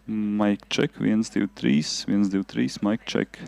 Mic check, 1, 2, 3, 1, 2, 3, mic check.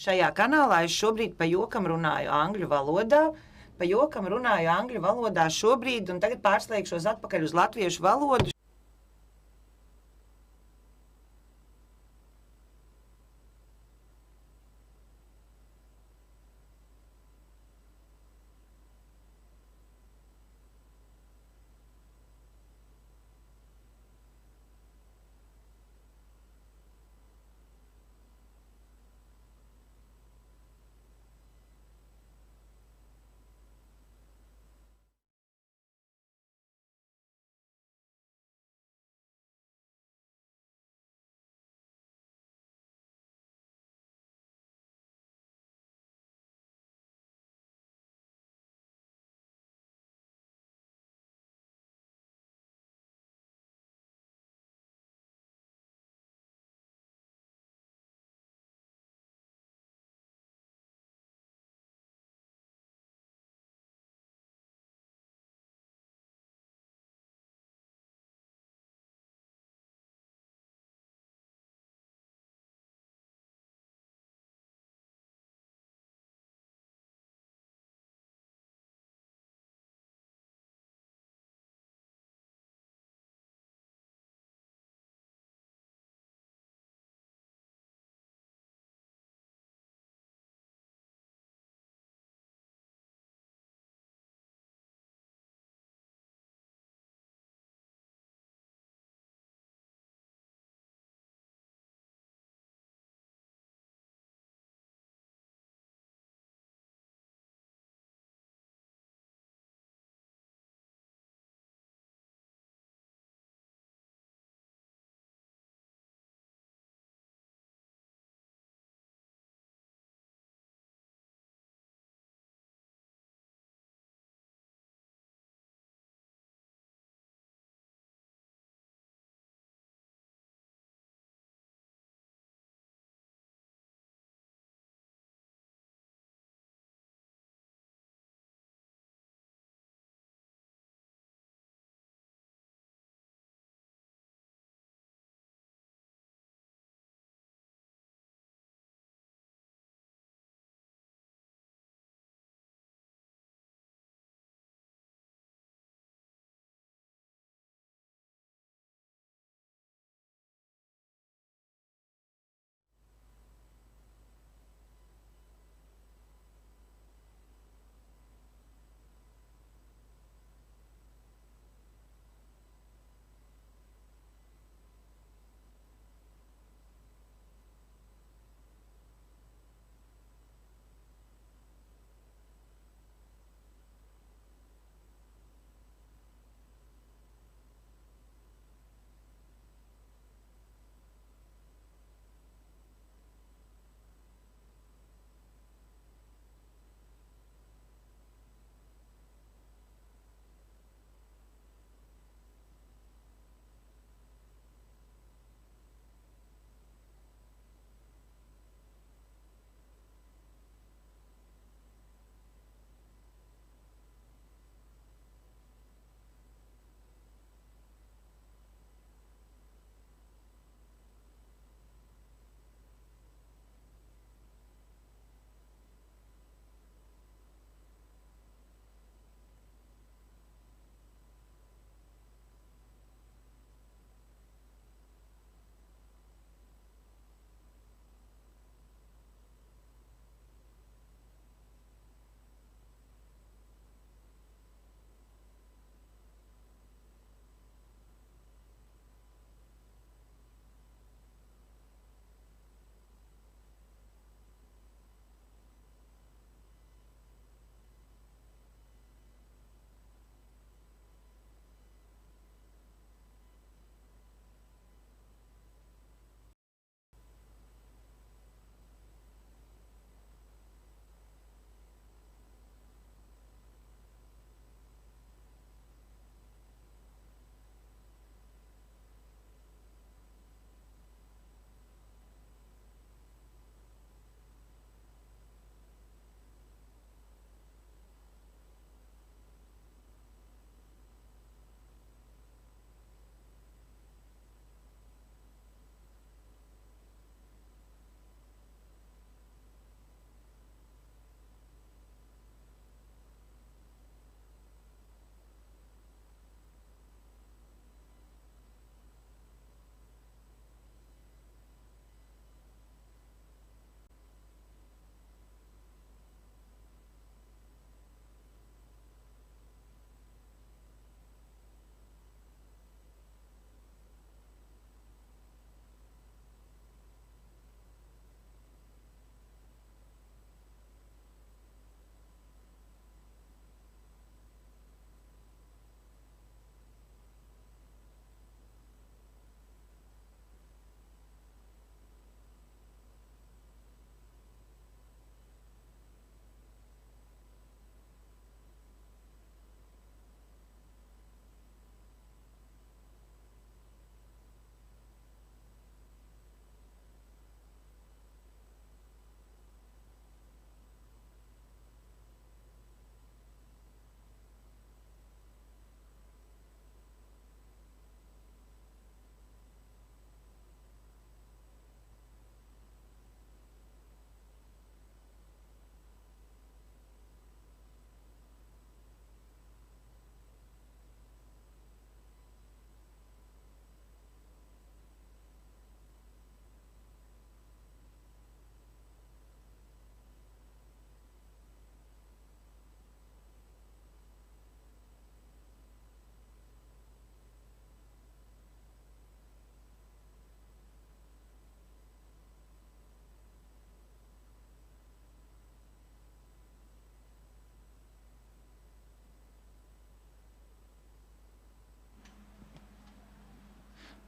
šajā kanālā es šobrīd pa jokam runāju angļu valodā. Pa jokam runāju angļu valodā šobrīd, un tagad pārslēgšos atpakaļ uz latviešu valodu.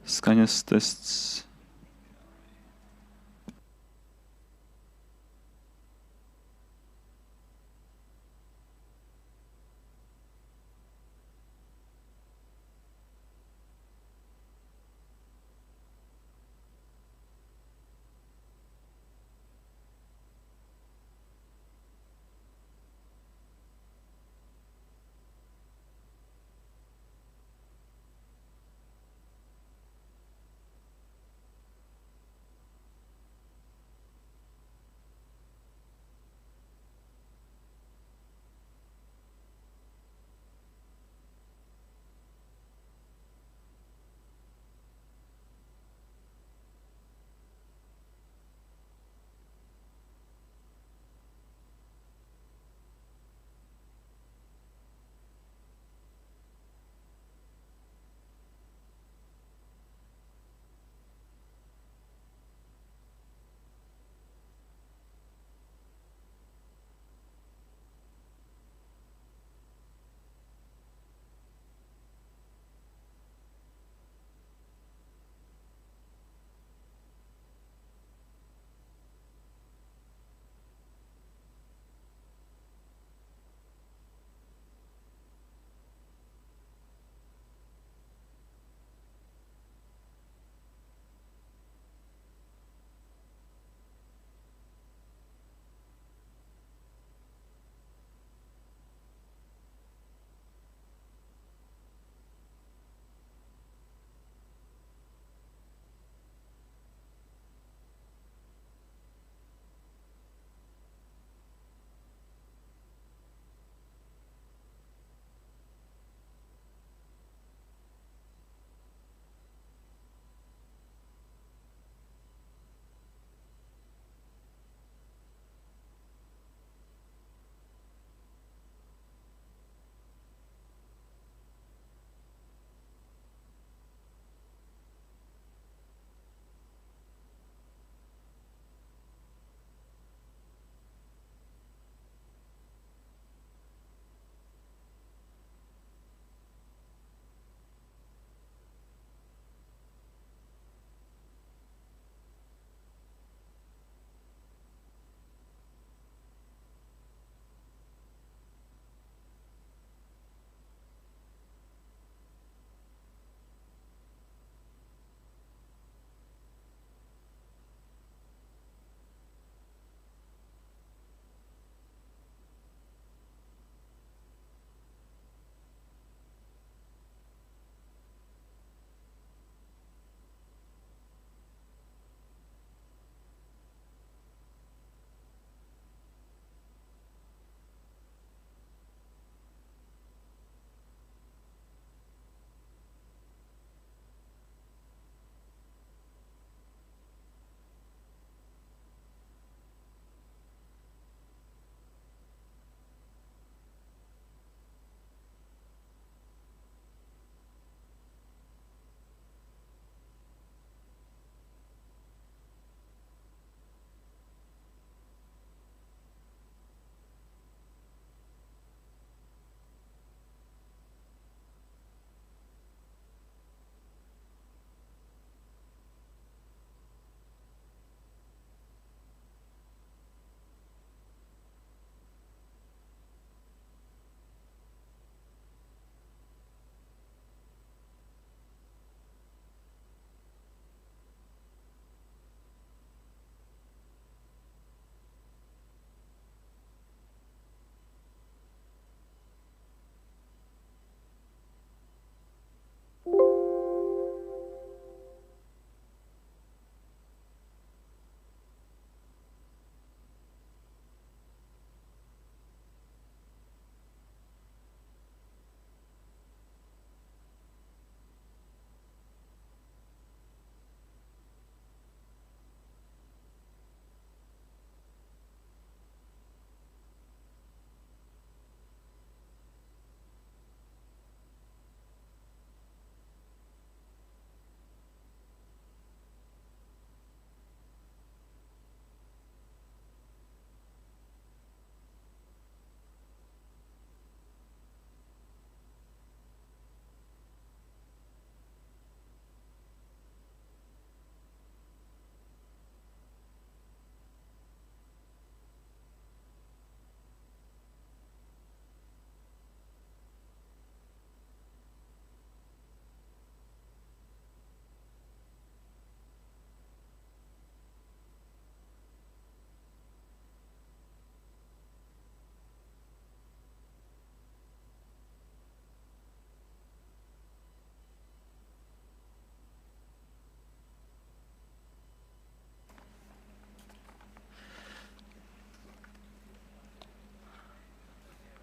Skaņas tests.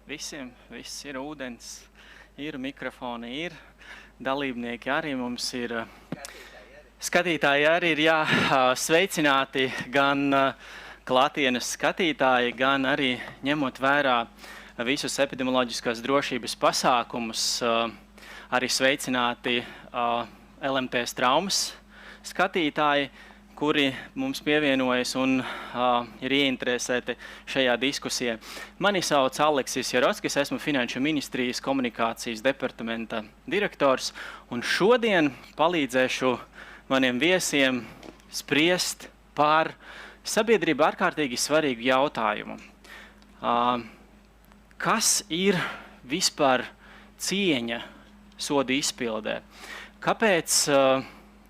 visiem, viss ir ūdens, ir mikrofoni, ir dalībnieki arī mums ir. Skatītāji arī ir sveicināti gan klātienes skatītāji, gan arī ņemot vērā visus epidemioloģiskās drošības pasākumus, arī sveicināti LMT traumas skatītāji, kuri mums pievienojas un ir ieinteresēti šajā diskusijā. Mani sauc Aleksis Jarockis, esmu Finanšu ministrijas komunikācijas departamenta direktors, un šodien palīdzēšu maniem viesiem spriest par sabiedrību ārkārtīgi svarīgu jautājumu. Kas ir vispār cieņa soda izpildē? Kāpēc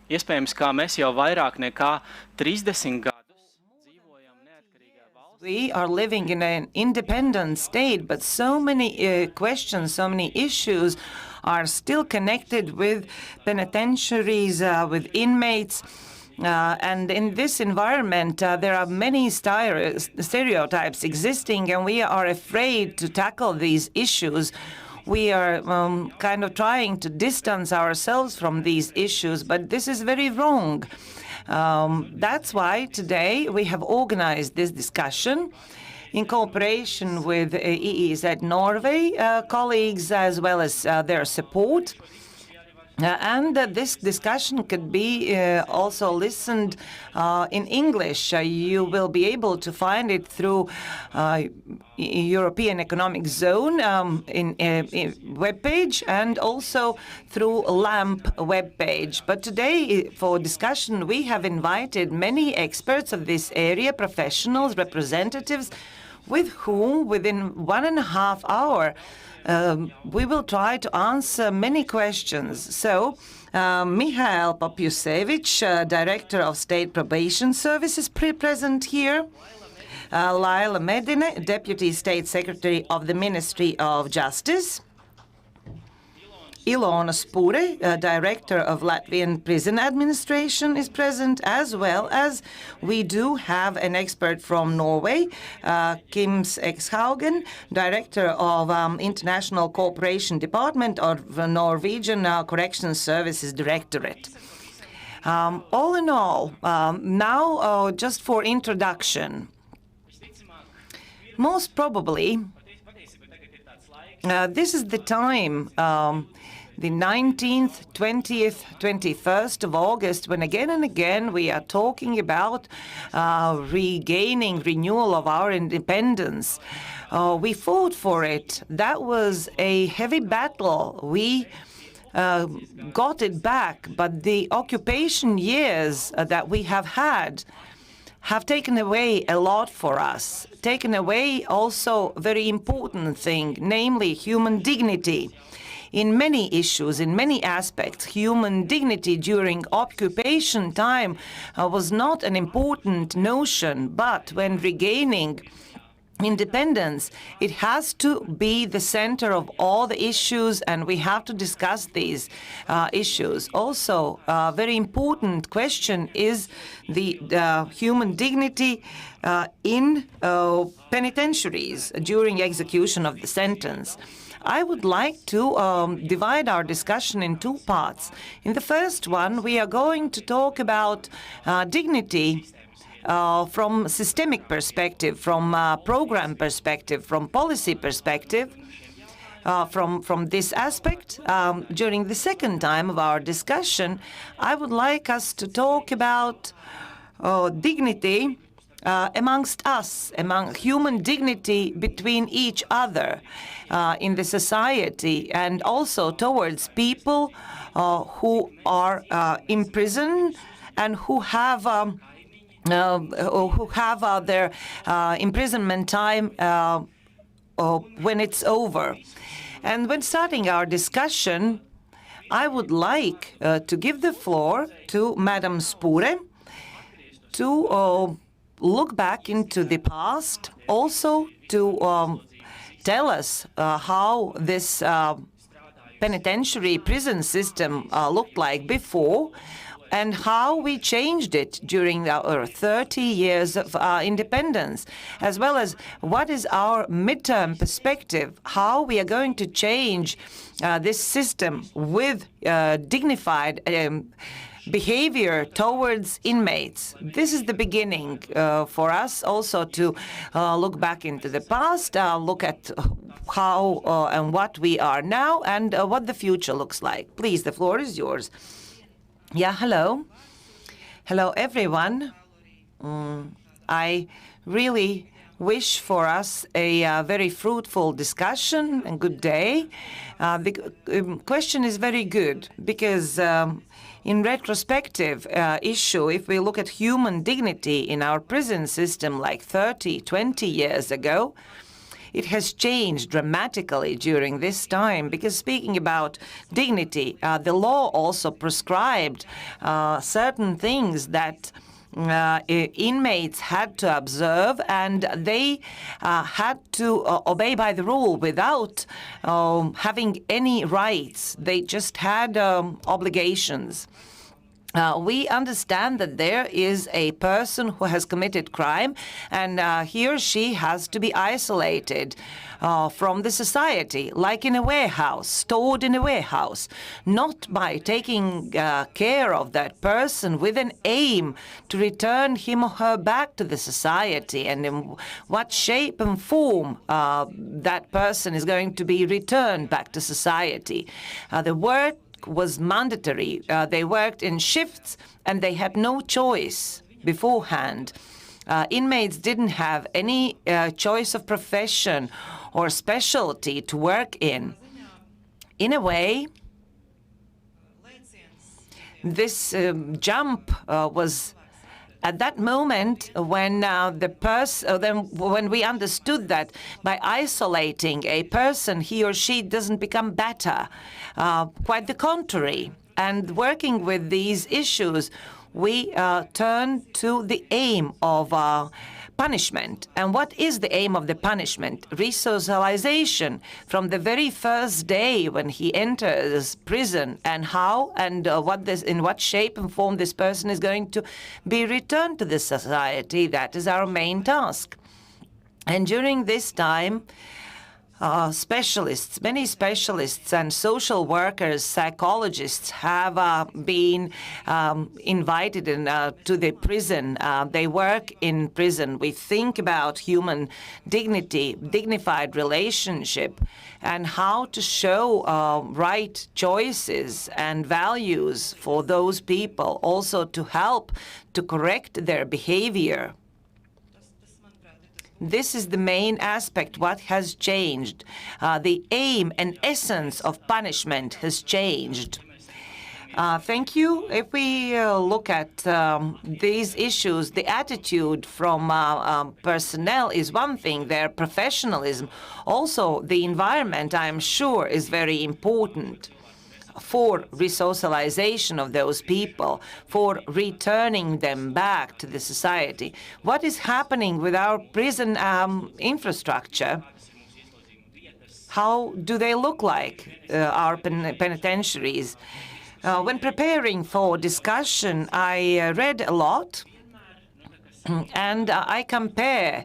iespējams, kā mēs jau vairāk nekā 30 gadus dzīvojam neatkarīgā valstī? We are living in an independent state, but so many questions, so many issues are still connected with penitentiaries, with inmates. And in this environment, there are many stereotypes existing, and we are afraid to tackle these issues. We are kind of trying to distance ourselves from these issues, but this is very wrong. That's why today we have organized this discussion in cooperation with EEZ NORVÄ colleagues as well as their support. And this discussion could be also listened in English. You will be able to find it through European Economic Zone in webpage and also through LAMP webpage. But today, for discussion, we have invited many experts of this area, professionals, representatives, with whom within 1.5 hours we will try to answer many questions. So, Mihail Popusevich, Director of State Probation Services, present here. Laila Medine, Deputy State Secretary of the Ministry of Justice. Ilona Spure, Director of Latvian Prison Administration, is present, as well as we do have an expert from Norway, Kims Ekshaugen, Director of International Cooperation Department of Norwegian Corrections Services Directorate. All in all, now just for introduction, most probably this is the time, the 19th, 20th, 21st of August, when again and again we are talking about regaining renewal of our independence. We fought for it. That was a heavy battle. We got it back, but the occupation years that we have had have taken away a lot for us, taken away also a very important thing, namely human dignity. In many issues, in many aspects, human dignity during occupation time was not an important notion, but when regaining independence, it has to be the center of all the issues, and we have to discuss these issues. Also, a very important question is the human dignity in penitentiaries during execution of the sentence. I would like to divide our discussion in two parts. In the first one, we are going to talk about dignity from systemic perspective, from program perspective, from policy perspective, from this aspect. During the second time of our discussion, I would like us to talk about dignity amongst us, among human dignity between each other in the society, and also towards people who are in prison and who have their imprisonment time when it's over. And when starting our discussion, I would like to give the floor to Madam Spure to look back into the past, also to tell us how this penitentiary prison system looked like before, and how we changed it during our 30 years of independence, as well as what is our midterm perspective, how we are going to change this system with dignified behavior towards inmates. This is the beginning for us also to look back into the past, look at how and what we are now, and what the future looks like. Please, the floor is yours. Yeah, hello. Hello, everyone. I really wish for us a very fruitful discussion and good day. The question is very good because in retrospective issue, if we look at human dignity in our prison system like 30, 20 years ago, it has changed dramatically during this time, because speaking about dignity, the law also prescribed certain things that inmates had to observe, and they had to obey by the rule without having any rights. They just had obligations. We understand that there is a person who has committed crime, and he or she has to be isolated from the society, like in a warehouse, stored in a warehouse, not by taking care of that person with an aim to return him or her back to the society, and in what shape and form that person is going to be returned back to society. The work was mandatory. They worked in shifts, and they had no choice beforehand. Inmates didn't have any choice of profession or specialty to work in. In a way, this jump was at that moment when when we understood that by isolating a person, he or she doesn't become better. Quite the contrary. And working with these issues, we turn to the aim of punishment. And what is the aim of the punishment? Resocialization from the very first day when he enters prison, and how and in what shape and form this person is going to be returned to the society. That is our main task. And during this time, many specialists and social workers, psychologists have been invited to the prison. They work in prison. We think about human dignity, dignified relationship, and how to show right choices and values for those people, also to help to correct their behavior. This is the main aspect, what has changed. The aim and essence of punishment has changed. Thank you. If we look at these issues, the attitude from personnel is one thing, their professionalism. Also, the environment, I am sure, is very important for resocialization of those people, for returning them back to the society. What is happening with our prison infrastructure? How do they look like, our penitentiaries? When preparing for discussion, I read a lot, and I compare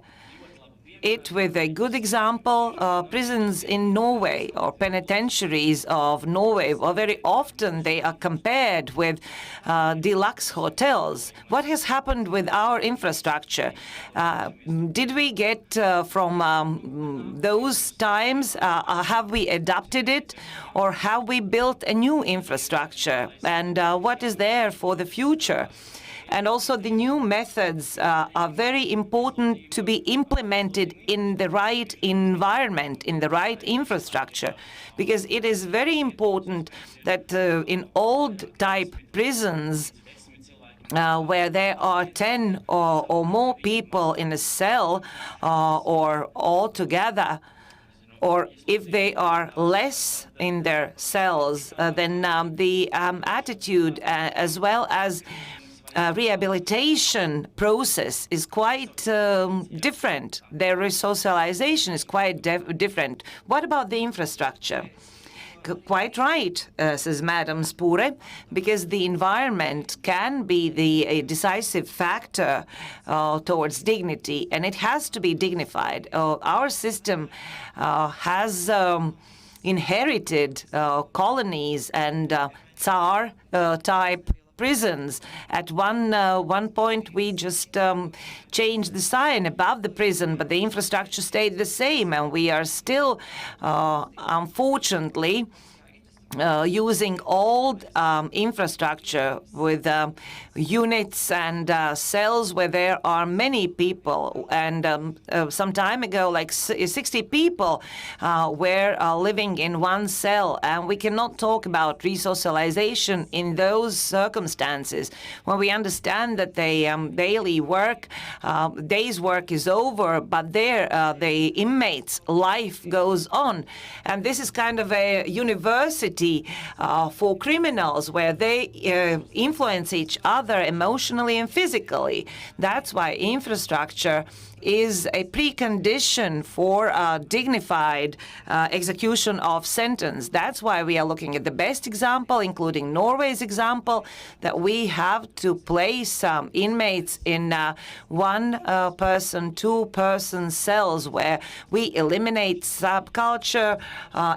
it with a good example, prisons in Norway or penitentiaries of Norway. Well, very often they are compared with deluxe hotels. What has happened with our infrastructure? Did we get from those times, have we adapted it, or have we built a new infrastructure? And what is there for the future? And also the new methods are very important to be implemented in the right environment, in the right infrastructure, because it is very important that in old type prisons where there are 10 or more people in a cell or all together, or if they are less in their cells, then the attitude as well as rehabilitation process is quite different. Their resocialization is quite different. What about the infrastructure? quite right, says Madam Spure, because the environment can be a decisive factor towards dignity, and it has to be dignified. Our system has inherited colonies and Tsar-type prisons. At one point, we just changed the sign above the prison, but the infrastructure stayed the same, and we are still, unfortunately, using old infrastructure with units and cells where there are many people. And some time ago, like 60 people were living in one cell. And we cannot talk about resocialization in those circumstances when we understand that the daily work, day's work is over, but there the inmates' life goes on. And this is kind of a university for criminals where they influence each other emotionally and physically. That's why infrastructure is a precondition for dignified execution of sentence. That's why we are looking at the best example, including Norway's example, that we have to place inmates in one-person, two-person cells where we eliminate subculture,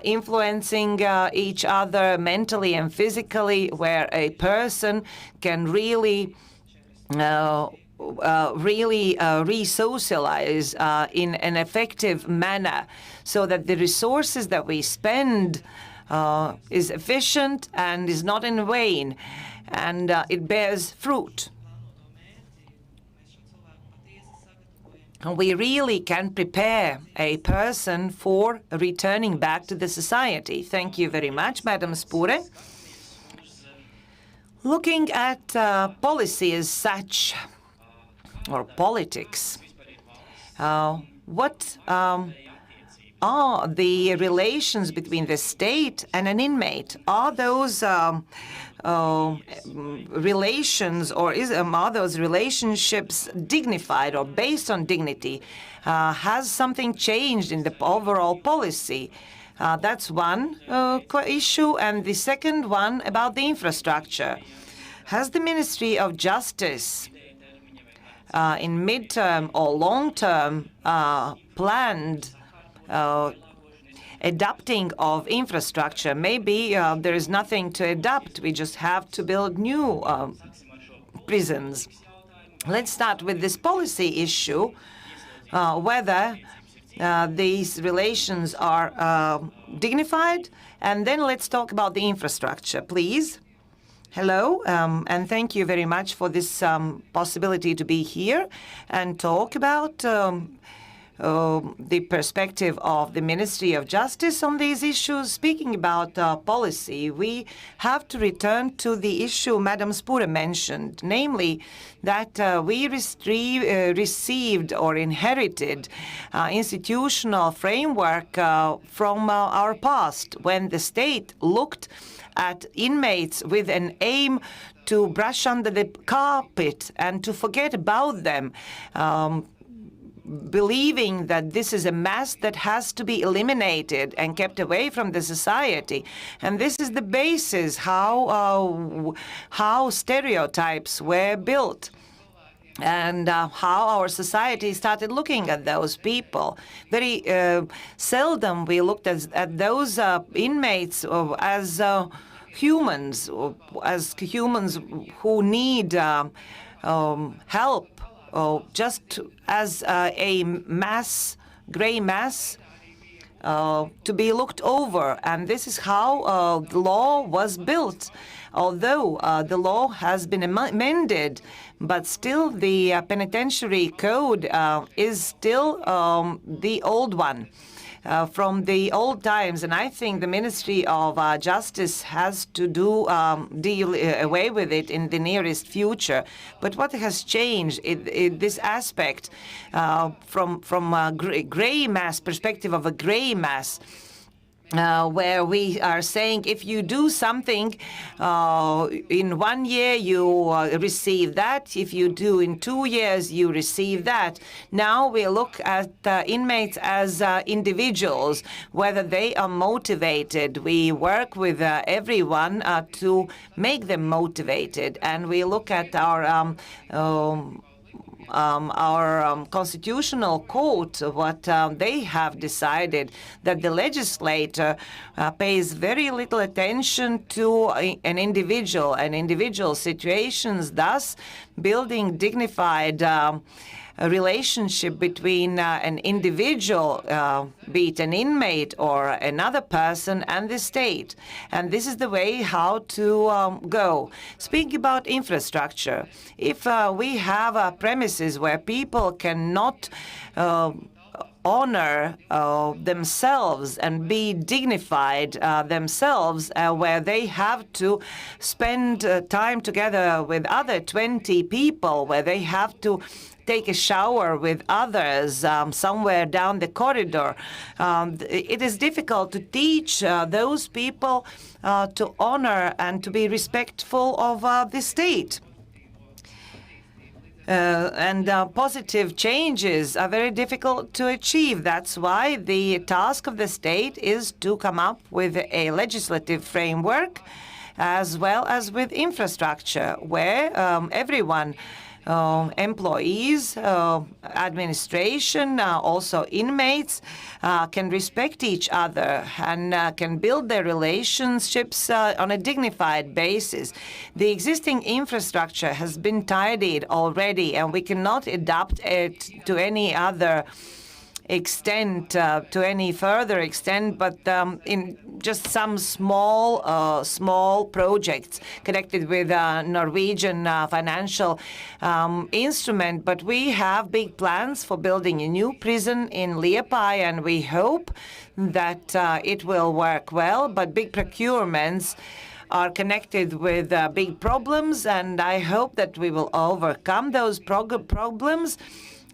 influencing each other mentally and physically, where a person can really re-socialize in an effective manner, so that the resources that we spend is efficient and is not in vain, and it bears fruit. And we really can prepare a person for returning back to the society. Thank you very much, Madam Spure. Looking at policy as such, or politics, what are the relations between the state and an inmate? Are those relations, or are those relationships dignified or based on dignity? Has something changed in the overall policy? That's one issue. And the second one about the infrastructure. Has the Ministry of Justice in midterm or long-term planned adapting of infrastructure? Maybe there is nothing to adapt. We just have to build new prisons. Let's start with this policy issue, whether these relations are dignified, and then let's talk about the infrastructure, please. Hello, and thank you very much for this possibility to be here and talk about the perspective of the Ministry of Justice on these issues. Speaking about policy, we have to return to the issue Madam Spure mentioned, namely that we received or inherited institutional framework from our past, when the state looked at inmates with an aim to brush under the carpet and to forget about them, believing that this is a mass that has to be eliminated and kept away from the society. And this is the basis how stereotypes were built, and how our society started looking at those people. Very seldom we looked at those inmates as humans who need help, just as a mass, gray mass, to be looked over. And this is how the law was built. Although the law has been amended, but still the penitentiary code is still the old one from the old times. And I think the Ministry of Justice has to deal away with it in the nearest future. But what has changed in this aspect from a gray mass perspective of a gray mass, where we are saying if you do something in 1 year, you receive that. If you do in 2 years, you receive that. Now we look at inmates as individuals, whether they are motivated. We work with everyone to make them motivated, and we look at our constitutional court, what they have decided, that the legislator pays very little attention to an individual situations, thus building dignified a relationship between an individual, be it an inmate or another person, and the state. And this is the way how to go. Speaking about infrastructure, if we have premises where people cannot honor themselves and be dignified themselves, where they have to spend time together with other 20 people, where they have to take a shower with others somewhere down the corridor. It is difficult to teach those people to honor and to be respectful of the state. And positive changes are very difficult to achieve. That's why the task of the state is to come up with a legislative framework as well as with infrastructure, where everyone, employees, administration, also inmates, can respect each other and can build their relationships on a dignified basis. The existing infrastructure has been tidied already, and we cannot adapt it to any other extent, to any further extent, but in just some small projects connected with Norwegian financial instrument. But we have big plans for building a new prison in Liepāja, and we hope that it will work well. But big procurements are connected with big problems, and I hope that we will overcome those problems.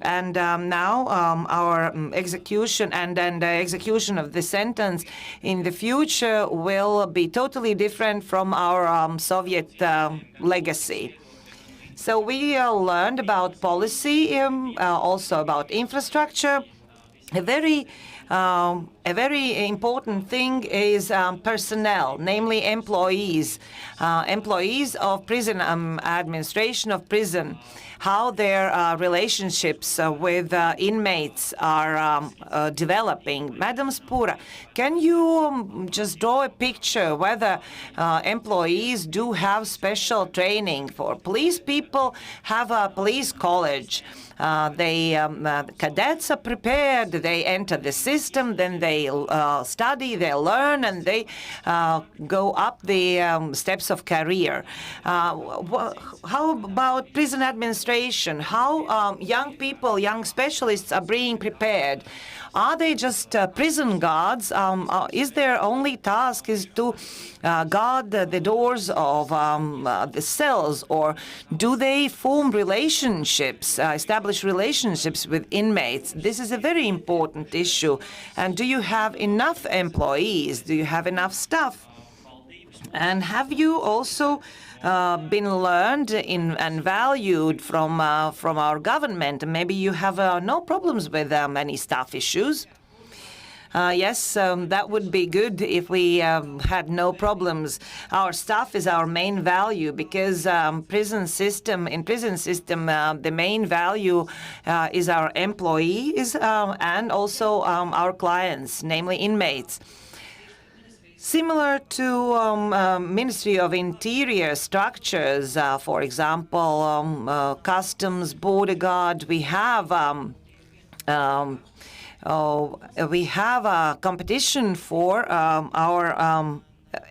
And now our execution and the execution of the sentence in the future will be totally different from our Soviet legacy. So we learned about policy, also about infrastructure. A very important thing is personnel, namely employees, employees of prison administration of prison, how their relationships with inmates are developing. Madam Spura, can you just draw a picture whether employees do have special training? For police people have a police college. Cadets are prepared, they enter the system, then they study, they learn, and they go up the steps of career. How about prison administration? How young people, young specialists are being prepared? Are they just prison guards? Is their only task is to guard the doors of the cells, or do they form relationships, establish relationships with inmates? This is a very important issue. And do you have enough employees? Do you have enough staff? And have you also been learned and valued from our government? Maybe you have no problems with any staff issues. Yes, that would be good if we had no problems. Our staff is our main value, because in prison system, the main value is our employees and also our clients, namely inmates. Similar to Ministry of Interior structures, for example, Customs, Border Guard, we have a competition for our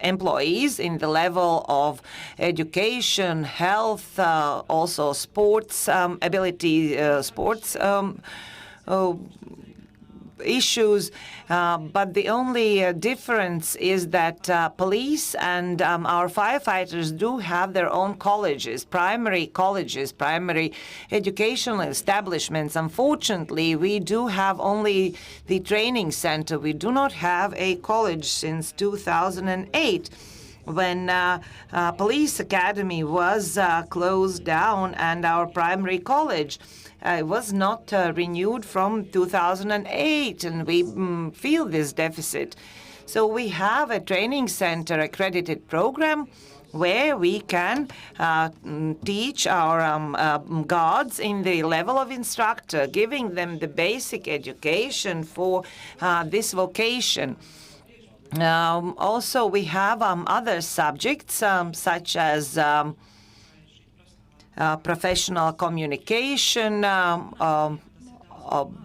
employees in the level of education, health, also sports ability, sports issues, but the only difference is that police and our firefighters do have their own colleges, primary educational establishments. Unfortunately, we do have only the training center. We do not have a college since 2008. When police academy was closed down and our primary college was not renewed from 2008, and we feel this deficit. So we have a training center accredited program where we can teach our guards in the level of instructor, giving them the basic education for this vocation. Also, we have other subjects such as professional communication,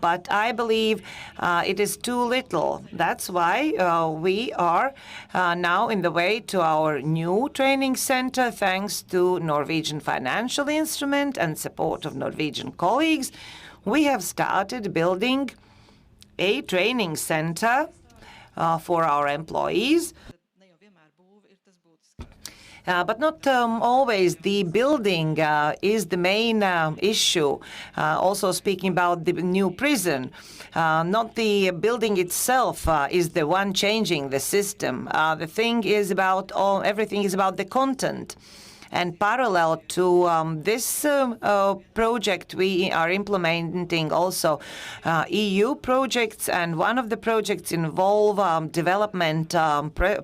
but I believe it is too little. That's why we are now in the way to our new training center, thanks to Norwegian financial instrument and support of Norwegian colleagues. We have started building a training center for our employees. But not always the building is the main issue. Also speaking about the new prison, not the building itself is the one changing the system. The thing is about everything is about the content. And parallel to this project, we are implementing also EU projects, and one of the projects involve development,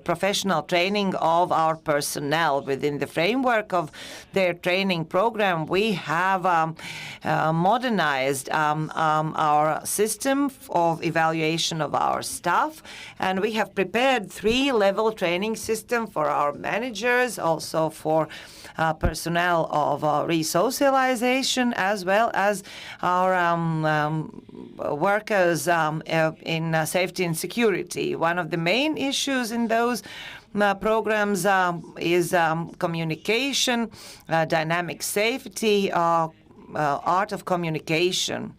professional training of our personnel. Within the framework of their training program, we have modernized our system of evaluation of our staff, and we have prepared 3-level training system for our managers, also for personnel of resocialization, as well as our workers in safety and security. One of the main issues in those programs is communication, dynamic safety, art of communication,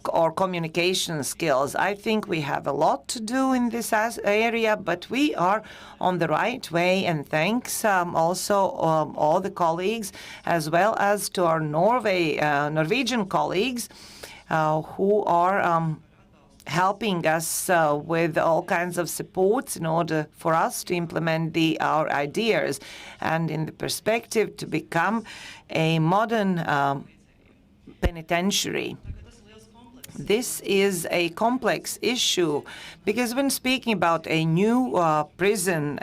or communication skills. I think we have a lot to do in this area, but we are on the right way, and thanks also all the colleagues, as well as to our Norwegian colleagues who are helping us with all kinds of supports in order for us to implement our ideas, and in the perspective to become a modern penitentiary. This is a complex issue because when speaking about a new prison,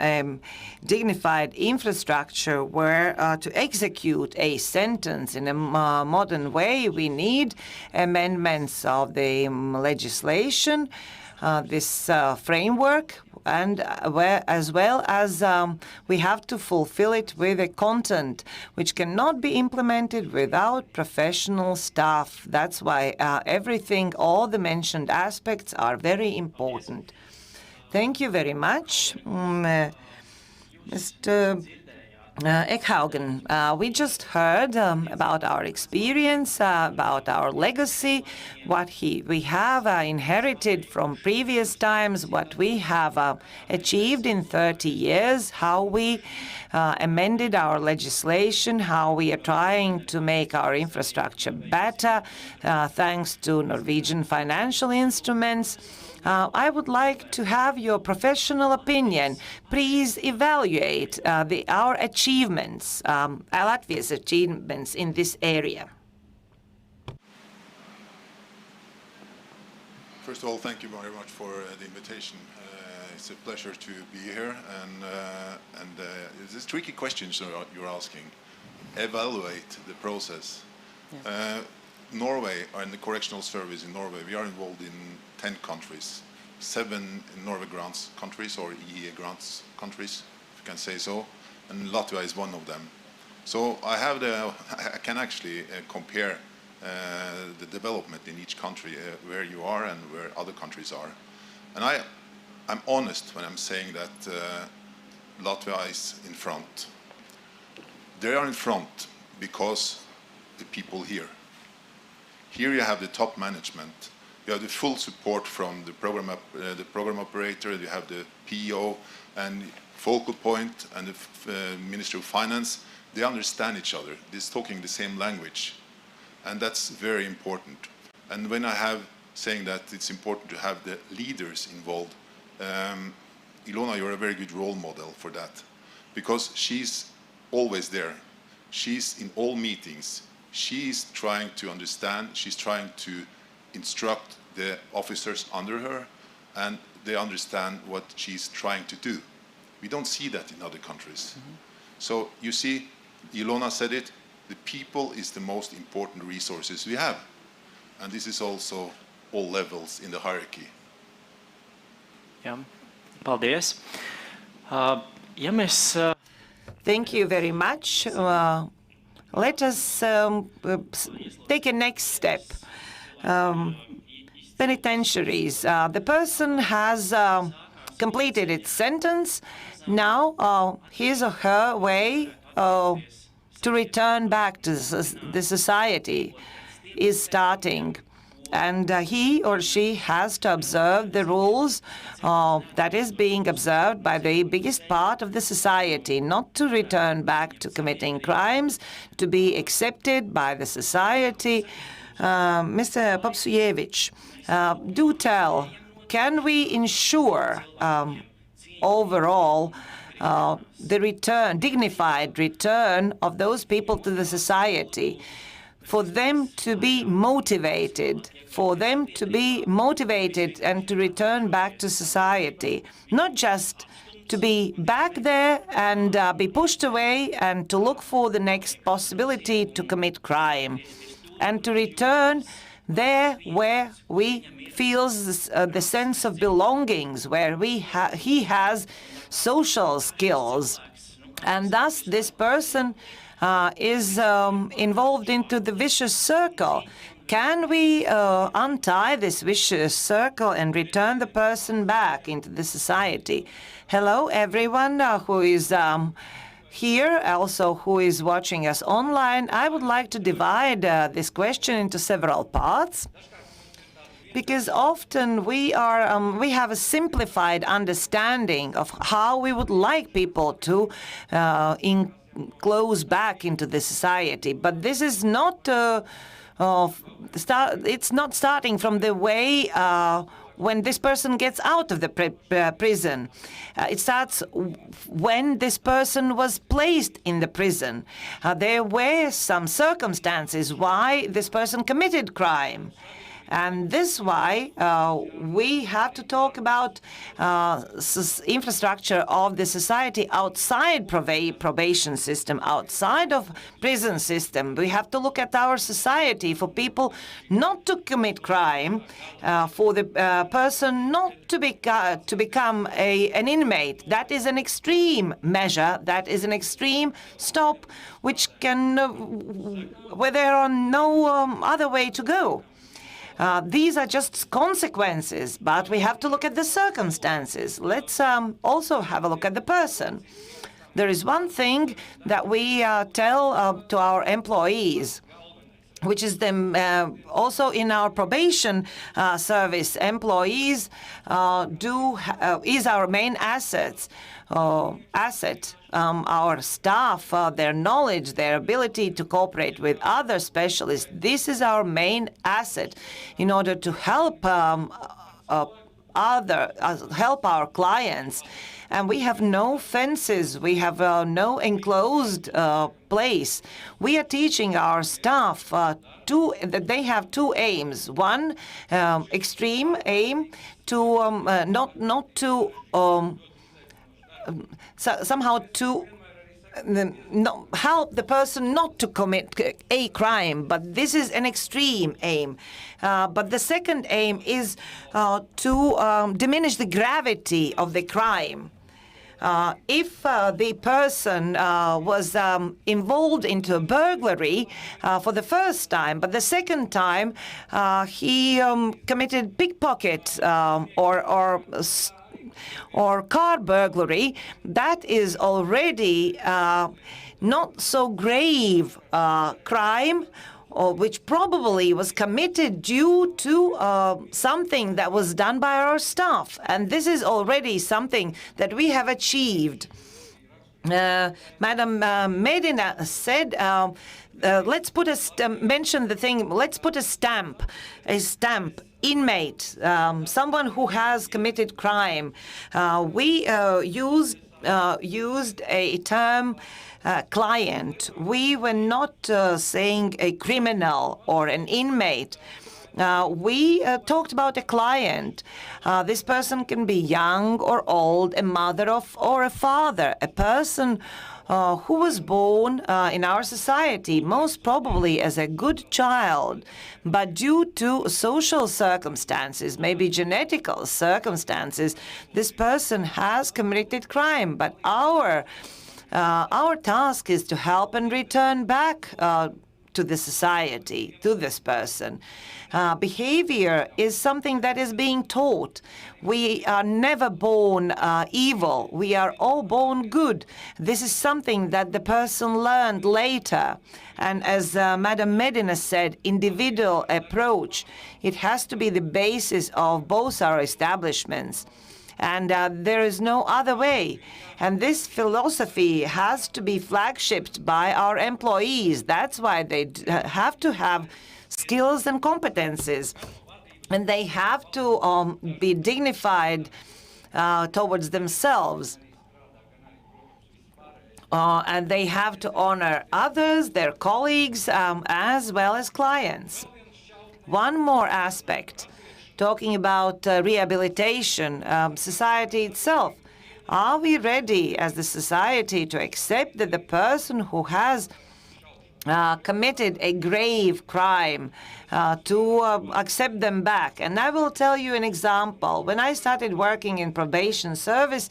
dignified infrastructure where to execute a sentence in a modern way, we need amendments of the legislation, this framework, and as well as we have to fulfill it with a content which cannot be implemented without professional staff. That's why everything, all the mentioned aspects are very important. Thank you very much, Mr. Eckhaugen. We just heard about our experience, about our legacy, what we have inherited from previous times, what we have achieved in 30 years, how we amended our legislation, how we are trying to make our infrastructure better, thanks to Norwegian financial instruments. I would like to have your professional opinion. Please evaluate our achievements, Latvia's achievements in this area. First of all, thank you very much for the invitation. It's a pleasure to be here, and these tricky questions you're asking. Evaluate the process. Yeah. Norway, and the correctional service in Norway, we are involved in 10 countries, 7 Norway grants countries, or EEA grants countries, if you can say so, and Latvia is one of them. So I can actually compare the development in each country, where you are and where other countries are. And I'm honest when I'm saying that Latvia is in front. They are in front because the people here. Here you have the top management, You have the full support from the program operator, you have the PO and focal point and the Ministry of Finance. They understand each other. They're talking the same language. And that's very important. And when I have saying that it's important to have the leaders involved, Ilona, you're a very good role model for that, because she's always there. She's in all meetings. She's trying to understand, she's trying to instruct the officers under her, and they understand what she's trying to do. We don't see that in other countries. So you see, Ilona said it, the people is the most important resources we have. And this is also all levels in the hierarchy. Jā, paldies. Ja mēs, Thank you very much. Let us take a next step. Penitentiaries. The person has completed its sentence. Now his or her way to return back to the society is starting. And he or she has to observe the rules that is being observed by the biggest part of the society, not to return back to committing crimes, to be accepted by the society. Mr. Popsuyevich, do tell, can we ensure overall the return, dignified return of those people to the society, for them to be motivated, and to return back to society, not just to be back there and be pushed away and to look for the next possibility to commit crime, and to return there where we feel the sense of belongings, where he has social skills. And thus this person is involved into the vicious circle. Can we untie this vicious circle and return the person back into the society? Hello, everyone who is here, also who is watching us online. I would like to divide this question into several parts, because often we have a simplified understanding of how we would like people to close back into the society. But this is not it's not starting from the way when this person gets out of the prison. It starts when this person was placed in the prison. There were some circumstances why this person committed crime. And this is why we have to talk about infrastructure of the society outside probation system, outside of prison system. We have to look at our society for people not to commit crime, for the person not to become an inmate. That is an extreme measure. That is an extreme stop, which can where there are no other way to go. These are just consequences, but we have to look at the circumstances. Let's also have a look at the person. There is one thing that we tell to our employees, which is also in our probation service. Employees is our main asset. Our staff, their knowledge, their ability to cooperate with other specialists. This is our main asset in order to help help our clients. And we have no fences. We have no enclosed place. We are teaching our staff that they have two aims. One extreme aim to not to somehow to help the person not to commit a crime, but this is an extreme aim. But the second aim is to diminish the gravity of the crime. If the person was involved into a burglary for the first time, but the second time he committed pickpocket or car burglary, that is already not so grave crime, or which probably was committed due to something that was done by our staff. And this is already something that we have achieved. Madam Medina said, let's put mention the thing, let's put a stamp, inmate, someone who has committed crime. We used a term, client. We were not saying a criminal or an inmate. We talked about a client. This person can be young or old, a mother or a father, a person who was born in our society, most probably as a good child, but due to social circumstances, maybe genetical circumstances, this person has committed crime. But our task is to help and return back to the society, to this person. Behavior is something that is being taught. We are never born evil. We are all born good. This is something that the person learned later. And as Madam Medina said, individual approach. It has to be the basis of both our establishments. And there is no other way. And this philosophy has to be flagshipped by our employees. That's why they have to have skills and competencies. And they have to be dignified towards themselves. And they have to honor others, their colleagues, as well as clients. One more aspect. Talking about rehabilitation, society itself. Are we ready as the society to accept that the person who has committed a grave crime, to accept them back? And I will tell you an example. When I started working in probation service,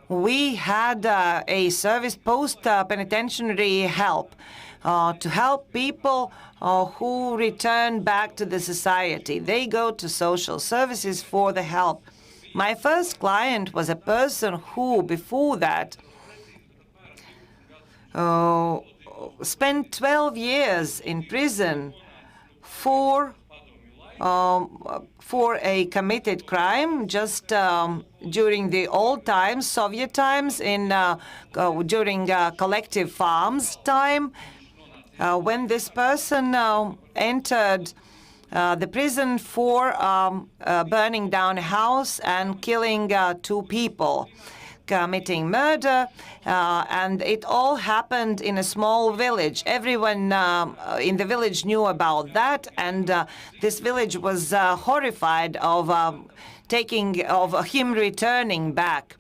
we had a service post-penitentiary help to help people who return back to the society. They go to social services for the help. My first client was a person who, before that, spent 12 years in prison for a committed crime just during the old times, Soviet times, during collective farms time. When this person entered the prison for burning down a house and killing 2 people, committing murder, and it all happened in a small village. Everyone in the village knew about that, and this village was horrified of him returning back.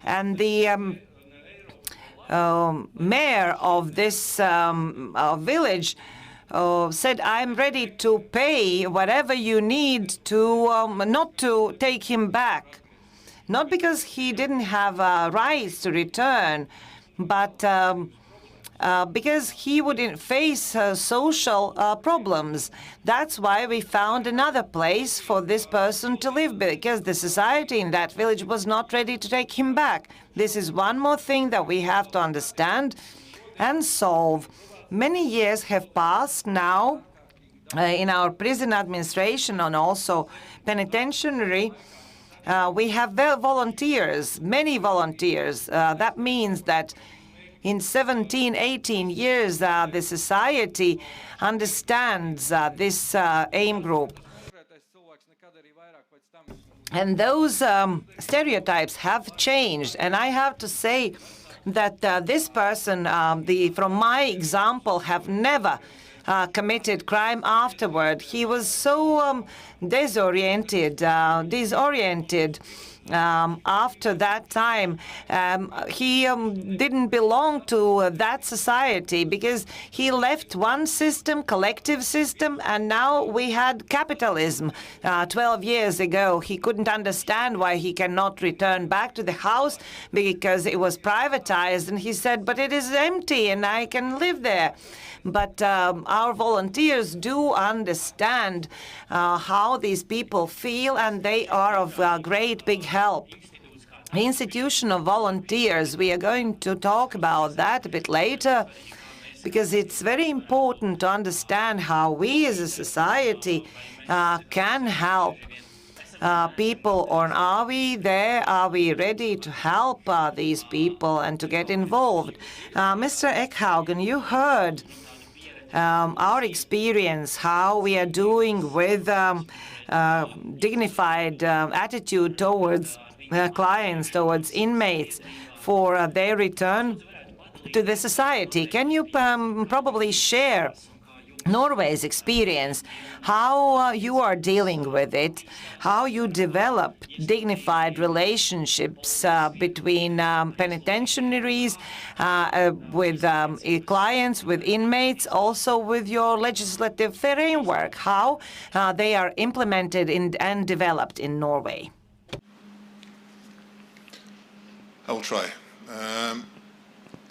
And the mayor of this village said, I'm ready to pay whatever you need to not to take him back. Not because he didn't have rights to return, but because he wouldn't face social problems. That's why we found another place for this person to live, because the society in that village was not ready to take him back. This is one more thing that we have to understand and solve. Many years have passed now in our prison administration and also penitentiary. We have volunteers, many volunteers. That means that in 17, 18 years, the society understands this aim group. And those stereotypes have changed. And I have to say that this person, from my example, have never committed crime afterward. He was so disoriented after that time. He didn't belong to that society because he left one system, collective system, and now we had capitalism 12 years ago. He couldn't understand why he cannot return back to the house because it was privatized, and he said, but it is empty and I can live there. But our volunteers do understand how these people feel, and they are of great big help. The institution of volunteers, we are going to talk about that a bit later. because it's very important to understand how we as a society can help people, or are we there? Are we ready to help these people and to get involved? Mr. Eckhaugen, you heard our experience, how we are doing with dignified attitude towards clients, towards inmates for their return to the society. Can you probably share Norway's experience, how you are dealing with it, how you develop dignified relationships between penitentiaries, with clients, with inmates, also with your legislative framework, how they are implemented and developed in Norway? I will try.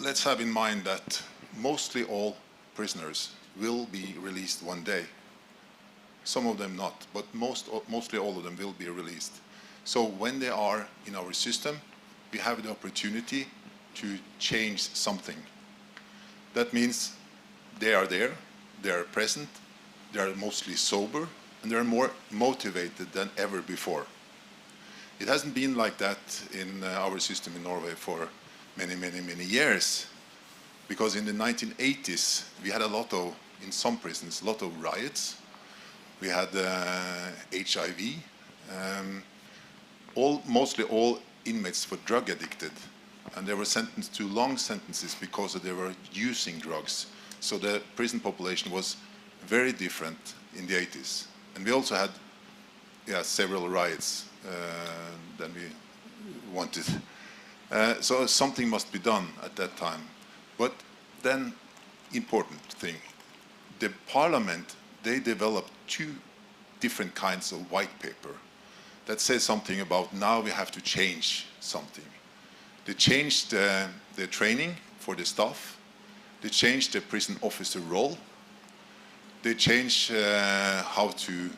Let's have in mind that mostly all prisoners will be released one day. Some of them not, but mostly all of them will be released. So when they are in our system, we have the opportunity to change something. That means they are there, they are present, they are mostly sober, and they are more motivated than ever before. It hasn't been like that in our system in Norway for many, many, many years. Because in the 1980s, we had in some prisons, a lot of riots. We had HIV. Mostly all inmates were drug addicted. And they were sentenced to long sentences because they were using drugs. So the prison population was very different in the 80s. And we also had several riots than we wanted. So something must be done at that time. But then, important thing, the parliament, they developed 2 different kinds of white paper that says something about now we have to change something. They changed the training for the staff. They changed the prison officer role. They changed how to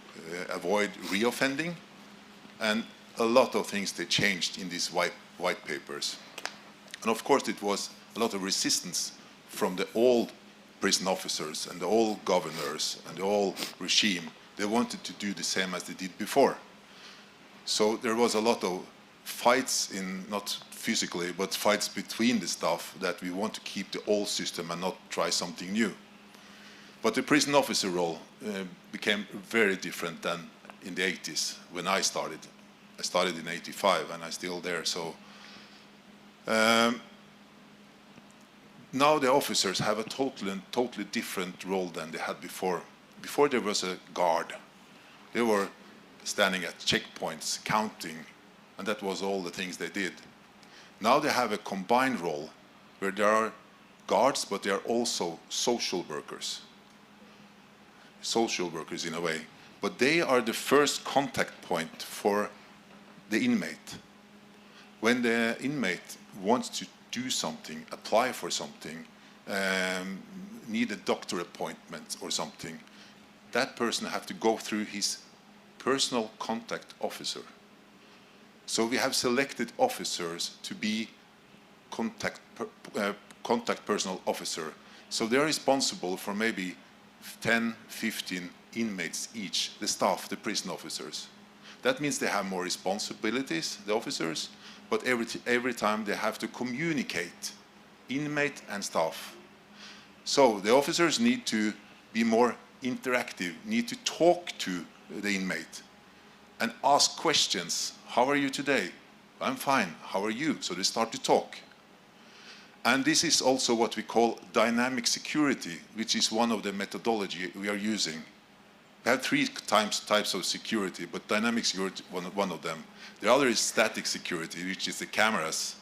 avoid reoffending. And a lot of things they changed in these white papers. And of course it was a lot of resistance from the old prison officers and the old governors and the old regime. They wanted to do the same as they did before. So there was a lot of fights, not physically, but fights between the staff, that we want to keep the old system and not try something new. But the prison officer role became very different than in the 80s when I started. I started in 85 and I'm still there. So now the officers have a totally different role than they had before. Before there was a guard. They were standing at checkpoints, counting, and that was all the things they did. Now they have a combined role where there are guards, but they are also social workers. Social workers in a way. But they are the first contact point for the inmate. When the inmate wants to do something, apply for something, need a doctor appointment or something, that person have to go through his personal contact officer. So we have selected officers to be contact personal officer. So they're responsible for maybe 10, 15 inmates each, the staff, the prison officers. That means they have more responsibilities, the officers, but every time they have to communicate, inmate and staff. So the officers need to be more interactive, need to talk to the inmate and ask questions. How are you today? I'm fine. How are you? So they start to talk. And this is also what we call dynamic security, which is one of the methodology we are using. We have 3 types of security, but dynamic security one of them. The other is static security, which is the cameras,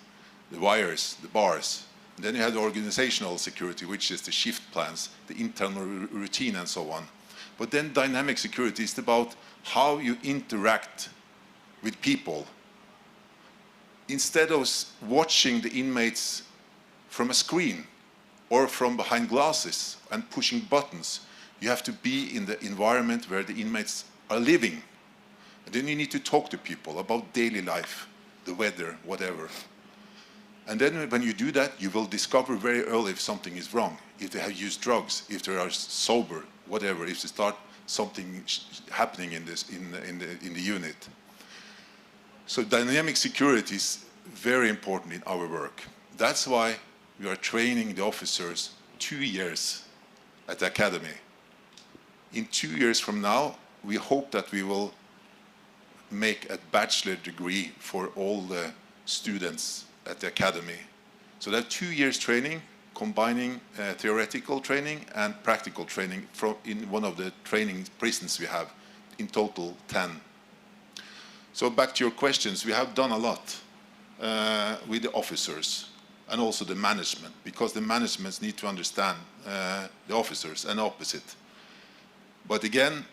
the wires, the bars. And then you have the organizational security, which is the shift plans, the internal routine, and so on. But then dynamic security is about how you interact with people. Instead of watching the inmates from a screen or from behind glasses and pushing buttons, you have to be in the environment where the inmates are living. And then you need to talk to people about daily life, the weather, whatever. And then when you do that, you will discover very early if something is wrong. if they have used drugs, if they are sober, whatever, if they start something happening in the unit. So dynamic security is very important in our work. That's why we are training the officers 2 years at the academy. In 2 years from now, we hope that we will make a bachelor degree for all the students at the academy. So that 2 years training, combining theoretical training and practical training in one of the training prisons we have, in total 10. So back to your questions, we have done a lot with the officers and also the management, because the managements need to understand the officers and opposite. But again,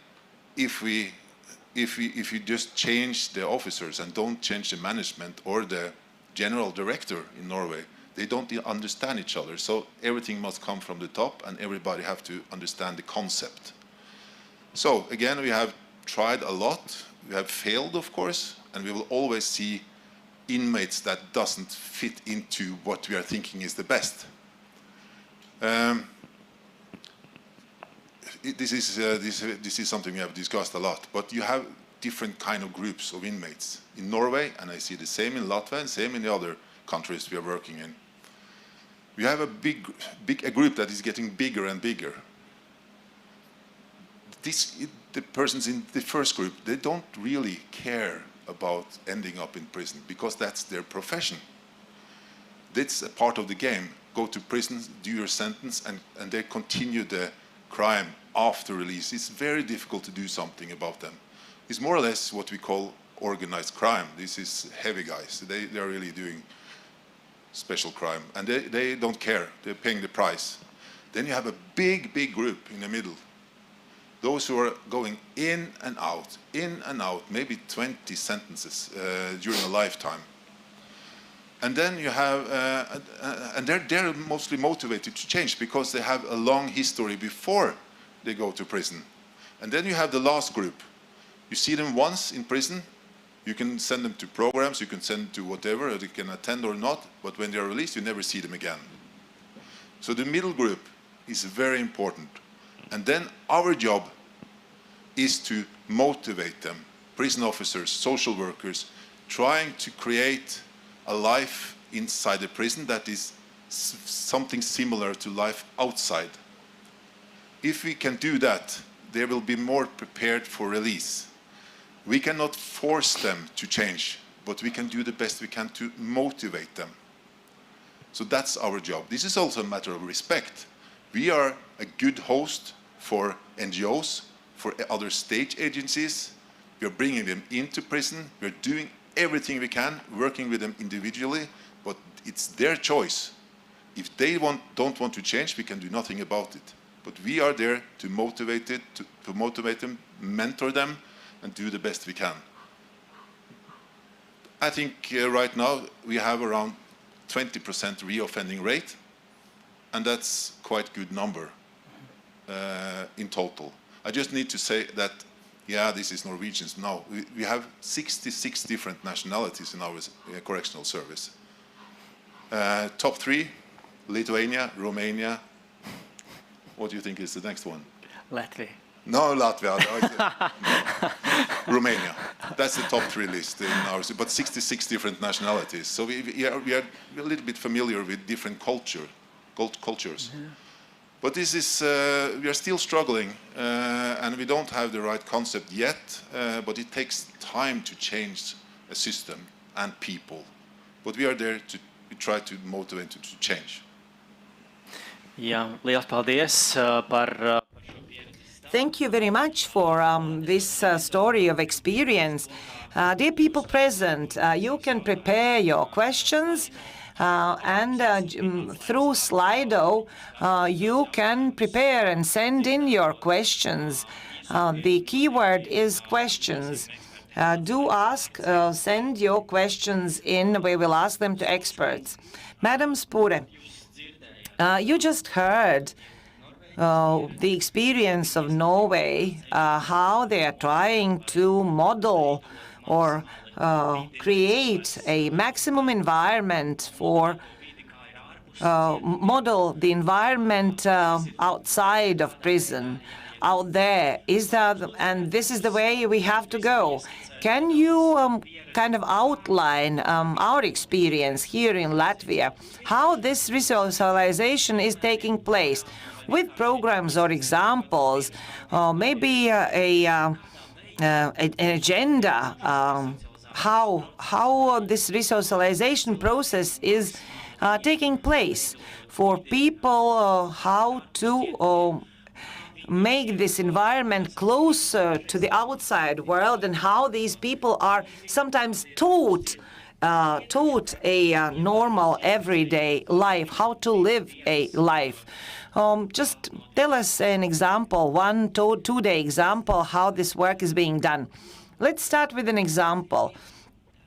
if you just change the officers and don't change the management or the general director in Norway, they don't understand each other. So everything must come from the top, and everybody have to understand the concept. So again, we have tried a lot. We have failed, of course, and we will always see inmates that doesn't fit into what we are thinking is the best. This is something we have discussed a lot, but you have different kind of groups of inmates in Norway, and I see the same in Latvia and same in the other countries we are working in. We have a group that is getting bigger and bigger. The persons in the first group, they don't really care about ending up in prison because that's their profession. That's a part of the game. Go to prison, do your sentence, and they continue the crime after release. It's very difficult to do something about them. It's more or less what we call organized crime. This is heavy guys. They are really doing special crime, and they don't care. They're paying the price. Then you have a big group in the middle. Those who are going in and out, maybe 20 sentences during a lifetime. And then you have, and they're mostly motivated to change because they have a long history before they go to prison. And then you have the last group. You see them once in prison. You can send them to programs, you can send them to whatever, or they can attend or not, but when they are released, you never see them again. So the middle group is very important. And then our job is to motivate them, prison officers, social workers, trying to create a life inside the prison that is something similar to life outside. If we can do that, they will be more prepared for release. We cannot force them to change, but we can do the best we can to motivate them. So that's our job. This is also a matter of respect. We are a good host for NGOs, for other state agencies. We are bringing them into prison. We are doing everything we can, working with them individually, but it's their choice. If they don't want to change, we can do nothing about it. But we are there to motivate them, mentor them, and do the best we can. I think right now we have around 20% reoffending rate, and that's quite a good number in total. I just need to say that, yeah, this is Norwegians. No, we have 66 different nationalities in our correctional service. Top 3, Lithuania, Romania. What do you think is the next one? Latvia. No, Latvia. Romania. That's the top 3 list in ours, but 66 different nationalities. So we are a little bit familiar with different cultures. Mm-hmm. But this is, we are still struggling, and we don't have the right concept yet, but it takes time to change a system and people. But we are there to try to motivate to change. Jā, liels paldies par Thank you very much for this story of experience. Dear people present, you can prepare your questions and through Slido, you can prepare and send in your questions. The keyword is questions. Do ask, send your questions in. We will ask them to experts. Madam Spure, you just heard the experience of Norway, how they are trying to model or create a maximum environment for model the environment outside of prison, out there. And this is the way we have to go. Can you kind of outline our experience here in Latvia, how this resocialization is taking place, with programs or examples, or maybe an agenda, how this resocialization process is taking place for people, how to make this environment closer to the outside world, and how these people are sometimes taught a normal everyday life, how to live a life. Just tell us an example, 1 to 2-day example, how this work is being done. Let's start with an example.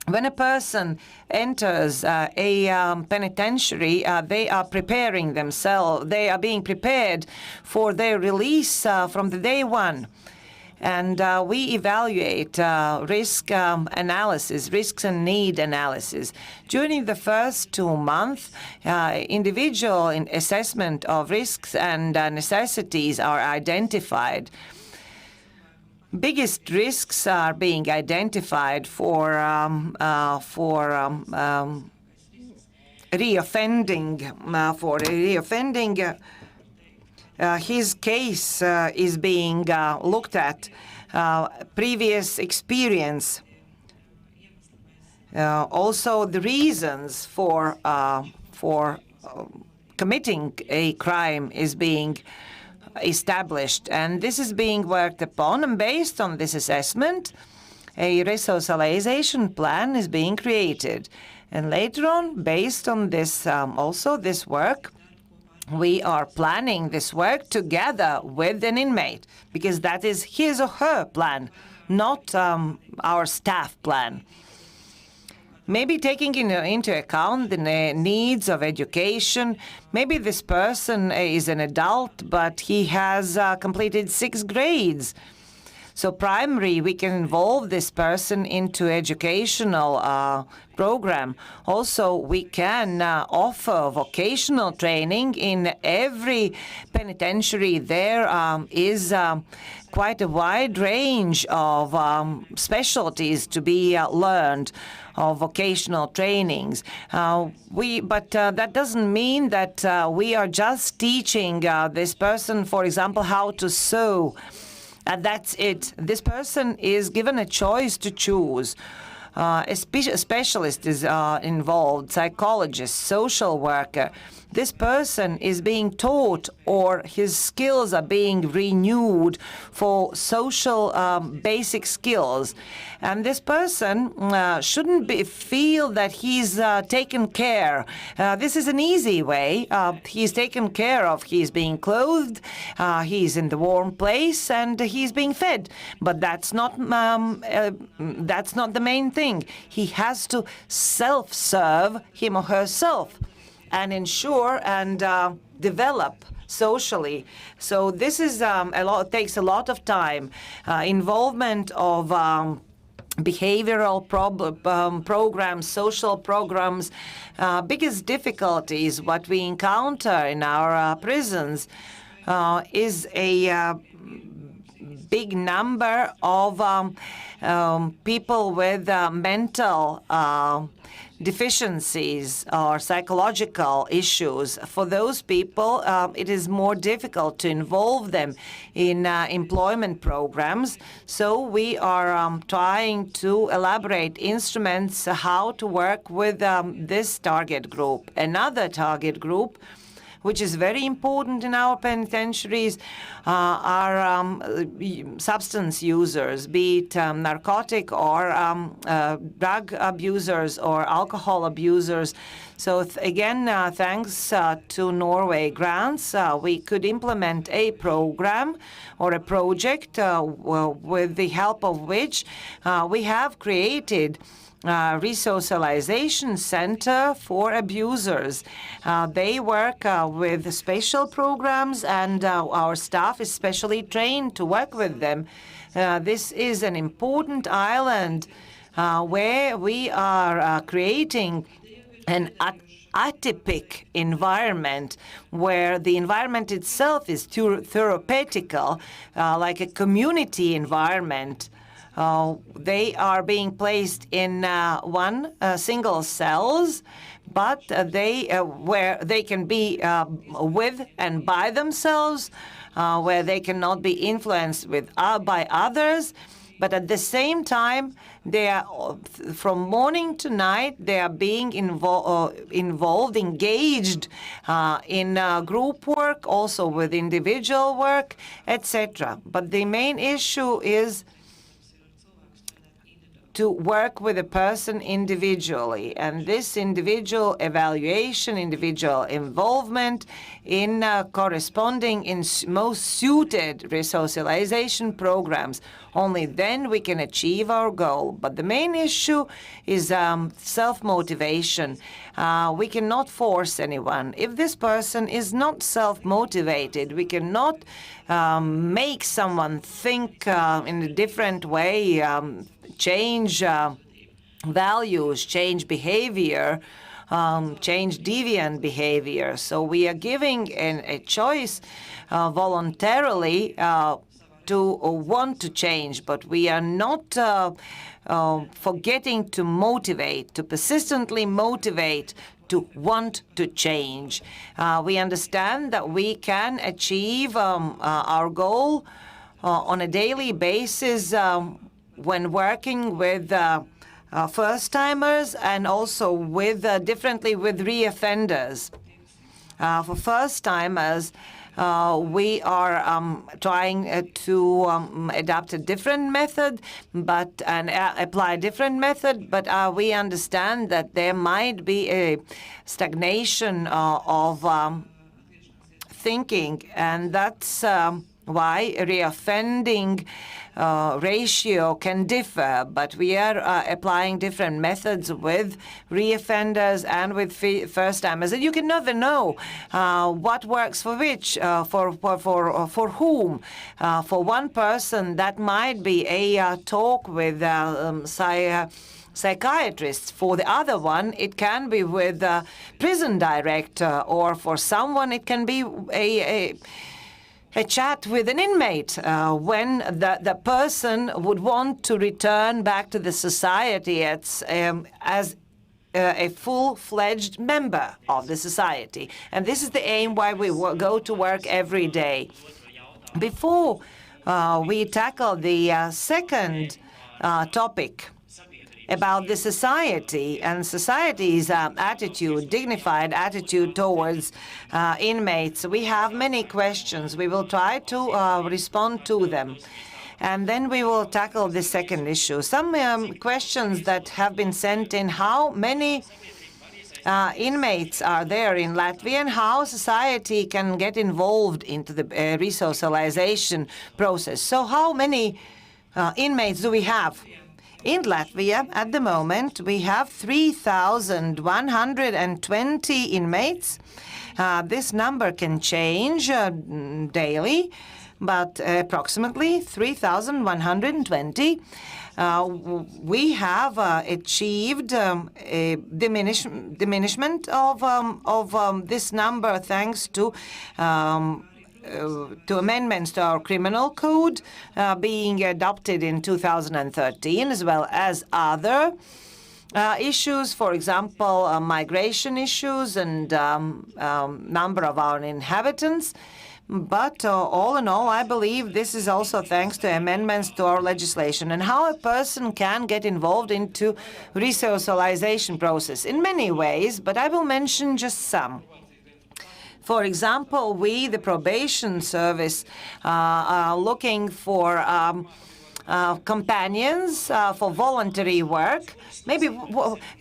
When a person enters a penitentiary, they are preparing themselves, they are being prepared for their release from the day one. And we evaluate risk analysis, risks and need analysis. During the first 2 months, individual assessment of risks and necessities are identified. Biggest risks are being identified for reoffending. His case is being looked at, previous experience. Also, the reasons for committing a crime is being established, and this is being worked upon, and based on this assessment, a resocialization plan is being created. And later on, based on this, also this work, we are planning this work together with an inmate, because that is his or her plan, not our staff plan. Maybe taking into account the needs of education. Maybe this person is an adult, but he has completed 6 grades. So primary, we can involve this person into educational program. Also, we can offer vocational training in every penitentiary. There is quite a wide range of specialties to be learned, of vocational trainings. But that doesn't mean that we are just teaching this person, for example, how to sew. And that's it. This person is given a choice to choose. A specialist is involved, psychologist, social worker. This person is being taught, or his skills are being renewed for social basic skills. And this person shouldn't feel that he's taken care. This is an easy way. He's taken care of. He's being clothed, he's in the warm place, and he's being fed. But that's not the main thing. He has to self-serve him or herself, and ensure and develop socially. So this is takes a lot of time. Involvement of behavioral programs, social programs. Biggest difficulties what we encounter in our prisons is a big number of people with mental deficiencies or psychological issues. For those people, it is more difficult to involve them in employment programs. So we are trying to elaborate instruments how to work with this target group. Another target group, which is very important in our penitentiaries, are substance users, be it narcotic or drug abusers or alcohol abusers. So again, thanks to Norway grants, we could implement a program or a project with the help of which we have created resocialization center for abusers. They work with special programs, and our staff is specially trained to work with them. This is an important island where we are creating an atypic environment where the environment itself is therapeutical, like a community environment. They are being placed in one single cells, but where they can be with and by themselves, where they cannot be influenced by others. But at the same time, they are, from morning to night, they are being involved, engaged in group work, also with individual work, etc. But the main issue is to work with a person individually, and this individual evaluation, individual involvement in corresponding in most suited resocialization programs. Only then we can achieve our goal. But the main issue is self-motivation. We cannot force anyone. If this person is not self-motivated, we cannot make someone think in a different way, change values, change behavior, change deviant behavior. So we are giving a choice voluntarily to want to change, but we are not forgetting to motivate, to persistently motivate to want to change. We understand that we can achieve our goal on a daily basis when working with first-timers and also with differently with re-offenders. For first-timers, we are trying to adapt a different method, and apply a different method. But we understand that there might be a stagnation of thinking, and that's why reoffending ratio can differ, but we are applying different methods with reoffenders and with first-timers. And you can never know what works for which, for whom. For one person, that might be a talk with psychiatrists. For the other one, it can be with a prison director, or for someone, it can be a chat with an inmate when the person would want to return back to the society as a full-fledged member of the society. And this is the aim why we go to work every day. Before we tackle the second topic about the society and society's attitude, dignified attitude towards inmates, we have many questions. We will try to respond to them. And then we will tackle the second issue. Some questions that have been sent in: how many inmates are there in Latvia, and how society can get involved into the resocialization process. So how many inmates do we have? In Latvia, at the moment, we have 3,120 inmates. This number can change daily, but approximately 3,120. We have achieved a diminishment of this number thanks to amendments to our criminal code being adopted in 2013, as well as other issues, for example, migration issues and number of our inhabitants. But all in all, I believe this is also thanks to amendments to our legislation and how a person can get involved into resocialization process in many ways, but I will mention just some. For example, we, the probation service, are looking for companions for voluntary work. Maybe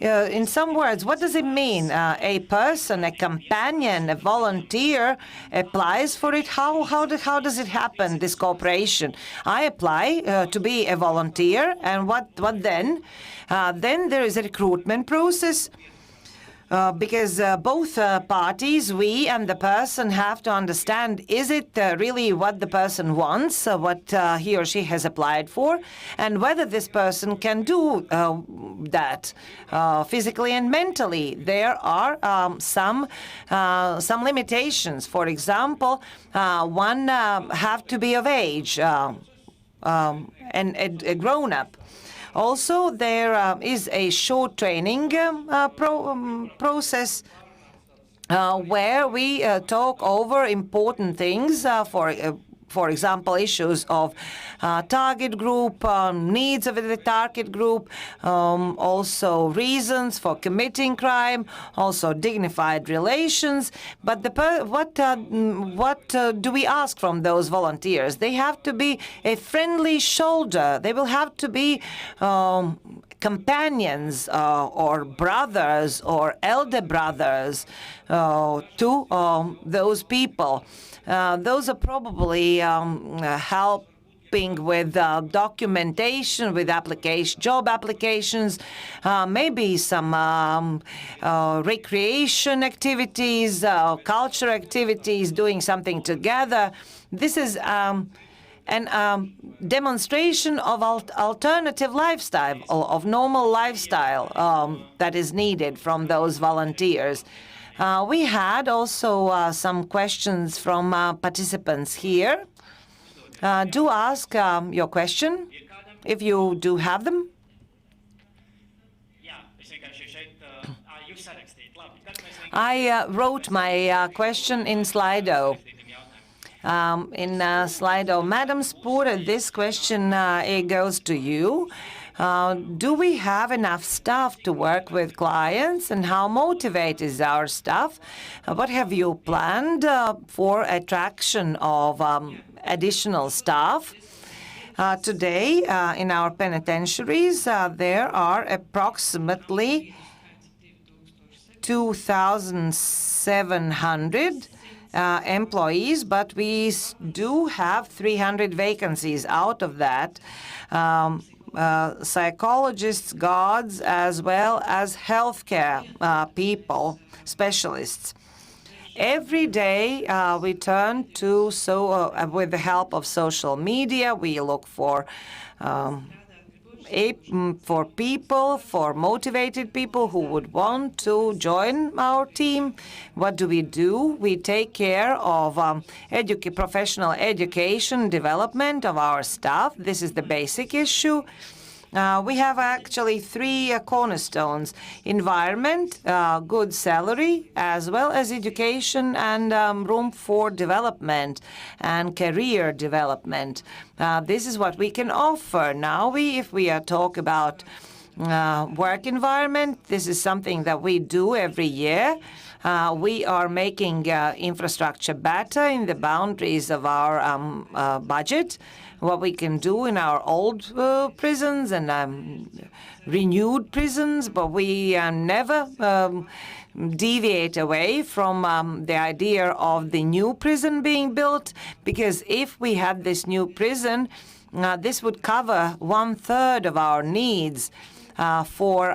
in some words, what does it mean? A person, a companion, a volunteer applies for it. How does it happen, this cooperation? I apply to be a volunteer, and what then? Then there is a recruitment process. because both parties, we and the person, have to understand, is it really what the person wants, what he or she has applied for, and whether this person can do that physically and mentally. There are some limitations. For example, one have to be of age and a grown-up. Also, there is a short training process where we talk over important things, for example, issues of target group, needs of the target group, also reasons for committing crime, also dignified relations. But what do we ask from those volunteers? They have to be a friendly shoulder. They will have to be companions or brothers or elder brothers to those people. Those are probably helping with documentation, with job applications, maybe some recreation activities, culture activities, doing something together. This is an demonstration of alternative lifestyle, of normal lifestyle that is needed from those volunteers. We had also some questions from participants here. Do ask your question, if you do have them. I wrote my question in Slido. Slido. Madam Spura, this question it goes to you. Do we have enough staff to work with clients, and how motivated is our staff? What have you planned for attraction of additional staff? Today, in our penitentiaries, there are approximately 2,700 employees, but we do have 300 vacancies. Out of that, psychologists, guards, as well as healthcare people, specialists. Every day we turn to, with the help of social media, we look for people, for motivated people who would want to join our team. What do? We take care of professional education, development of our staff. This is the basic issue. We have actually three cornerstones: environment, good salary, as well as education and room for development and career development. This is what we can offer. Now, if we talk about work environment, this is something that we do every year. We are making infrastructure better in the boundaries of our budget. What we can do in our old prisons and renewed prisons, but we never deviate away from the idea of the new prison being built, because if we had this new prison, this would cover 1/3 of our needs for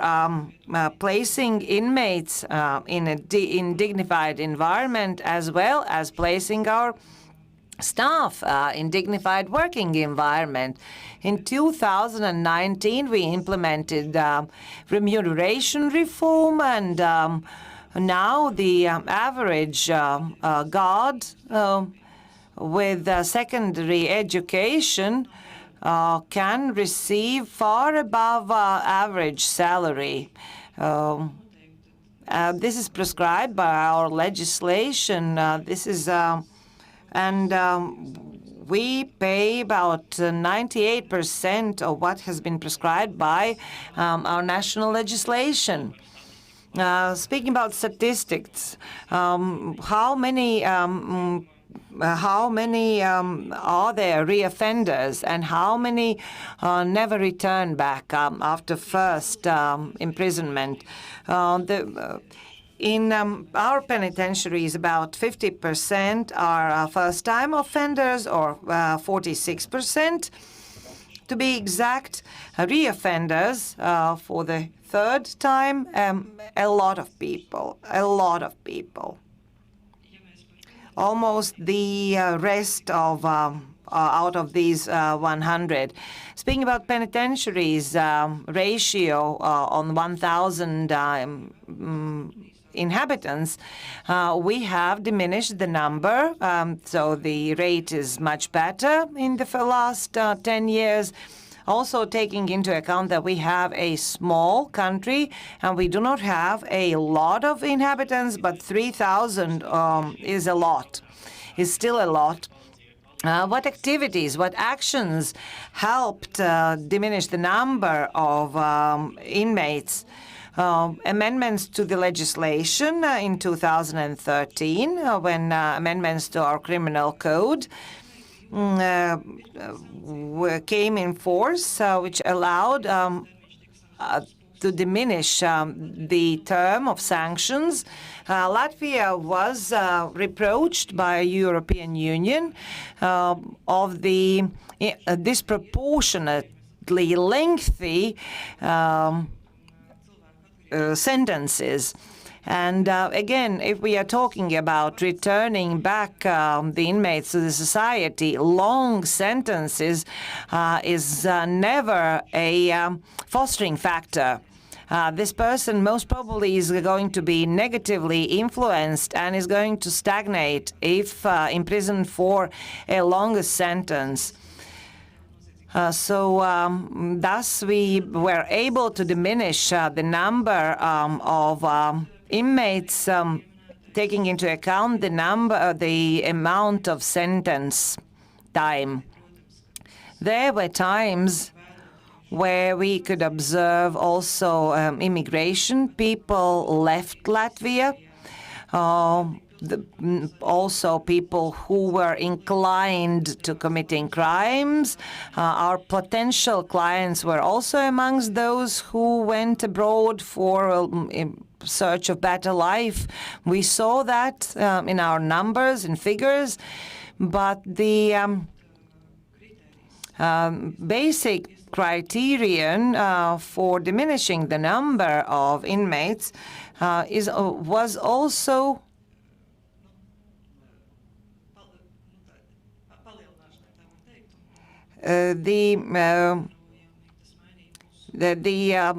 placing inmates in dignified environment, as well as placing our staff in dignified working environment. In 2019, we implemented remuneration reform, and now the average guard with secondary education can receive far above average salary. This is prescribed by our legislation. We pay about 98% of what has been prescribed by our national legislation. Speaking about statistics, how many are there reoffenders, and how many never return back after first imprisonment? In our penitentiaries, about 50% are first-time offenders, or 46%. To be exact, reoffenders for the third time, a lot of people. Almost the rest of out of these 100. Speaking about penitentiaries, ratio on 1,000 inhabitants, we have diminished the number, so the rate is much better in the last 10 years. Also taking into account that we have a small country and we do not have a lot of inhabitants, but 3,000 is a lot, is still a lot. What activities, what actions helped diminish the number of inmates? Amendments to the legislation in 2013, when amendments to our criminal code came in force, which allowed to diminish the term of sanctions. Latvia was reproached by European Union of the disproportionately lengthy sentences. And again, if we are talking about returning back the inmates to the society, long sentences is never a fostering factor. This person most probably is going to be negatively influenced and is going to stagnate if imprisoned for a longer sentence. Thus we were able to diminish the number of inmates, taking into account the amount of sentence time. There were times where we could observe also immigration. People left Latvia. Also people who were inclined to committing crimes. Our potential clients were also amongst those who went abroad for search of better life. We saw that in our numbers and figures, but the basic criterion for diminishing the number of inmates was also the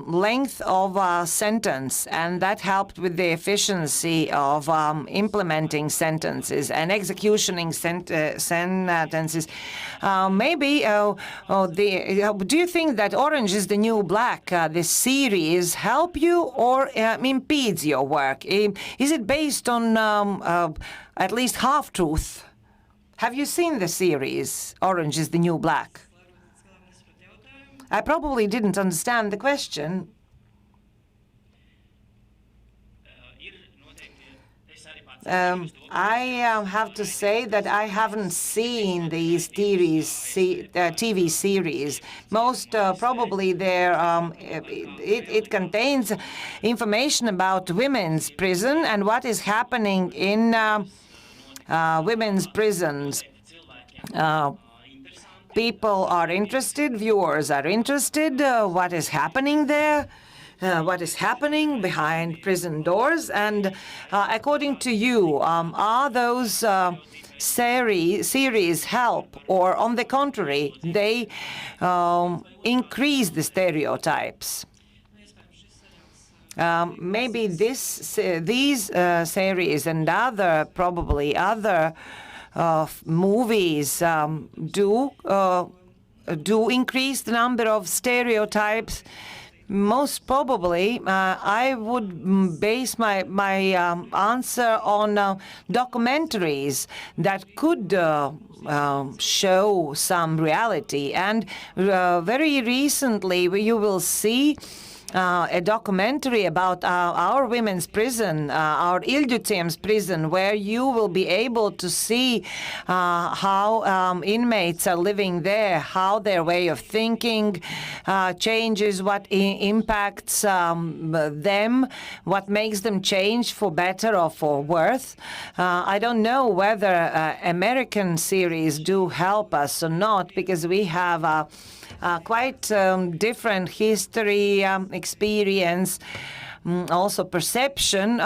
length of sentence, and that helped with the efficiency of implementing sentences and executioning sentences. Do you think that Orange is the New Black, this series, help you or impedes your work? Is it based on at least half-truth? Have you seen the series, Orange is the New Black? I probably didn't understand the question. I have to say that I haven't seen these TV series. Most probably it contains information about women's prison and what is happening in women's prisons. People are interested, viewers are interested, what is happening there, what is happening behind prison doors, and according to you, are those series help, or on the contrary, they increase the stereotypes? Maybe these series and probably other movies do increase the number of stereotypes. Most probably, I would base my answer on documentaries that could show some reality. And very recently, you will see a documentary about our women's prison, our Ilģuciems prison, where you will be able to see how inmates are living there, how their way of thinking changes, what impacts them, what makes them change for better or for worse. I don't know whether American series do help us or not, because we have quite different history, experience, also perception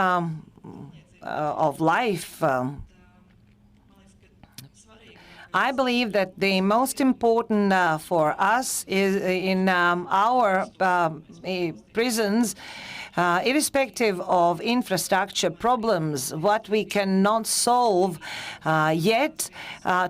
of life. I believe that the most important for us is in our prisons, irrespective of infrastructure problems, what we cannot solve yet,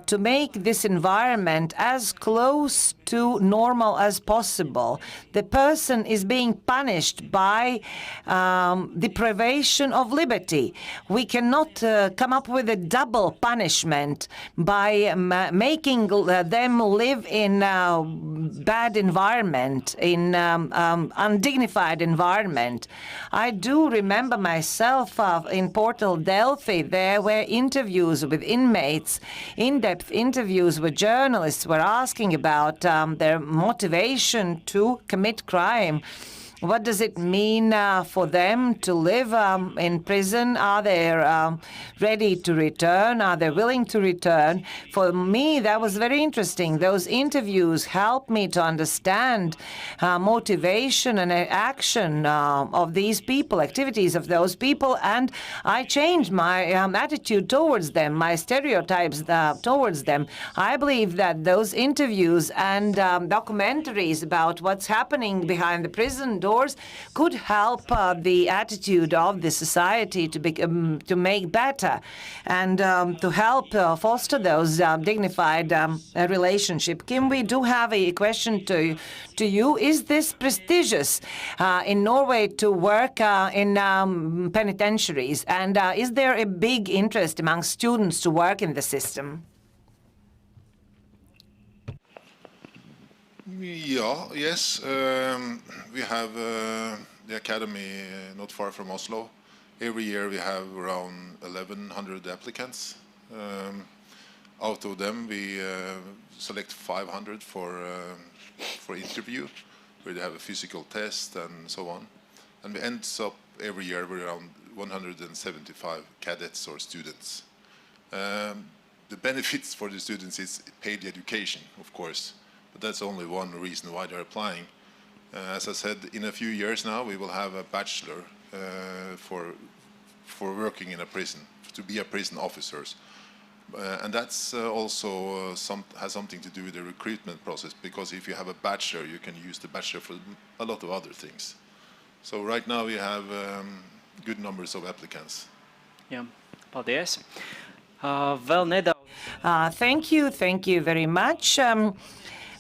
to make this environment as close to normal as possible. The person is being punished by deprivation of liberty. We cannot come up with a double punishment by making them live in a bad environment, in undignified environment. I do remember myself in Portal Delphi, there were interviews with inmates, in-depth interviews with journalists were asking about their motivation to commit crime. What does it mean for them to live in prison? Are they ready to return? Are they willing to return? For me, that was very interesting. Those interviews helped me to understand motivation and action of these people, activities of those people, and I changed my attitude towards them, my stereotypes towards them. I believe that those interviews and documentaries about what's happening behind the prison doors could help the attitude of the society to make better and to help foster those dignified relationship. Kim, we do have a question to you. Is this prestigious in Norway to work in penitentiaries? And is there a big interest among students to work in the system? Yes. We have the academy not far from Oslo. Every year we have around 1,100 applicants. Out of them, we select 500 for interview, where they have a physical test and so on. And we end up every year with around 175 cadets or students. The benefits for the students is paid education, of course. But that's only one reason why they're applying. As I said, in a few years now, we will have a bachelor for working in a prison, to be a prison officers. And that's also has something to do with the recruitment process, because if you have a bachelor, you can use the bachelor for a lot of other things. So right now we have good numbers of applicants. Jā, paldies. Vēl nedaudz. Thank you very much.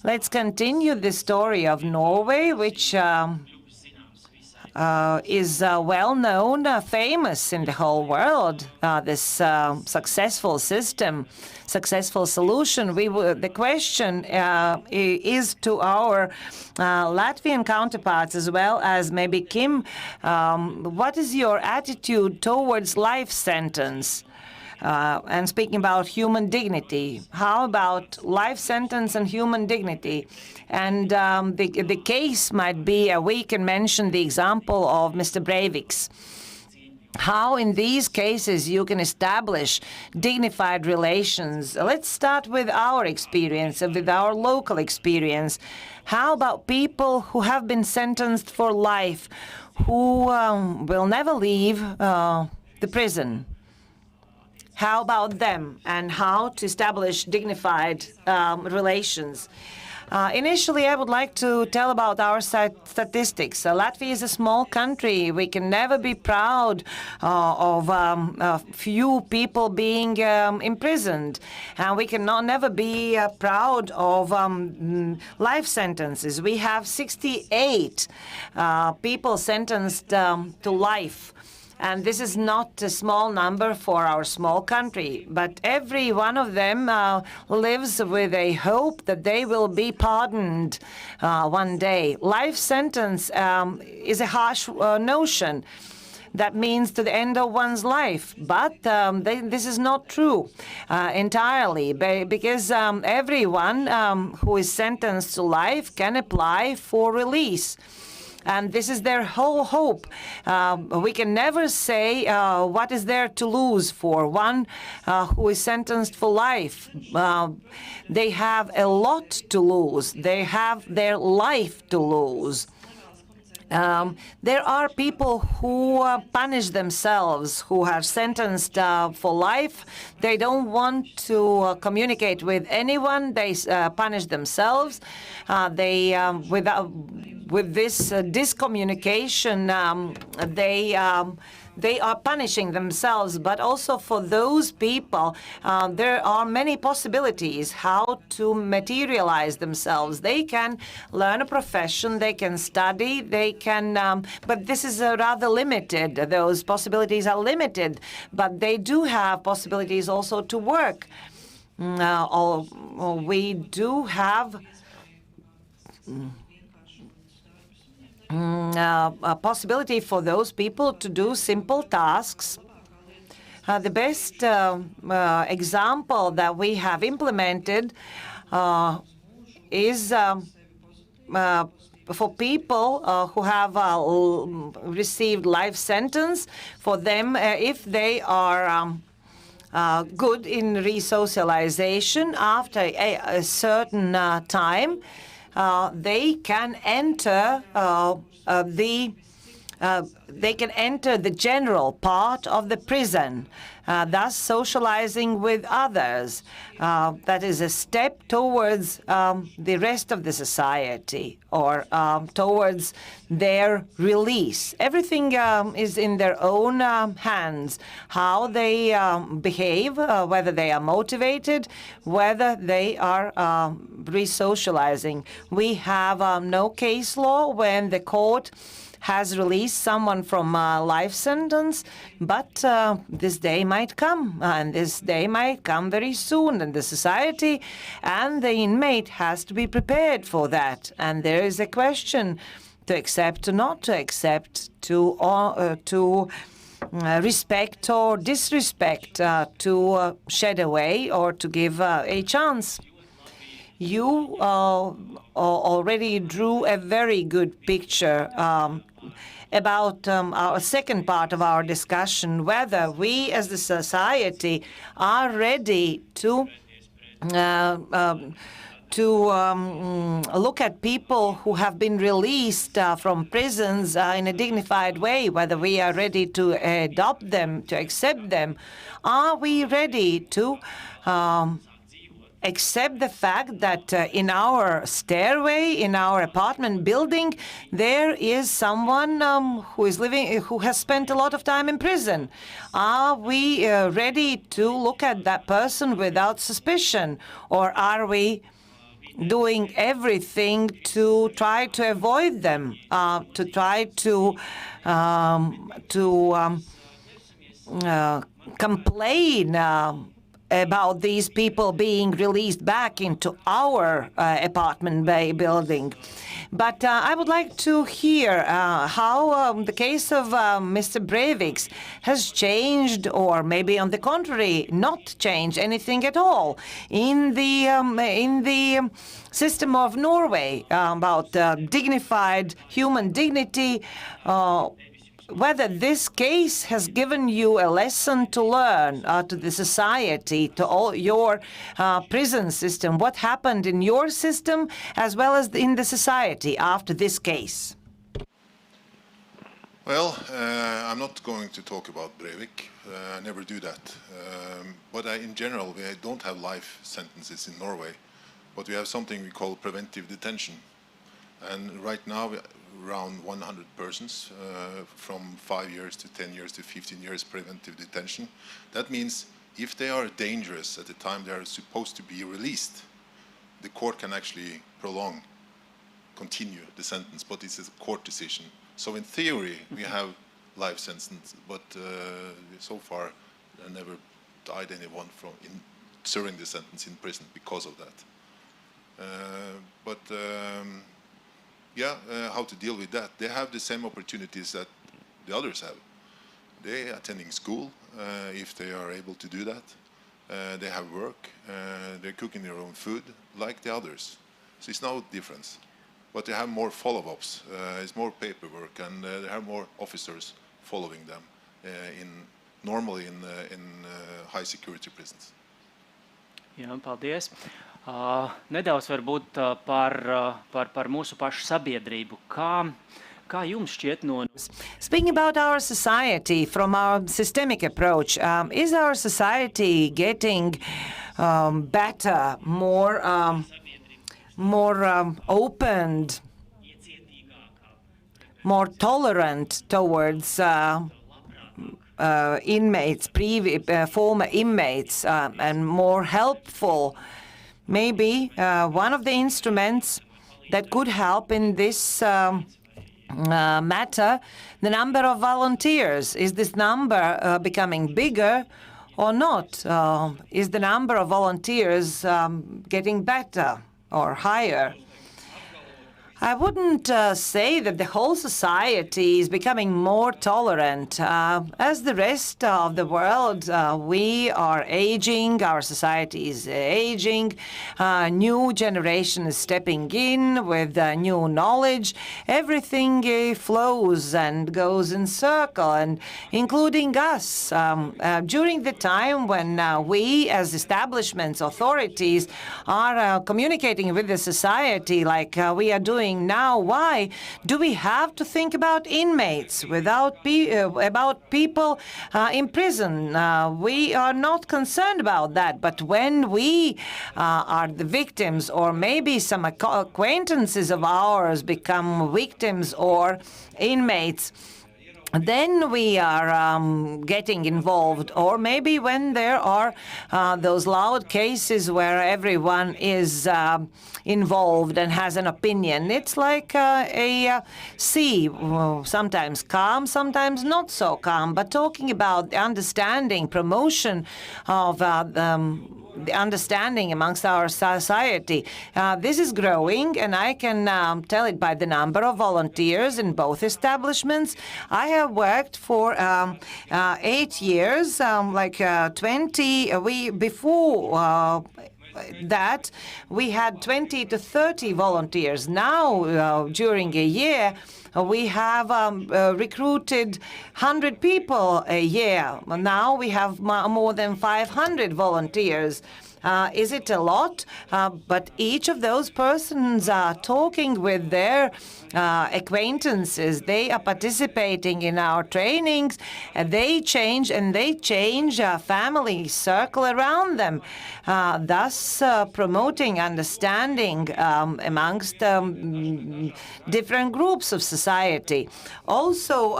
Let's continue the story of Norway, which is well known, famous in the whole world. This successful system, successful solution. The question is to our Latvian counterparts as well as maybe Kim. What is your attitude towards life sentence? And speaking about human dignity, how about life sentence and human dignity? And the case might be, we can mention the example of Mr. Breivik's. How in these cases you can establish dignified relations. Let's start with our experience, with our local experience. How about people who have been sentenced for life, who will never leave the prison? How about them, and how to establish dignified relations? Initially, I would like to tell about our statistics. Latvia is a small country. We can never be proud of few people being imprisoned. And we cannot never be proud of life sentences. We have 68 people sentenced to life. And this is not a small number for our small country, but every one of them lives with a hope that they will be pardoned one day. Life sentence is a harsh notion. That means to the end of one's life. But this is not true entirely, because everyone who is sentenced to life can apply for release. And this is their whole hope. We can never say what is there to lose for one who is sentenced for life. They have a lot to lose. They have their life to lose. There are people who punish themselves, who are sentenced for life. They don't want to communicate with anyone. They punish themselves. With this discommunication, they are punishing themselves. But also for those people, there are many possibilities how to materialize themselves. They can learn a profession, they can study, they can, but this is rather limited. Those possibilities are limited, but they do have possibilities also to work. We do have a possibility for those people to do simple tasks. The best example that we have implemented is for people who have received life sentence. For them, if they are good in resocialization after a certain time, they can enter the general part of the prison, thus socializing with others. That is a step towards the rest of the society, or towards their release. Everything is in their own hands, how they behave, whether they are motivated, whether they are resocializing. We have no case law when the court has released someone from a life sentence, but this day might come, and this day might come very soon, and the society and the inmate has to be prepared for that. And there is a question to accept or not to accept, to respect or disrespect, to shed away or to give a chance. You already drew a very good picture about our second part of our discussion, whether we as the society are ready to look at people who have been released from prisons in a dignified way, whether we are ready to adopt them, to accept them. Are we ready to accept the fact that in our stairway, in our apartment building, there is someone who is living, who has spent a lot of time in prison? Are we ready to look at that person without suspicion, or are we doing everything to try to avoid them, to try to complain about these people being released back into our apartment building? But I would like to hear how the case of Mr. Breivik's has changed, or maybe on the contrary, not changed anything at all in the system of Norway about dignified human dignity. Whether this case has given you a lesson to learn to the society, to all your prison system, what happened in your system as well as in the society after this case? Well, I'm not going to talk about Breivik. I never do that. But in general, we don't have life sentences in Norway, but we have something we call preventive detention. And right now, around 100 persons from 5 years to 10 years to 15 years preventive detention. That means if they are dangerous at the time they are supposed to be released, the court can actually continue the sentence, but it's a court decision. So in theory, we have life sentence, but so far there never died anyone from serving the sentence in prison because of that. How to deal with that? They have the same opportunities that the others have. They attending school if they are able to do that. They have work. They're cooking their own food like the others. So it's no difference. But they have more follow-ups. It's more paperwork, and they have more officers following them normally in high security prisons. Jā, paldies. Nedaudz varbūt par mūsu pašu sabiedrību. Kā jums šķiet no... Speaking about our society from our systemic approach, is our society getting better, more opened, more tolerant towards inmates, former inmates, and more helpful? Maybe one of the instruments that could help in this matter, the number of volunteers. Is this number becoming bigger or not? Is the number of volunteers getting better or higher? I wouldn't say that the whole society is becoming more tolerant. As the rest of the world, we are aging, our society is aging, new generation is stepping in with new knowledge. Everything flows and goes in circle, and including us. During the time when we as establishments, authorities, are communicating with the society like we are doing now, why do we have to think about inmates about people in prison? We are not concerned about that. But when we are the victims, or maybe some acquaintances of ours become victims or inmates, then we are getting involved. Or maybe when there are those loud cases where everyone is involved and has an opinion. It's like a sea, sometimes calm, sometimes not so calm. But talking about the understanding, promotion of the understanding amongst our society. This is growing, and I can tell it by the number of volunteers in both establishments. I have worked for 8 years, 20. Before that, we had 20 to 30 volunteers. Now, during a year, we have recruited 100 people a year. Now we have more than 500 volunteers. Is it a lot? But each of those persons are talking with their acquaintances. They are participating in our trainings. They change family circle around them, thus promoting understanding amongst different groups of society. Also,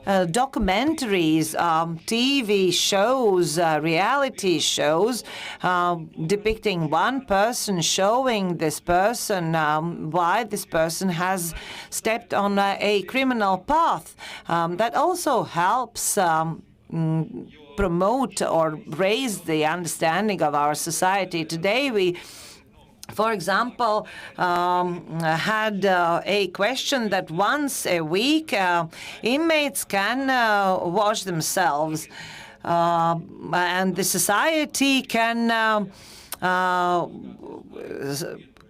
documentaries, TV shows, reality shows, depicting one person, showing this person why this person has stepped on a criminal path. That also helps promote or raise the understanding of our society. Today we, for example, had a question that once a week inmates can wash themselves. And the society can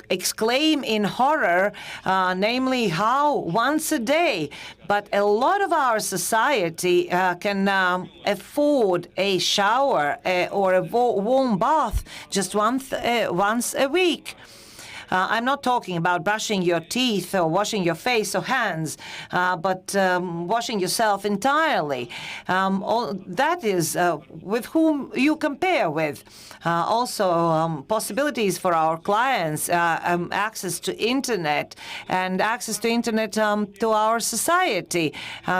exclaim in horror, namely how once a day. But a lot of our society can afford a shower or a warm bath just once a week. I'm not talking about brushing your teeth or washing your face or hands, but washing yourself entirely. That is with whom you compare with. Also, possibilities for our clients, access to internet and access to internet to our society.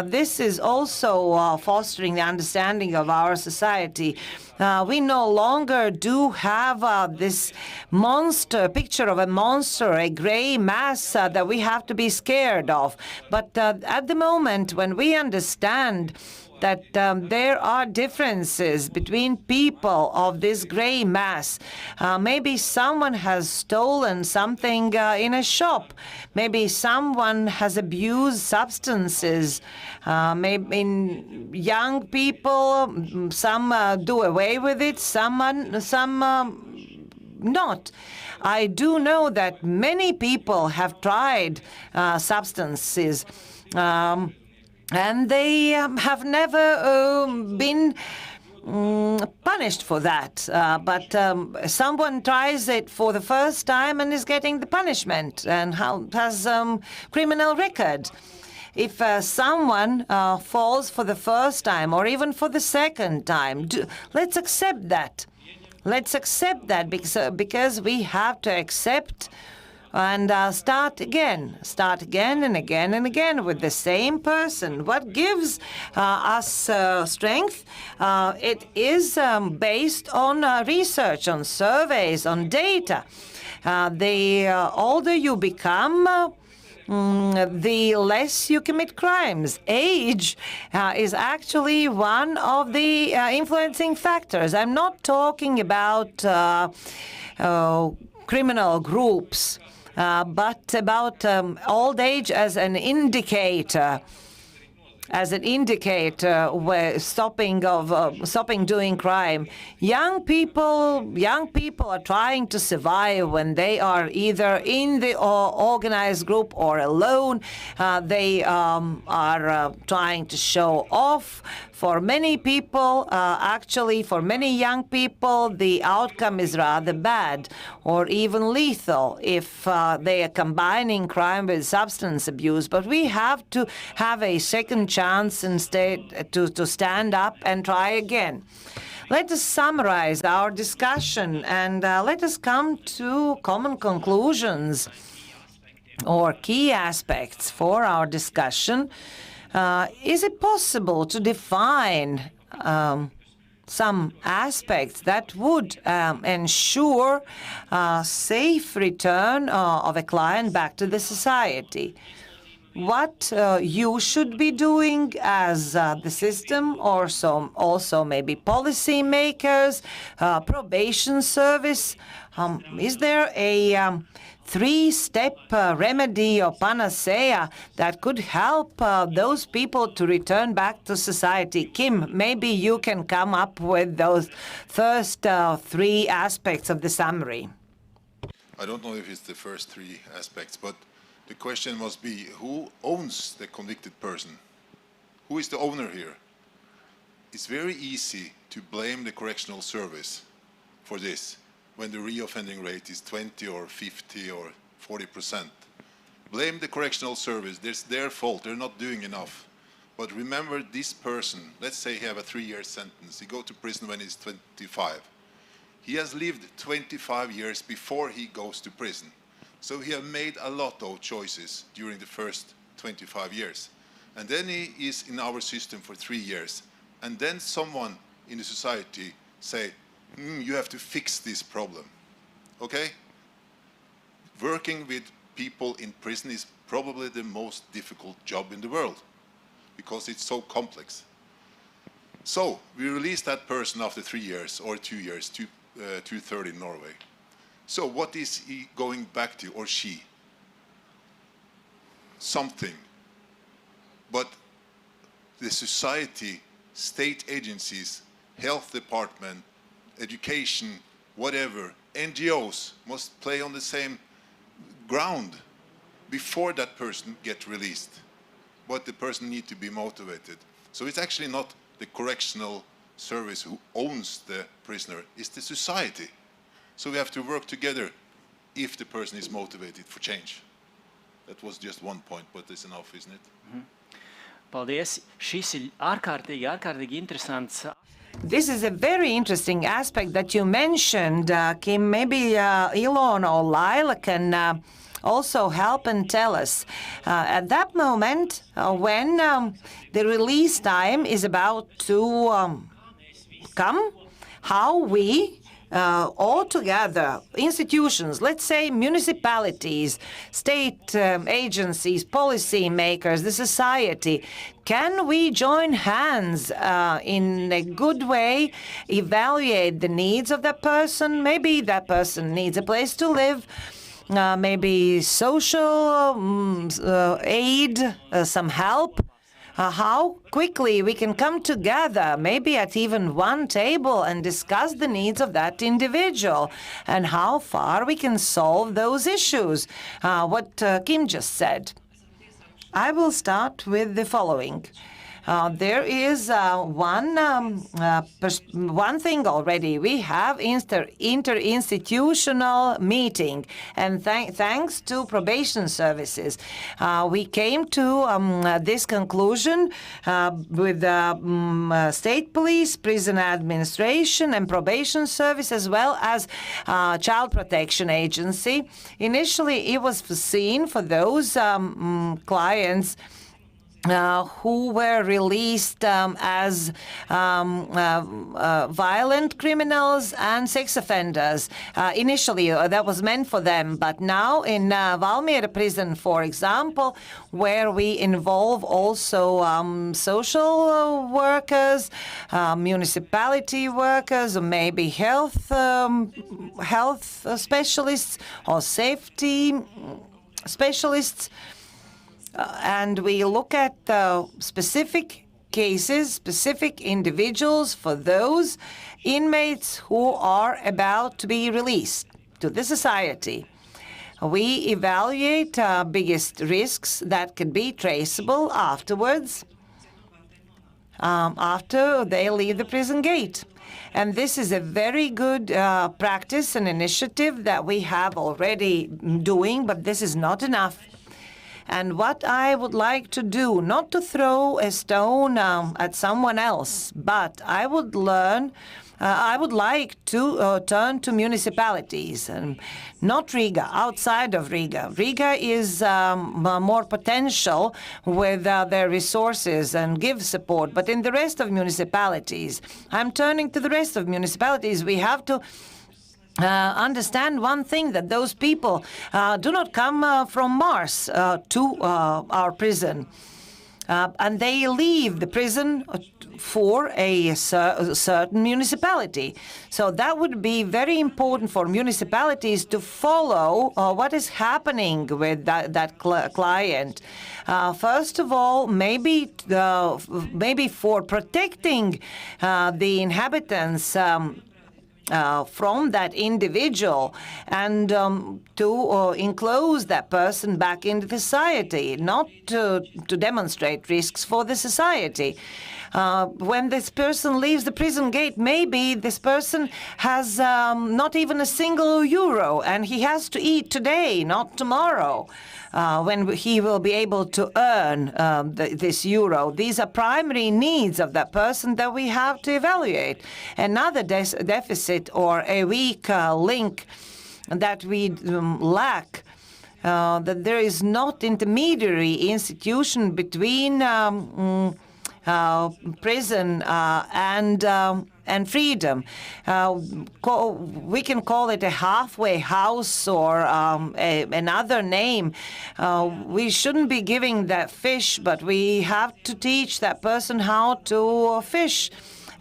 This is also fostering the understanding of our society. We no longer do have this picture of a monster, a gray mass that we have to be scared of. But at the moment when we understand that there are differences between people of this gray mass. Maybe someone has stolen something in a shop. Maybe someone has abused substances. Maybe young people, some do away with it, some not. I do know that many people have tried substances. And they have never been punished for that. But someone tries it for the first time and is getting the punishment and has criminal record. If someone falls for the first time or even for the second time, let's accept that. Let's accept that because we have to accept and start again and again and again with the same person. What gives us strength? It is based on research, on surveys, on data. The older you become, the less you commit crimes. Age is actually one of the influencing factors. I'm not talking about criminal groups. But about old age as an indicator, where stopping doing crime. Young people are trying to survive when they are either in the organized group or alone. They are trying to show off. For many people, actually, for many young people, the outcome is rather bad or even lethal if they are combining crime with substance abuse. But we have to have a second chance instead to stand up and try again. Let us summarize our discussion and let us come to common conclusions or key aspects for our discussion. Is it possible to define some aspects that would ensure safe return of a client back to the society? What you should be doing as the system, or also maybe policy makers, probation service? Is there a three-step remedy or panacea that could help those people to return back to society? Kim, maybe you can come up with those first three aspects of the summary. I don't know if it's the first three aspects, but the question must be, who owns the convicted person? Who is the owner here? It's very easy to blame the correctional service for this when the reoffending rate is 20 or 50 or 40%. Blame the correctional service. It's their fault. They're not doing enough. But remember, this person, let's say he have a 3-year sentence. He go to prison when he's 25. He has lived 25 years before he goes to prison. So he have made a lot of choices during the first 25 years. And then he is in our system for 3 years. And then someone in the society say, you have to fix this problem. Okay? Working with people in prison is probably the most difficult job in the world because it's so complex. So we release that person after 3 years or 2 years, 2/3 in Norway. So what is he going back to, or she? Something. But the society, state agencies, health department, education, whatever, NGOs must play on the same ground before that person gets released. But the person needs to be motivated. So it's actually not the correctional service who owns the prisoner, it's the society. So we have to work together if the person is motivated for change. That was just one point, but it's enough, isn't it? Paldies. Šis ir ārkārtīgi interesants. This is a very interesting aspect that you mentioned, Kim. Maybe Ilona or Laila can also help and tell us. At that moment, when the release time is about to come, how we all together, institutions, let's say municipalities, state agencies, policy makers, the society, can we join hands in a good way, evaluate the needs of that person? Maybe that person needs a place to live, maybe social aid, some help. How quickly we can come together, maybe at even one table, and discuss the needs of that individual and how far we can solve those issues. What Kim just said. I will start with the following. There is one thing already. We have interinstitutional meeting, and thanks to probation services, we came to this conclusion with state police, prison administration, and probation service, as well as child protection agency. Initially, it was foreseen for those clients who were released as violent criminals and sex offenders. Initially, that was meant for them, but now in Valmiera prison, for example, where we involve also social workers, municipality workers, or maybe health specialists or safety specialists, and we look at specific cases, specific individuals for those inmates who are about to be released to the society. We evaluate biggest risks that can be traceable afterwards, after they leave the prison gate. And this is a very good practice and initiative that we have already doing, but this is not enough. And what I would like to do, not to throw a stone at someone else, but I would like to turn to municipalities, and not Riga, outside of Riga. Riga is more potential with their resources and give support, but in the rest of municipalities, I'm turning to the rest of municipalities. We have to understand one thing, that those people do not come from Mars to our prison. And they leave the prison for a certain municipality. So that would be very important for municipalities to follow what is happening with that client. First of all, maybe for protecting the inhabitants from that individual, and to enclose that person back into society, not to demonstrate risks for the society. When this person leaves the prison gate, maybe this person has not even a single euro, and he has to eat today, not tomorrow, when he will be able to earn this euro. These are primary needs of that person that we have to evaluate. Another deficit or a weak link that we lack, that there is not intermediary institution between prison and freedom. We can call it a halfway house or another name. We shouldn't be giving that fish, but we have to teach that person how to fish.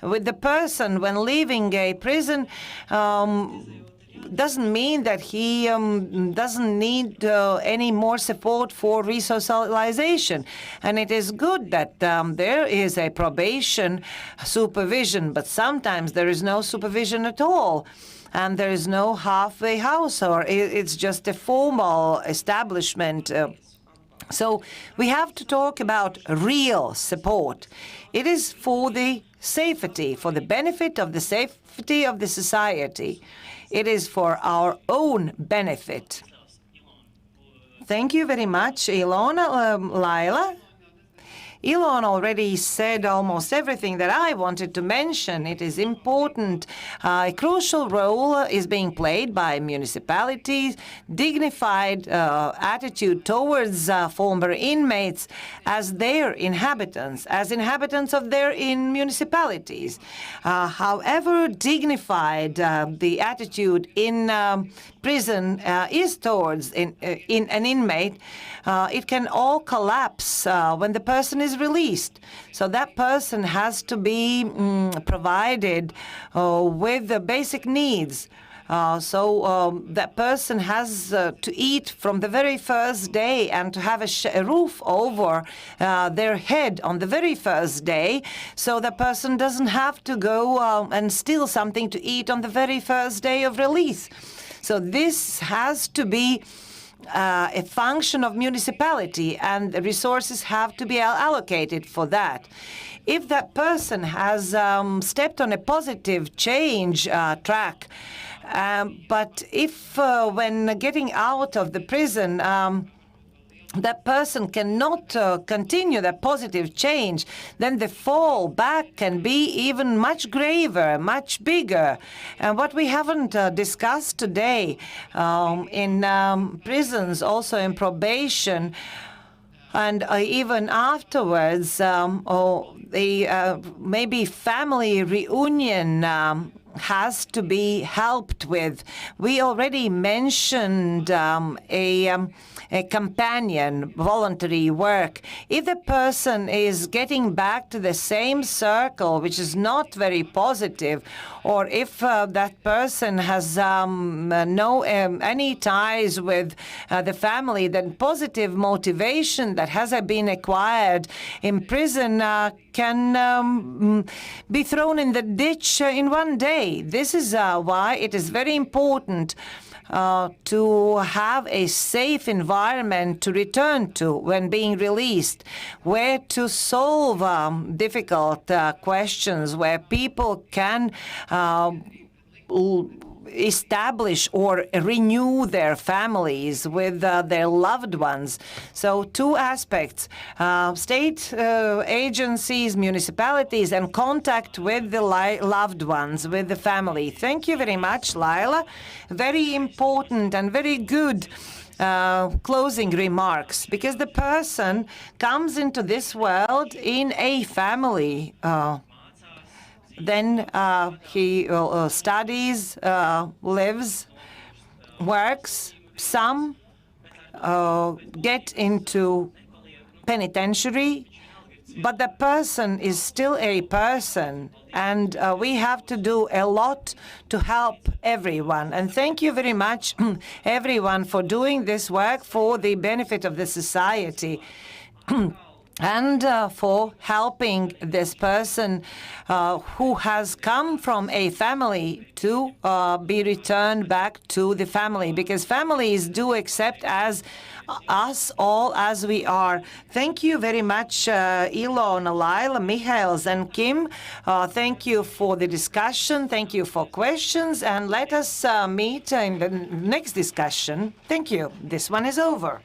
With the person, when leaving a prison, doesn't mean that he doesn't need any more support for resocialization. And it is good that there is a probation supervision, but sometimes there is no supervision at all. And there is no halfway house, or it's just a formal establishment. So we have to talk about real support. It is for the safety, for the benefit of the safety of the society. It is for our own benefit. Thank you very much, Ilona. Laila? Ilona already said almost everything that I wanted to mention. It is important. A crucial role is being played by municipalities, dignified attitude towards former inmates as their inhabitants, as inhabitants of their municipalities. However dignified the attitude in prison is towards in an inmate, it can all collapse when the person is released. So that person has to be provided with the basic needs. That person has to eat from the very first day and to have a roof over their head on the very first day, so the person doesn't have to go and steal something to eat on the very first day of release. So this has to be a function of municipality, and the resources have to be allocated for that. If that person has stepped on a positive change track, but if when getting out of the prison, that person cannot continue that positive change, then the fall back can be even much graver, much bigger. And what we haven't discussed today in prisons, also in probation, and even afterwards, maybe family reunion has to be helped with. We already mentioned a companion, voluntary work. If the person is getting back to the same circle, which is not very positive, or if that person has any ties with the family, then positive motivation that has been acquired in prison can be thrown in the ditch in one day. This is why it is very important to have a safe environment to return to when being released, where to solve difficult questions, where people can establish or renew their families with their loved ones. So two aspects, state agencies, municipalities, and contact with the loved ones, with the family. Thank you very much, Laila. Very important and very good closing remarks, because the person comes into this world in a family. Then he studies, lives, works. Some get into penitentiary, but the person is still a person, and we have to do a lot to help everyone. And thank you very much, everyone, for doing this work for the benefit of the society. And for helping this person who has come from a family to be returned back to the family, because families do accept as us all as we are. Thank you very much, Ilona, Laila, Mihails, and Kim. Thank you for the discussion. Thank you for questions. And let us meet in the next discussion. Thank you. This one is over.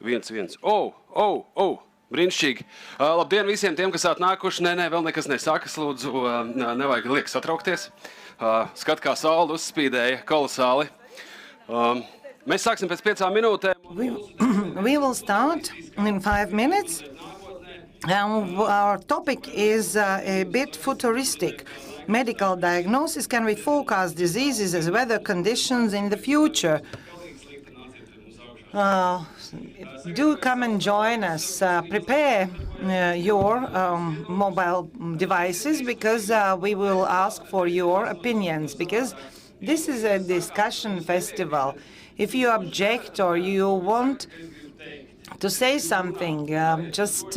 Viens. Brīnišķīgi. Labdien visiem tiem, kas atnākuši. Nē, vēl nekas nesākas, lūdzu, nevajag liek satraukties. Skat, kā saule uzspīdēja kolosāli. Mēs sāksim pēc 5 minūtēm. We will start in 5 minutes. Our topic is a bit futuristic. Medical diagnosis: can we forecast diseases as weather conditions in the future? Do come and join us. Prepare your mobile devices, because we will ask for your opinions, because this is a discussion festival. If you object or you want to say something, just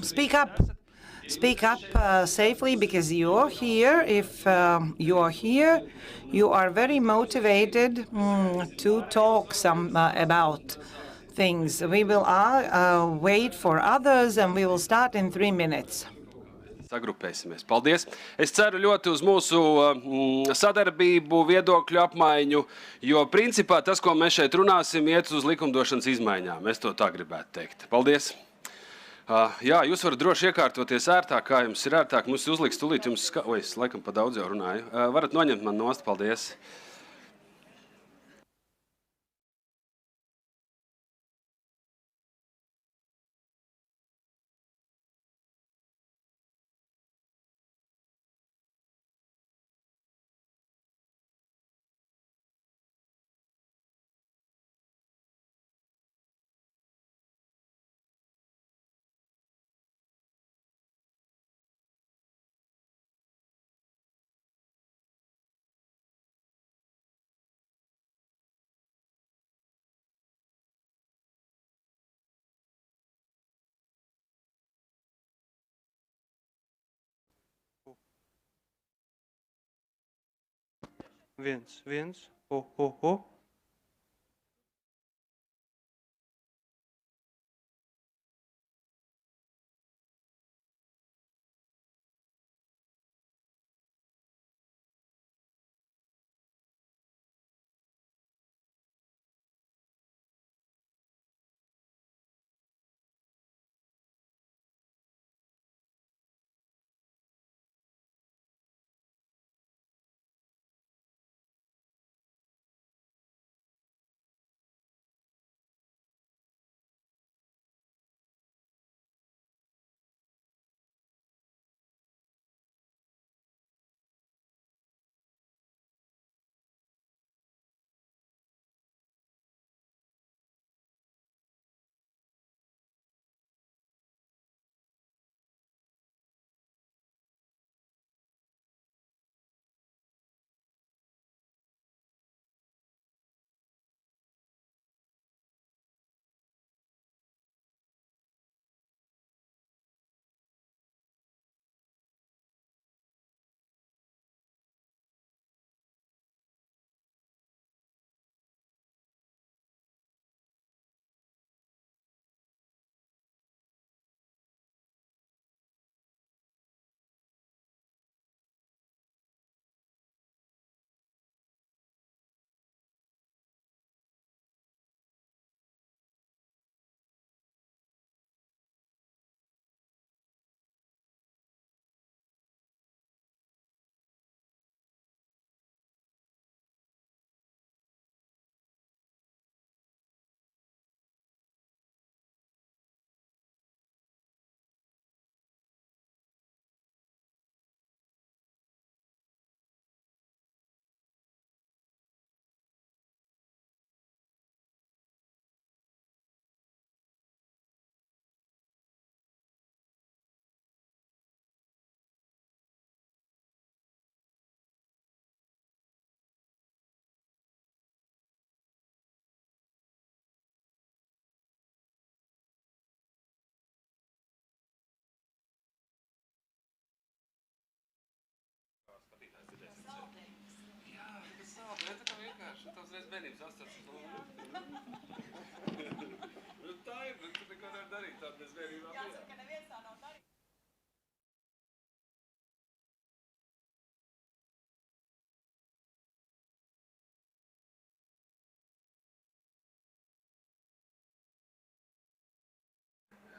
speak up. Speak up safely, because you're here. If you're here, you are very motivated to talk about things. We will wait for others, and we will start in 3 minutes. Sagrupēsimies. Paldies. Es ceru ļoti uz mūsu sadarbību, viedokļu apmaiņu, jo principā tas, ko mēs šeit runāsim, iet uz likumdošanas izmaiņām. Es to tā gribētu teikt. Paldies. Jā, jūs varat droši iekārtoties ērtāk, kā jums ir ērtāk. Mums uzliks tūlīt jums... es laikam pa daudz jau runāju. Varat noņemt man nost. Paldies. Viens.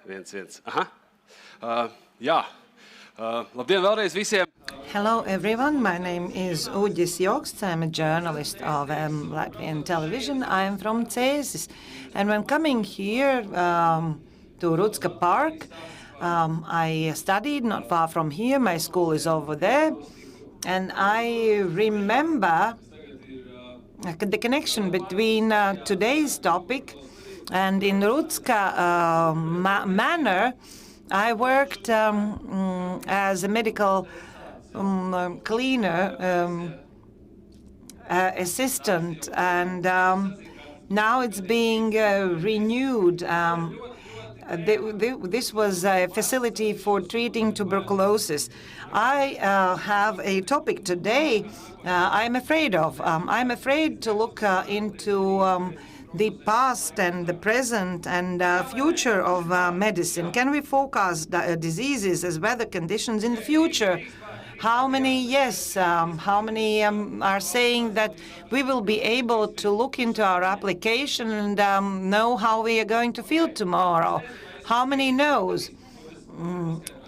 viens. Aha. Jā. Labdien vēlreiz visiem. Hello, everyone. My name is NORVÄU Skatuve. I'm a journalist of Latvian television. I'm from Cēsis. And when coming here to Rutska Park, I studied not far from here. My school is over there. And I remember the connection between today's topic and in Rutska manner, I worked as a medical cleaner assistant, and now it's being renewed. This was a facility for treating tuberculosis. I have a topic today I'm afraid of. I'm afraid to look into the past and the present and future of medicine. Can we forecast diseases as weather conditions in the future? How many, yes, how many are saying that we will be able to look into our application and know how we are going to feel tomorrow? How many knows?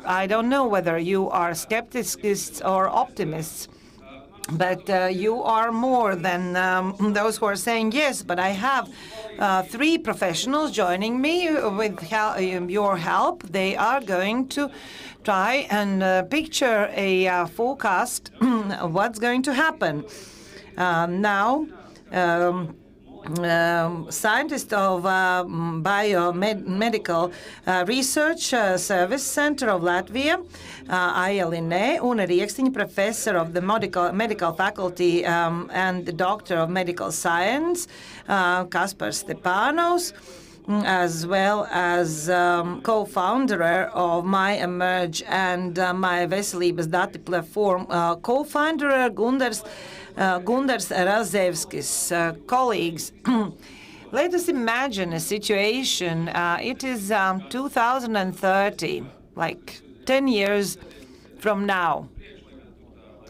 I don't know whether you are skepticists or optimists. But you are more than those who are saying yes. But I have 3 professionals joining me with your help. They are going to try and picture a forecast what's going to happen. Now, scientist of Biomedical Research Service Center of Latvia, Aija Linē, un Riekstiņa professor of the medical faculty and the doctor of medical science, Kaspars Stepanovs, as well as co-founder of My Emerge and My Veselības dati platform co-founder Gundars Razevskis, colleagues. Let us imagine a situation. It is 2030, like 10 years from now.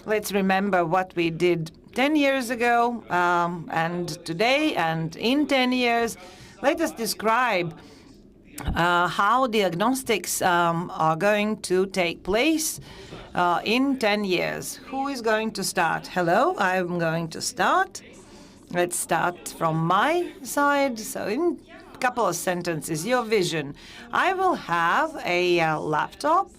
Let's remember what we did 10 years ago and today and in 10 years. Let us describe how diagnostics are going to take place in 10 years. Who is going to start? Hello, I'm going to start. Let's start from my side. So in a couple of sentences, your vision. I will have a laptop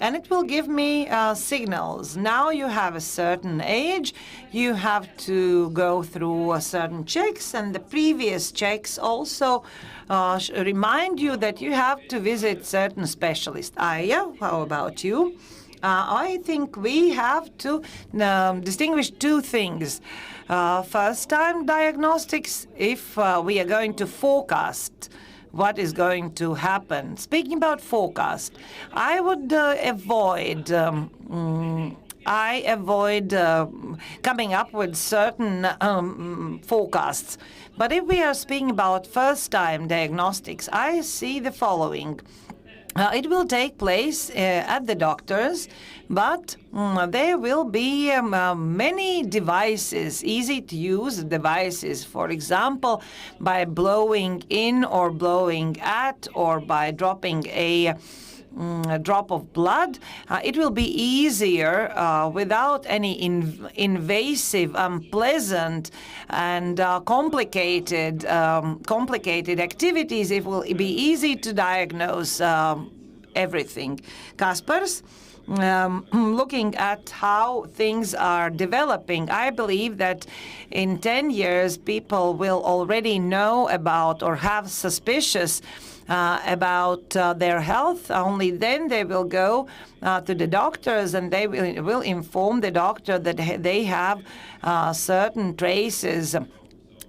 and it will give me signals. Now you have a certain age, you have to go through certain checks, and the previous checks also remind you that you have to visit certain specialists. Aija, how about you? I think we have to distinguish 2 things. First-time diagnostics, if we are going to forecast what is going to happen. Speaking about forecast, I would avoid coming up with certain forecasts. But if we are speaking about first-time diagnostics, I see the following. It will take place at the doctors, but there will be many devices, easy-to-use devices, for example, by blowing in or blowing at or by dropping a drop of blood. It will be easier without any invasive, unpleasant, and complicated activities. It will be easy to diagnose everything. Kaspars, looking at how things are developing, I believe that in 10 years people will already know about or have suspicious about their health. Only then they will go to the doctors and they will inform the doctor that they have certain traces,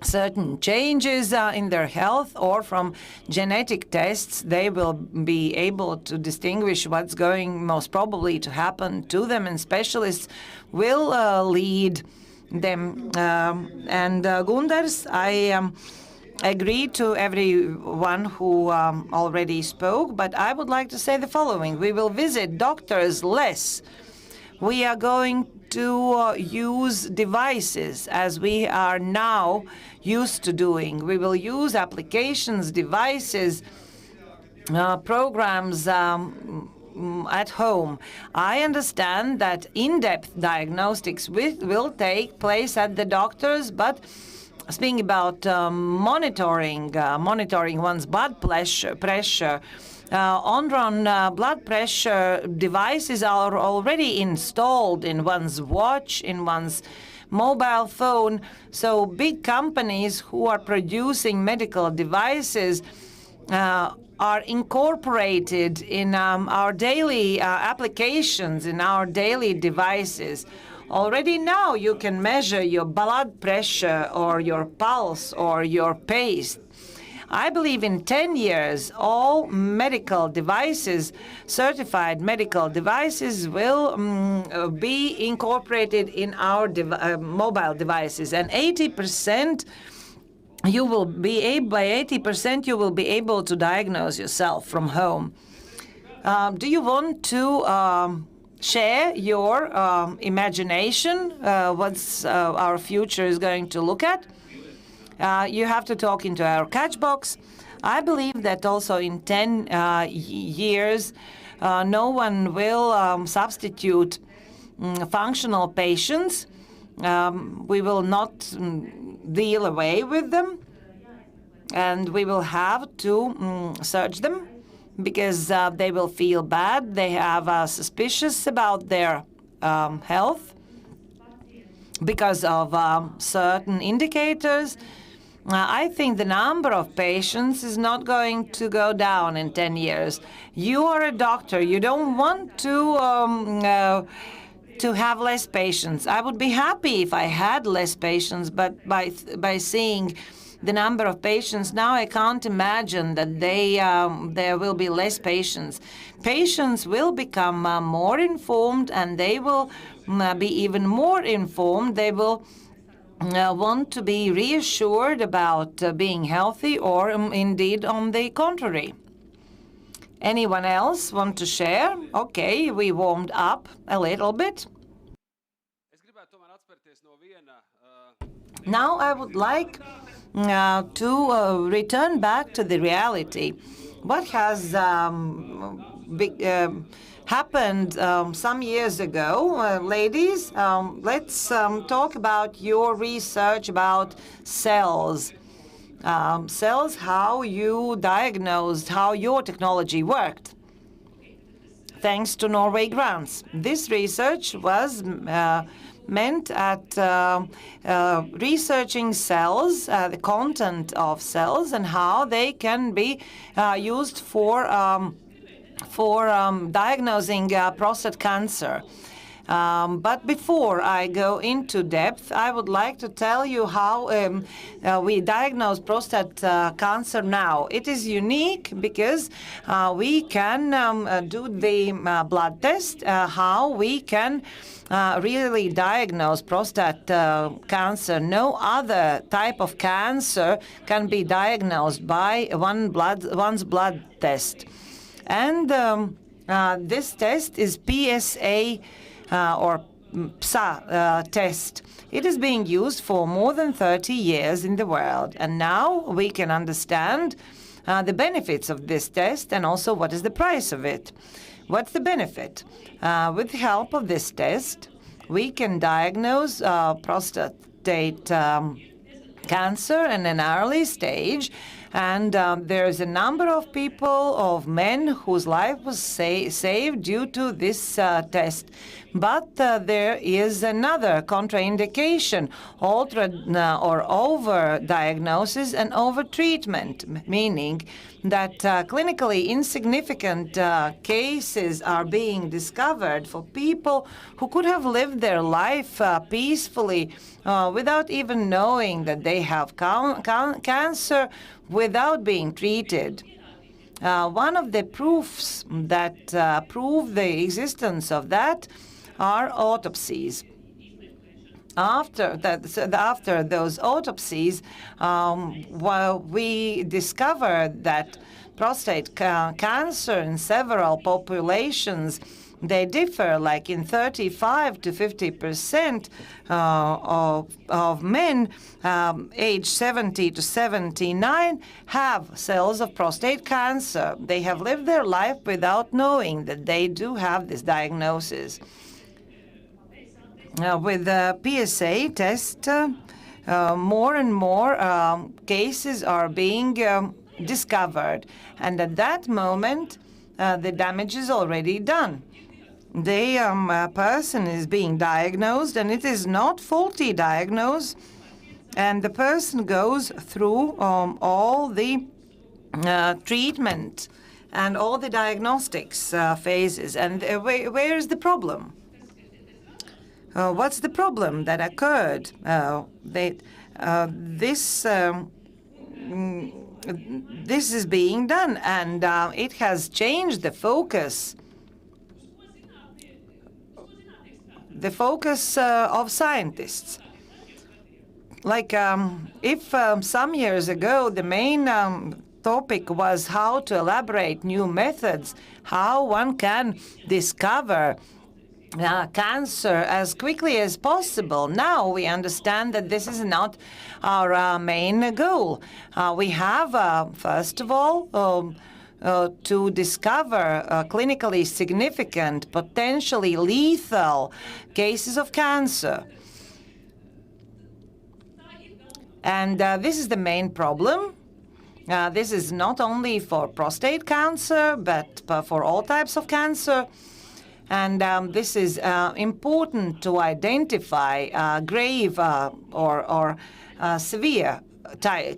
certain changes in their health, or from genetic tests they will be able to distinguish what's going most probably to happen to them, and specialists will lead them. And Gundars, I agree to everyone who already spoke, but I would like to say the following. We will visit doctors less. We are going to use devices as we are now used to doing. We will use applications, devices programs at home. I understand that in-depth diagnostics will take place at the doctors, but speaking about monitoring one's blood pressure, on blood pressure devices are already installed in one's watch, in one's mobile phone. So big companies who are producing medical devices are incorporated in our daily applications, in our daily devices. Already now you can measure your blood pressure or your pulse or your pace. I believe in 10 years, all medical devices, certified medical devices, will be incorporated in our mobile devices. And 80%, you will be able, by 80%, you will be able to diagnose yourself from home. Do you want to share your imagination, what our future is going to look at? You have to talk into our catch box. I believe that also in 10 years, no one will substitute functional patients. We will not deal away with them, and we will have to search them because they will feel bad. They have suspicious about their health because of certain indicators. I think the number of patients is not going to go down in 10 years. You are a doctor. You don't want to have less patients. I would be happy if I had less patients, but by seeing the number of patients now, I can't imagine that there will be less patients. Patients will become more informed, and they will be even more informed. They will want to be reassured about being healthy, or indeed on the contrary. Anyone else want to share? Okay, we warmed up a little bit. Now I would like to return back to the reality. What has happened some years ago? Ladies, let's talk about your research about cells. Cells, how you diagnosed, how your technology worked. Thanks to Norway grants. This research was meant at researching cells, the content of cells, and how they can be used for diagnosing prostate cancer. But before I go into depth, I would like to tell you how we diagnose prostate cancer now. It is unique because we can do the blood test, how we can really diagnose prostate cancer. No other type of cancer can be diagnosed by one's blood test. And this test is PSA or PSA test. It is being used for more than 30 years in the world. And now we can understand the benefits of this test and also what is the price of it. What's the benefit? With the help of this test, we can diagnose prostate cancer in an early stage. And there's a number of people, of men, whose life was saved due to this test. But there is another contraindication, or over-diagnosis and over-treatment, meaning that clinically insignificant cases are being discovered for people who could have lived their life peacefully without even knowing that they have cancer, without being treated. One of the proofs that prove the existence of that are autopsies. After those autopsies, we discovered that prostate cancer in several populations, they differ. Like in 35 to 50% of men aged 70 to 79 have cells of prostate cancer. They have lived their life without knowing that they do have this diagnosis. With the PSA test, more and more cases are being discovered. And at that moment, the damage is already done. The person is being diagnosed, and it is not faulty diagnosis. And the person goes through all the treatment and all the diagnostics phases. And where is the problem? What's the problem that occurred? This is being done, and it has changed the focus. The focus of scientists. Like if some years ago the main topic was how to elaborate new methods, how one can discover cancer as quickly as possible. Now we understand that this is not our main goal. We have, first of all, to discover clinically significant, potentially lethal cases of cancer. And this is the main problem. This is not only for prostate cancer, but for all types of cancer. And this is important to identify grave or severe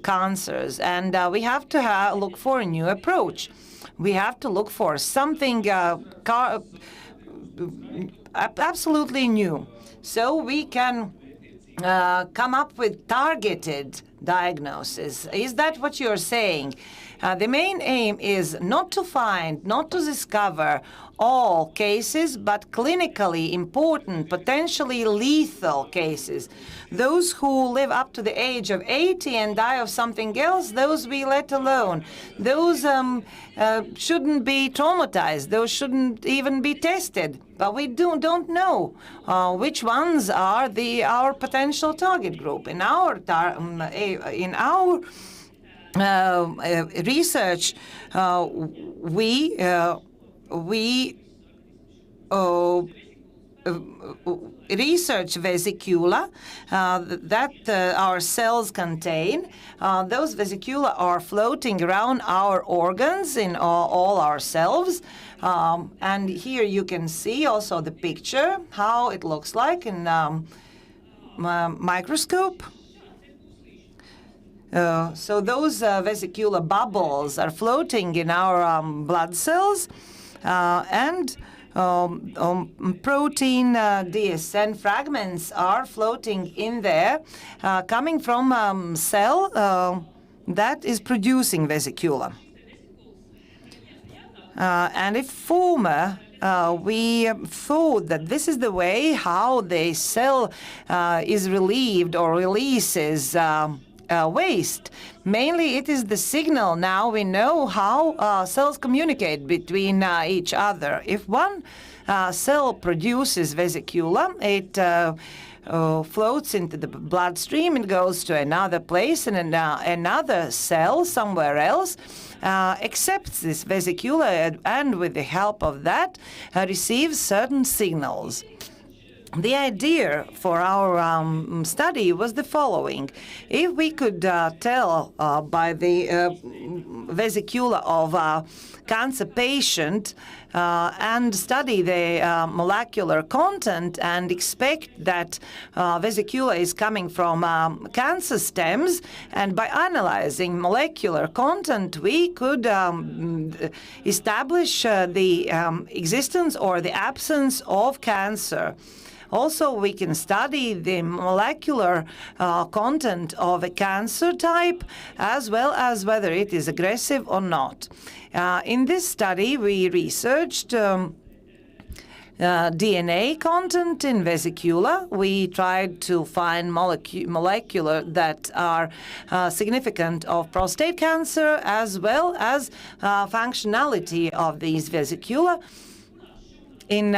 cancers. And we have to look for a new approach. We have to look for something absolutely new, so we can come up with targeted diagnosis. Is that what you're saying? The main aim is not to discover all cases, but clinically important, potentially lethal cases. Those who live up to the age of 80 and die of something else, those we let alone. Those shouldn't be traumatized. Those shouldn't even be tested. But we don't know which ones are our potential target group. In our research, we research vesicula that our cells contain. Those vesicula are floating around our organs in all our cells. And here you can see also the picture, how it looks like in microscope. So those vesicular bubbles are floating in our blood cells, and protein DSN fragments are floating in there, coming from cell that is producing vesicula. And if former, we thought that this is the way how the cell is relieved or releases waste. Mainly it is the signal. Now we know how cells communicate between each other. If one cell produces vesicula, it floats into the bloodstream, it goes to another place, and another cell somewhere else accepts this vesicula, and with the help of that receives certain signals. The idea for our study was the following. If we could tell by the vesicula of a cancer patient and study the molecular content and expect that vesicula is coming from cancer stems, and by analyzing molecular content, we could establish the existence or the absence of cancer. Also, we can study the molecular content of a cancer type, as well as whether it is aggressive or not. In this study, we researched DNA content in vesicula. We tried to find molecular that are significant of prostate cancer, as well as functionality of these vesicula, in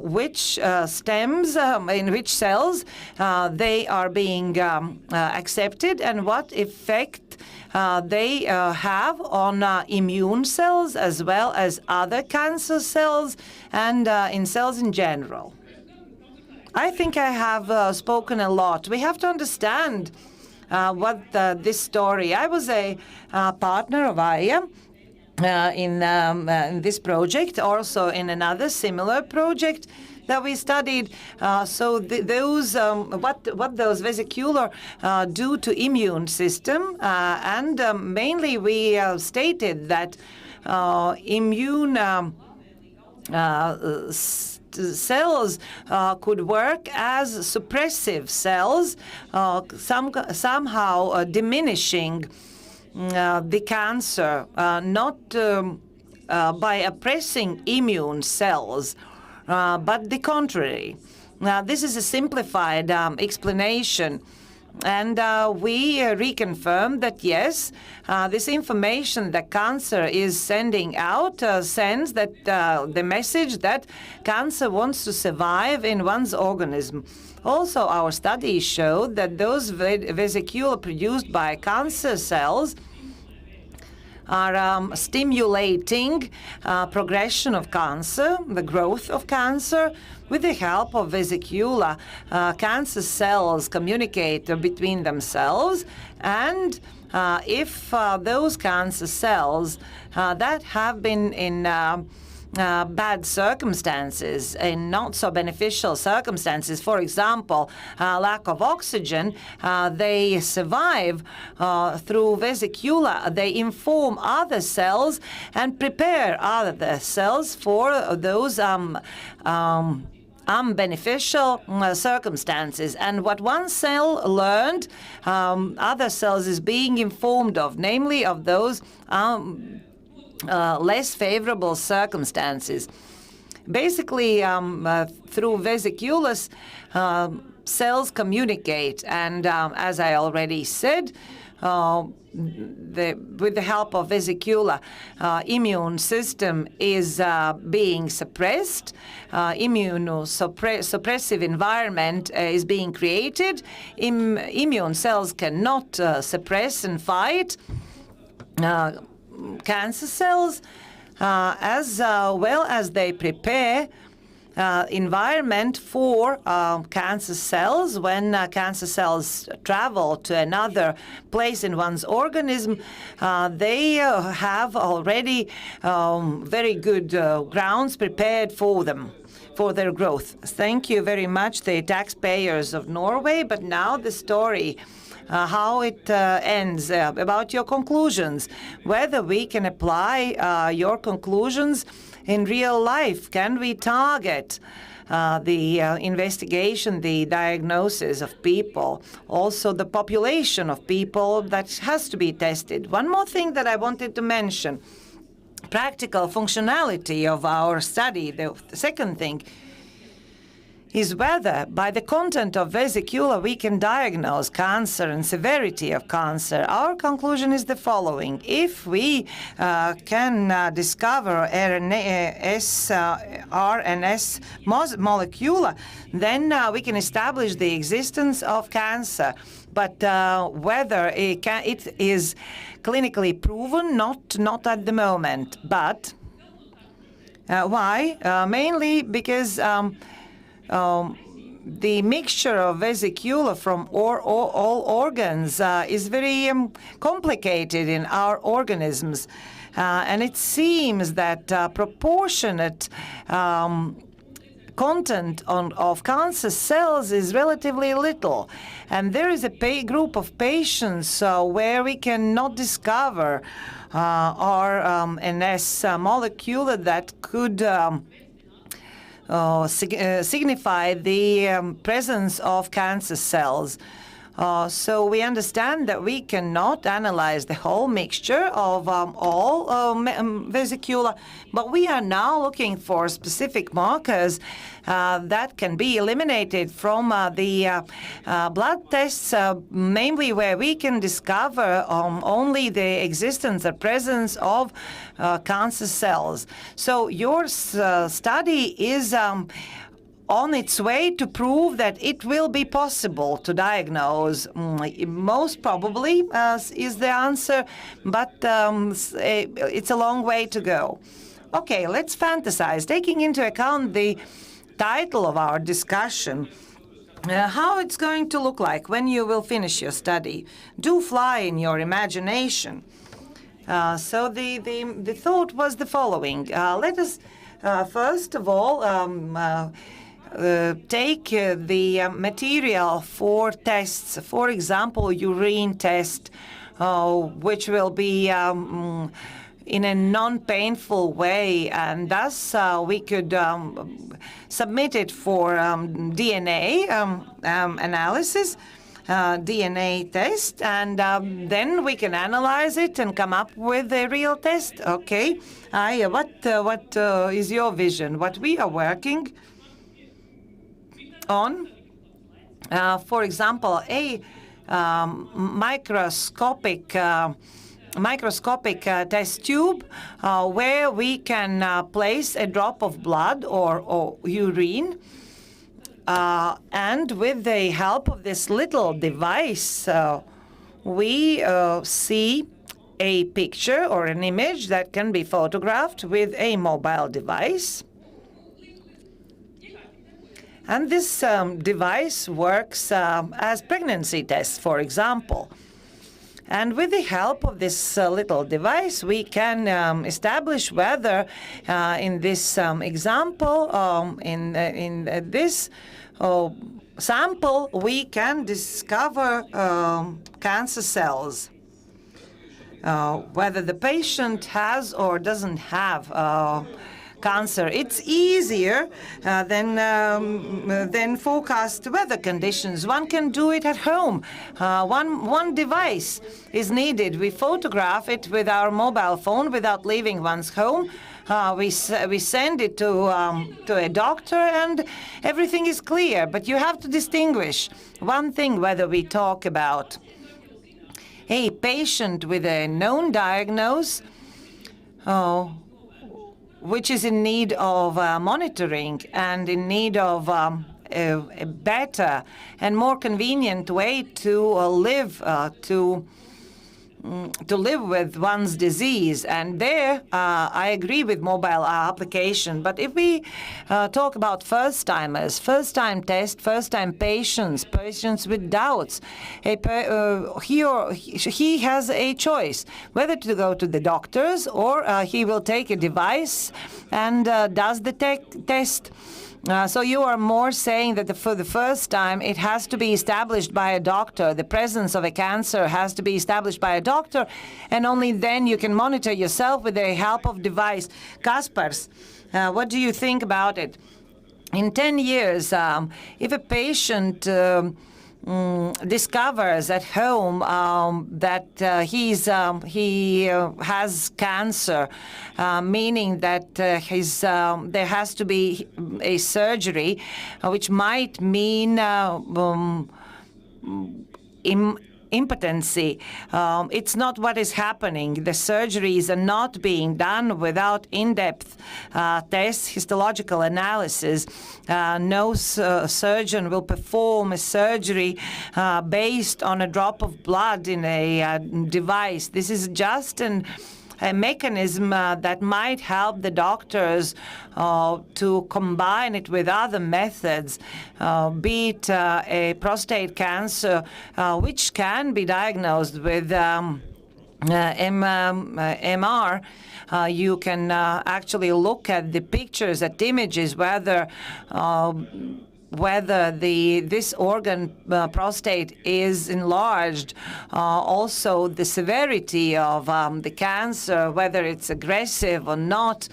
which in which cells they are being accepted, and what effect they have on immune cells, as well as other cancer cells and in cells in general. I think I have spoken a lot. We have to understand this story. I was a partner of AIA in this project, also in another similar project that we studied. What those vesicular do to immune system, and mainly we stated that immune cells could work as suppressive cells, somehow diminishing the cancer, not by oppressing immune cells, but the contrary. Now, this is a simplified explanation, and we reconfirm that yes, this information that cancer is sending out sends that the message that cancer wants to survive in one's organism. Also, our studies show that those vesicula produced by cancer cells are stimulating progression of cancer, the growth of cancer. With the help of vesicula, cancer cells communicate between themselves, and if those cancer cells that have been in bad circumstances, in not so beneficial circumstances, for example, lack of oxygen, they survive through vesicula. They inform other cells and prepare other cells for those unbeneficial circumstances. And what one cell learned, other cells is being informed of, namely of those less favorable circumstances. Basically, through vesiculas, cells communicate, and as I already said, with the help of vesicula, immune system is being suppressed. Immunosuppressive environment is being created. Immune cells cannot suppress and fight cancer cells, as well as they prepare environment for cancer cells. When cancer cells travel to another place in one's organism, they have already very good grounds prepared for them, for their growth. Thank you very much, the taxpayers of Norway. But now the story, how it ends, about your conclusions, whether we can apply your conclusions in real life. Can we target the investigation, the diagnosis of people, also the population of people that has to be tested? One more thing that I wanted to mention, practical functionality of our study. The second thing is whether by the content of vesicula we can diagnose cancer and severity of cancer. Our conclusion is the following. If we can discover RNS molecule, then we can establish the existence of cancer. But whether it is clinically proven, not at the moment. But why? Mainly because the mixture of vesicula from all organs is very complicated in our organisms. And it seems that proportionate content of cancer cells is relatively little. And there is a group of patients where we cannot discover RNS molecule that could signify the presence of cancer cells. So we understand that we cannot analyze the whole mixture of all vesicula, but we are now looking for specific markers that can be eliminated from the blood tests, namely where we can discover only the existence or presence of cancer cells. So your study is on its way to prove that it will be possible to diagnose. Most probably is the answer, but it's a long way to go. Okay, let's fantasize, taking into account the title of our discussion, how it's going to look like when you will finish your study. Do fly in your imagination. So the thought was the following. Let us first of all take the material for tests, for example, urine test, which will be in a non-painful way, and thus we could submit it for DNA analysis, DNA test, and then we can analyze it and come up with a real test. Okay, what is your vision? What we are working on, for example, a microscopic test tube where we can place a drop of blood or urine, and with the help of this little device, we see a picture or an image that can be photographed with a mobile device. And this device works as pregnancy tests, for example. And with the help of this little device, we can establish whether, in this example, in this sample, we can discover cancer cells. Whether the patient has or doesn't have cancer. It's easier than forecast weather conditions. One can do it at home. One device is needed. We photograph it with our mobile phone without leaving one's home. We send it to a doctor, and everything is clear. But you have to distinguish one thing, whether we talk about a patient with a known diagnosis, which is in need of monitoring and in need of a better and more convenient way to live with one's disease. And there, I agree with mobile application. But if we talk about first-timers, first-time test, first-time patients with doubts, he has a choice whether to go to the doctors or he will take a device and does the test. So you are more saying that for the first time it has to be established by a doctor. The presence of a cancer has to be established by a doctor, and only then you can monitor yourself with the help of device. Kaspars, what do you think about it? In 10 years, if a patient discovers at home that he has cancer, meaning that there has to be a surgery, which might mean impotency. It's not what is happening. The surgeries are not being done without in-depth tests, histological analysis. No surgeon will perform a surgery based on a drop of blood in a device. This is just a mechanism that might help the doctors to combine it with other methods, be it a prostate cancer, which can be diagnosed with MR. You can actually look at the pictures, at images, whether this organ, prostate, is enlarged, also the severity of the cancer, whether it's aggressive or not.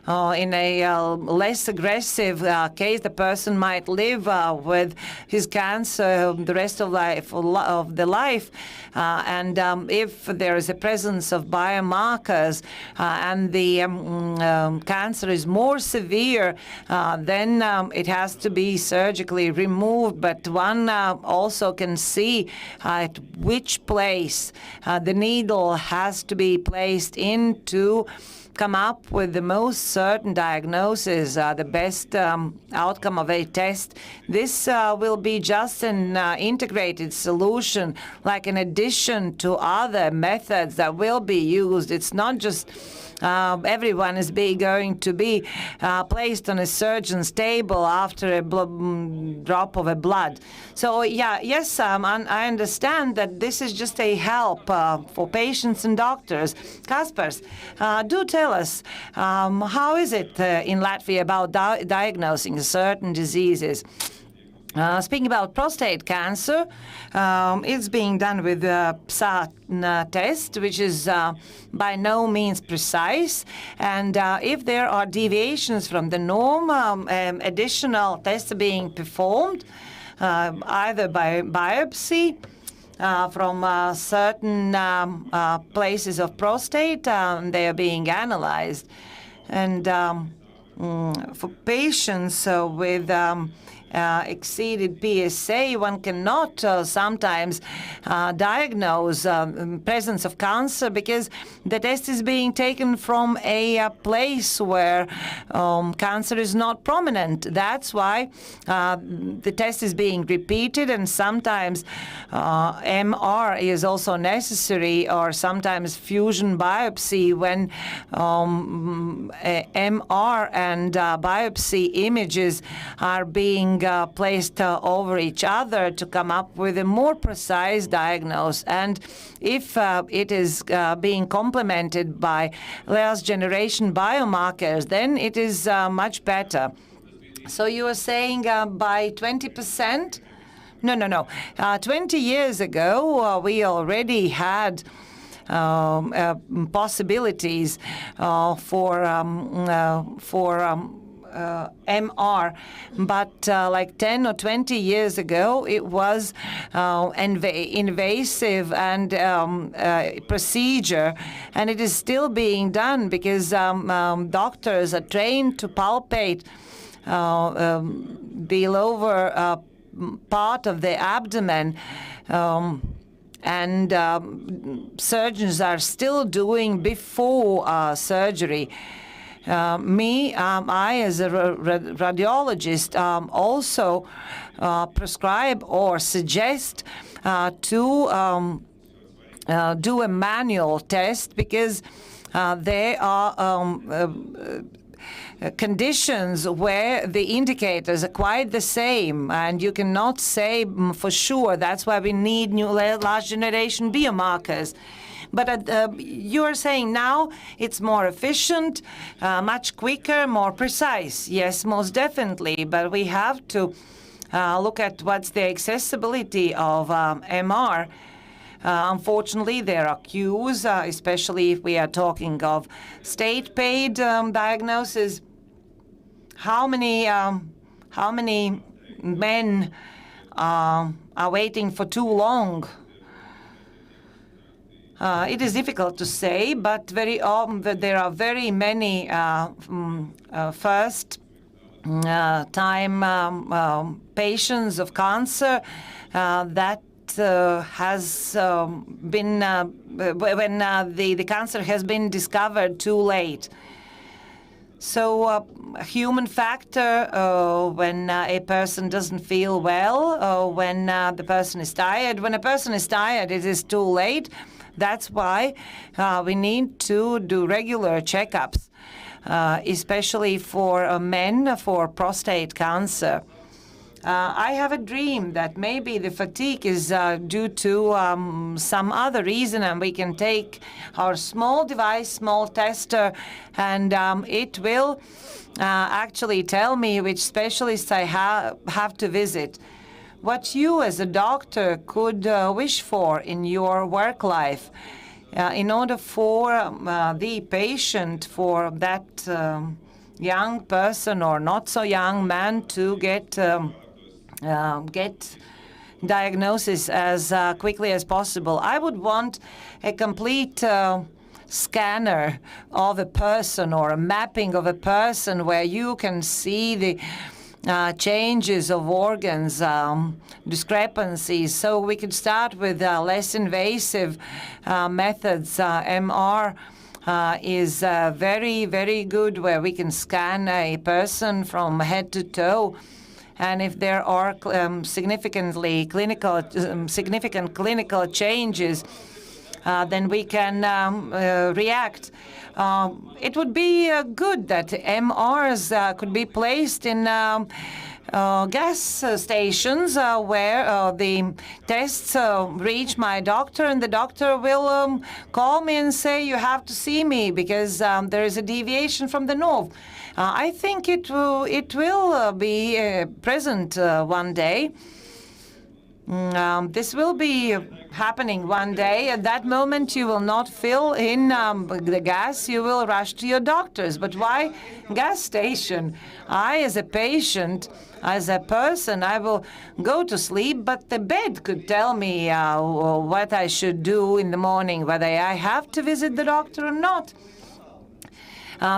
in a less aggressive case, the person might live with his cancer the rest of the life. And if there is a presence of biomarkers and the cancer is more severe, then it has to be surgically removed. But one also can see at which place the needle has to be placed in to come up with the most certain diagnosis, the best outcome of a test. This will be just an integrated solution, like an addition to other methods that will be used. It's not just everyone is going to be placed on a surgeon's table after a drop of a blood. So yes, I understand that this is just a help for patients and doctors. Kaspars, do tell us, how is it in Latvia about diagnosing certain diseases? Speaking about prostate cancer, it's being done with a PSA test, which is by no means precise. And if there are deviations from the norm, additional tests are being performed, either by biopsy from certain places of prostate. They are being analyzed. And for patients with exceeded PSA, one cannot sometimes diagnose presence of cancer because the test is being taken from a place where cancer is not prominent. That's why the test is being repeated, and sometimes MR is also necessary, or sometimes fusion biopsy when MR and biopsy images are being placed over each other to come up with a more precise diagnosis. And if it is being complemented by last generation biomarkers, then it is much better. So you are saying by 20%? No. 20 years ago, we already had possibilities for MR, but like 10 or 20 years ago, it was invasive and procedure, and it is still being done because doctors are trained to palpate the lower part of the abdomen. And surgeons are still doing before surgery. I as a radiologist also prescribe or suggest to do a manual test because there are conditions where the indicators are quite the same, and you cannot say for sure. That's why we need new large generation biomarkers. But you are saying now it's more efficient, much quicker, more precise. Yes, most definitely. But we have to look at what's the accessibility of MR. Unfortunately, there are queues, especially if we are talking of state-paid diagnosis. How many men are waiting for too long? It is difficult to say, but very often there are very many first-time patients of cancer that has been when the cancer has been discovered too late. So human factor, when a person doesn't feel well, when the person is tired. When a person is tired, it is too late. That's why we need to do regular checkups, especially for men for prostate cancer. I have a dream that maybe the fatigue is due to some other reason, and we can take our small device, small tester, and it will actually tell me which specialist I have to visit. What you as a doctor could wish for in your work life in order for the patient, for that young person or not so young man to get diagnosis as quickly as possible. I would want a complete scanner of a person or a mapping of a person where you can see the changes of organs, discrepancies. So we could start with less invasive methods. MR is very, very good, where we can scan a person from head to toe. And if there are significant clinical changes, then we can react. It would be good that MRs could be placed in gas stations where the tests reach my doctor, and the doctor will call me and say, you have to see me because there is a deviation from the NORV. I think it will be present one day. This will be happening one day. At that moment, you will not fill in the gas. You will rush to your doctors. But why gas station? I, as a patient, as a person, I will go to sleep, but the bed could tell me what I should do in the morning, whether I have to visit the doctor or not.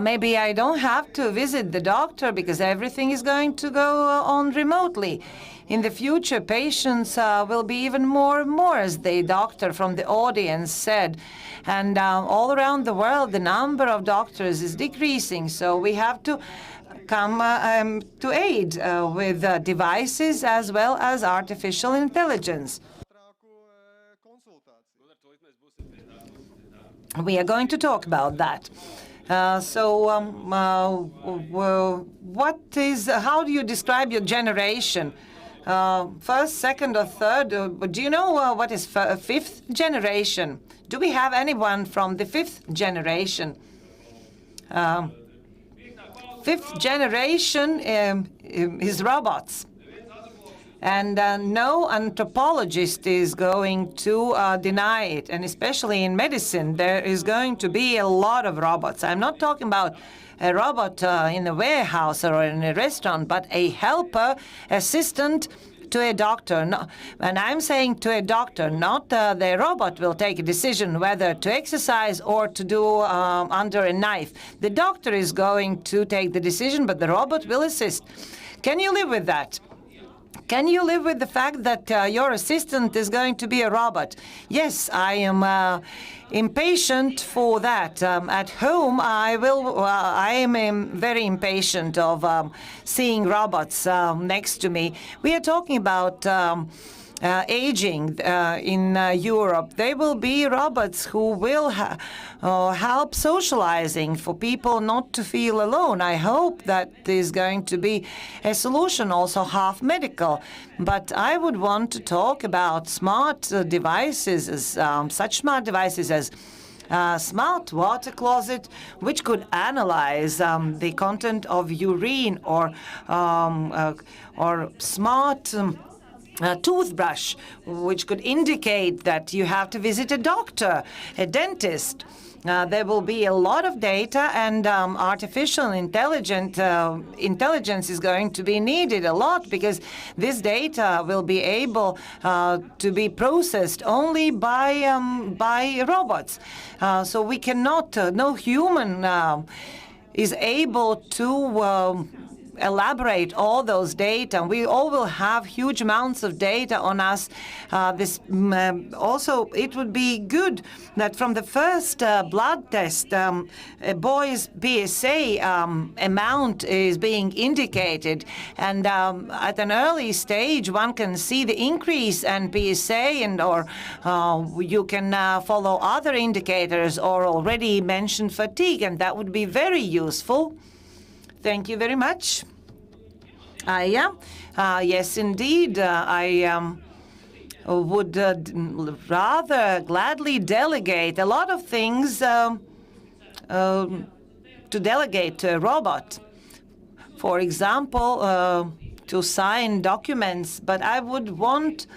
Maybe I don't have to visit the doctor because everything is going to go on remotely. In the future, patients will be even more and more, as the doctor from the audience said. And all around the world, the number of doctors is decreasing. So we have to come to aid with devices as well as artificial intelligence. We are going to talk about that. How do you describe your generation? First, second, or third? Do you know what is fifth generation? Do we have anyone from the fifth generation? Fifth generation is robots. And no anthropologist is going to deny it. And especially in medicine, there is going to be a lot of robots. I'm not talking about a robot in a warehouse or in a restaurant, but a helper, assistant to a doctor. No, and I'm saying to a doctor, not the robot will take a decision whether to exercise or to do under a knife. The doctor is going to take the decision, but the robot will assist. Can you live with that? Can you live with the fact that your assistant is going to be a robot? Yes, I am impatient for that. At home, I am very impatient of seeing robots next to me. We are talking about aging in Europe. There will be robots who will help socializing for people not to feel alone. I hope that is going to be a solution, also half medical. But I would want to talk about smart devices, such smart devices as smart water closet, which could analyze the content of urine, or smart toothbrush, which could indicate that you have to visit a doctor, a dentist. There will be a lot of data, and artificial intelligence is going to be needed a lot, because this data will be able to be processed only by robots. So we cannot, no human is able to elaborate all those data. We all will have huge amounts of data on us. Also, it would be good that from the first blood test, a boy's PSA amount is being indicated, and at an early stage, one can see the increase in PSA, or you can follow other indicators, or already mentioned fatigue, and that would be very useful. Thank you very much. Yes, indeed. I would rather gladly delegate a lot of things to delegate to a robot. For example, to sign documents, but I would want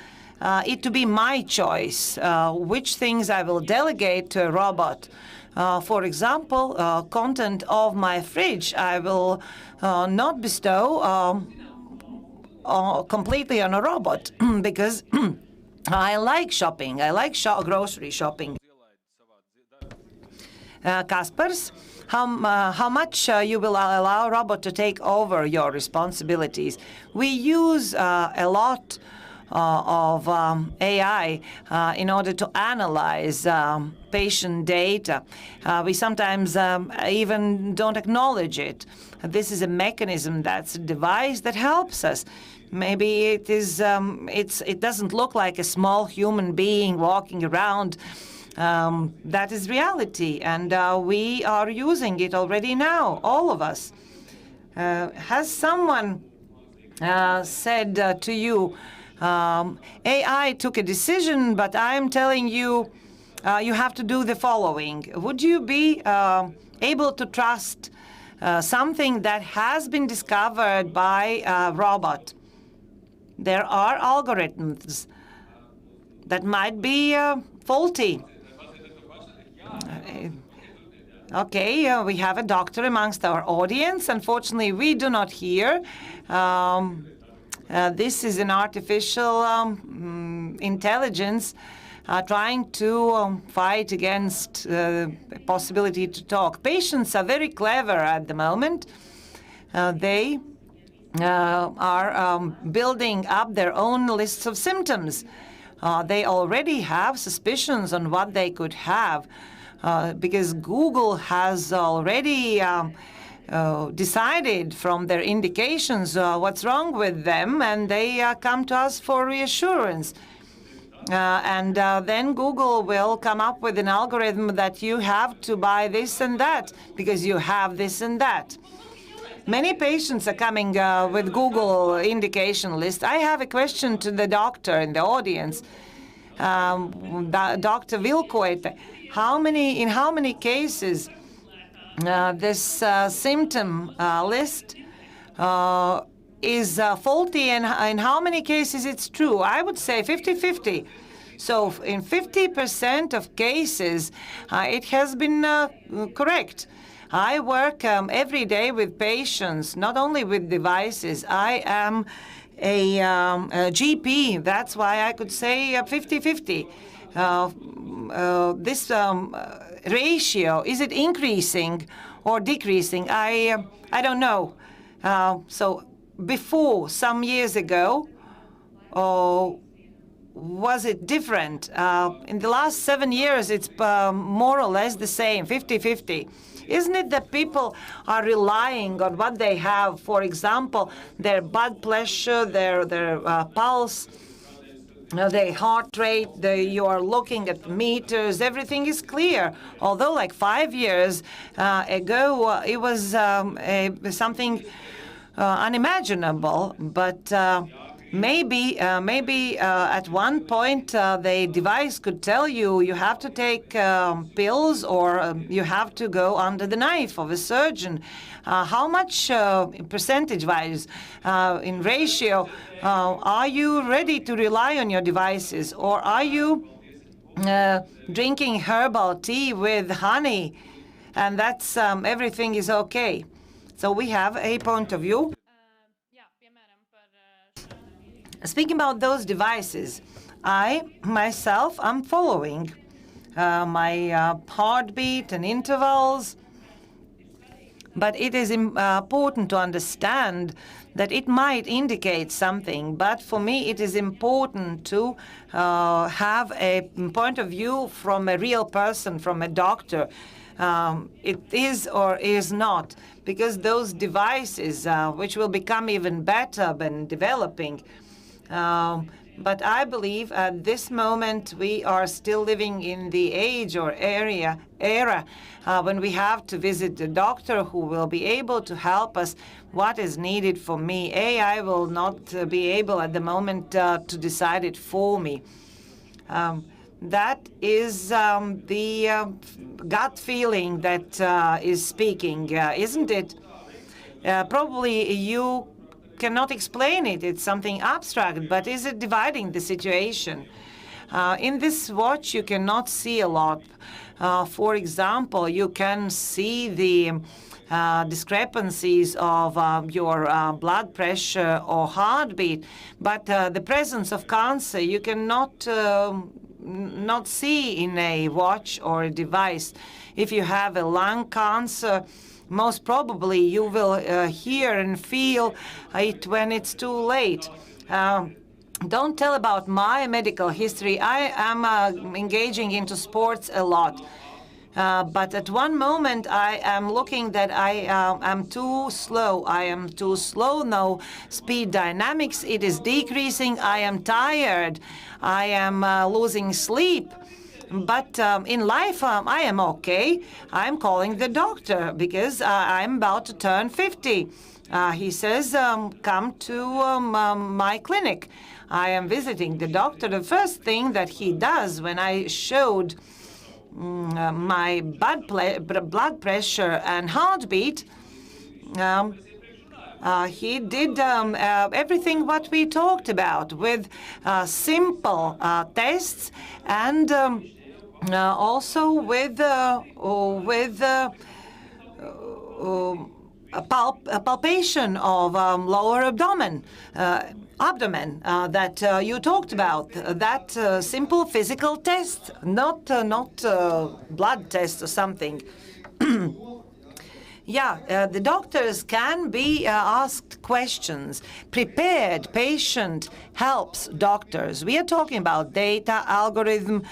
it to be my choice which things I will delegate to a robot. For example, content of my fridge, I will not bestow completely on a robot because I like shopping. I like grocery shopping. Kaspars, how much you will allow robot to take over your responsibilities? We use a lot of AI in order to analyze patient data. We sometimes even don't acknowledge it. This is a mechanism, that's a device that helps us. Maybe it is. It doesn't look like a small human being walking around. That is reality, and we are using it already now, all of us. Has someone said to you, AI took a decision, but I'm telling you, you have to do the following? Would you be able to trust something that has been discovered by a robot? There are algorithms that might be faulty. Okay, we have a doctor amongst our audience. Unfortunately, we do not hear. This is an artificial intelligence trying to fight against the possibility to talk. Patients are very clever at the moment. They are building up their own lists of symptoms. They already have suspicions on what they could have because Google has already decided from their indications what's wrong with them, and they come to us for reassurance. And then Google will come up with an algorithm that you have to buy this and that because you have this and that. Many patients are coming with Google indication list. I have a question to the doctor in the audience. Dr. Vilkoite, in how many cases this symptom list is faulty, and in how many cases it's true? I would say 50-50. So in 50% of cases, it has been correct. I work every day with patients, not only with devices. I am a GP. That's why I could say 50-50. This ratio, is it increasing or decreasing? I don't know. So before, some years ago, was it different? In the last 7 years, it's more or less the same, 50-50. Isn't it that people are relying on what they have? For example, their blood pressure, their pulse, their heart rate, you are looking at meters, everything is clear. Although like 5 years ago, it was something unimaginable, but maybe at one point the device could tell you you have to take pills or you have to go under the knife of a surgeon. How much percentage-wise, in ratio, are you ready to rely on your devices, or are you drinking herbal tea with honey, and that's everything is okay? So we have a point of view. Speaking about those devices, I myself am following my heartbeat and intervals, but it is important to understand that it might indicate something. But for me, it is important to have a point of view from a real person, from a doctor. It is or is not, because those devices, which will become even better when developing, but I believe at this moment we are still living in the age or era when we have to visit the doctor who will be able to help us what is needed for me. AI will not be able at the moment to decide it for me. That is the gut feeling that is speaking, isn't it? Probably you cannot explain it. It's something abstract, but is it dividing the situation? In this watch, you cannot see a lot. For example, you can see the discrepancies of your blood pressure or heartbeat, but the presence of cancer you cannot not see in a watch or a device. If you have a lung cancer, most probably you will hear and feel it when it's too late. Don't tell about my medical history. I am engaging into sports a lot. But at one moment, I am looking that I am too slow. I am too slow now. Speed dynamics, it is decreasing. I am tired. I am losing sleep. But in life, I am okay. I'm calling the doctor because I'm about to turn 50. He says, come to my clinic. I am visiting the doctor. The first thing that he does when I showed my blood pressure and heartbeat, he did everything what we talked about with simple tests and also with a palpation of lower abdomen that you talked about. That simple physical test, not blood test or something. Yeah, the doctors can be asked questions. Prepared patient helps doctors. We are talking about data, algorithm,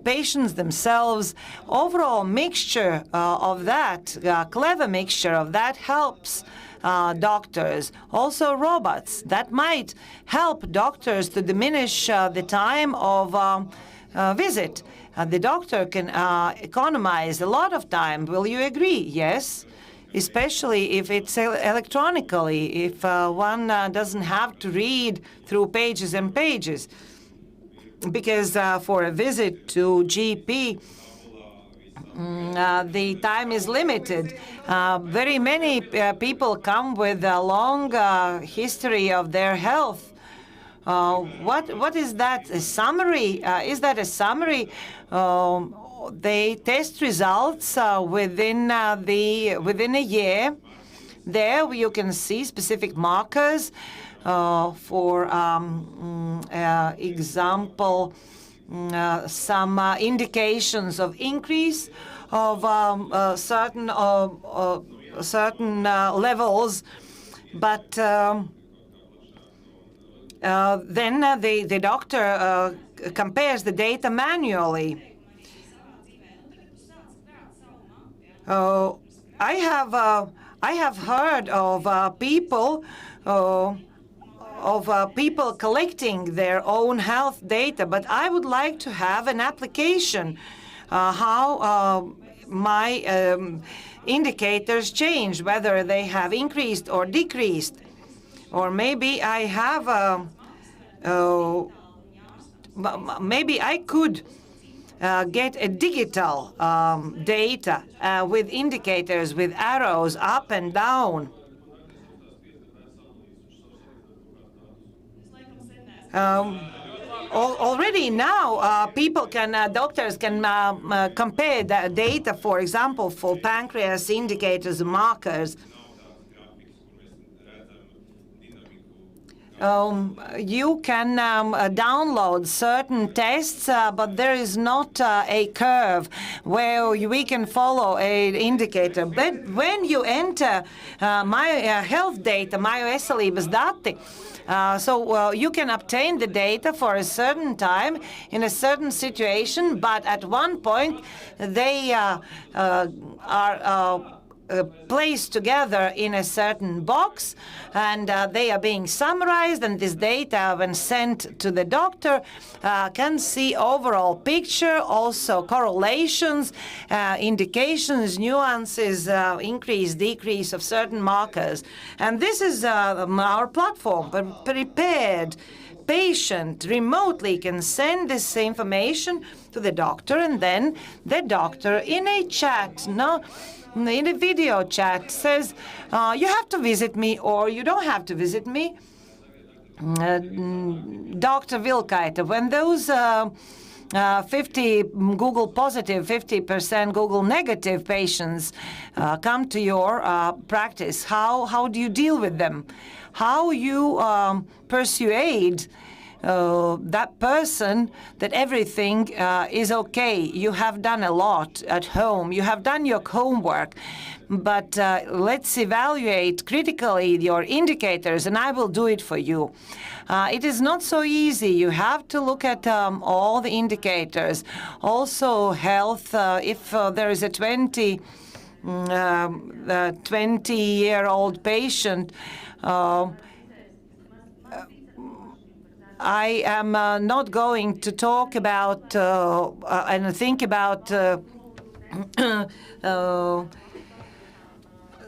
patients themselves. Overall mixture of that, clever mixture of that helps doctors. Also robots that might help doctors to diminish the time of visit. The doctor can economize a lot of time. Will you agree? Yes. Especially if it's electronically, if one doesn't have to read through pages and pages. Because for a visit to GP, the time is limited. Very many people come with a long history of their health. What is that? A summary? Is that a summary? They test results within a year. There you can see specific markers. For example, some indications of increase of certain levels, but then the doctor compares the data manually. I have heard of people collecting their own health data, but I would like to have an application how my indicators change, whether they have increased or decreased, or maybe I have maybe I could get a digital data with indicators, with arrows up and down. Already now, doctors can compare the data, for example, for pancreas indicators and markers. You can download certain tests, but there is not a curve where we can follow an indicator. But when you enter my health data, my veselības dati, so you can obtain the data for a certain time in a certain situation, but at one point they are placed together in a certain box, and they are being summarized, and this data, when sent to the doctor, can see overall picture, also correlations, indications, nuances, increase, decrease of certain markers. And this is our platform. But prepared patient remotely can send this information to the doctor, and then the doctor in a chat, in a video chat, says, you have to visit me or you don't have to visit me. Dr. Vilkaita, when those 50 Google positive, 50% Google negative patients come to your practice, how do you deal with them? How you persuade that person that everything is okay? You have done a lot at home. You have done your homework. But let's evaluate critically your indicators, and I will do it for you. It is not so easy. You have to look at all the indicators. Also, health. If there is a 20-year-old patient, I am not going to talk about and think about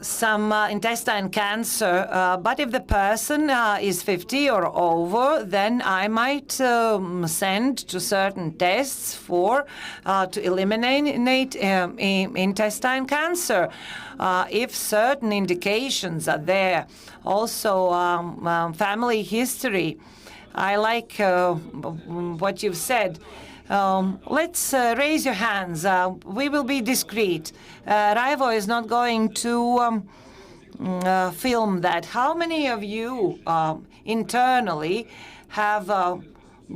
some intestine cancer, but if the person is 50 or over, then I might send to certain tests for to eliminate intestine cancer if certain indications are there. Also, family history. I like what you've said. Let's raise your hands. We will be discreet. Raivo is not going to film that. How many of you internally have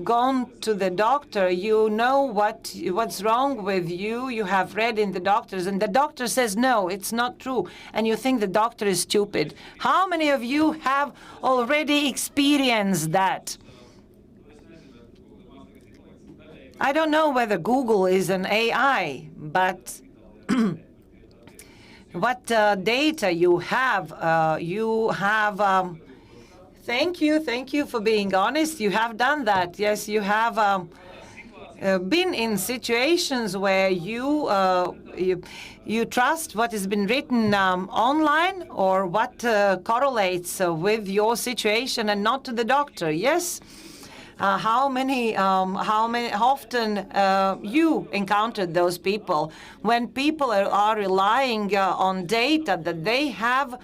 gone to the doctor? You know what's wrong with you. You have read in the doctors, and the doctor says, no, it's not true. And you think the doctor is stupid. How many of you have already experienced that? I don't know whether Google is an AI, but what data you have, thank you for being honest. You have done that. Yes, you have been in situations where you trust what has been written online or what correlates with your situation and not to the doctor. Yes. How often you encountered those people when people are relying on data that they have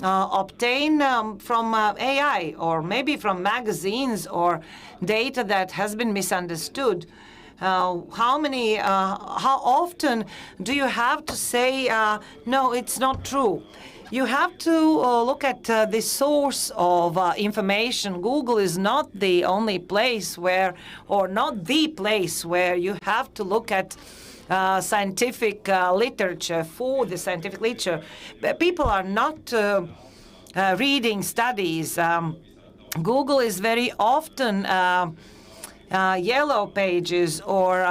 obtained from AI or maybe from magazines or data that has been misunderstood? How often do you have to say, no, it's not true? You have to look at the source of information. Google is not the only place where, or not the place where you have to look at scientific literature for the scientific literature. People are not reading studies. Google is very often yellow pages or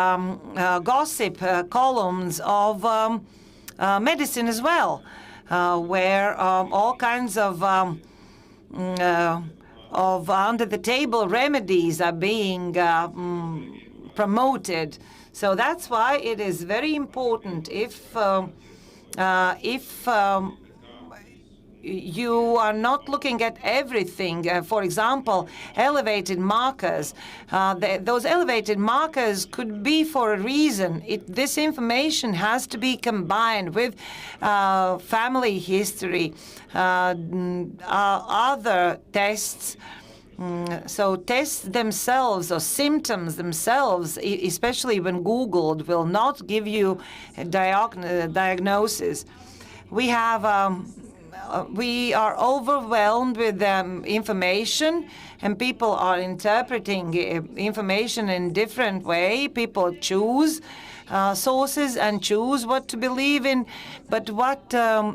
gossip columns of medicine as well. Where all kinds of under-the-table remedies are being promoted. So that's why it is very important if you are not looking at everything. For example, elevated markers. Those elevated markers could be for a reason. This information has to be combined with family history, other tests. So tests themselves or symptoms themselves, especially when Googled, will not give you a diagnosis. We are overwhelmed with information, and people are interpreting information in different way. People choose sources and choose what to believe in. But what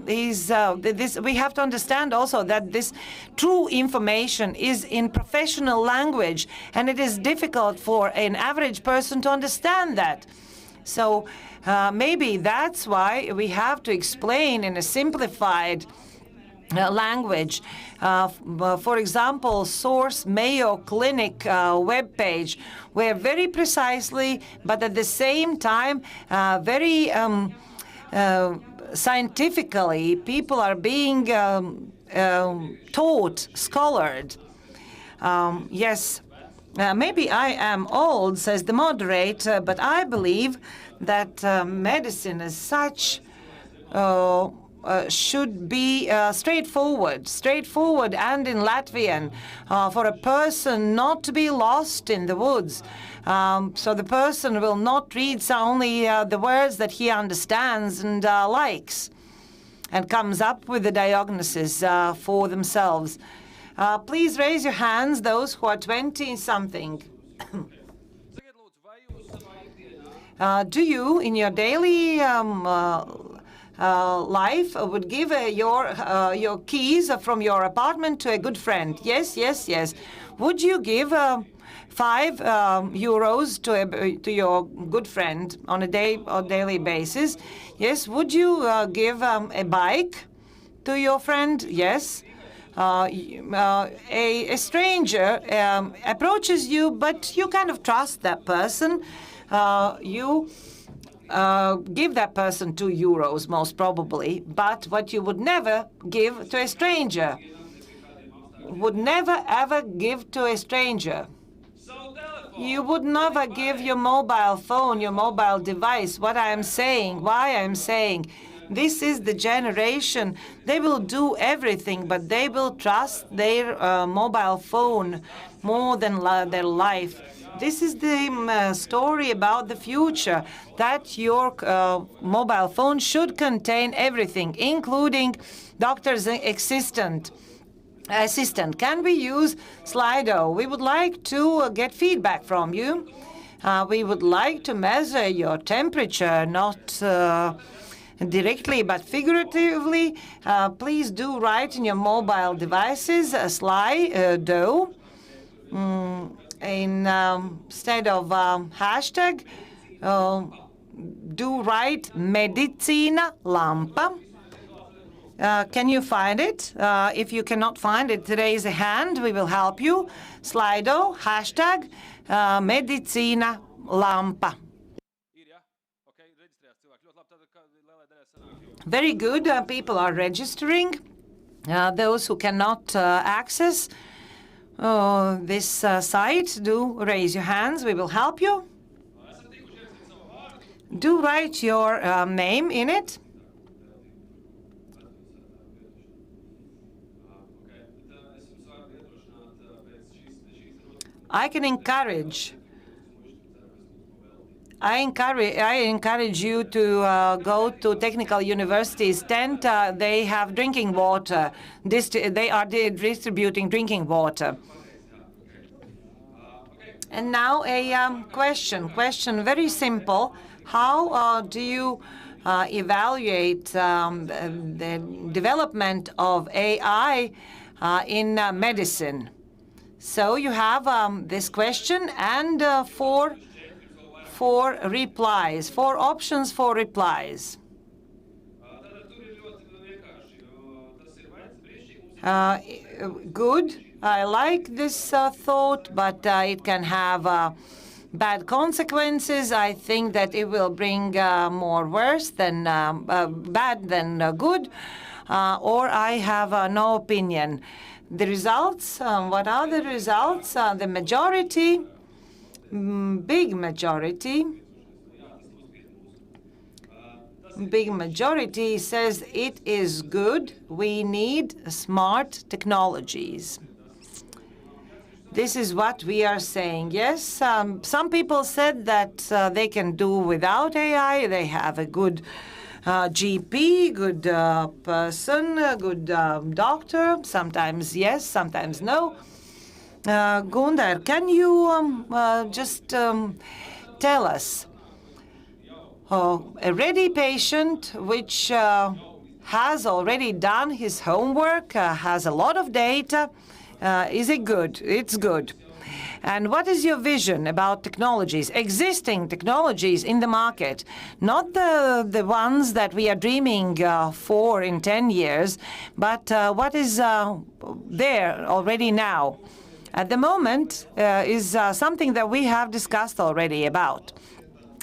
is this? We have to understand also that this true information is in professional language, and it is difficult for an average person to understand that. So maybe that's why we have to explain in a simplified language. For example, source Mayo Clinic webpage, where very precisely, but at the same time, very scientifically, people are being taught, scholared. Yes, maybe I am old, says the moderator, but I believe that medicine as such should be straightforward and in Latvian for a person not to be lost in the woods. So the person will not read only the words that he understands and likes and comes up with the diagnosis for themselves. Please raise your hands, those who are 20-something. Do you, in your daily life, would give your keys from your apartment to a good friend? Yes, yes, yes. Would you give 5 euros to your good friend on a daily basis? Yes. Would you give a bike to your friend? Yes. A stranger approaches you, but you kind of trust that person. You give that person 2 euros, most probably, but what you would never give to a stranger. Would never, ever give to a stranger. You would never give your mobile phone, your mobile device. What I am saying, why I am saying, this is the generation. They will do everything, but they will trust their mobile phone more than their life. This is the story about the future, that your mobile phone should contain everything, including doctor's assistant. Can we use Slido? We would like to get feedback from you. We would like to measure your temperature, not directly but figuratively. Please do write in your mobile devices Slido instead of hashtag. Do write medicīna lampa. Can you find it? If you cannot find it, raise a hand. We will help you. Slido, hashtag, medicīna lampa. Very good. People are registering. Those who cannot access this site, do raise your hands. We will help you. Do write your name in it. I encourage you to go to technical universities. They have drinking water. They are distributing drinking water. And now a question very simple. How do you evaluate the development of AI in medicine? So you have this question and 4 replies, 4 options for replies. Good. I like this thought, but it can have bad consequences. I think that it will bring more worse than bad than good. Or I have no opinion. The results, what are the results? The majority, big majority says it is good. We need smart technologies. This is what we are saying. Yes, some people said that they can do without AI. They have a good GP, good person, good doctor. Sometimes yes, sometimes no. Gundar, can you just tell us a ready patient which has already done his homework, has a lot of data, is it good? It's good. And what is your vision about technologies, existing technologies in the market, not the ones that we are dreaming for in 10 years, but what is there already now? At the moment is something that we have discussed already about.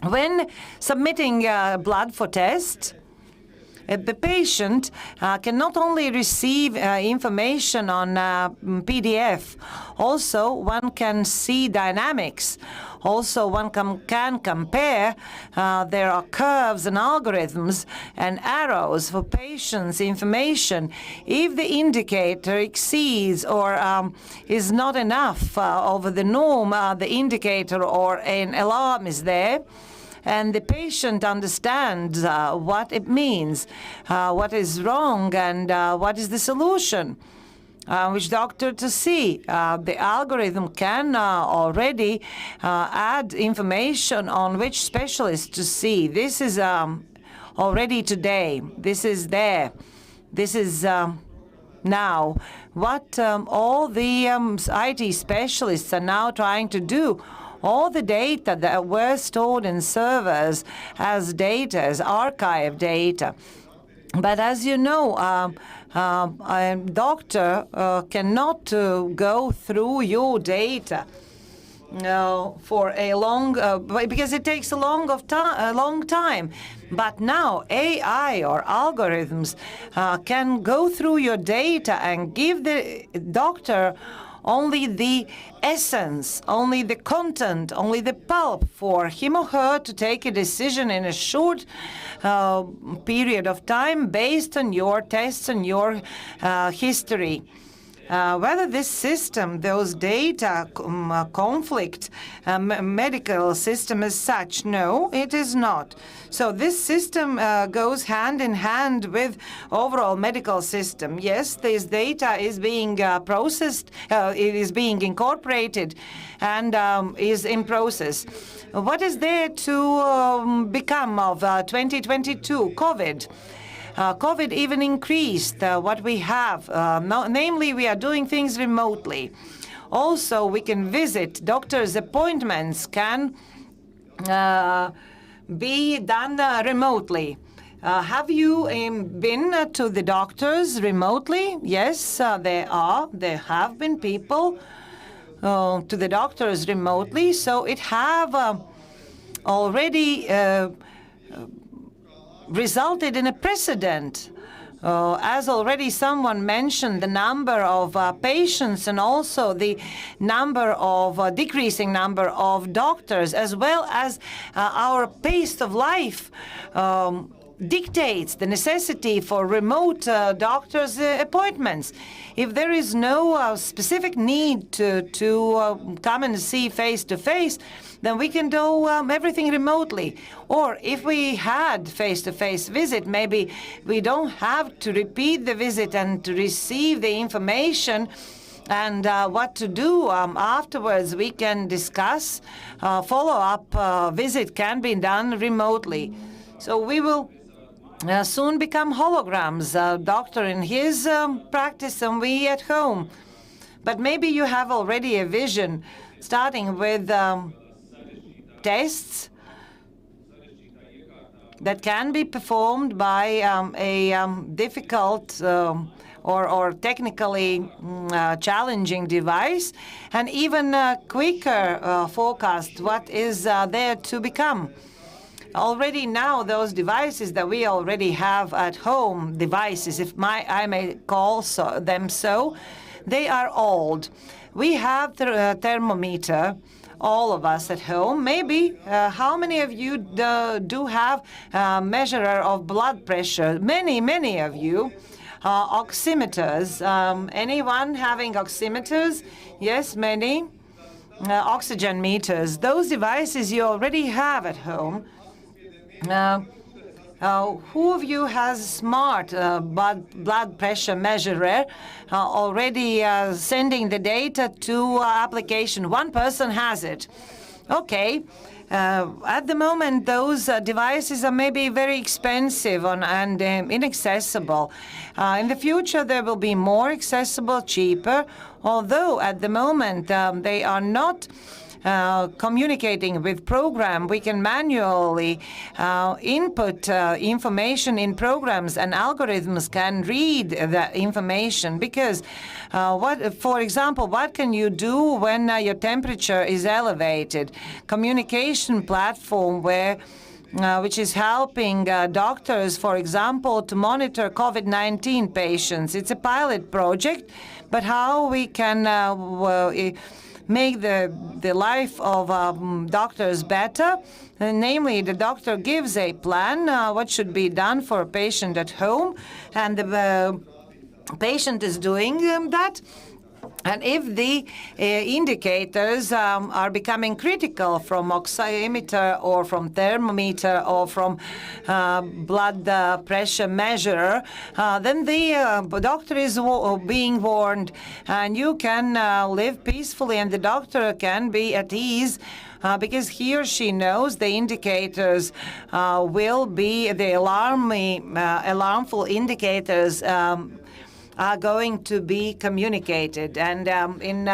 When submitting blood for test, The patient can not only receive information on PDF, also one can see dynamics. Also, one can compare. There are curves and algorithms and arrows for patients' information. If the indicator exceeds or is not enough over the norm, the indicator or an alarm is there. And the patient understands what it means, what is wrong, and what is the solution. Which doctor to see. The algorithm can already add information on which specialist to see. This is already today. This is there. This is now. What all the IT specialists are now trying to do. All the data that were stored in servers as data, as archive data. But as you know, a doctor cannot go through your data for a long, because it takes a long time. But now AI or algorithms can go through your data and give the doctor only the essence, only the content, only the pulp for him or her to take a decision in a short period of time based on your tests and your history. Whether this system, those data conflict, medical system as such, no, it is not. So this system goes hand in hand with overall medical system. Yes, this data is being processed, it is being incorporated and is in process. What is there to become of 2022? COVID. COVID even increased what we have. Namely, we are doing things remotely. Also, we can visit. Doctors' appointments can be done remotely. Have you been to the doctors remotely? Yes, there are. There have been people to the doctors remotely. So it have already resulted in a precedent. As already someone mentioned, the number of patients and also the number of decreasing number of doctors, as well as our pace of life dictates the necessity for remote doctors' appointments. If there is no specific need to come and see face to face, then we can do everything remotely. Or if we had face-to-face visit, maybe we don't have to repeat the visit and to receive the information and what to do afterwards. We can discuss. Follow-up visit can be done remotely. So we will soon become holograms, doctor in his practice and we at home. But maybe you have already a vision, starting with tests that can be performed by a difficult or technically challenging device, and even quicker forecast what is there to become. Already now, those devices that we already have at home, devices, if I may call them so, they are old. We have the thermometer, all of us at home. Maybe how many of you do have a measurer of blood pressure? Many of you. Oximeters. Anyone having oximeters? Yes, many. Oxygen meters. Those devices you already have at home. Who of you has a smart blood pressure measurer already sending the data to application? One person has it. Okay. At the moment, those devices are maybe very expensive and inaccessible. In the future, they will be more accessible, cheaper, although at the moment they are not communicating with program. We can manually input information in programs, and algorithms can read the information. Because for example, what can you do when your temperature is elevated? Communication platform where which is helping doctors, for example, to monitor COVID-19 patients. It's a pilot project, but how we can make the life of doctors better. Namely, the doctor gives a plan what should be done for a patient at home, and the patient is doing that. And if the indicators are becoming critical from oximeter or from thermometer or from blood pressure measurer, then the doctor is being warned, and you can live peacefully, and the doctor can be at ease because he or she knows the indicators will be the alarmful indicators are going to be communicated, and in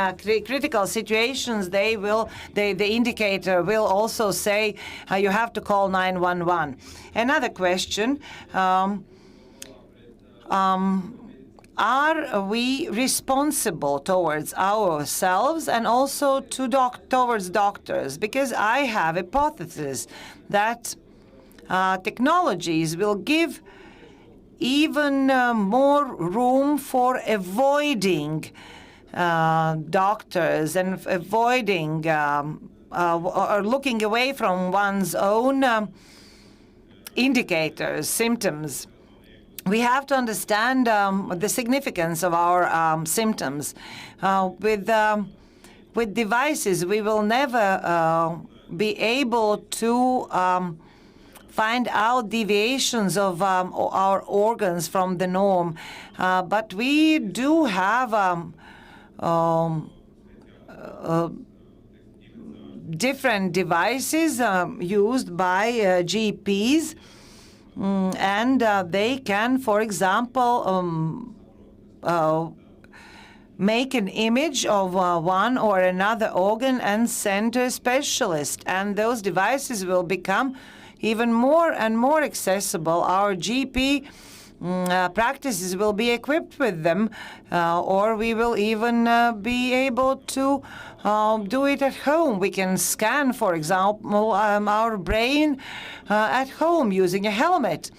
critical situations, the indicator will also say you have to call 911. Another question: are we responsible towards ourselves and also towards doctors? Because I have a hypothesis that technologies will give even more room for avoiding doctors and avoiding or looking away from one's own indicators, symptoms. We have to understand the significance of our symptoms. With devices, we will never be able to find out deviations of our organs from the norm. But we do have different devices used by GPs, and they can, for example, make an image of one or another organ and send to a specialist. And those devices will become even more and more accessible. Our GP practices will be equipped with them, or we will even be able to do it at home. We can scan, for example, our brain at home using a helmet.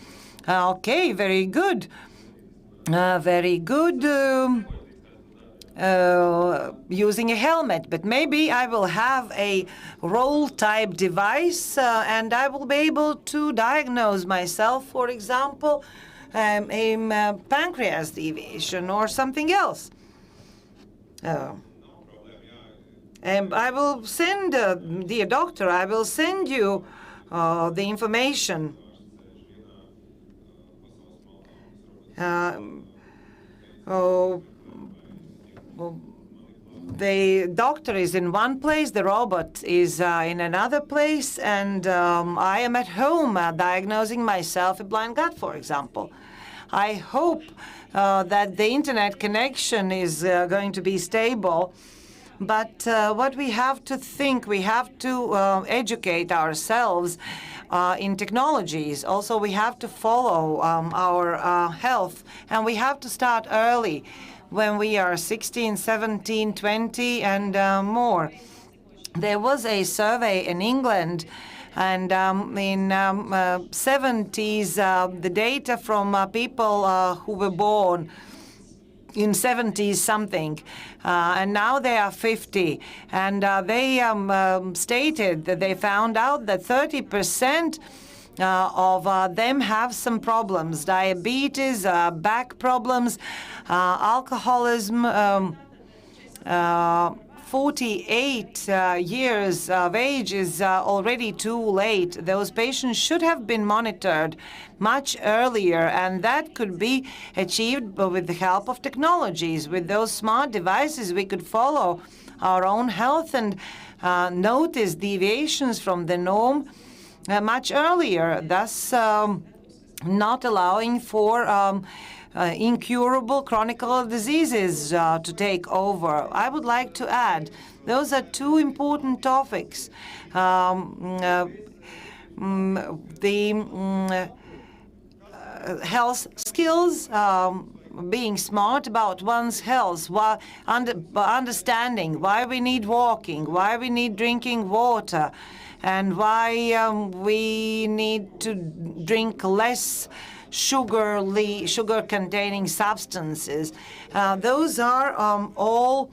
Okay, very good. Very good. Using a helmet, but maybe I will have a roll-type device and I will be able to diagnose myself, for example, a pancreas deviation or something else. And I will send, dear doctor, I will send you the information. The doctor is in one place, the robot is in another place, and I am at home diagnosing myself a blind gut, for example. I hope that the internet connection is going to be stable, but what we have to think, we have to educate ourselves in technologies. Also, we have to follow our health, and we have to start early, when we are 16, 17, 20, and more. There was a survey in England, and in 70s, the data from people who were born in 70s something, and now they are 50, and they stated that they found out that 30% of them have some problems: diabetes, back problems, alcoholism. 48 years of age is already too late. Those patients should have been monitored much earlier, and that could be achieved with the help of technologies. With those smart devices, we could follow our own health and notice deviations from the norm much earlier, thus not allowing for incurable chronic diseases to take over. I would like to add, those are two important topics. The health skills, being smart about one's health, understanding why we need walking, why we need drinking water, and why we need to drink less sugar-containing substances. Those are all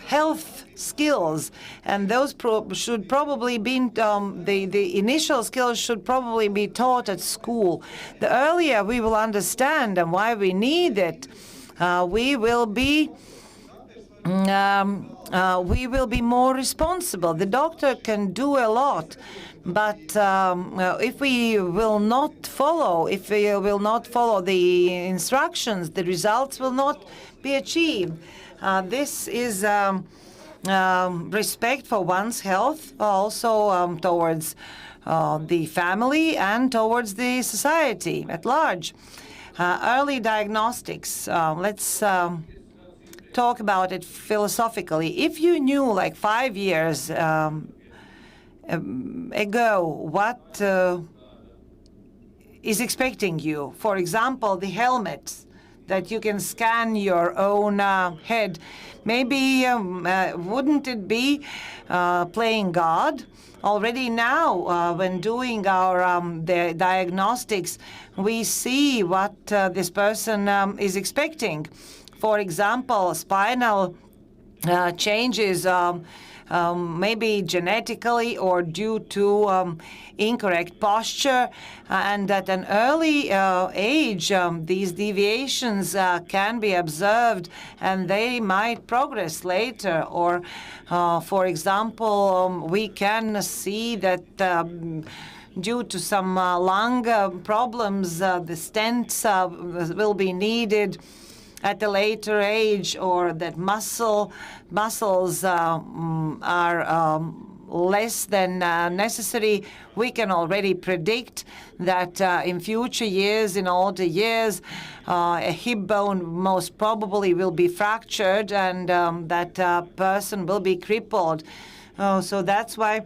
health skills, and those should probably be the initial skills should probably be taught at school. The earlier we will understand and why we need it, we will be more responsible. The doctor can do a lot, but if we will not follow the instructions, the results will not be achieved. This is respect for one's health, also towards the family and towards the society at large. Early diagnostics. Let's talk about it philosophically. If you knew, like 5 years ago, what is expecting you, for example, the helmet, that you can scan your own head, maybe wouldn't it be playing God? Already now, when doing our the diagnostics, we see what this person is expecting. For example, spinal changes, maybe genetically or due to incorrect posture, and at an early age, these deviations can be observed, and they might progress later. Or, for example, we can see that due to some lung problems, the stents will be needed at a later age, or that muscles are less than necessary. We can already predict that in future years, in older years, a hip bone most probably will be fractured, and that person will be crippled. So that's why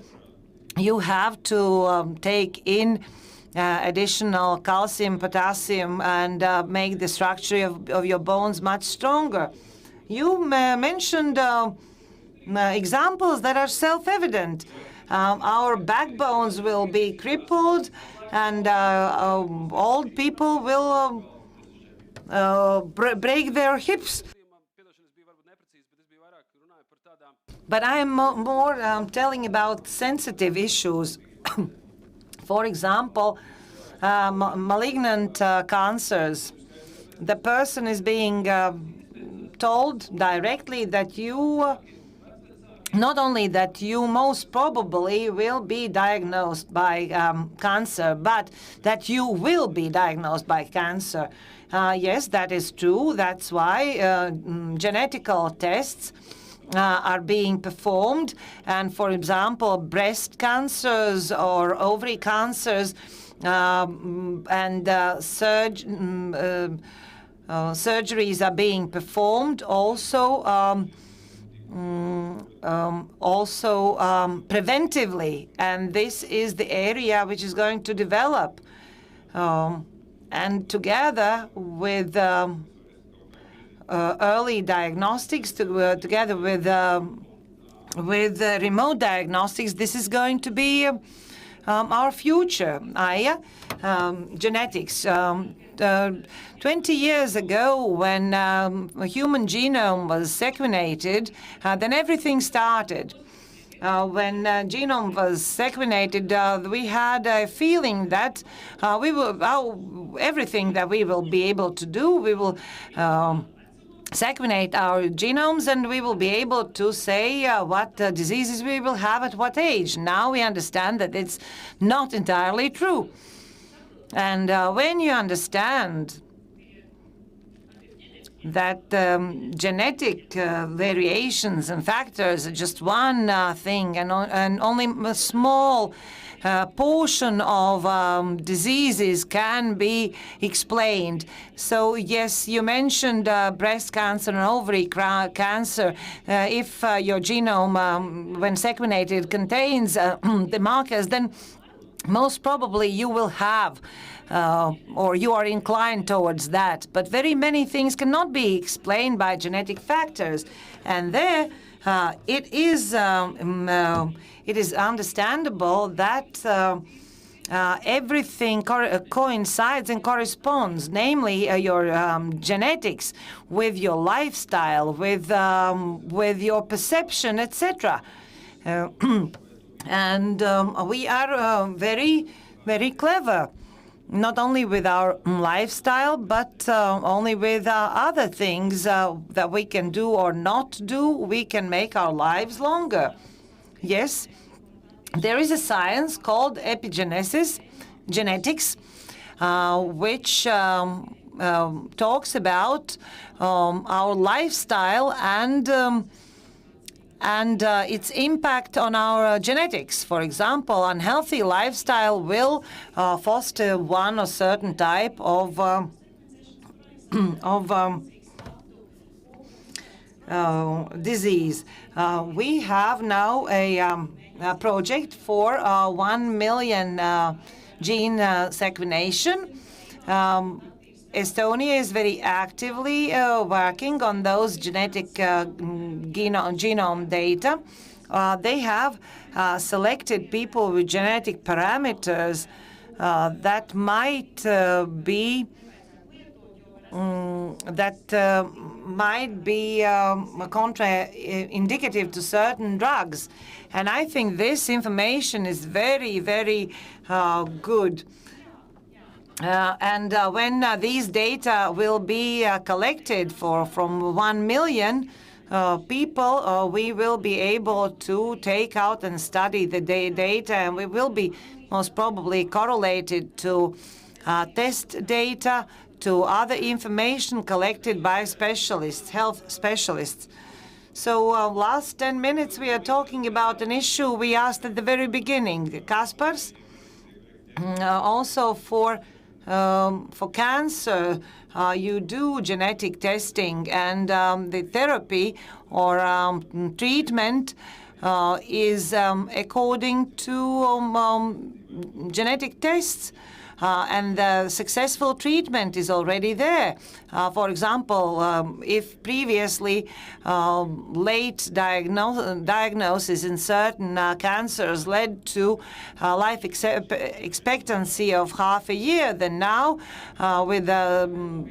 you have to take in additional calcium, potassium, and make the structure of your bones much stronger. You mentioned examples that are self-evident. Our backbones will be crippled, and old people will break their hips. But I am more telling about sensitive issues. For example, malignant cancers. The person is being told directly that you, not only that you most probably will be diagnosed by cancer, but that you will be diagnosed by cancer. Yes, that is true. That's why genetical tests are being performed, and for example, breast cancers or ovary cancers, and surgeries are being performed also preventively, and this is the area which is going to develop, and together with early diagnostics, together with remote diagnostics, this is going to be our future. Genetics. 20 years ago, when a human genome was sequenated, then everything started. When genome was sequenated, we had a feeling that everything that we will be able to do, we will sequenate our genomes, and we will be able to say what diseases we will have at what age. Now we understand that it's not entirely true. And when you understand that genetic variations and factors are just one thing, and only a small portion of diseases can be explained. So yes, you mentioned breast cancer and ovary cancer. If your genome, when sequenated, contains the markers, then most probably you will have, or you are inclined towards that. But very many things cannot be explained by genetic factors. And there it is understandable that everything coincides and corresponds, namely your genetics with your lifestyle, with your perception, etc. And we are very, very clever, not only with our lifestyle, but only with other things that we can do or not do. We can make our lives longer. Yes, there is a science called epigenesis, genetics, which talks about our lifestyle and its impact on our genetics. For example, unhealthy lifestyle will foster one or certain type of disease. We have now a project for 1 million gene sequenation. Estonia is very actively working on those genetic genome data. They have selected people with genetic parameters that might be contraindicative to certain drugs. And I think this information is very, very good. And when these data will be collected from 1 million people, we will be able to take out and study the data, and we will be most probably correlated to test data, to other information collected by specialists, health specialists. So last 10 minutes we are talking about an issue we asked at the very beginning, the Kaspars. Also for cancer, you do genetic testing, and the therapy or treatment is according to genetic tests. And the successful treatment is already there. For example, if previously late diagnosis in certain cancers led to life expectancy of half a year, then now with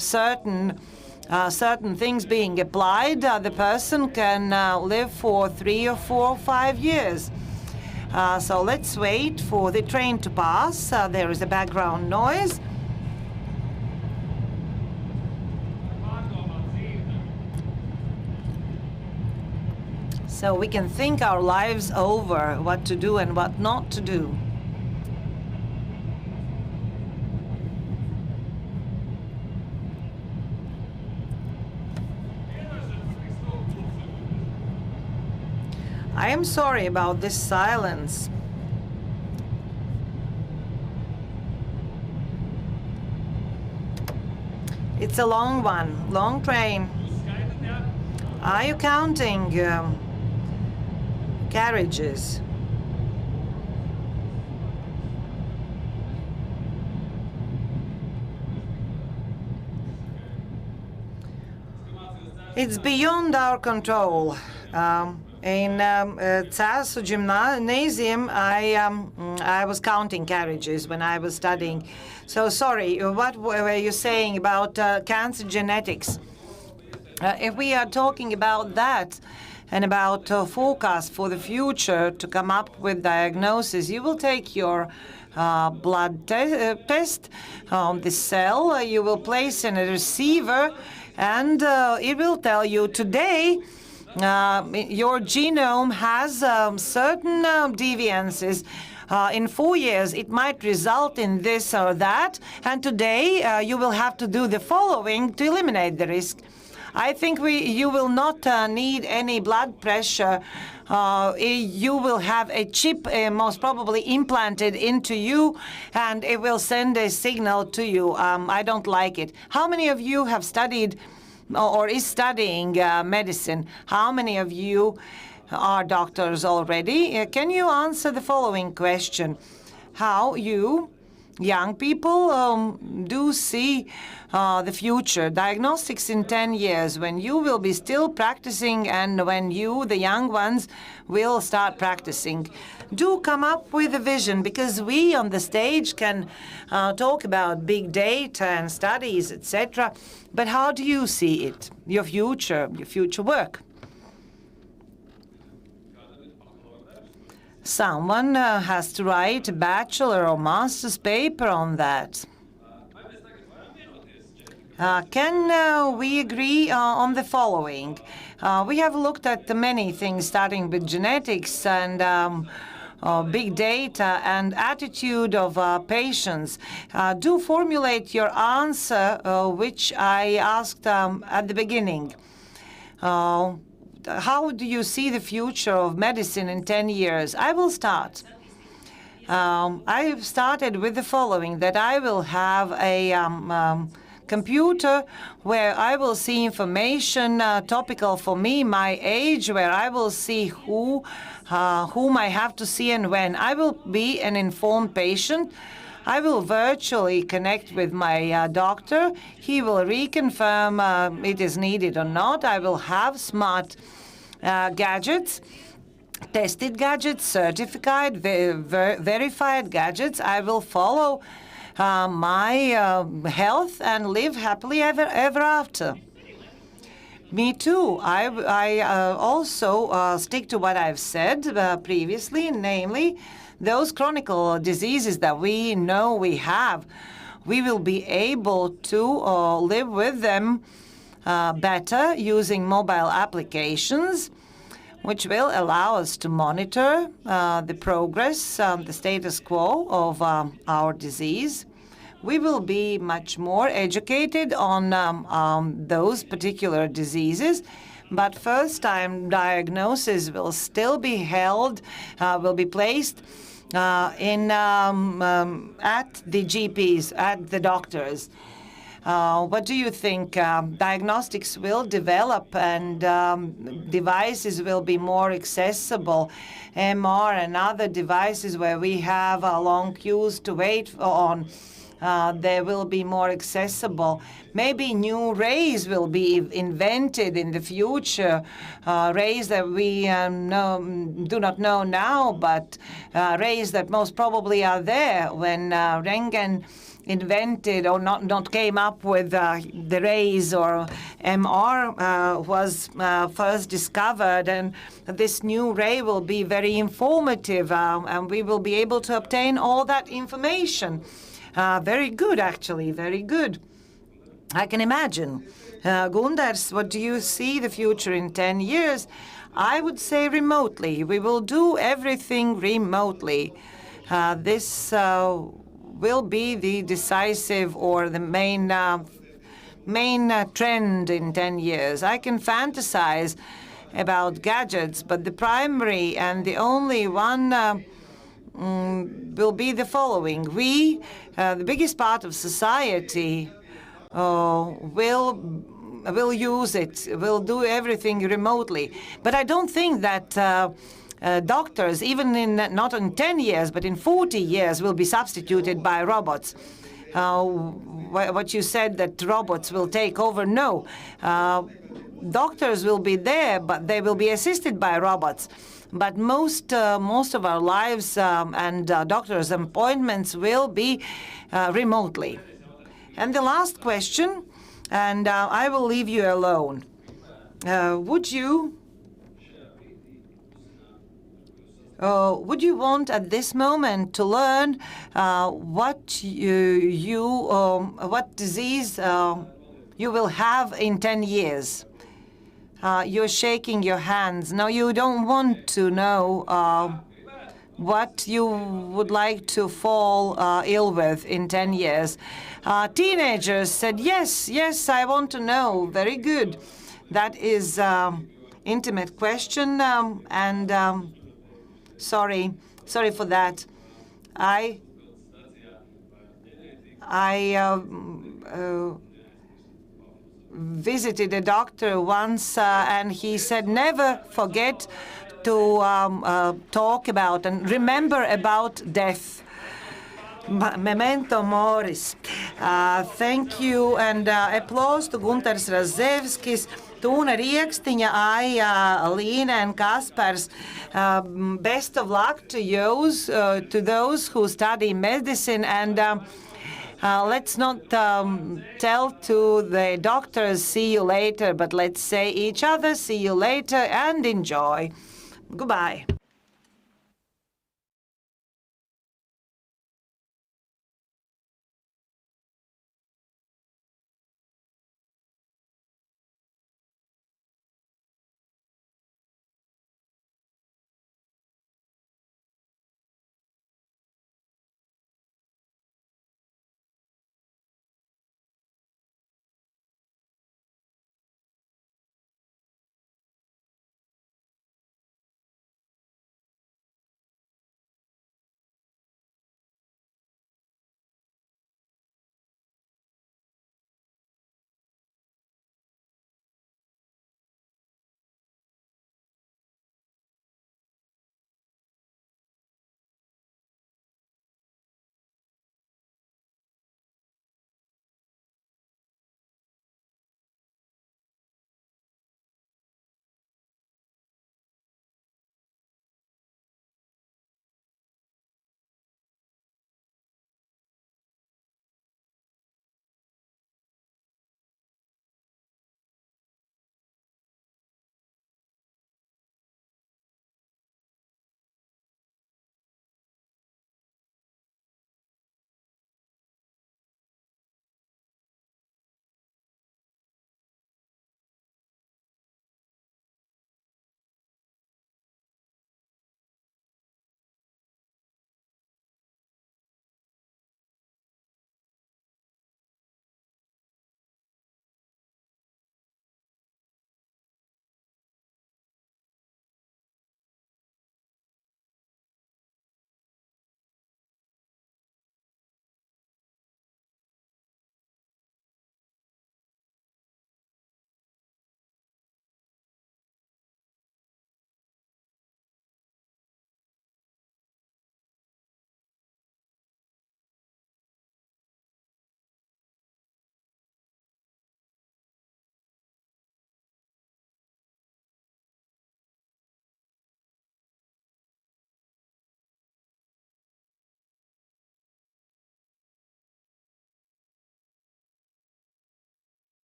certain things being applied, the person can live for 3 or 4 or 5 years. So let's wait for the train to pass. There is a background noise. So we can think our lives over, what to do and what not to do. I am sorry about this silence. It's a long one, long train. Are you counting carriages? It's beyond our control. In Cēsu gymnasium, I was counting carriages when I was studying. So sorry, what were you saying about cancer genetics? If we are talking about that and about forecast for the future to come up with diagnosis, you will take your blood test on the cell, you will place in a receiver, and it will tell you today your genome has certain deviances. In 4 years, it might result in this or that, and today you will have to do the following to eliminate the risk. I think you will not need any blood pressure. You will have a chip most probably implanted into you, and it will send a signal to you. I don't like it. How many of you have studied or is studying medicine? How many of you are doctors already? Can you answer the following question? how you, young people, do see the future. Diagnostics in 10 years, when you will be still practicing and when you, the young ones, will start practicing. Do come up with a vision, because we on the stage can talk about big data and studies, etc. But how do you see it, your future work? Someone has to write a bachelor or master's paper on that. Can we agree on the following? We have looked at the many things, starting with genetics and big data and attitude of patients. Do formulate your answer, which I asked at the beginning. How do you see the future of medicine in 10 years? I will start. I've started with the following, that I will have a computer where I will see information topical for me, my age, where I will see whom I have to see and when. I will be an informed patient. I will virtually connect with my doctor. He will reconfirm it is needed or not. I will have smart gadgets, tested gadgets, certified, verified gadgets. I will follow my health and live happily ever after. Me too. I also stick to what I've said previously, namely those chronic diseases that we know we have. We will be able to live with them better using mobile applications, which will allow us to monitor the progress, the status quo of our disease. We will be much more educated on those particular diseases, but first-time diagnosis will still be held, will be placed at the GPs, at the doctors. What do you think? Diagnostics will develop and devices will be more accessible. MR and other devices where we have long queues to wait on, they will be more accessible. Maybe new rays will be invented in the future, rays that we do not know now, but rays that most probably are there. When Röntgen invented or not came up with the rays, or MR was first discovered, and this new ray will be very informative, and we will be able to obtain all that information. Very good, actually, very good. I can imagine. Gundars, what do you see the future in 10 years? I would say remotely. We will do everything remotely. This will be the decisive or the main trend in 10 years. I can fantasize about gadgets, but the primary and the only one will be the following. We, the biggest part of society, will use it, will do everything remotely. But I don't think that doctors, even not in 10 years, but in 40 years, will be substituted by robots. What you said, that robots will take over, no. Doctors will be there, but they will be assisted by robots. But most of our lives and doctors' appointments will be remotely. And the last question, and I will leave you alone. Would you want at this moment to learn what disease you will have in 10 years? You're shaking your hands. No, you don't want to know what you would like to fall ill with in 10 years. Teenagers said, yes, I want to know. Very good. That is intimate question, and sorry for that. I visited a doctor once, and he said, never forget to talk about and remember about death. Memento moris. Thank you and applause to Gunters Razevskis, Tūna Riekstiņa, Aija, Līna and Kaspars. Best of luck to those who study medicine and let's not tell to the doctors, see you later, but let's say each other, see you later and enjoy. Goodbye.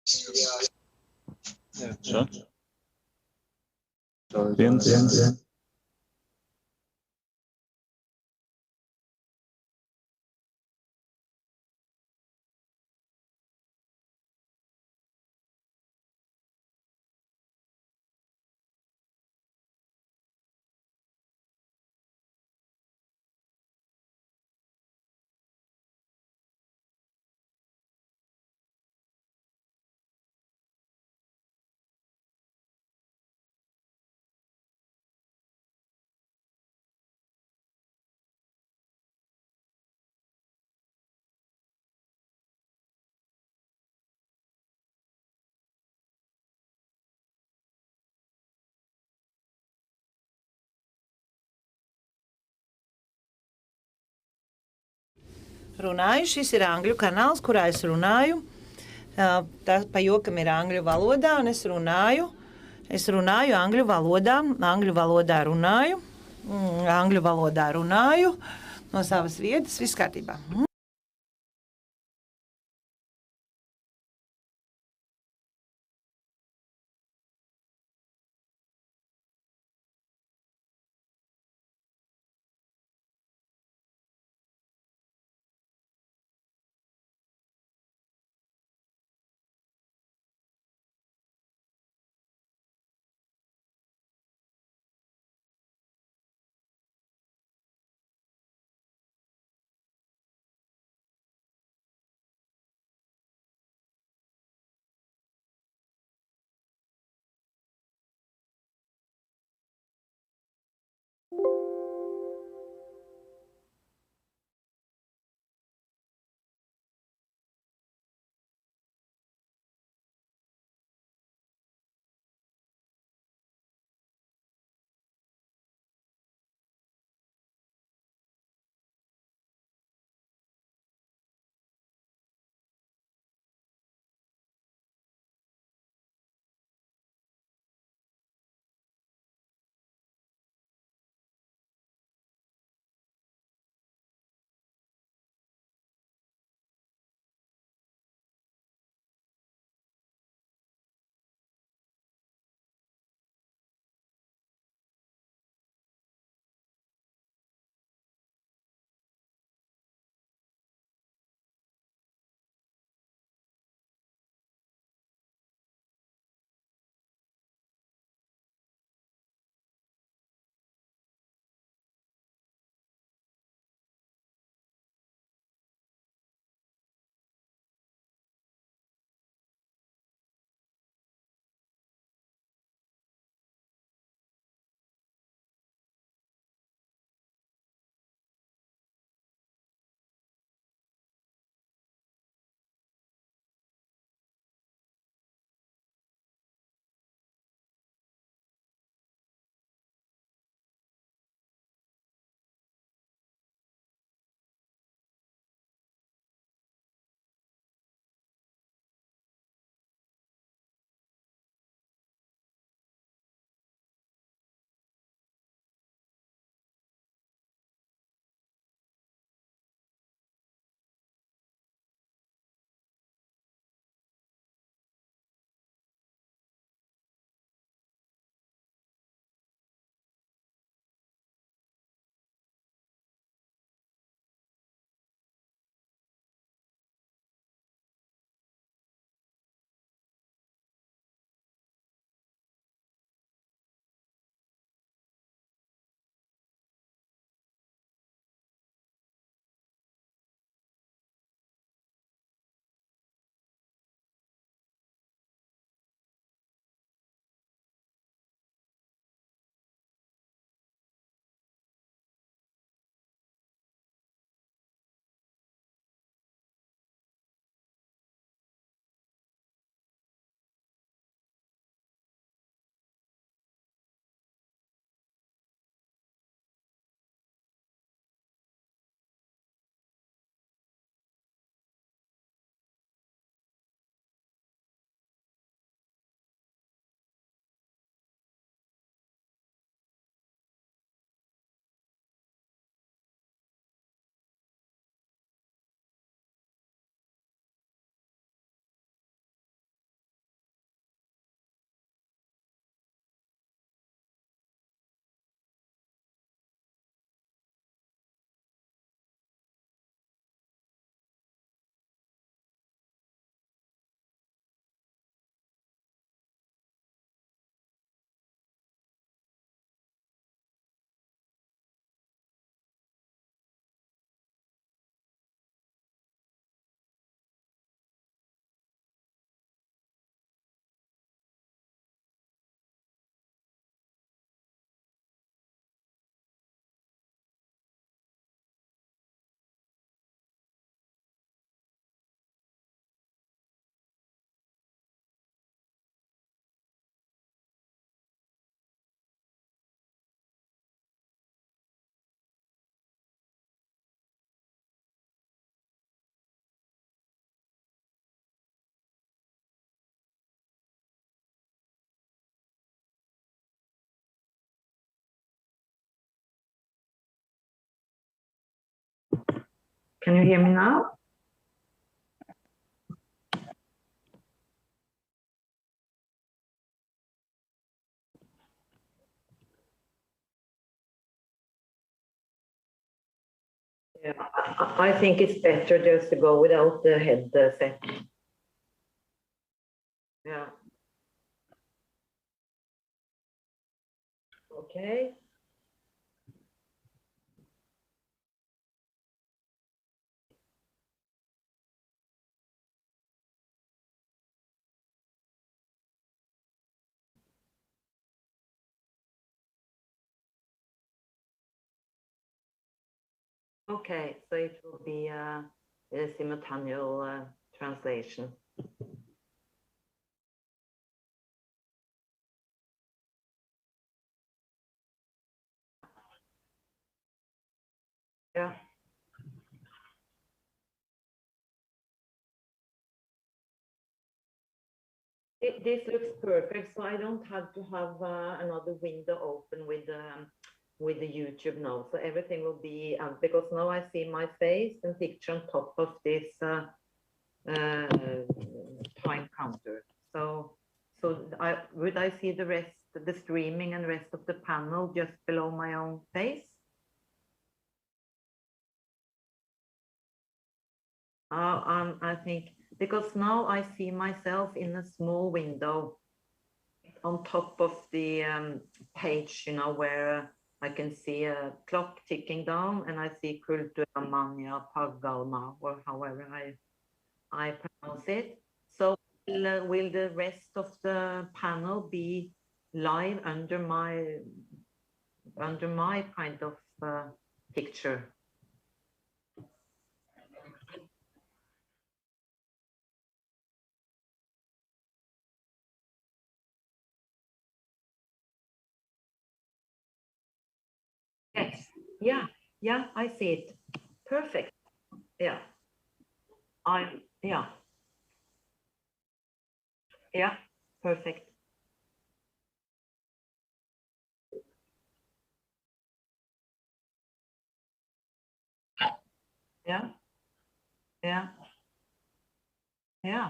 Še? Viens. Runāju, šis ir angļu kanāls, kurā es runāju. Tā pa jokam ir angļu valodā, un es runāju angļu valodā runāju no savas vietas, viss kārtībā. Can you hear me now? Yeah, I think it's better just to go without the headset. Yeah. Okay. Okay, so it will be a simultaneous translation. Yeah. This looks perfect, so I don't have to have another window open with the YouTube now. So everything will be because now I see my face and picture on top of this time counter. So would I see the rest, the streaming and rest of the panel just below my own face? I think because now I see myself in a small window on top of the page, you know, where I can see a clock ticking down, and I see Kulturmania Pagalma, or however I pronounce it. So will the rest of the panel be live under my kind of picture? Yes. Yeah, I see it. Perfect. Yeah. Yeah. Yeah, perfect. Yeah. Yeah. Yeah.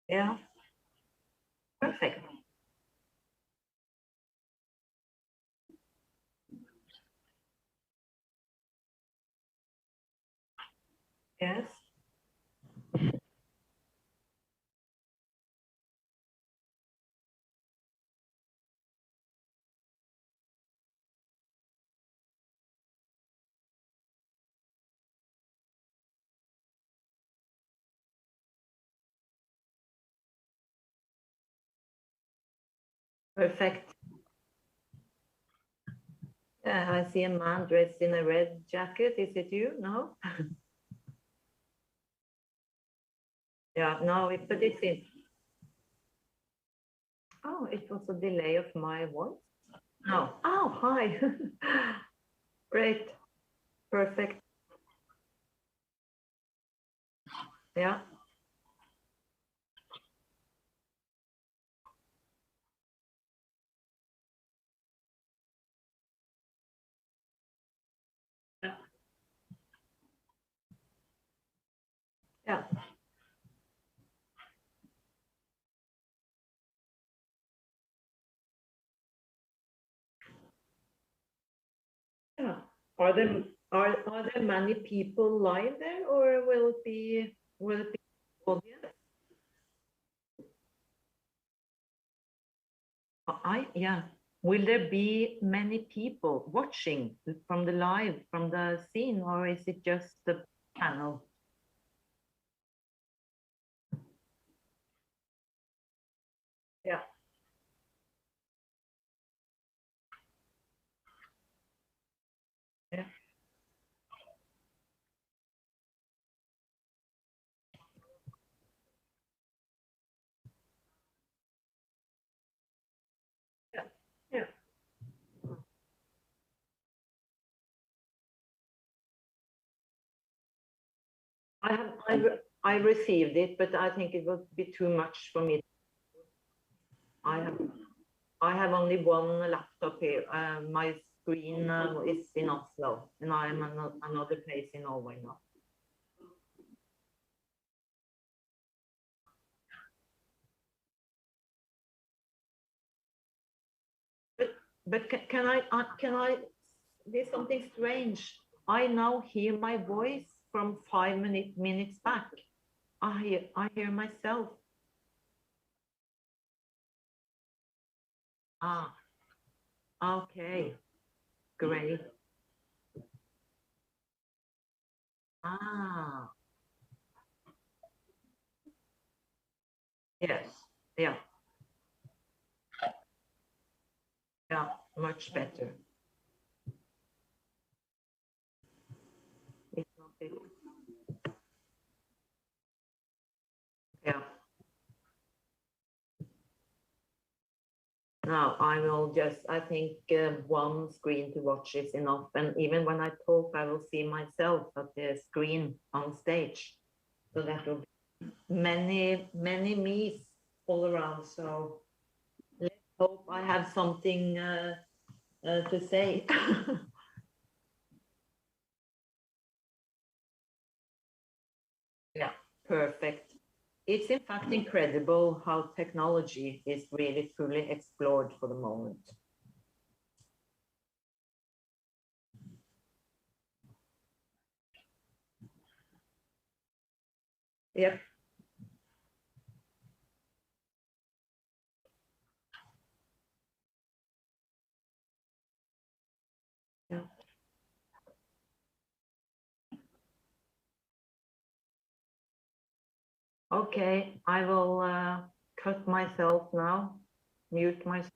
Yeah. Perfect. Yes. Perfect. Yeah, I see a man dressed in a red jacket. Is it you? No? Yeah, no, but it's in. Oh, it was a delay of my voice. No. Oh, hi. Great. Perfect. Yeah. Yeah. Yeah. Are there many people live there, or will it be audience? Yeah. Will there be many people watching from the live, from the scene, or is it just the panel? Yeah. Yeah. Yeah. Yeah. I received it, but I think it would be too much for me. I have only one laptop here. My screen is in Oslo, and I am another place in Norway now. But can I? There's something strange. I now hear my voice from 5 minutes back. I hear myself. Ah, okay, great. Ah, yes, yeah, yeah, much better. It's not it. Yeah. Now I will just, I think one screen to watch is enough. And even when I talk, I will see myself at the screen on stage. So that will be many me's all around. So let's hope I have something to say. Yeah, perfect. It's in fact incredible how technology is really fully explored for the moment. Yep. Yeah. Okay, I will cut myself now, mute myself.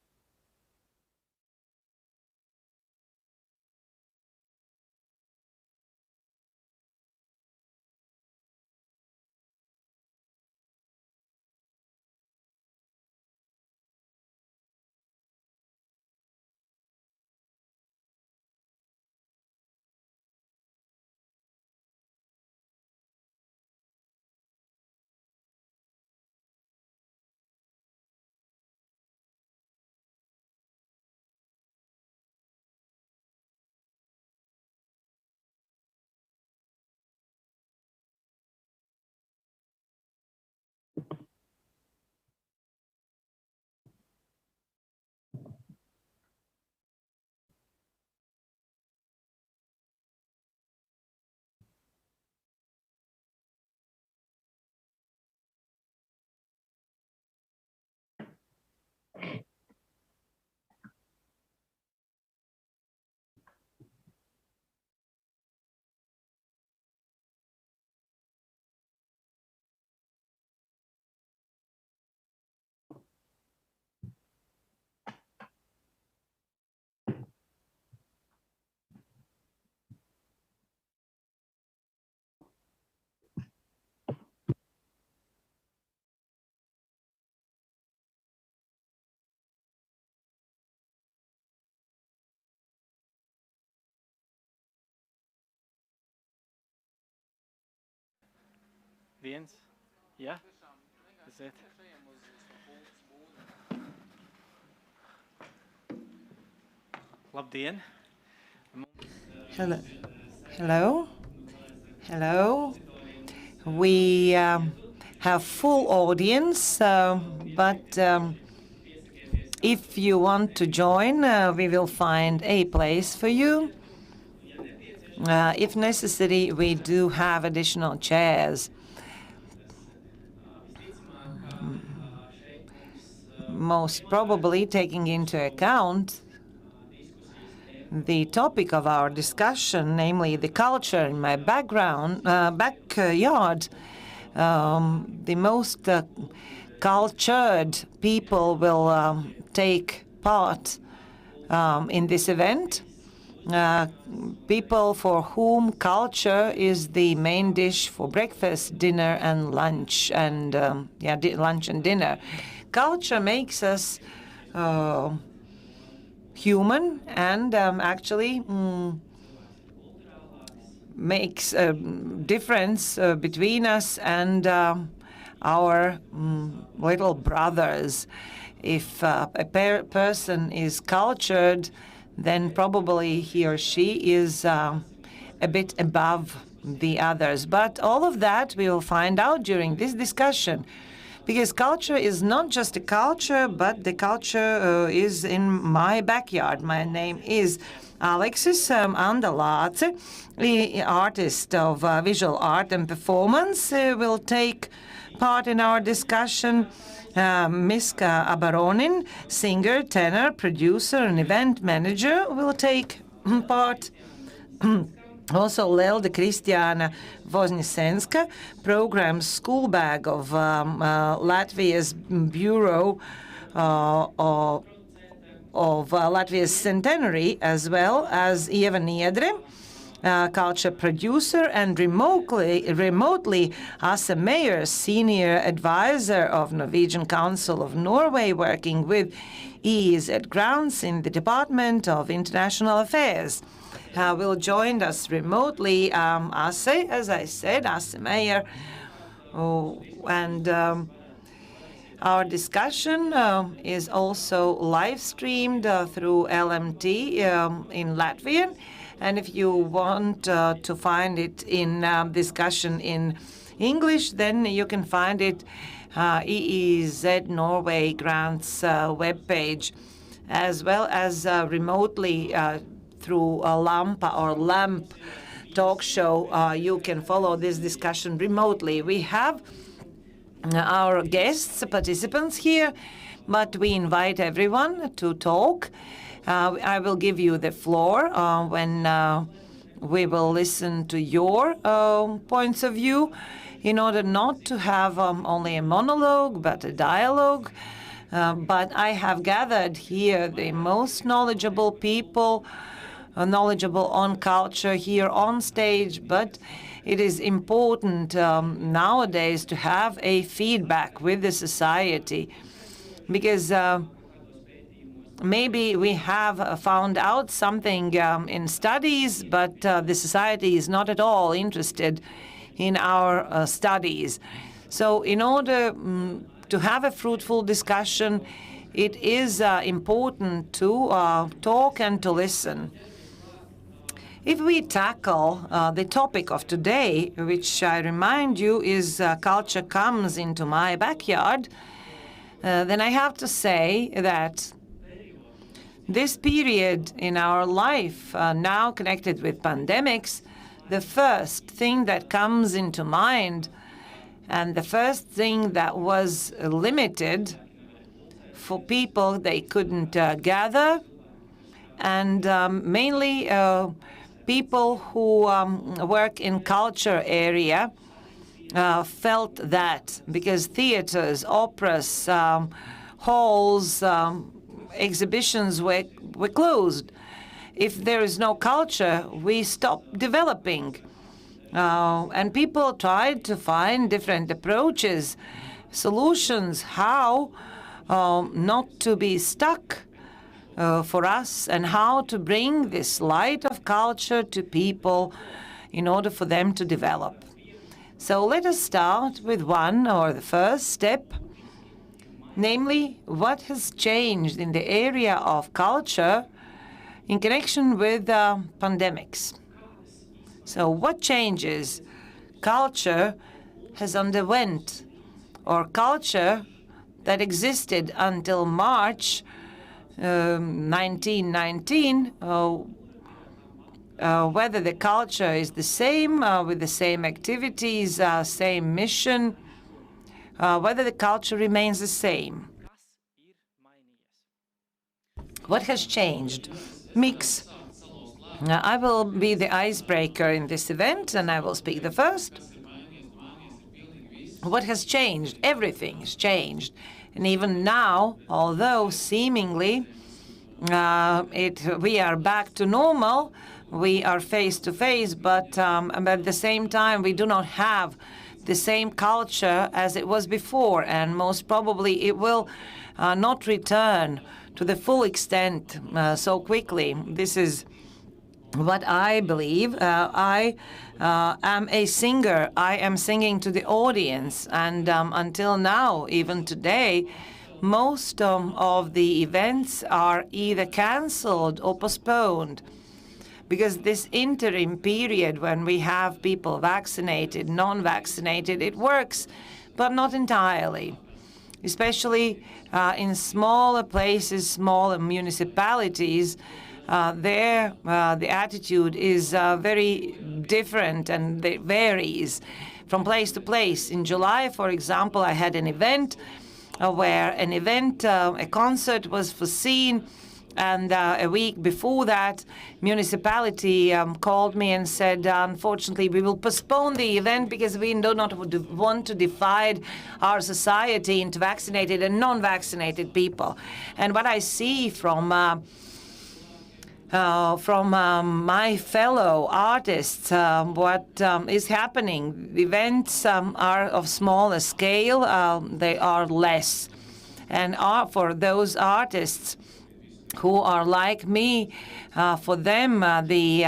Viens. Yeah, that's it. Labdien! Hello. Hello. Hello. We have full audience, but if you want to join, we will find a place for you. If necessary, we do have additional chairs. Most probably taking into account the topic of our discussion, namely the culture in my backyard, the most cultured people will take part in this event. People for whom culture is the main dish for breakfast, dinner, and lunch, and lunch and dinner. Culture makes us human and actually makes a difference between us and our little brothers. If a person is cultured, then probably he or she is a bit above the others. But all of that we will find out during this discussion. Because culture is not just a culture, but the culture is in my backyard. My name is Aleksis Andalāce, the artist of visual art and performance, will take part in our discussion. Miska Abaronin, singer, tenor, producer, and event manager, will take part. Also, Lelde Kristiāna Vozņesenska, program school bag of Latvia's Bureau of Latvia's centenary, as well as Ieva Niedre, culture producer, and remotely Asa Meyer, senior advisor of Norwegian Council of Norway, working with EEZ Grounds in the Department of International Affairs. Will join us remotely, Ase, as I said, Ase Meyer. And our discussion is also live streamed through LMT in Latvian. And if you want to find it in discussion in English, then you can find it EEZ Norway Grants webpage, as well as remotely through a LAMP talk show. You can follow this discussion remotely. We have our guests, participants here, but we invite everyone to talk. I will give you the floor when we will listen to your points of view, in order not to have only a monologue, but a dialogue. But I have gathered here the most knowledgeable people, knowledgeable on culture here on stage, but it is important nowadays to have a feedback with the society, because maybe we have found out something in studies, but the society is not at all interested in our studies. So in order to have a fruitful discussion, it is important to talk and to listen. If we tackle the topic of today, which I remind you is culture comes into my backyard, then I have to say that this period in our life, now connected with pandemics, the first thing that comes into mind and the first thing that was limited for people, they couldn't gather, and mainly people who work in culture area felt that, because theaters, operas, halls, exhibitions were closed. If there is no culture, we stop developing. And people tried to find different approaches, solutions, how not to be stuck for us, and how to bring this light of culture to people in order for them to develop. So let us start with the first step, namely, what has changed in the area of culture in connection with pandemics. So what changes culture has underwent, or culture that existed until March 1919, whether the culture is the same, with the same activities, same mission, whether the culture remains the same. What has changed? Mix. I will be the icebreaker in this event, and I will speak the first. What has changed? Everything has changed. And even now, although seemingly we are back to normal, we are face to face, but at the same time, we do not have the same culture as it was before, and most probably it will not return to the full extent so quickly. This is what I believe. I am a singer. I am singing to the audience, and until now, even today, most of the events are either cancelled or postponed, because this interim period when we have people vaccinated, non-vaccinated, it works, but not entirely. Especially in smaller places, smaller municipalities, the attitude is very different and it varies from place to place. In July, for example, I had an event where a concert was foreseen, and a week before that, municipality called me and said, unfortunately, we will postpone the event because we do not want to divide our society into vaccinated and non-vaccinated people. And what I see from my fellow artists, what is happening, events are of smaller scale, they are less. And for those artists who are like me, for them the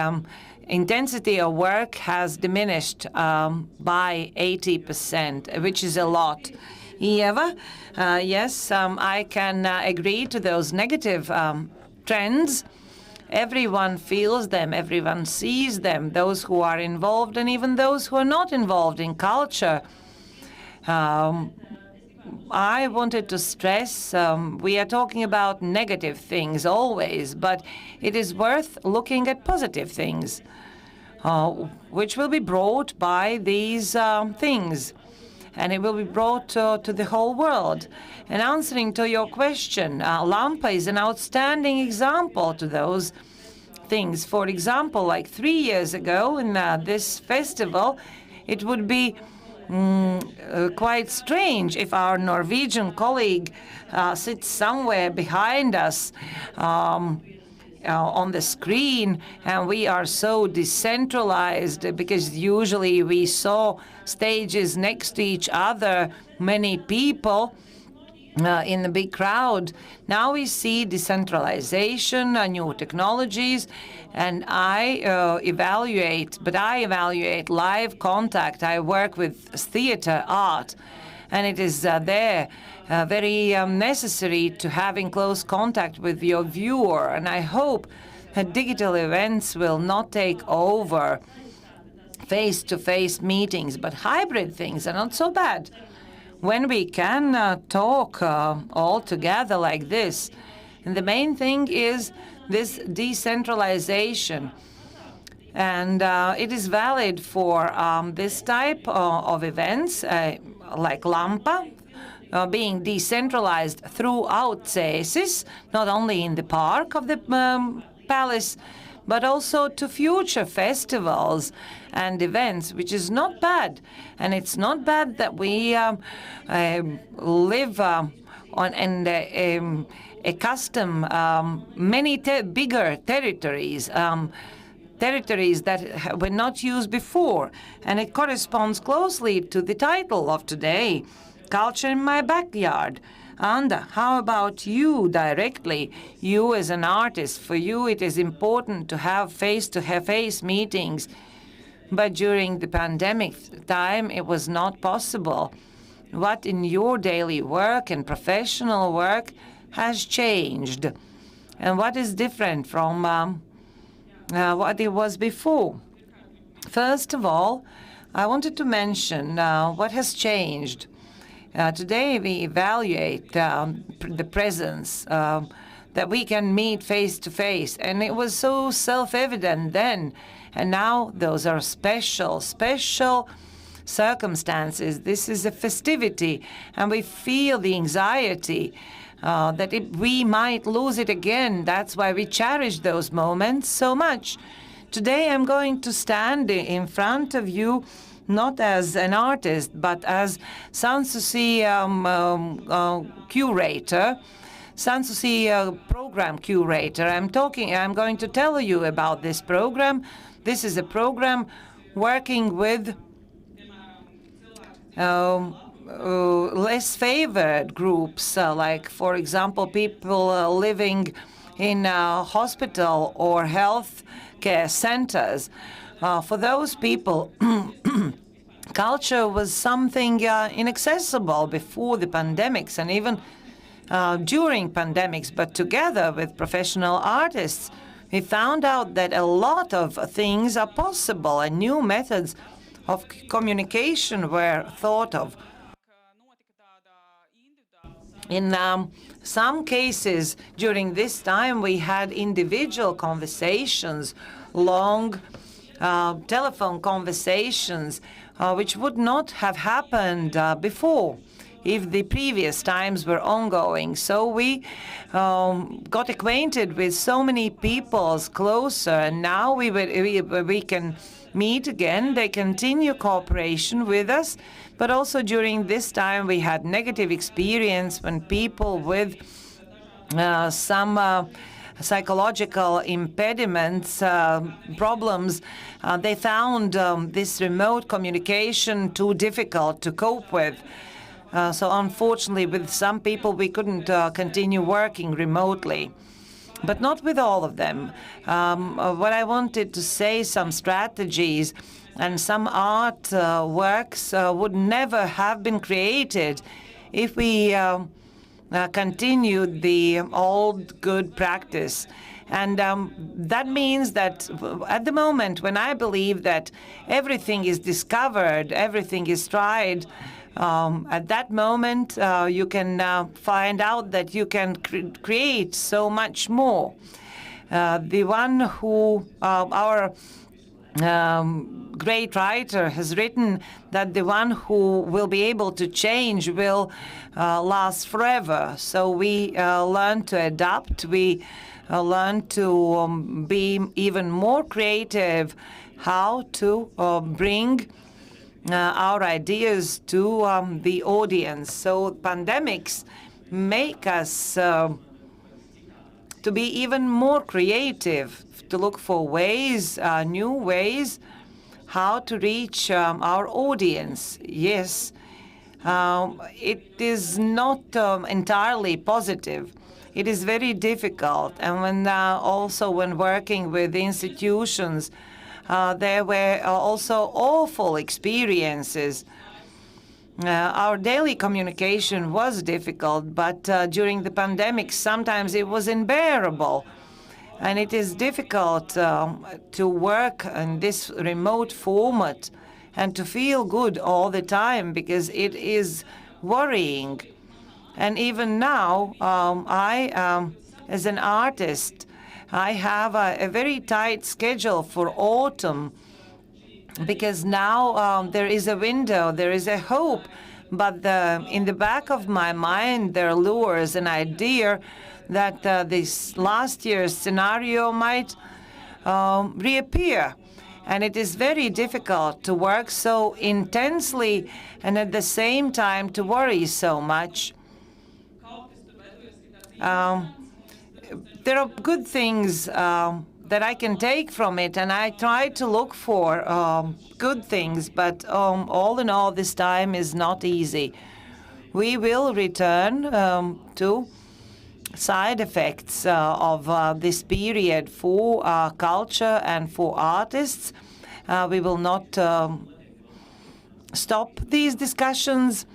intensity of work has diminished by 80%, which is a lot. Eva, yes, I can agree to those negative trends. Everyone feels them, everyone sees them, those who are involved and even those who are not involved in culture. I wanted to stress, we are talking about negative things always, but it is worth looking at positive things, which will be brought by these things. And it will be brought to the whole world. And answering to your question, Lampa is an outstanding example to those things. For example, like 3 years ago in this festival, it would be quite strange if our Norwegian colleague sits somewhere behind us on the screen, and we are so decentralized because usually we saw stages next to each other, many people in the big crowd. Now we see decentralization, new technologies, and I evaluate live contact. I work with theater art, and it is very necessary to have in close contact with your viewer. And I hope that digital events will not take over face-to-face meetings, but hybrid things are not so bad. When we can talk all together like this, and the main thing is this decentralization. And it is valid for this type of events, like Lampa, being decentralized throughout Cēsis, not only in the park of the palace, but also to future festivals and events, which is not bad. And it's not bad that we live on and accustom many bigger territories, territories that were not used before. And it corresponds closely to the title of today, Culture in My Backyard. Anda, how about you directly? You as an artist, for you it is important to have face-to-face meetings, but during the pandemic time it was not possible. What in your daily work and professional work has changed? And what is different from what it was before? First of all, I wanted to mention what has changed. Today we evaluate the presence that we can meet face to face, and it was so self-evident then, and now those are special circumstances. This is a festivity, and we feel the anxiety that we might lose it again. That's why we cherish those moments so much. Today I'm going to stand in front of you not as an artist, but as Sanssouci curator, Sanssouci program curator. I'm going to tell you about this program. This is a program working with less favored groups, like, for example, people living in hospital or health care centers. For those people, culture was something inaccessible before the pandemics, and even during pandemics, but together with professional artists, we found out that a lot of things are possible and new methods of communication were thought of. In some cases, during this time, we had individual conversations, long telephone conversations, which would not have happened before if the previous times were ongoing. So we got acquainted with so many people closer, and now we can meet again. They continue cooperation with us, but also during this time we had negative experience when people with some psychological impediments, problems, they found this remote communication too difficult to cope with. So unfortunately, with some people, we couldn't continue working remotely, but not with all of them. What I wanted to say, some strategies and some art works would never have been created if we continued the old good practice. And that means that at the moment when I believe that everything is discovered, everything is tried, at that moment you can find out that you can create so much more. The one who, our great writer has written that the one who will be able to change will last forever. So we learn to adapt, we learn to be even more creative, how to bring our ideas to the audience. So pandemics make us to be even more creative, to look for ways, new ways, how to reach our audience. Yes, it is not entirely positive. It is very difficult. And when also when working with institutions, there were also awful experiences. Our daily communication was difficult, but during the pandemic, sometimes it was unbearable. And it is difficult to work in this remote format and to feel good all the time because it is worrying. And even now, I, as an artist, I have a very tight schedule for autumn because now there is a window, there is a hope, but in the back of my mind there lures an idea that this last year's scenario might reappear. And it is very difficult to work so intensely and at the same time to worry so much. There are good things that I can take from it, and I try to look for good things, but all in all, this time is not easy. We will return to side effects of this period for culture and for artists. We will not stop these discussions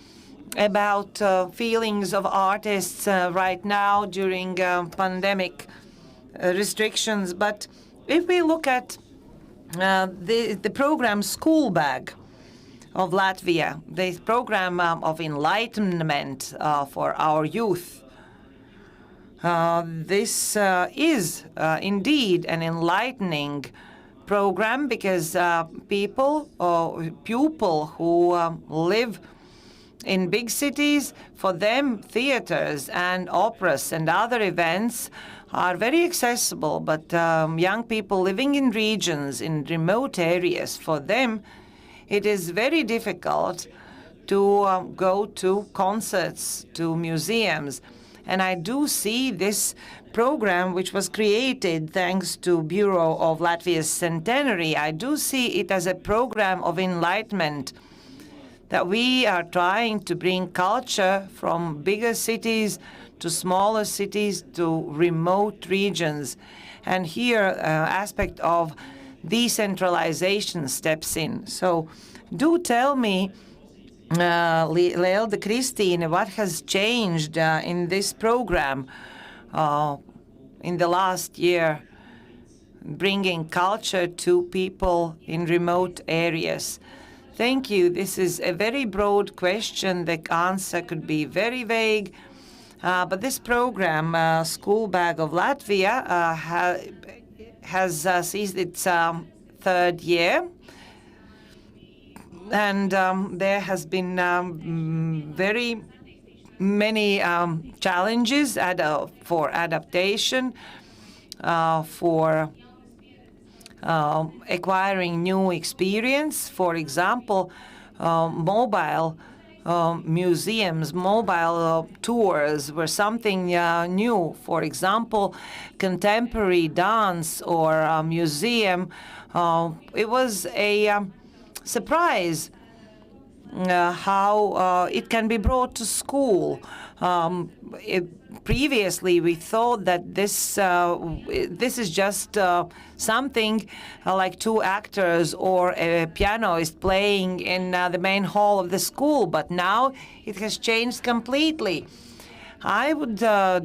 about feelings of artists right now during pandemic restrictions. But if we look at the program School Bag of Latvia, the program of enlightenment for our youth, this is indeed an enlightening program because people who live in big cities, for them, theaters and operas and other events are very accessible. But young people living in regions, in remote areas, for them, it is very difficult to go to concerts, to museums. And I do see this program, which was created thanks to Bureau of Latvia's centenary, I do see it as a program of enlightenment, that we are trying to bring culture from bigger cities to smaller cities to remote regions. And here, aspect of decentralization steps in. So do tell me Leelde Christine, what has changed in this program in the last year, bringing culture to people in remote areas? Thank you. This is a very broad question. The answer could be very vague. But this program, School Bag of Latvia, has seized its third year. And there has been very many challenges for adaptation, for acquiring new experience. For example, mobile museums, mobile tours were something new. For example, contemporary dance or museum. It was a surprise how it can be brought to school. Previously, we thought that this is just something like two actors or a pianist playing in the main hall of the school, but now it has changed completely. I would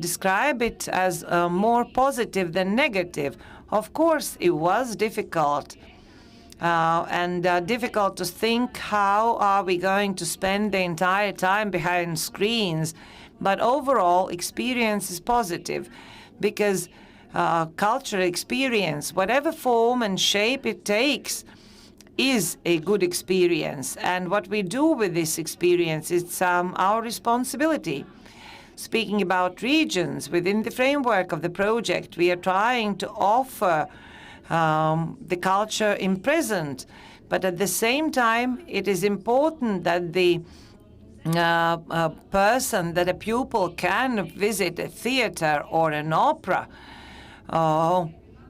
describe it as more positive than negative. Of course, it was difficult. And difficult to think how are we going to spend the entire time behind screens. But overall, experience is positive because cultural experience, whatever form and shape it takes, is a good experience. And what we do with this experience, it's our responsibility. Speaking about regions, within the framework of the project, we are trying to offer the culture in present, but at the same time, it is important that the person, that a pupil can visit a theater or an opera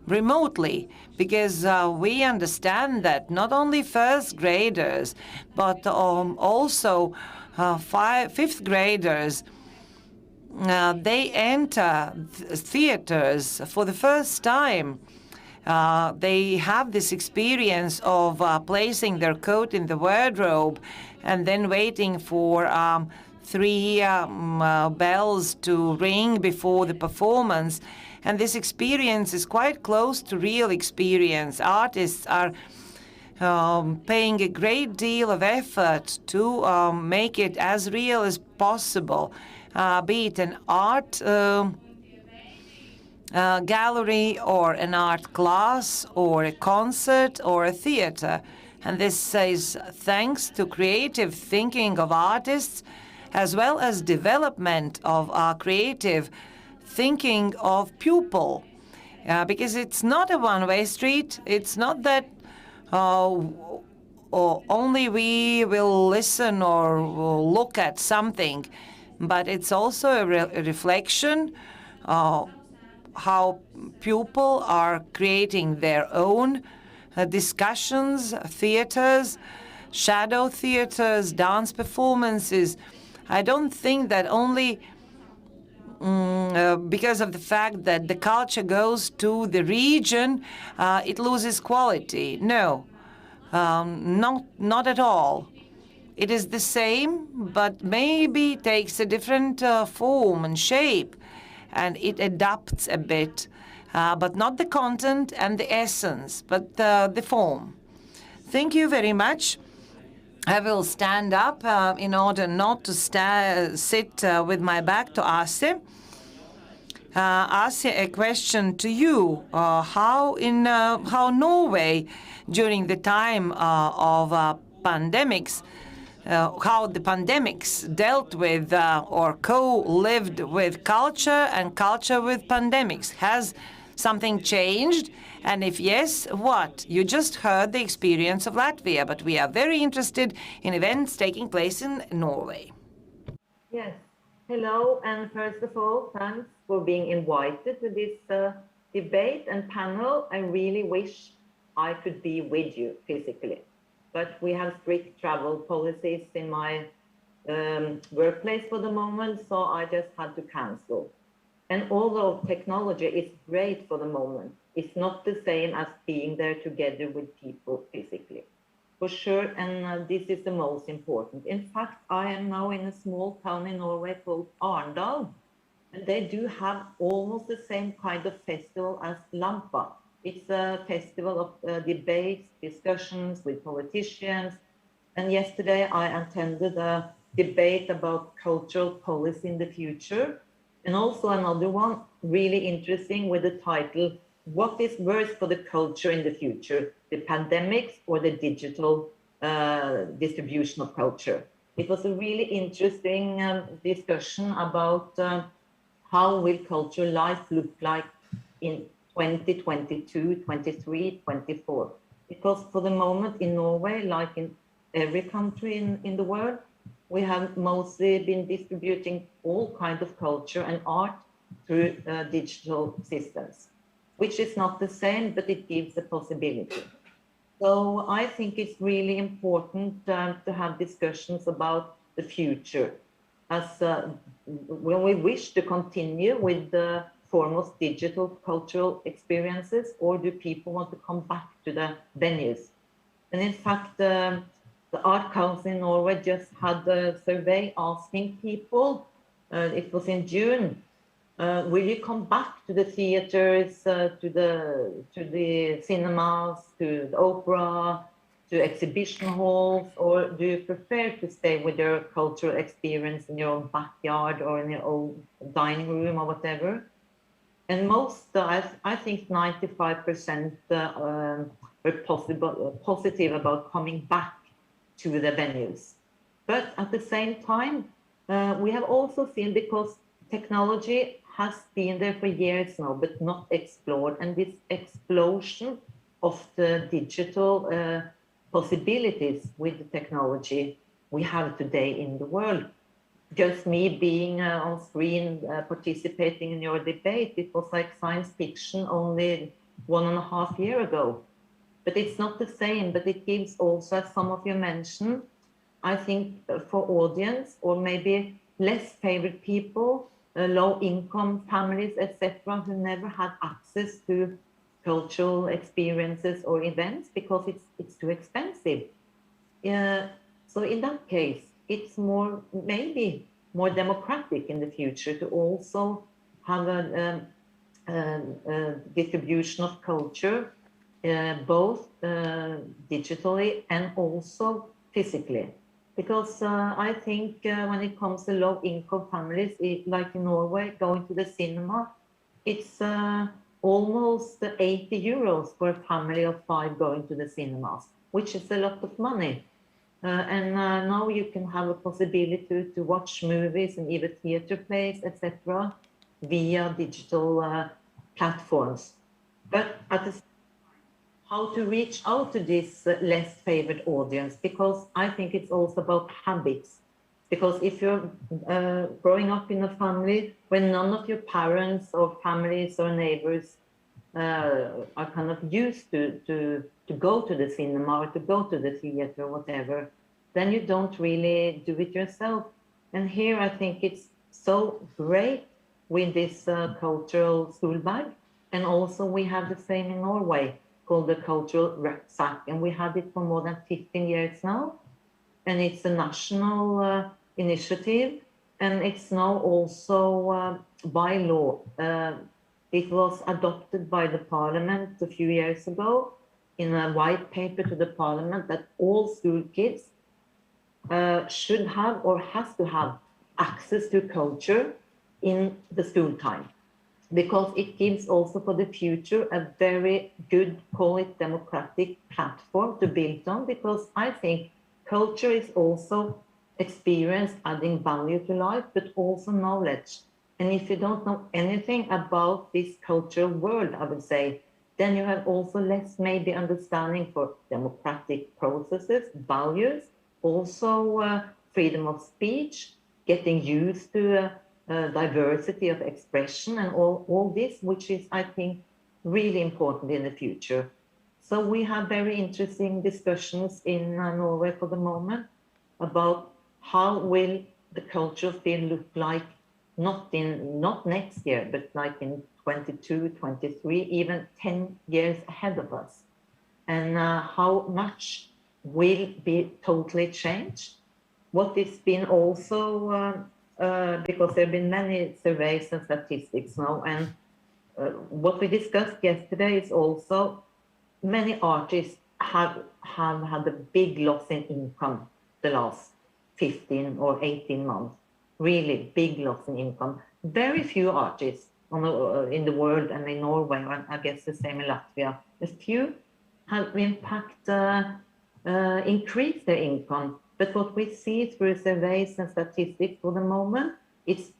remotely, because we understand that not only first graders, but also fifth graders, they enter theaters for the first time. They have this experience of placing their coat in the wardrobe and then waiting for 3 bells to ring before the performance. And this experience is quite close to real experience. Artists are paying a great deal of effort to make it as real as possible, be it an art gallery or an art class or a concert or a theater. And this is thanks to creative thinking of artists as well as development of creative thinking of pupil. Because it's not a one-way street. It's not that only we will listen or will look at something, but it's also a reflection how people are creating their own discussions, theaters, shadow theaters, dance performances. I don't think that only because of the fact that the culture goes to the region, it loses quality. No, not at all. It is the same, but maybe takes a different form and shape, and it adapts a bit, but not the content and the essence, but the form. Thank you very much. I will stand up in order not to sit with my back to Ase. Ase, a question to you. How Norway, during the time of pandemics, how the pandemics dealt with or co-lived with culture and culture with pandemics. Has something changed? And if yes, what? You just heard the experience of Latvia, but we are very interested in events taking place in Norway. Yes. Hello, and first of all, thanks for being invited to this debate and panel. I really wish I could be with you physically, but we have strict travel policies in my workplace for the moment, so I just had to cancel. And although technology is great for the moment, it's not the same as being there together with people physically. for sure, and this is the most important. In fact, I am now in a small town in Norway called Arendal, and they do have almost the same kind of festival as Lampa. It's a festival of debates, discussions with politicians, and yesterday I attended a debate about cultural policy in the future, and also another one really interesting with the title, "What is worse for the culture in the future, the pandemics or the digital distribution of culture?" It was a really interesting discussion about how will cultural life look like in 2022, 23, 24. Because for the moment in Norway, like in every country in the world, we have mostly been distributing all kinds of culture and art through digital systems, which is not the same, but it gives a possibility. So I think it's really important to have discussions about the future, as when we wish to continue with the foremost digital cultural experiences, or do people want to come back to the venues? And in fact, the Art Council in Norway just had a survey asking people, it was in June, will you come back to the theaters, to the cinemas, to the opera, to exhibition halls, or do you prefer to stay with your cultural experience in your own backyard or in your own dining room or whatever? And most, I think 95% were positive about coming back to the venues. But at the same time, we have also seen, because technology has been there for years now, but not explored, and this explosion of the digital possibilities with the technology we have today in the world. Just me being on screen participating in your debate, it was like science fiction only 1.5 years ago. But it's not the same, but it gives also, as some of you mentioned, I think for audience, or maybe less favored people, low-income families, etc., who never had access to cultural experiences or events because it's too expensive. So in that case, it's more, maybe more democratic in the future to also have a distribution of culture, both digitally and also physically. Because I think when it comes to low-income families, like in Norway, going to the cinema, it's almost 80 euros for a family of 5 going to the cinemas, which is a lot of money. And now you can have a possibility to watch movies and even theater plays, etc., via digital platforms. But at the how to reach out to this less favored audience, because I think it's also about habits. Because if you're growing up in a family where none of your parents or families or neighbors are kind of used to go to the cinema or to go to the theater or whatever, then you don't really do it yourself. And here I think it's so great with this cultural school bag. And also we have the same in Norway, called the cultural rucksack, and we had it for more than 15 years now, and it's a national initiative, and it's now also by law. It was adopted by the parliament a few years ago in a white paper to the parliament that all school kids should have or has to have access to culture in the school time, because it gives also for the future a very good, call it democratic platform to build on, because I think culture is also experience adding value to life, but also knowledge. And if you don't know anything about this cultural world, I would say, then you have also less maybe understanding for democratic processes, values, also freedom of speech, getting used to diversity of expression and all this, which is, I think, really important in the future. So we have very interesting discussions in Norway for the moment about how will the cultural field look like, not next year, but like in 22, 23, even 10 years ahead of us. And how much will be totally changed. What has been also, because there have been many surveys and statistics now, and what we discussed yesterday is also many artists have had a big loss in income the last 15 or 18 months. Really big loss in income. Very few artists in the world and in Norway, and I guess the same in Latvia, a few have in fact increased their income. But what we see through surveys and statistics for the moment, it's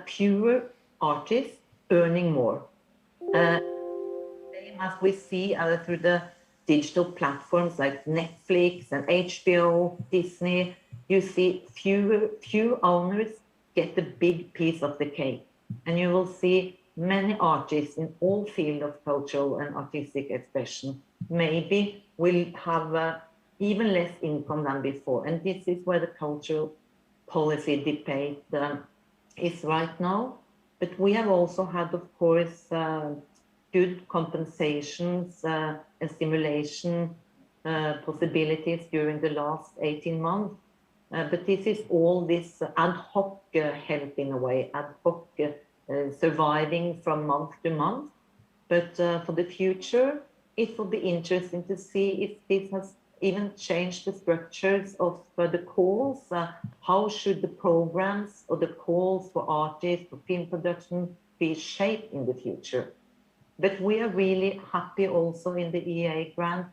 fewer artists earning more. Same as we see through the digital platforms like Netflix and HBO, Disney, you see few owners get a big piece of the cake. And you will see many artists in all fields of cultural and artistic expression maybe will have even less income than before. And this is where the cultural policy debate is right now. But we have also had, of course, good compensations and stimulation possibilities during the last 18 months. But this is all this ad hoc help in a way, ad hoc surviving from month to month. But for the future, it will be interesting to see if this has even changed the structures of the calls. How should the programs or the calls for artists, for film production be shaped in the future? But we are really happy also in the EA grant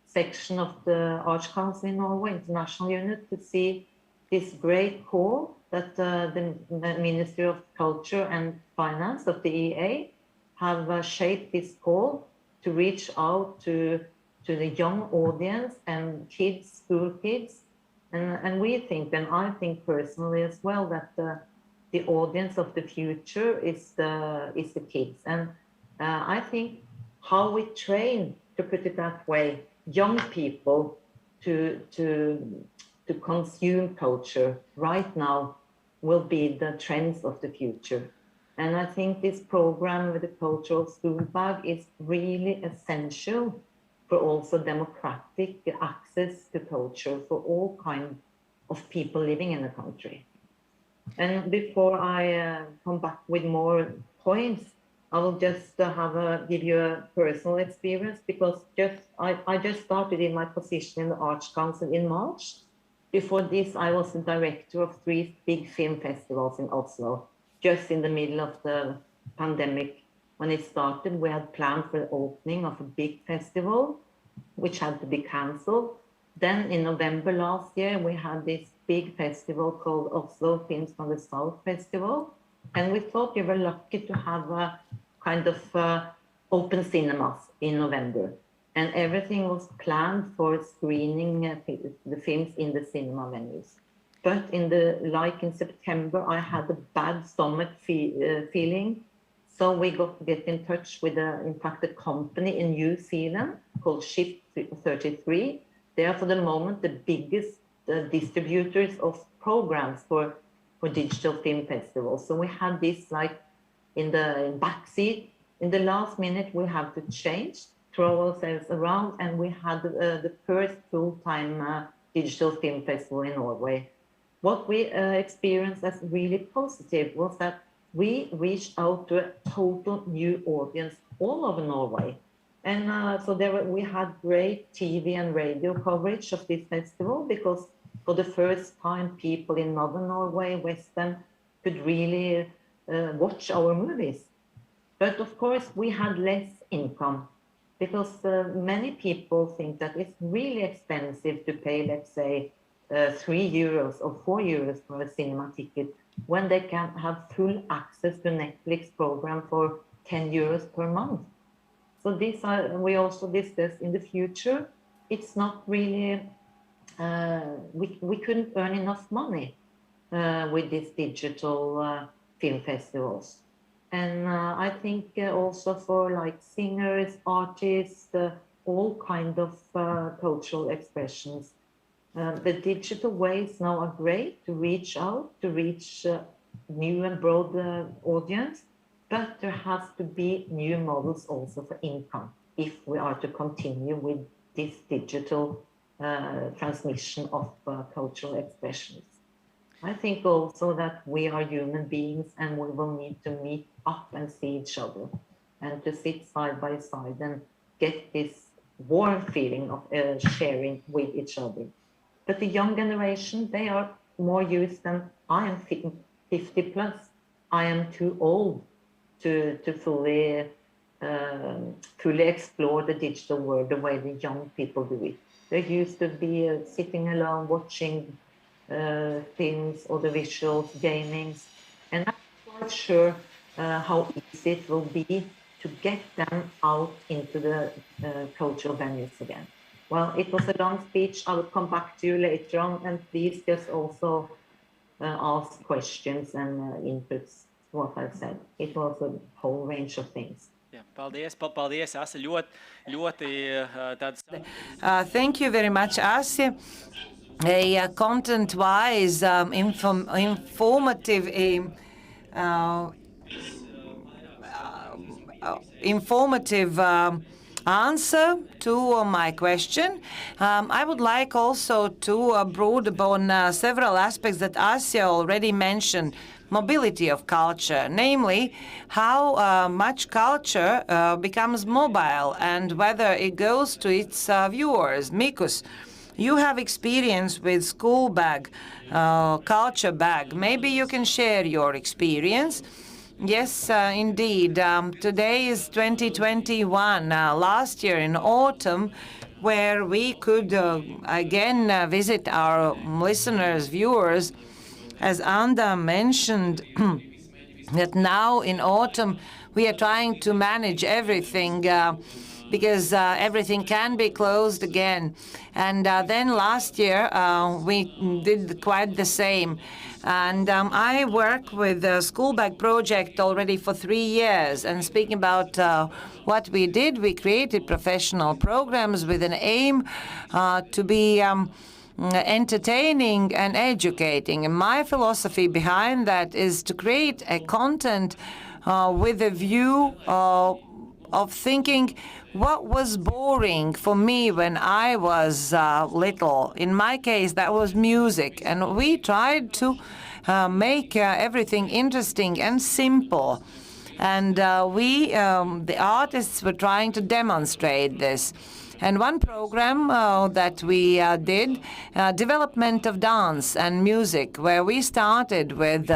section of the Arts Council in Norway, international unit, to see this great call that the Ministry of Culture and Finance of the EA have shaped this call to reach out to the young audience and kids, school kids. And we think, and I think personally as well, that the audience of the future is the kids. And I think how we train, to put it that way, young people to consume culture right now will be the trends of the future. And I think this program with the cultural school bag is really essential for also democratic access to culture for all kinds of people living in the country. And before I come back with more points, I will just give you a personal experience, because I just started in my position in the Arts Council in March. Before this, I was the director of 3 big film festivals in Oslo. Just in the middle of the pandemic, when it started, we had planned for the opening of a big festival, which had to be cancelled. Then in November last year, we had this big festival called Oslo Films from the South Festival. And we thought we were lucky to have a kind of open cinemas in November. And everything was planned for screening the films in the cinema venues. But in September, I had a bad stomach feeling. So we got to get in touch with, in fact, a company in New Zealand called Ship 33. They are, for the moment, the biggest distributors of programs for digital film festivals. So we had this like in the backseat. In the last minute, we have to change, throw ourselves around, and we had the first full-time digital film festival in Norway. What we experienced as really positive was that we reached out to a total new audience all over Norway. And so we had great TV and radio coverage of this festival, because for the first time, people in Northern Norway, Western, could really watch our movies. But of course, we had less income, because many people think that it's really expensive to pay, let's say, 3 euros or 4 euros for a cinema ticket, when they can have full access to Netflix program for 10 euros per month. So this we also discussed in the future. It's not really, we couldn't earn enough money with these digital film festivals. And I think also for like singers, artists, all kind of cultural expressions, the digital ways now are great to reach out, to reach new and broad audience, but there has to be new models also for income if we are to continue with this digital transmission of cultural expressions. I think also that we are human beings and we will need to meet up and see each other and to sit side by side and get this warm feeling of sharing with each other. But the young generation, they are more used than I am 50 plus. I am too old to fully explore the digital world the way the young people do it. They used to be sitting alone watching films or the visuals, gamings, and I'm not quite sure how easy it will be to get them out into the cultural venues again. Well, it was a long speech. I will come back to you later on, and please just also ask questions and inputs to what I've said. It was a whole range of things. Jā, paldies, Asa, ļoti tāds... Thank you very much, Asa. Content-wise, informative answer to my question. I would like also to brood upon several aspects that Asya already mentioned. Mobility of culture, namely how much culture becomes mobile and whether it goes to its viewers. Mikus, you have experience with school bag, culture bag. Maybe you can share your experience. Yes, indeed. Today is 2021. Last year in autumn, where we could again visit our listeners, viewers, as Anda mentioned, that now in autumn we are trying to manage everything because everything can be closed again. And then last year we did quite the same. And I work with the School Bag Project already for 3 years. And speaking about what we did, we created professional programs with an aim to be entertaining and educating. And my philosophy behind that is to create a content with a view of thinking what was boring for me when I was little. In my case, that was music. And we tried to make everything interesting and simple. And the artists were trying to demonstrate this. And one program that we did, development of dance and music, where we started with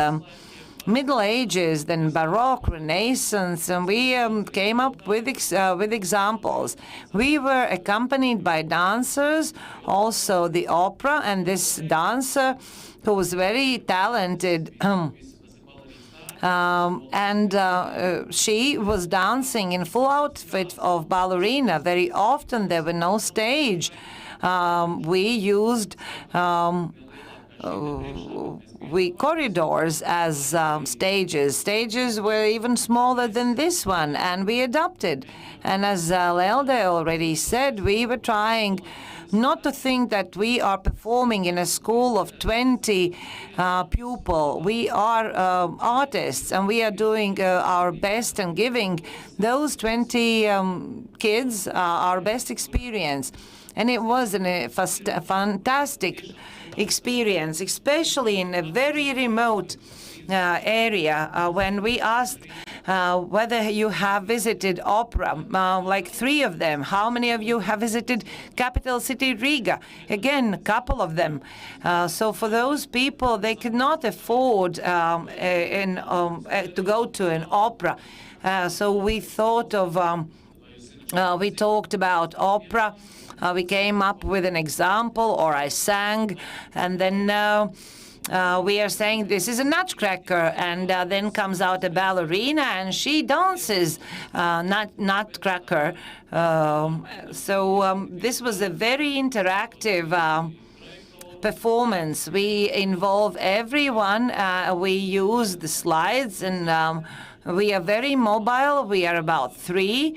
Middle Ages, then Baroque, Renaissance, and we came up with examples. We were accompanied by dancers, also the opera, and this dancer who was very talented. She was dancing in full outfit of ballerina. Very often there were no stage. We used corridors as stages. Stages were even smaller than this one, and we adapted. And as Lelde already said, we were trying not to think that we are performing in a school of 20 pupils. We are artists, and we are doing our best and giving those 20 kids our best experience. And it was a fantastic experience, especially in a very remote area. When we asked whether you have visited opera, like 3 of them. How many of you have visited capital city Riga? Again, a couple of them. So for those people, they could not afford to go to an opera. So we thought of, we talked about opera. We came up with an example, or I sang, and then we are saying this is a nutcracker, and then comes out a ballerina, and she dances nutcracker. So this was a very interactive performance. We involve everyone. We use the slides, and we are very mobile. We are about 3.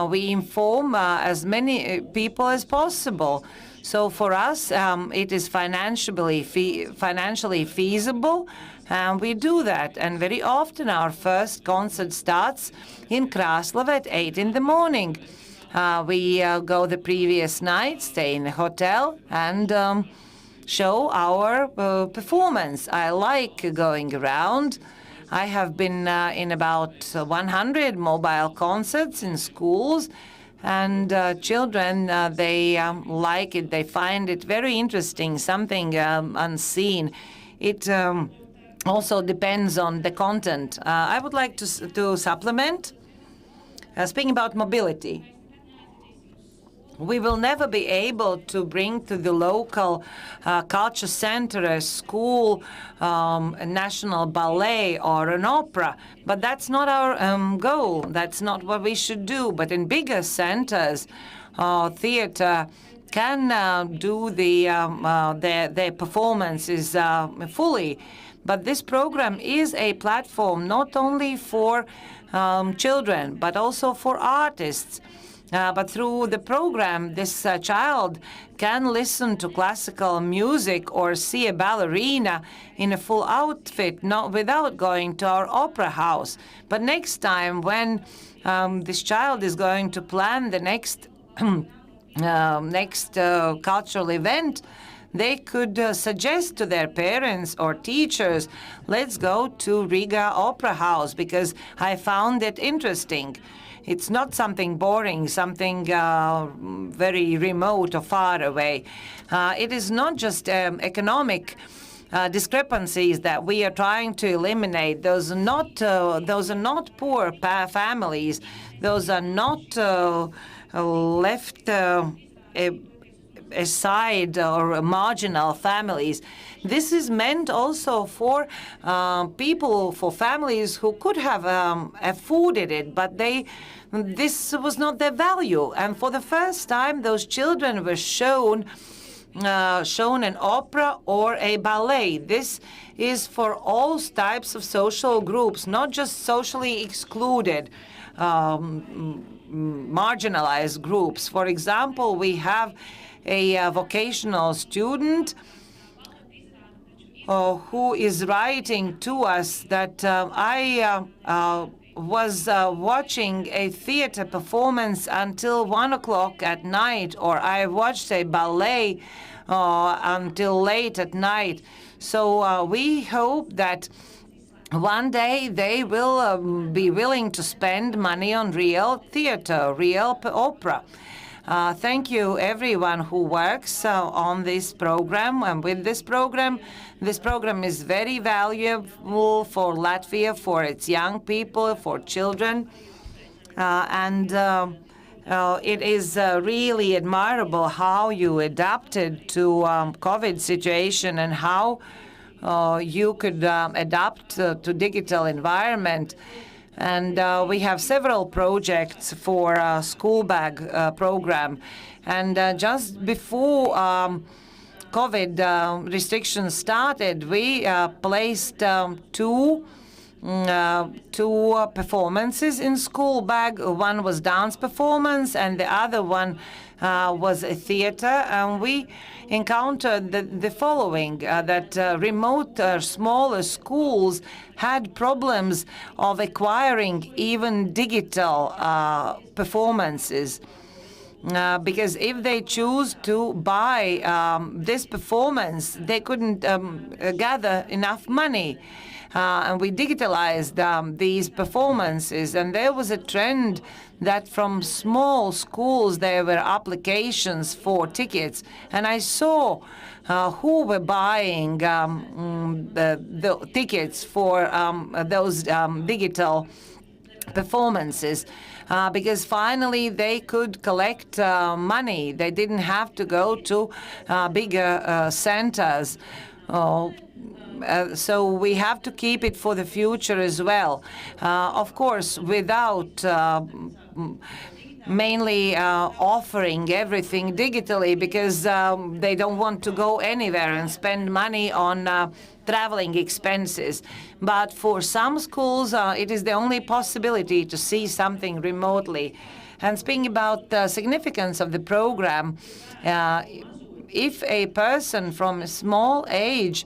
We inform as many people as possible. So for us, it is financially feasible, and we do that. And very often our first concert starts in Krāslava at 8 in the morning. We go the previous night, stay in a hotel, and show our performance. I like going around. I have been in about 100 mobile concerts in schools, and children, they like it. They find it very interesting, something unseen. It also depends on the content. I would like to supplement. Speaking about mobility, we will never be able to bring to the local culture center a school, a national ballet or an opera, but that's not our goal. That's not what we should do. But in bigger centers, theater can do their performances fully. But this program is a platform not only for children, but also for artists. But through the program, this child can listen to classical music or see a ballerina in a full outfit, not without going to our opera house. But next time, when this child is going to plan the next cultural event, they could suggest to their parents or teachers, let's go to Riga Opera House because I found it interesting. It's not something boring, something very remote or far away. It is not just economic discrepancies that we are trying to eliminate. Those are not poor families. Those are not left aside or marginal families. This is meant also for people, for families who could have afforded it, but this was not their value. And for the first time, those children were shown an opera or a ballet. This is for all types of social groups, not just socially excluded, marginalized groups. For example, we have a vocational student who is writing to us that I was watching a theater performance until 1 o'clock at night, or I watched a ballet until late at night. So we hope that one day they will be willing to spend money on real theater, real opera. Thank you, everyone who works on this program and with this program. This program is very valuable for Latvia, for its young people, for children. And it is really admirable how you adapted to COVID situation and how you could adapt to digital environment. And we have several projects for school bag program. And just before COVID restrictions started, we placed two performances in school bag. One was dance performance, and the other one was a theater. And we encountered the following, that remote smaller schools had problems of acquiring even digital performances. Because if they choose to buy this performance, they couldn't gather enough money. And we digitalized these performances, and there was a trend that from small schools there were applications for tickets, and I saw who were buying the tickets for those digital performances. Because finally they could collect money. They didn't have to go to bigger centers. So we have to keep it for the future as well. Of course, without mainly offering everything digitally, because they don't want to go anywhere and spend money on traveling expenses. But for some schools, it is the only possibility to see something remotely. And speaking about the significance of the program, if a person from a small age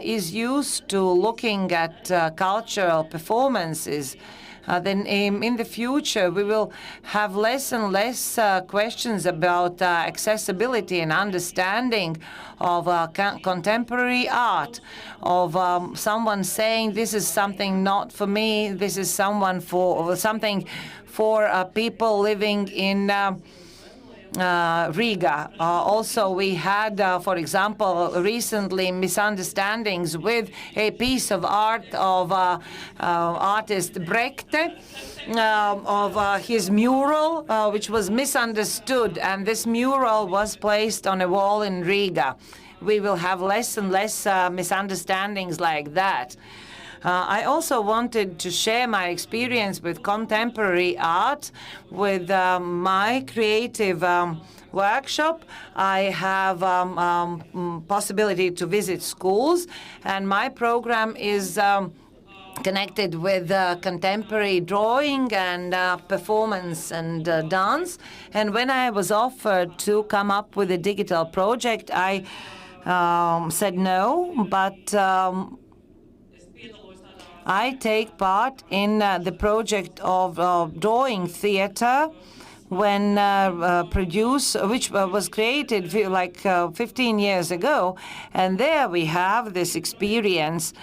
is used to looking at cultural performances, then in the future we will have less and less questions about accessibility and understanding of contemporary art, of someone saying this is something not for me, this is something for people living in Riga. Also, we had, for example, recently misunderstandings with a piece of art of artist Brecht, of his mural, which was misunderstood, and this mural was placed on a wall in Riga. We will have less and less misunderstandings like that. I also wanted to share my experience with contemporary art, with my creative workshop. I have possibility to visit schools, and my program is connected with contemporary drawing and performance and dance. And when I was offered to come up with a digital project, I said no, but I take part in the project of drawing theater when which was created like 15 years ago. And there we have this experience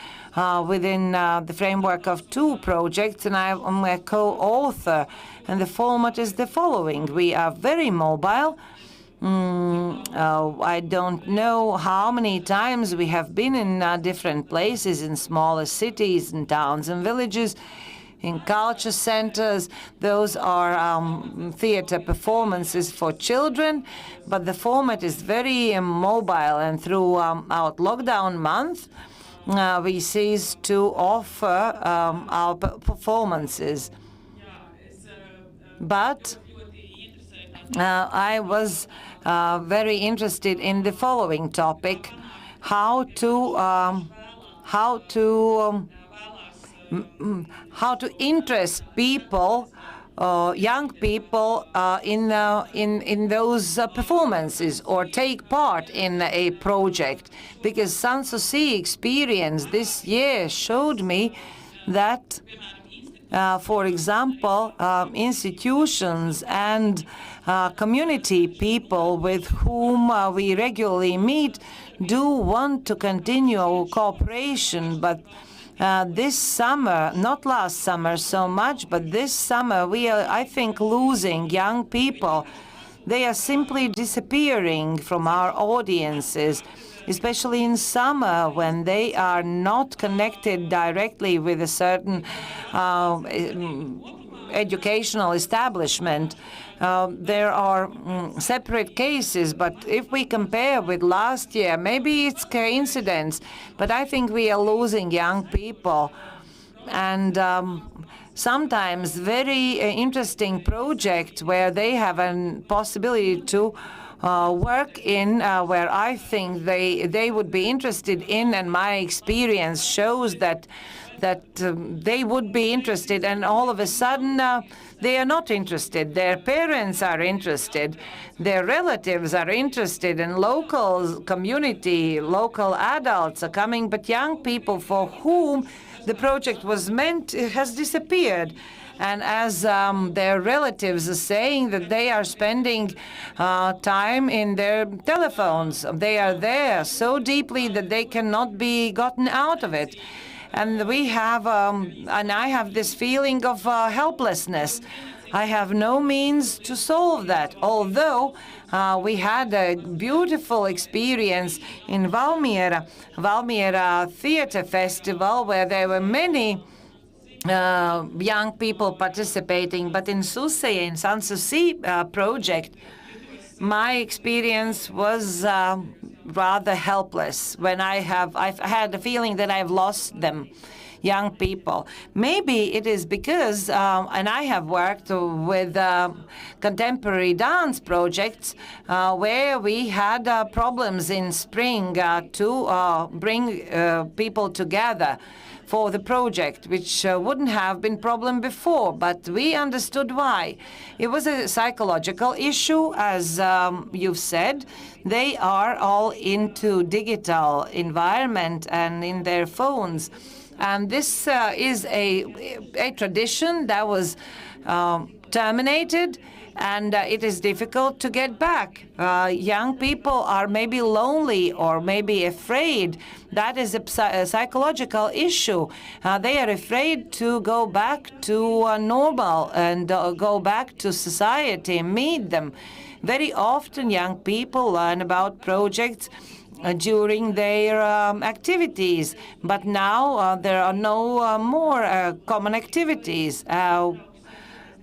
within the framework of 2 projects, and I'm a co-author. And the format is the following. We are very mobile. I don't know how many times we have been in different places, in smaller cities and towns and villages, in culture centers. Those are theater performances for children, but the format is very mobile, and throughout lockdown month, we cease to offer our performances. But I was very interested in the following topic: how to interest people, young people, in those performances, or take part in a project. Because Sanssouci experience this year showed me that, for example, institutions and community people with whom we regularly meet do want to continue cooperation, but this summer, not last summer so much, but this summer, we are, I think, losing young people. They are simply disappearing from our audiences, especially in summer when they are not connected directly with a certain educational establishment. There are separate cases, but if we compare with last year, maybe it's coincidence, but I think we are losing young people. And sometimes very interesting projects where they have a possibility to work in, where I think they would be interested in, and my experience shows that they would be interested, and all of a sudden they are not interested. Their parents are interested, their relatives are interested, and local community, local adults are coming, but young people for whom the project was meant has disappeared. And as their relatives are saying that they are spending time in their telephones, they are there so deeply that they cannot be gotten out of it. And we have, and I have this feeling of helplessness. I have no means to solve that, although we had a beautiful experience in Valmiera Theatre Festival, where there were many young people participating. But in Sanssouci project, my experience was rather helpless. When I've had the feeling that I've lost them, young people. Maybe it is because, and I have worked with contemporary dance projects where we had problems in spring to bring people together for the project, which wouldn't have been problem before, but we understood why. It was a psychological issue, as you've said. They are all into digital environment and in their phones. And this is a tradition that was terminated, and it is difficult to get back. Young people are maybe lonely or maybe afraid. That is a psychological issue. They are afraid to go back to normal and go back to society and meet them. Very often young people learn about projects during their activities, but now there are no more common activities.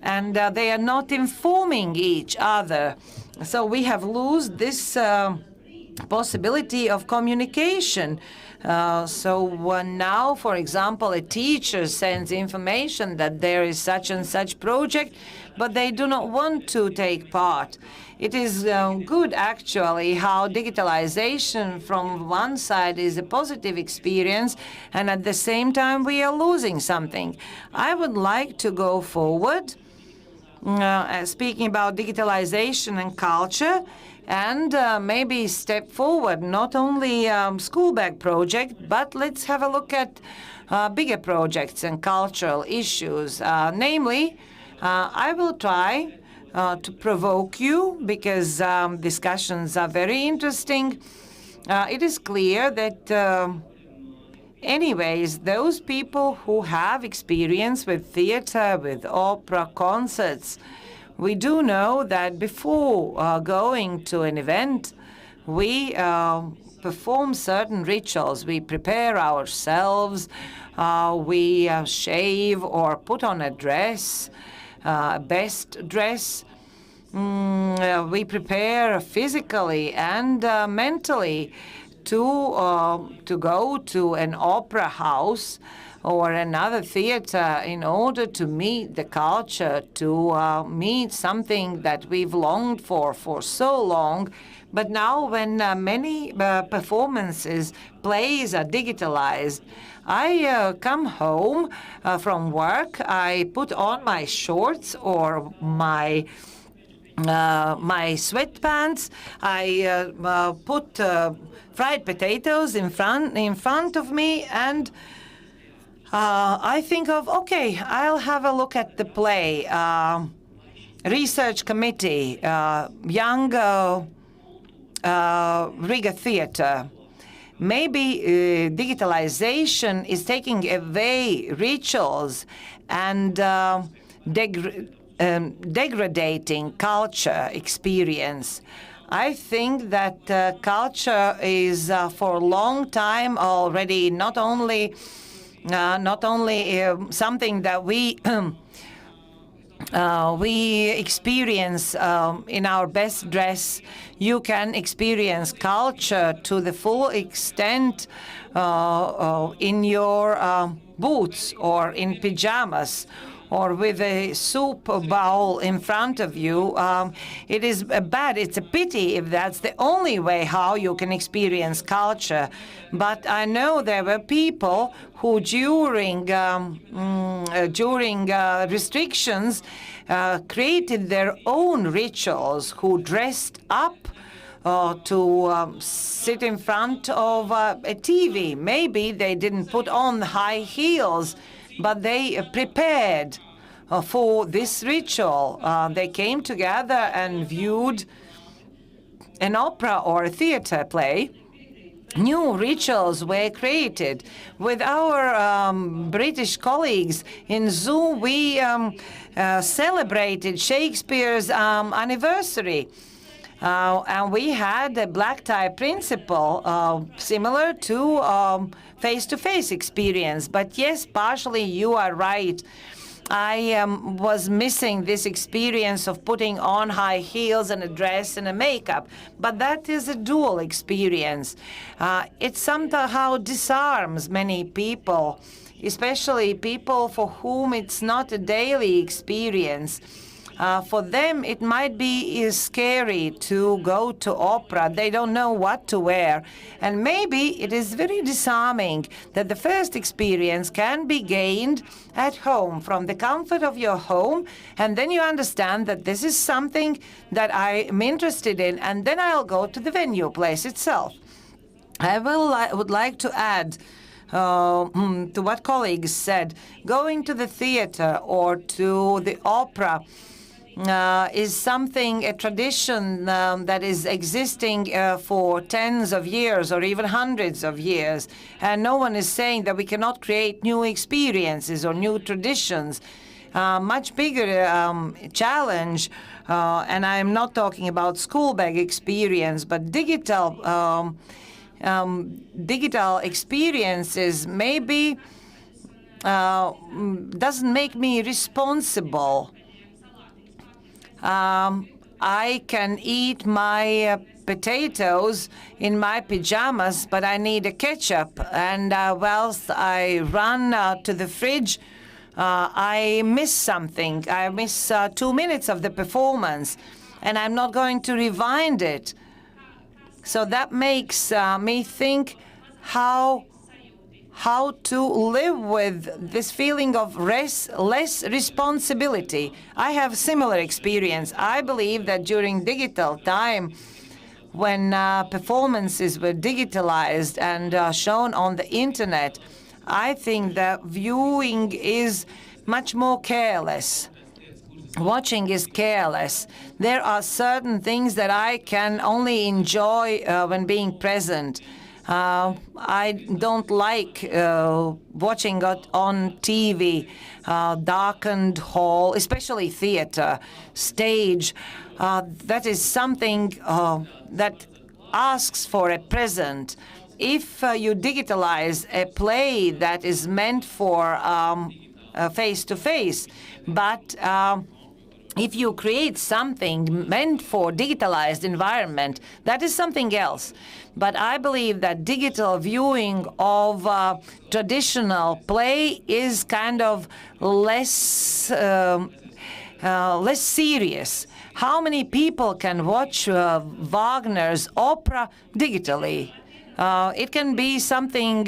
And they are not informing each other. So we have lost this possibility of communication. So now, for example, a teacher sends information that there is such and such project, but they do not want to take part. It is good, actually, how digitalization from one side is a positive experience, and at the same time we are losing something. I would like to go forward, speaking about digitalization and culture, and maybe step forward, not only school bag project, but let's have a look at bigger projects and cultural issues. Namely, I will try to provoke you, because discussions are very interesting. It is clear that anyways, those people who have experience with theater, with opera, concerts, we do know that before going to an event, we perform certain rituals. We prepare ourselves, we shave or put on a dress, best dress. We prepare physically and mentally to go to an opera house or another theater in order to meet the culture, to meet something that we've longed for so long. But now when many performances, plays are digitalized, I come home from work, I put on my shorts or my sweatpants, I put fried potatoes in front of me, and I think of, okay, I'll have a look at the play. Research committee, young Riga Theatre. Maybe digitalization is taking away rituals and degrading culture experience. I think that culture is for a long time already not only something that we we experience in our best dress. You can experience culture to the full extent in your boots or in pajamas or with a soup bowl in front of you. It is bad. It's a pity if that's the only way how you can experience culture. But I know there were people who during restrictions created their own rituals, who dressed up to sit in front of a TV. Maybe they didn't put on high heels, but they prepared for this ritual. They came together and viewed an opera or a theater play. New rituals were created. With our British colleagues in Zoom, we celebrated Shakespeare's anniversary. And we had a black tie principle similar to face-to-face experience. But yes, partially you are right. I was missing this experience of putting on high heels and a dress and a makeup. But that is a dual experience. It somehow disarms many people, especially people for whom it's not a daily experience. For them, it might be scary to go to opera. They don't know what to wear. And maybe it is very disarming that the first experience can be gained at home, from the comfort of your home. And then you understand that this is something that I am interested in. And then I'll go to the venue place itself. I would like to add to what colleagues said, going to the theater or to the opera is something, a tradition that is existing for tens of years or even hundreds of years. And no one is saying that we cannot create new experiences or new traditions. Much bigger challenge, and I'm not talking about school bag experience, but digital experiences maybe doesn't make me responsible. I can eat my potatoes in my pajamas, but I need a ketchup. And whilst I run to the fridge, I miss something. I miss 2 minutes of the performance, and I'm not going to rewind it. So that makes me think how to live with this feeling of less responsibility. I have similar experience. I believe that during digital time, when performances were digitalized and shown on the internet, I think that viewing is much more careless. Watching is careless. There are certain things that I can only enjoy when being present. I don't like watching it on TV, darkened hall, especially theater, stage. That is something that asks for a present. If you digitalize a play that is meant for face-to-face, but if you create something meant for digitalized environment, that is something else. But I believe that digital viewing of traditional play is kind of less serious. How many people can watch Wagner's opera digitally? It can be something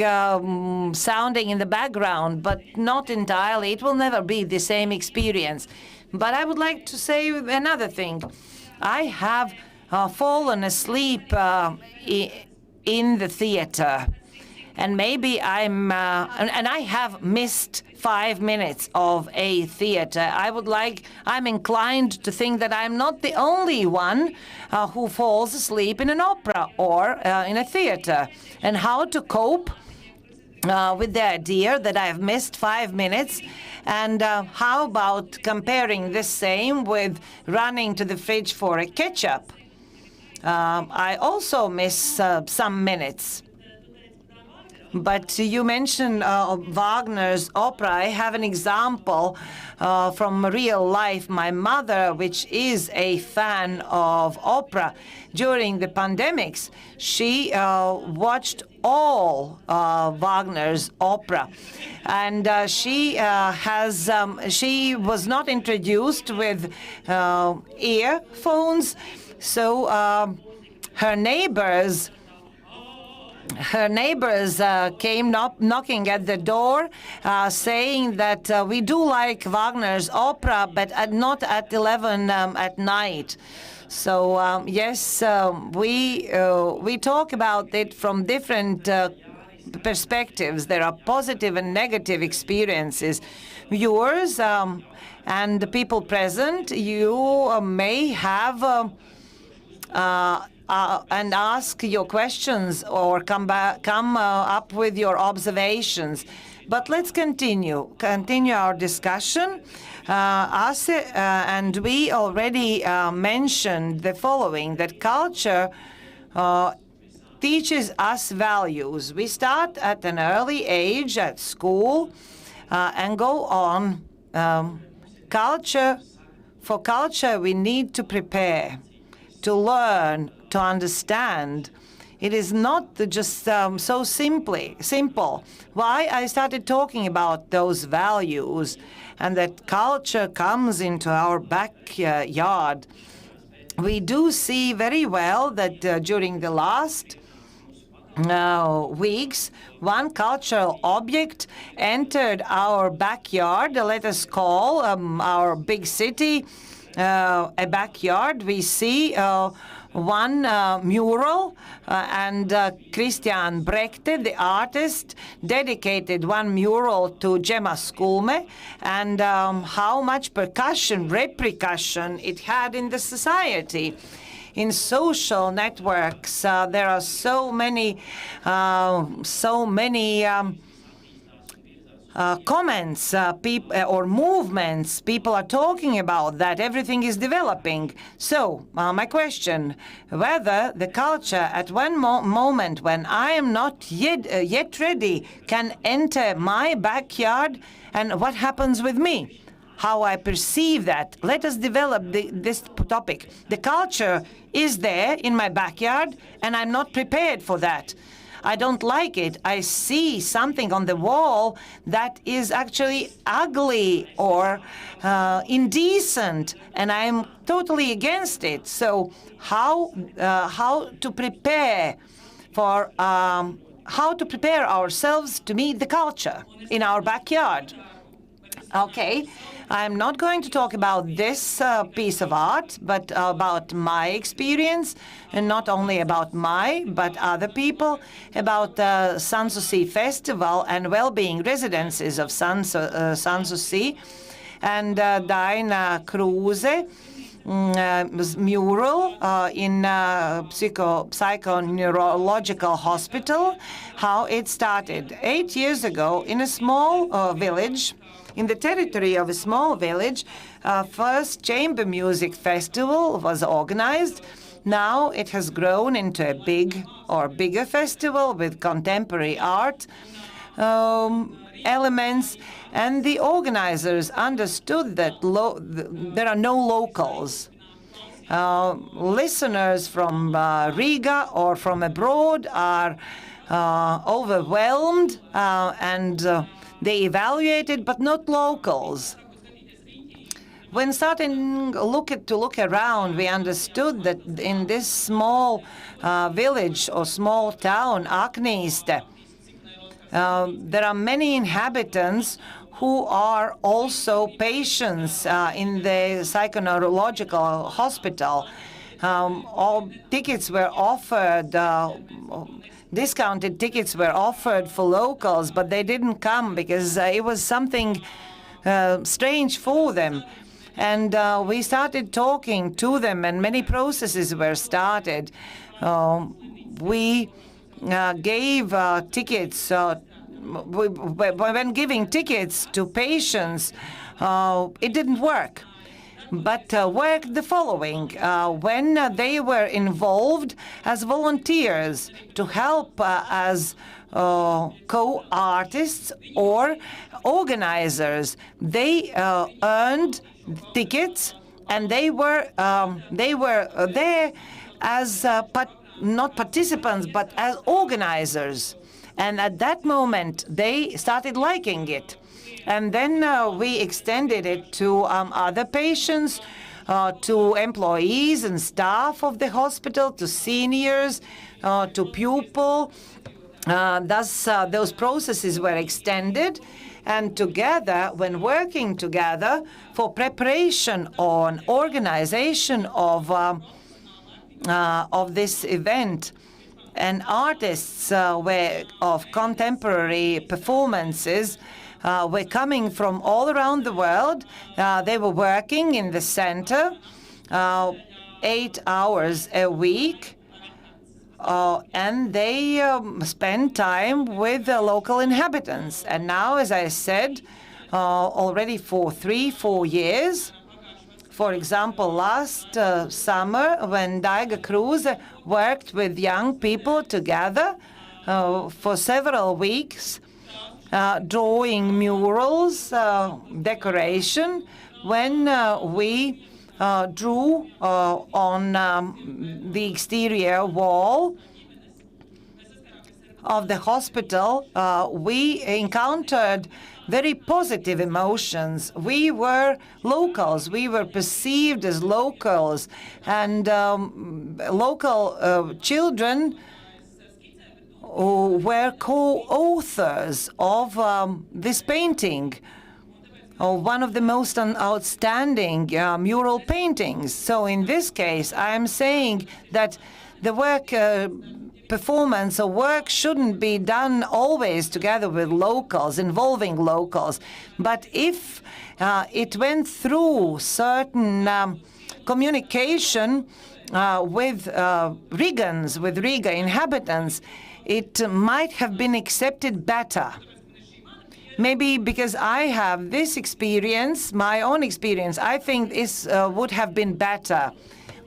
sounding in the background, but not entirely. It will never be the same experience. But I would like to say another thing. I have fallen asleep in the theater, and maybe and I have missed 5 minutes of a theater. I'm inclined to think that I'm not the only one who falls asleep in an opera or in a theater. And how to cope with the idea that I've missed 5 minutes, and how about comparing the same with running to the fridge for a ketchup? I also miss some minutes. But you mentioned Wagner's opera. I have an example from real life. My mother, which is a fan of opera, during the pandemics, she watched all Wagner's opera, and she was not introduced with earphones, so her neighbors came knocking at the door, saying that we do like Wagner's opera, but not at 11 at night. So yes, we talk about it from different perspectives. There are positive and negative experiences. Viewers and the people present, you may have and ask your questions or come up with your observations. But let's continue our discussion. And we already mentioned the following, that culture teaches us values. We start at an early age at school and go on. For culture, we need to prepare, to learn, to understand. It is not just so simple. Why I started talking about those values and that culture comes into our backyard. We do see very well that during the last weeks, one cultural object entered our backyard. Let us call our big city a backyard. We see one mural, and Christian Brechte, the artist, dedicated one mural to Gemma Skulme, and how much repercussion it had in the society. In social networks, there are so many comments or movements. People are talking about that. Everything is developing. So my question, whether the culture at one moment when I am not yet ready can enter my backyard, and what happens with me? How I perceive that. Let us develop this topic. The culture is there in my backyard, and I'm not prepared for that. I don't like it. I see something on the wall that is actually ugly or indecent, and I'm totally against it. So how to prepare for how to prepare ourselves to meet the culture in our backyard? Okay, I'm not going to talk about this piece of art, but about my experience, and not only about but other people, about Sanssouci Festival and well-being residences of Sanssouci, and Diana Kruse mural in psychoneurological hospital, how it started 8 years ago in a small village. In the territory of a small village, first chamber music festival was organized. Now it has grown into a bigger festival with contemporary art elements, and the organizers understood that there are no locals. Listeners from Riga or from abroad are overwhelmed and they evaluated, but not locals. When starting to look around, we understood that in this small village or small town, Aknīste, there are many inhabitants who are also patients in the psychoneurological hospital. All tickets were offered. Discounted tickets were offered for locals, but they didn't come because it was something strange for them. And we started talking to them, and many processes were started. We gave tickets. When giving tickets to patients, it didn't work. But worked the following. When they were involved as volunteers to help as co-artists or organizers, they earned tickets, and they were there as not participants but as organizers. And at that moment, they started liking it. And then we extended it to other patients, to employees and staff of the hospital, to seniors, to pupils. Thus, those processes were extended. And together, when working together for preparation on organization of this event, and artists of contemporary performances were coming from all around the world. They were working in the center 8 hours a week, and they spend time with the local inhabitants. And now, as I said, already for 3-4 years, for example, last summer, when Daiga Kruse worked with young people together for several weeks, drawing murals, decoration, when we drew on the exterior wall of the hospital, we encountered very positive emotions. We were locals. We were perceived as locals, and local children who were co-authors of this painting. one of the most outstanding mural paintings. So in this case, I am saying that the work performance or work shouldn't be done always together with locals, involving locals. But if it went through certain communication with Rigans, with Riga inhabitants, it might have been accepted better. Maybe because I have this experience, my own experience, I think this would have been better.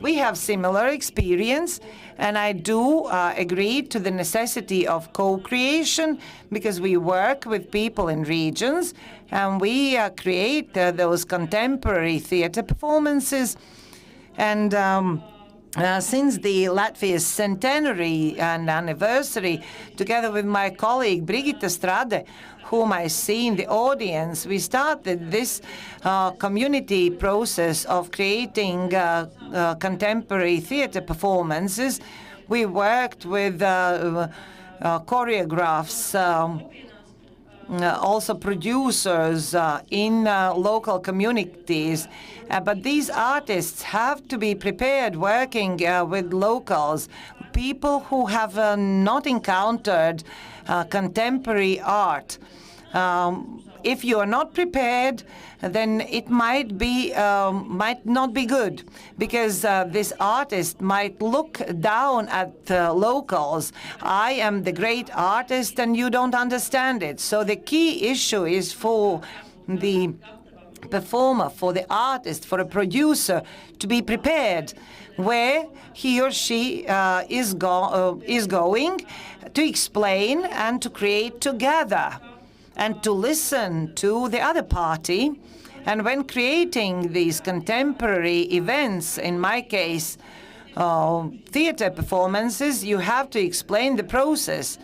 We have similar experience, and I do agree to the necessity of co-creation because we work with people in regions and we create those contemporary theater performances. And since the Latvia's centenary and anniversary, together with my colleague Brigitte Strade, whom I see in the audience, we started this community process of creating contemporary theater performances. We worked with choreographs, also producers in local communities. But these artists have to be prepared working with locals, people who have not encountered contemporary art. If you are not prepared, then it might not be good, because this artist might look down at locals. I am the great artist and you don't understand it. So the key issue is for the performer, for the artist, for a producer to be prepared where he or she is going to explain and to create together, and to listen to the other party. And when creating these contemporary events, in my case, theater performances, you have to explain the process.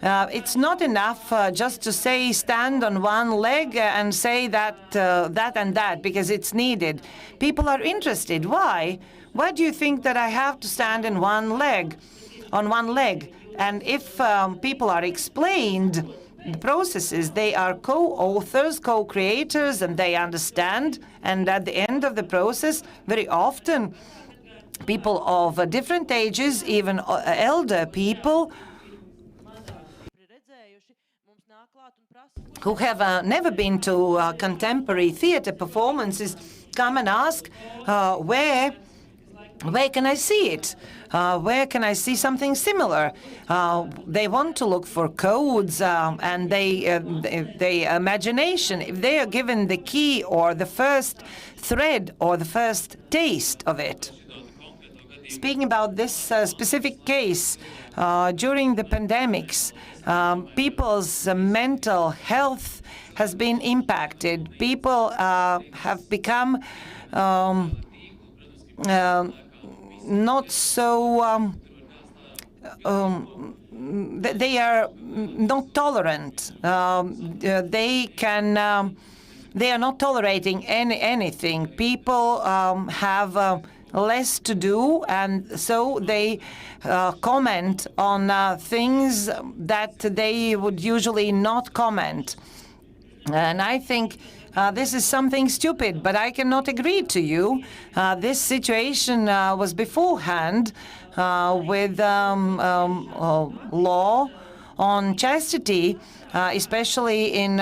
It's not enough just to say stand on one leg and say that and that, because it's needed. People are interested. Why? Why do you think that I have to stand on one leg? And if people are explained the processes, they are co-authors, co-creators, and they understand. And at the end of the process, very often, people of different ages, even elder people, who have never been to contemporary theater performances, come and ask, where can I see it? Where can I see something similar? They want to look for codes and they imagination. If they are given the key or the first thread or the first taste of it. Speaking about this specific case, during the pandemics, people's mental health has been impacted. People have become not so, they are not tolerant. They are not tolerating anything. People have less to do, and so they comment on things that they would usually not comment. And I think this is something stupid, but I cannot agree to you. This situation was beforehand with law on chastity, especially in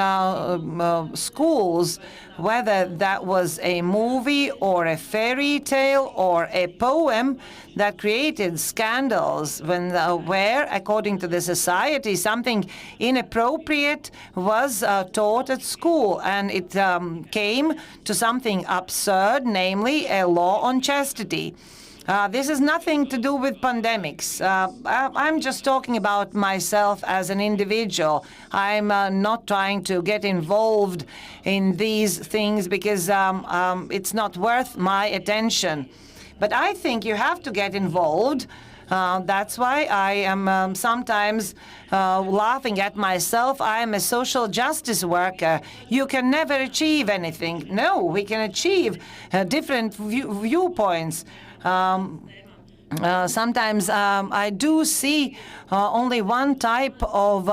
schools, whether that was a movie or a fairy tale or a poem that created scandals where, according to the society, something inappropriate was taught at school, and it came to something absurd, namely a law on chastity. This has nothing to do with pandemics. I'm just talking about myself as an individual. I'm not trying to get involved in these things because it's not worth my attention. But I think you have to get involved. That's why I am sometimes laughing at myself. I am a social justice worker. You can never achieve anything. No, we can achieve different viewpoints. Sometimes I do see only one type of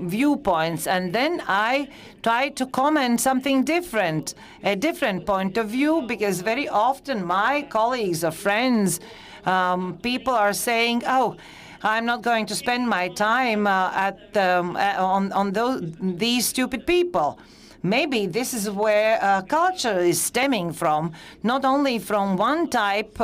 viewpoints, and then I try to comment something different, a different point of view, because very often my colleagues or friends, people are saying, "Oh, I'm not going to spend my time on these stupid people." Maybe this is where culture is stemming from, not only from one type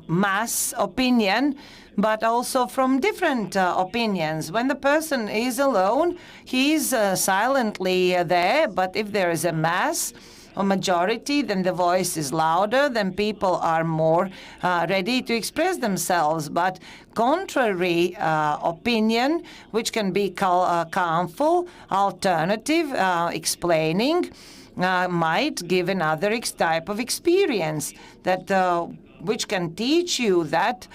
mass opinion, but also from different opinions. When the person is alone, he's silently there, but if there is a mass, a majority, then the voice is louder, then people are more ready to express themselves. But contrary opinion, which can be harmful, alternative, explaining, might give another type of experience that which can teach you that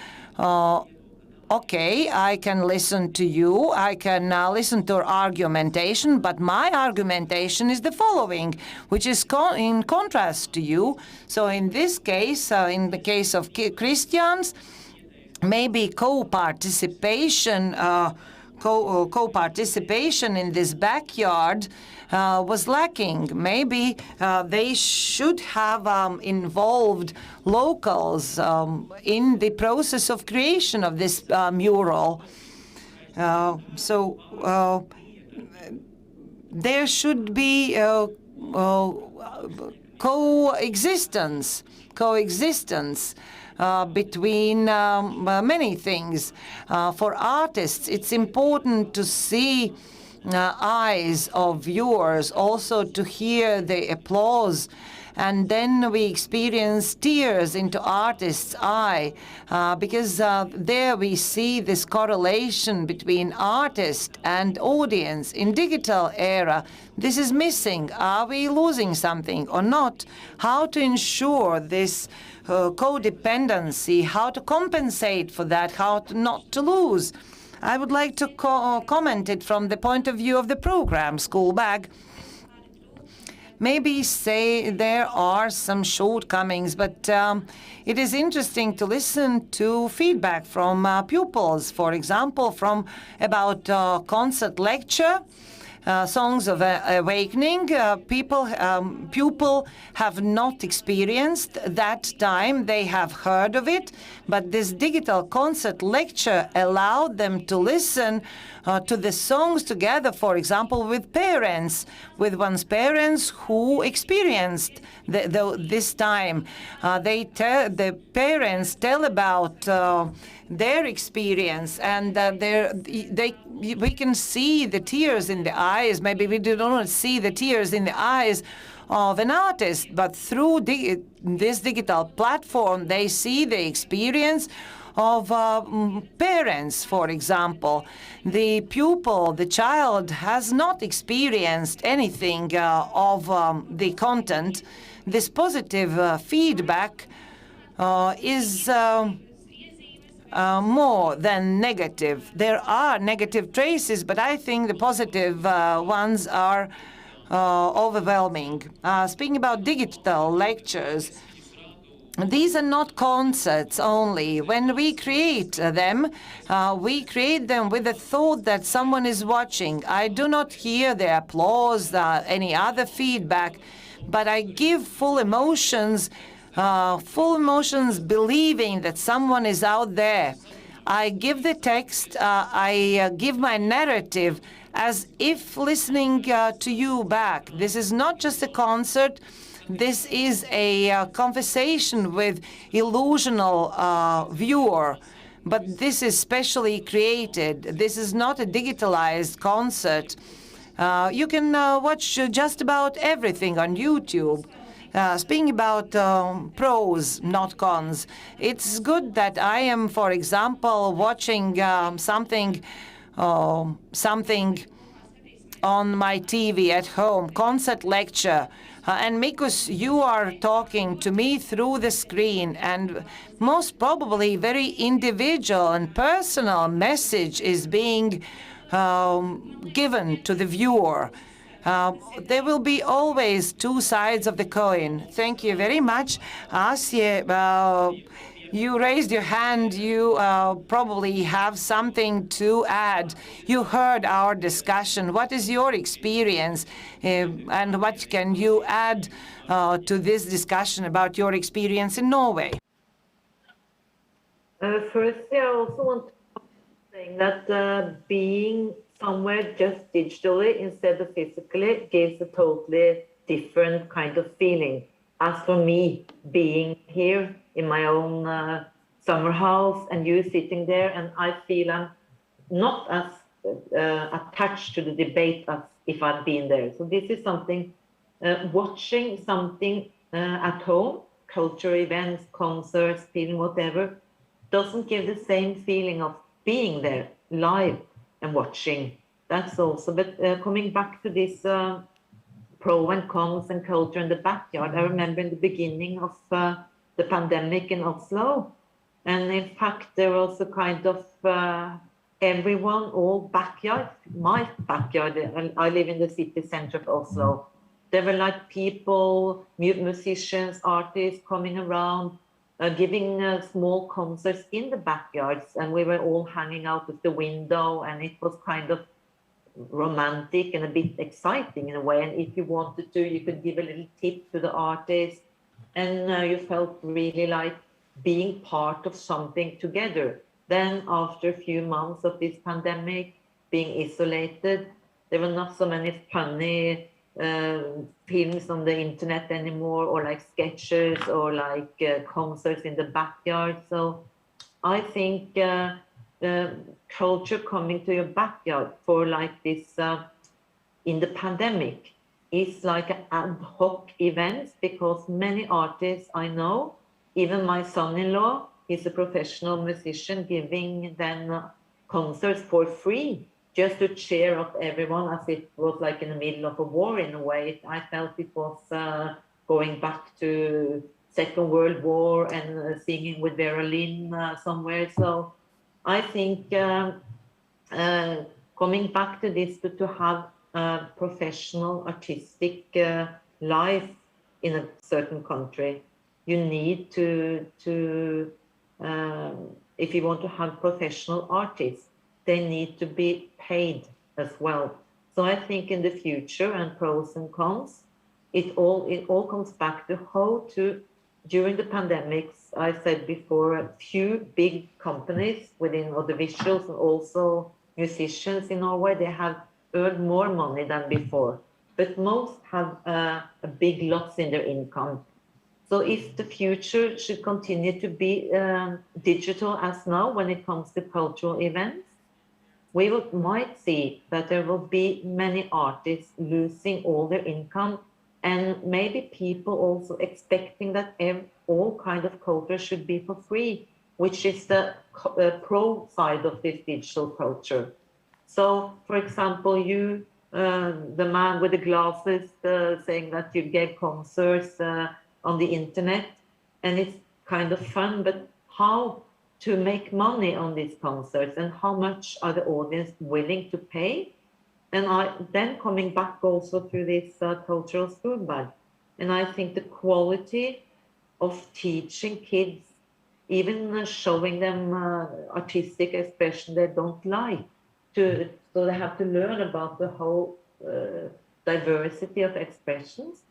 okay, I can listen to you, I can listen to argumentation, but my argumentation is the following, which is in contrast to you. So in this case, in the case of Christians, maybe co-participation in this backyard was lacking. Maybe they should have involved locals in the process of creation of this mural. So there should be coexistence between many things. For artists, it's important to see eyes of viewers, also to hear the applause. And then we experience tears into artist's eye, because there we see this correlation between artist and audience. In digital era, this is missing. Are we losing something or not? How to ensure this codependency, how to compensate for that, how to not to lose? I would like to comment it from the point of view of the program, School Bag. Maybe say there are some shortcomings, but it is interesting to listen to feedback from pupils, for example, from about concert lecture, Songs of Awakening. People have not experienced that time. They have heard of it, but this digital concert lecture allowed them to listen to the songs together, for example, with parents, with one's parents who experienced this time. The parents tell about their experience, and we can see the tears in the eyes. Maybe we do not see the tears in the eyes of an artist, but through this digital platform, they see the experience of parents, for example. The pupil, the child, has not experienced anything of the content. This positive feedback is more than negative. There are negative traces, but I think the positive ones are overwhelming. Speaking about digital lectures, these are not concerts only. When we create them with the thought that someone is watching. I do not hear the applause, any other feedback, but I give full emotions, believing that someone is out there. I give the text, I give my narrative as if listening to you back. This is not just a concert. This is a conversation with illusional viewer, but this is specially created. This is not a digitalized concert. You can watch just about everything on YouTube. Speaking about pros, not cons, it's good that I am, for example, watching something on my TV at home, concert lecture. And Mikos, you are talking to me through the screen, and most probably very individual and personal message is being given to the viewer. There will be always two sides of the coin. Thank you very much. Asie You raised your hand. You probably have something to add. You heard our discussion. What is your experience, and what can you add to this discussion about your experience in Norway? Firstly, I also want to say that being somewhere just digitally instead of physically gives a totally different kind of feeling. As for me, being here in my own summer house and you sitting there, and I feel I'm not as attached to the debate as if I'd been there. So this is something, watching something at home, cultural events, concerts, film, whatever, doesn't give the same feeling of being there live and watching. That's also, but coming back to this pro and cons and culture in the backyard, I remember in the beginning of the pandemic in Oslo, and in fact there was a kind of everyone, all backyard, my backyard, I live in the city center of Oslo. There were like people, musicians, artists coming around, giving small concerts in the backyards, and we were all hanging out of the window, and it was kind of romantic and a bit exciting in a way. And if you wanted to, you could give a little tip to the artist, and you felt really like being part of something together. Then after a few months of this pandemic, being isolated, there were not so many funny films on the internet anymore, or like sketches, or like concerts in the backyard. So I think culture coming to your backyard for like this in the pandemic is like an ad hoc event, because many artists I know, even my son-in-law, he's a professional musician, giving then concerts for free, just to cheer up everyone, as it was like in the middle of a war in a way. I felt it was going back to Second World War, and singing with Vera Lynn somewhere. So I think coming back to this, to have a professional artistic life in a certain country, you need to if you want to have professional artists, they need to be paid as well. So I think in the future, and pros and cons, it all comes back to how to, during the pandemics, I said before, a few big companies within audiovisuals and also musicians in Norway, they have earned more money than before, but most have a big loss in their income. So if the future should continue to be digital as now when it comes to cultural events, we might see that there will be many artists losing all their income, and maybe people also expecting that all kind of culture should be for free, which is the pro side of this digital culture. So, for example, you, the man with the glasses, saying that you gave concerts on the internet, and it's kind of fun, but how to make money on these concerts, and how much are the audience willing to pay? And then coming back also to this cultural school bag, and I think the quality of teaching kids, even showing them artistic expression they don't like, so they have to learn about the whole diversity of expressions,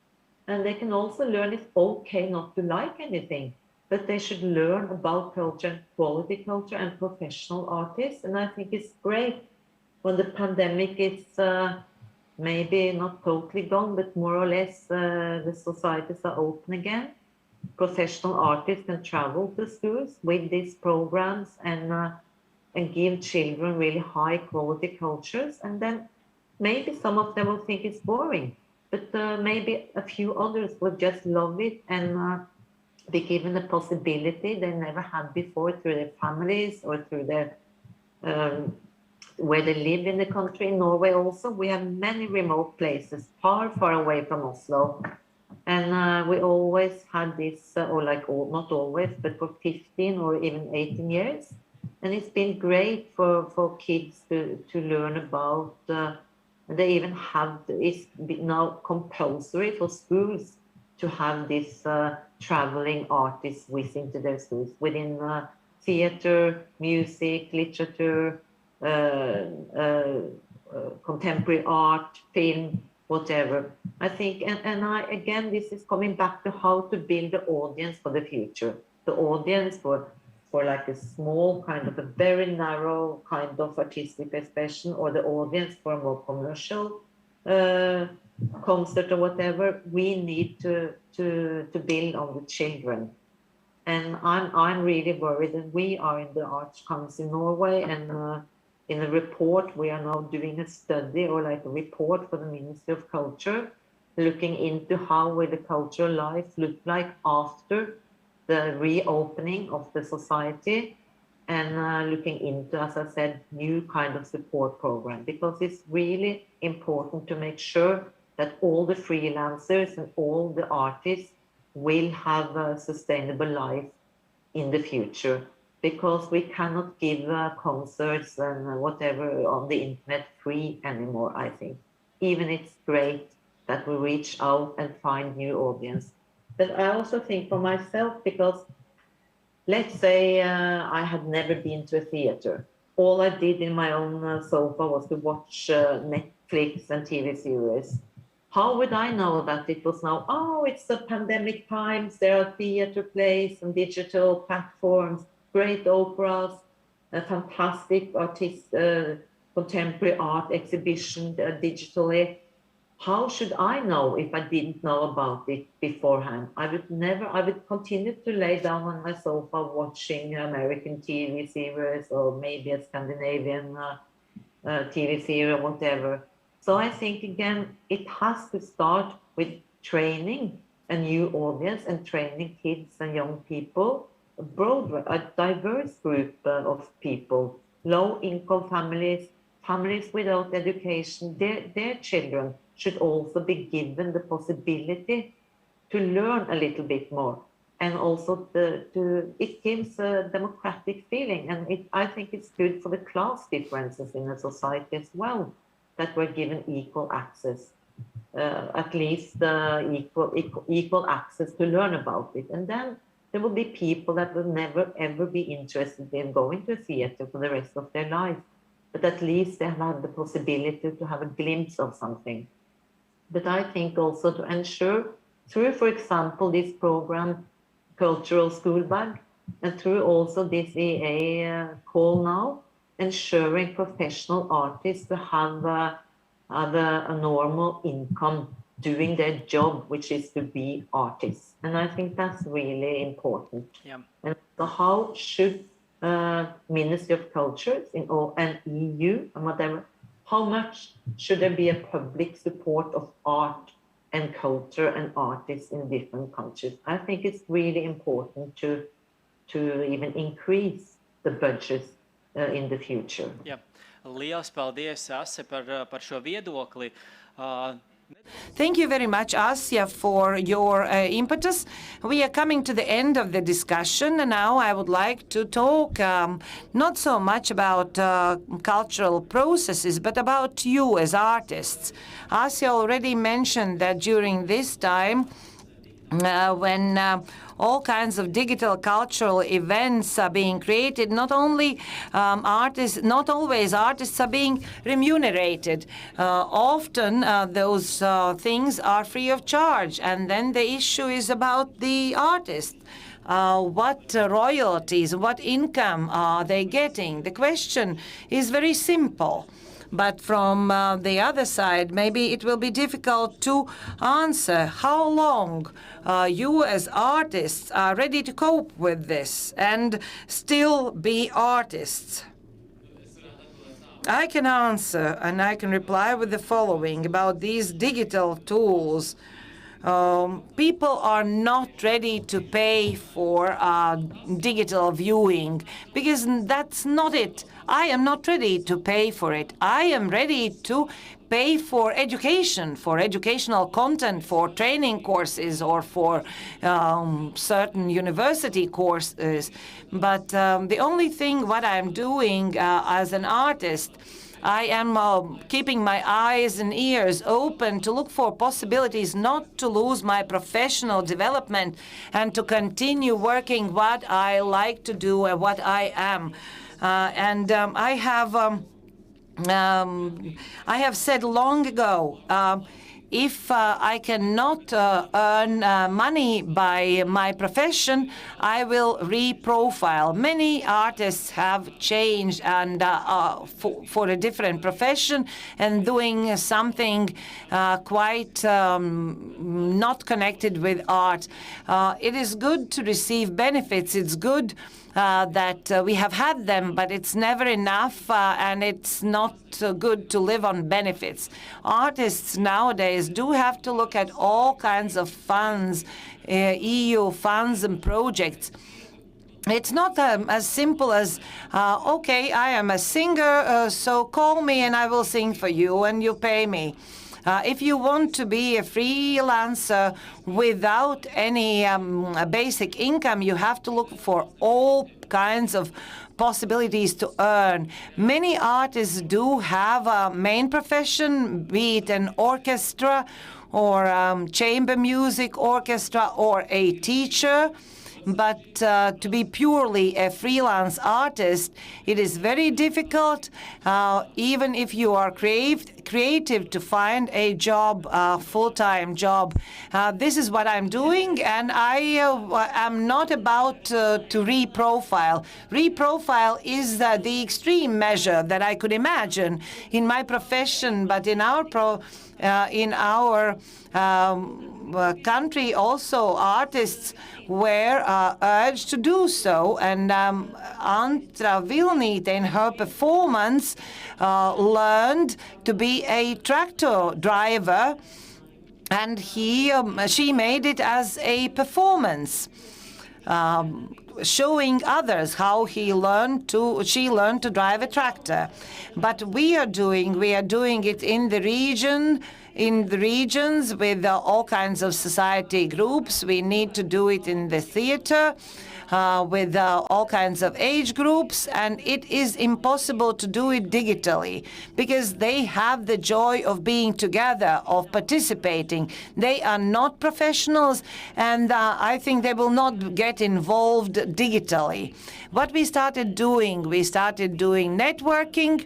and they can also learn it's okay not to like anything, but they should learn about culture, quality culture, and professional artists. And I think it's great when the pandemic is maybe not totally gone, but more or less the societies are open again. Professional artists can travel to schools with these programs and give children really high quality cultures. And then maybe some of them will think it's boring, but maybe a few others will just love it and be given a possibility they never had before through their families or through their where they live in the country. In Norway also, we have many remote places far, far away from Oslo. And we always had this, or like not always, but for 15 or even 18 years. And it's been great for kids to learn about, they even have, it's now compulsory for schools to have this traveling artists into their schools within theater, music, literature, contemporary art, film, whatever. I think, and again, this is coming back to how to build the audience for the future. The audience for like a small kind of a very narrow kind of artistic expression, or the audience for a more commercial concert or whatever. We need to build on the children. And I'm really worried, and we are in the Arts Council in Norway, and in a report, we are now doing a study, or like a report for the Ministry of Culture, looking into how will the cultural life look like after the reopening of the society, and looking into, as I said, new kind of support program, because it's really important to make sure that all the freelancers and all the artists will have a sustainable life in the future, because we cannot give concerts and whatever on the internet free anymore, I think. Even it's great that we reach out and find new audience. But I also think for myself, because let's say I had never been to a theater. All I did in my own sofa was to watch Netflix and TV series. How would I know that it was now, oh, it's the pandemic times, there are theater plays and digital platforms, great operas, a fantastic contemporary art exhibition digitally. How should I know if I didn't know about it beforehand? I would continue to lay down on my sofa watching American TV series, or maybe a Scandinavian TV series or whatever. So I think, again, it has to start with training a new audience and training kids and young people, a diverse group of people, low-income families, families without education. Their children should also be given the possibility to learn a little bit more. And also it gives a democratic feeling. And I think it's good for the class differences in the society as well, that we're given equal access, at least equal access to learn about it. And then there will be people that will never ever be interested in going to a theater for the rest of their life. But at least they have the possibility to have a glimpse of something. But I think also to ensure, through, for example, this program, Cultural School Bag, and through also this EA call now, ensuring professional artists to have a normal income doing their job, which is to be artists. And I think that's really important. Yeah. And so how should Ministry of Culture and EU and whatever, how much should there be a public support of art and culture and artists in different countries? I think it's really important to even increase the budgets in the future. Jā. Liels paldies, Ase, par šo viedokli. Thank you very much, Asya, for your impetus. We are coming to the end of the discussion, and now I would like to talk not so much about cultural processes, but about you as artists. Asya already mentioned that during this time, when all kinds of digital cultural events are being created, not always artists are being remunerated. Often those things are free of charge, and then the issue is about the artist. What royalties, what income are they getting? The question is very simple. But from the other side, maybe it will be difficult to answer how long you as artists are ready to cope with this and still be artists. I can answer, and I can reply with the following about these digital tools. People are not ready to pay for digital viewing, because that's not it. I am not ready to pay for it. I am ready to pay for education, for educational content, for training courses, or for certain university courses. But the only thing what I'm doing as an artist, I am keeping my eyes and ears open to look for possibilities not to lose my professional development and to continue working what I like to do and what I am. I have said long ago, if I cannot earn money by my profession, I will reprofile. Many artists have changed and for a different profession and doing something quite not connected with art. It is good to receive benefits. It's good that we have had them, but it's never enough, and it's not good to live on benefits. Artists nowadays do have to look at all kinds of funds, EU funds and projects. It's not as simple as, okay, I am a singer, so call me and I will sing for you and you pay me. If you want to be a freelancer without any basic income, you have to look for all kinds of possibilities to earn. Many artists do have a main profession, be it an orchestra or chamber music orchestra or a teacher. But to be purely a freelance artist, it is very difficult, even if you are creative, to find a job, full-time job. This is what I'm doing, and I am not about to reprofile. Reprofile is the extreme measure that I could imagine in my profession, but in our country also artists were urged to do so, and Antra Vilnīte in her performance learned to be a tractor driver, and she made it as a performance. Showing others how she learned to drive a tractor. But we are doing it in the regions with all kinds of society groups. We need to do it in the theater with all kinds of age groups, and it is impossible to do it digitally because they have the joy of being together, of participating. They are not professionals, and I think they will not get involved digitally. What we started doing networking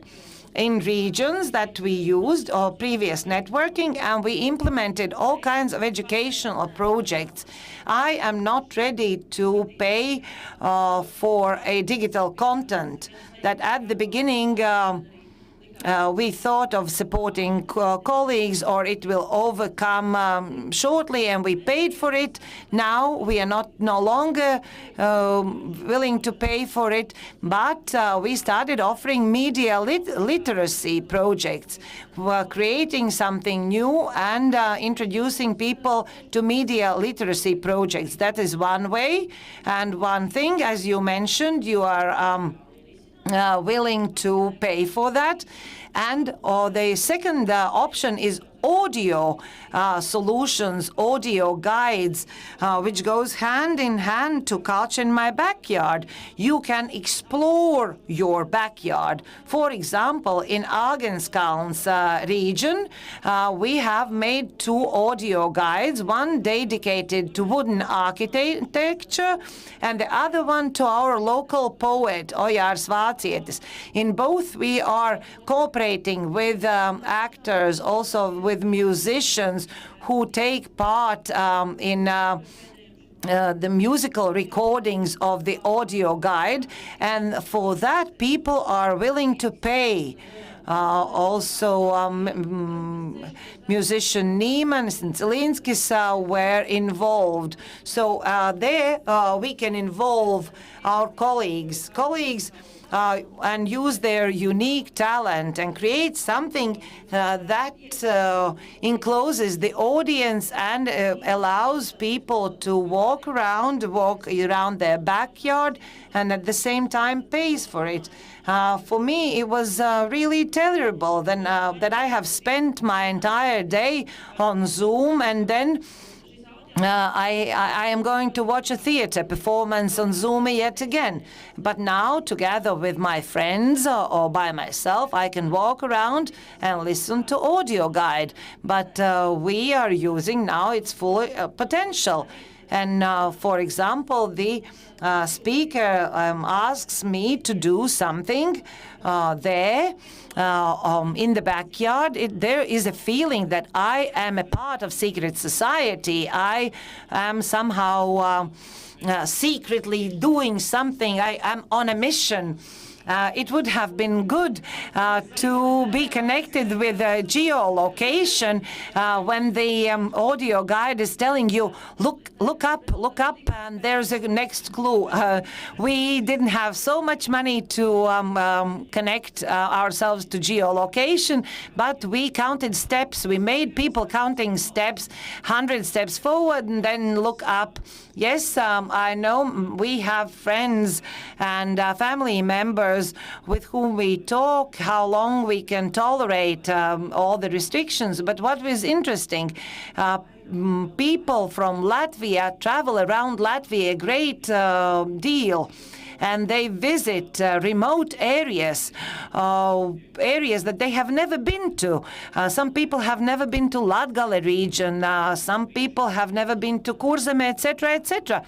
in regions that we used or previous networking, and we implemented all kinds of educational projects. I am not ready to pay for a digital content that at the beginning we thought of supporting colleagues, or it will overcome shortly, and we paid for it. Now we are no longer willing to pay for it, but we started offering media literacy projects. We're creating something new and introducing people to media literacy projects. That is one way. And one thing, as you mentioned, you are willing to pay for that. And the second option is audio solutions, audio guides, which goes hand in hand to Culture in My Backyard. You can explore your backyard. For example, in Āgenskalns region, we have made 2 audio guides, one dedicated to wooden architecture and the other one to our local poet, Ojārs Vācietis. In both, we are cooperating with actors, also with musicians who take part in the musical recordings of the audio guide, and for that people are willing to pay. Also, musician Nīmanis and Zelinskis were involved. So there we can involve our colleagues and use their unique talent and create something that encloses the audience and allows people to walk around their backyard and at the same time pays for it. For me, it was really terrible that I have spent my entire day on Zoom, and then I am going to watch a theater performance on Zoom yet again. But now, together with my friends or by myself, I can walk around and listen to audio guide. But we are using now its full potential. And for example, the speaker asks me to do something there in the backyard. There is a feeling that I am a part of secret society. I am somehow secretly doing something. I am on a mission. It would have been good to be connected with geolocation when the audio guide is telling you, look up, and there's a next clue. We didn't have so much money to connect ourselves to geolocation, but we counted steps. We made people counting steps, 100 steps forward, and then look up. Yes, I know we have friends and family members with whom we talk, how long we can tolerate all the restrictions. But what was interesting, people from Latvia travel around Latvia a great deal. And they visit remote areas, areas that they have never been to. Some people have never been to Latgale region. Some people have never been to Kurzeme, etc., etc.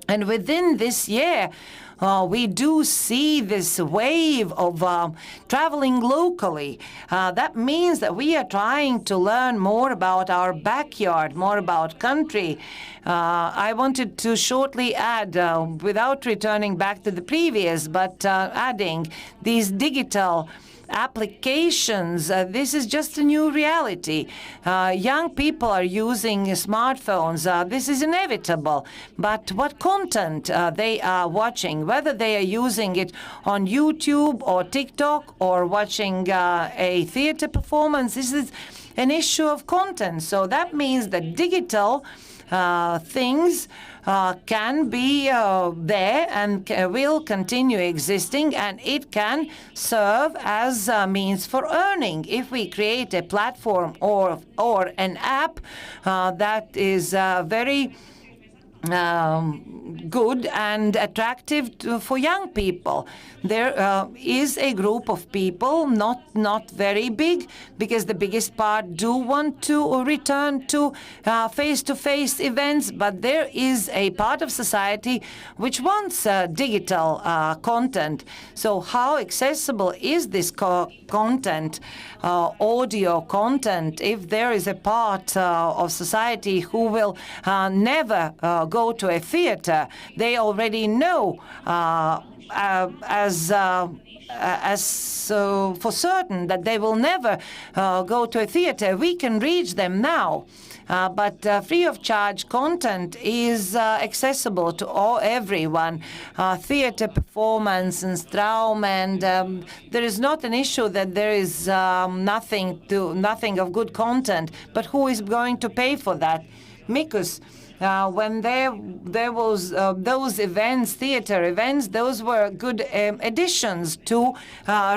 And within this year, we do see this wave of traveling locally. That means that we are trying to learn more about our backyard, more about country. I wanted to shortly add, without returning back to the previous, but adding these digital applications. This is just a new reality. Young people are using smartphones. This is inevitable. But what content they are watching, whether they are using it on YouTube or TikTok or watching a theater performance, this is an issue of content. So that means that digital things can be there and will continue existing, and it can serve as a means for earning. If we create a platform or an app that is very good and attractive for young people. There is a group of people, not very big, because the biggest part do want to return to face-to-face events, but there is a part of society which wants digital content. So how accessible is this content, audio content, if there is a part of society who will never go to a theater? They already know for certain that they will never go to a theater. We can reach them now. But free of charge content is accessible to everyone. Theater performance and Straum, and there is not an issue that there is nothing of good content. But who is going to pay for that? Mikus. When there was those events, theater events, those were good additions to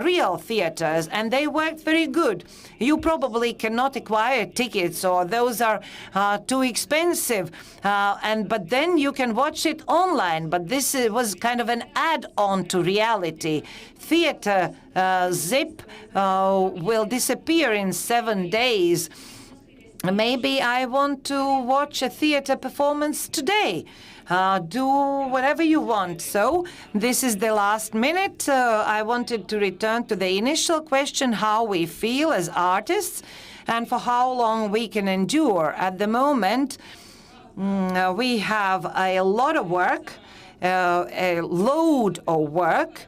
real theaters, and they worked very good. You probably cannot acquire tickets, or those are too expensive, but then you can watch it online. But this was kind of an add-on to reality. Theater zip will disappear in 7 days. Maybe I want to watch a theater performance today. Do whatever you want. So this is the last minute. I wanted to return to the initial question, how we feel as artists and for how long we can endure. At the moment, we have a lot of work, a load of work,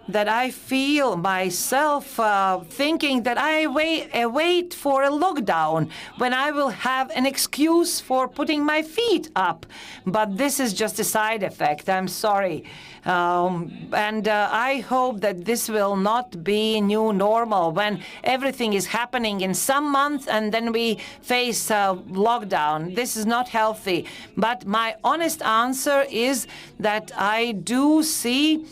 that I feel myself thinking that I wait for a lockdown when I will have an excuse for putting my feet up. But this is just a side effect. I'm sorry. And I hope that this will not be new normal when everything is happening in some month and then we face lockdown. This is not healthy. But my honest answer is that I do see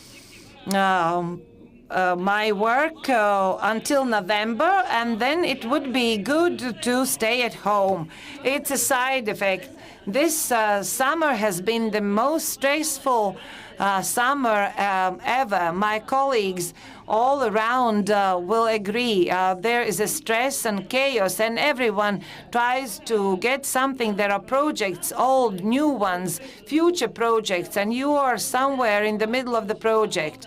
my work until November, and then it would be good to stay at home. It's a side effect. This summer has been the most stressful summer ever. My colleagues all around will agree. There is a stress and chaos, and everyone tries to get something. There are projects, old, new ones, future projects, and you are somewhere in the middle of the project.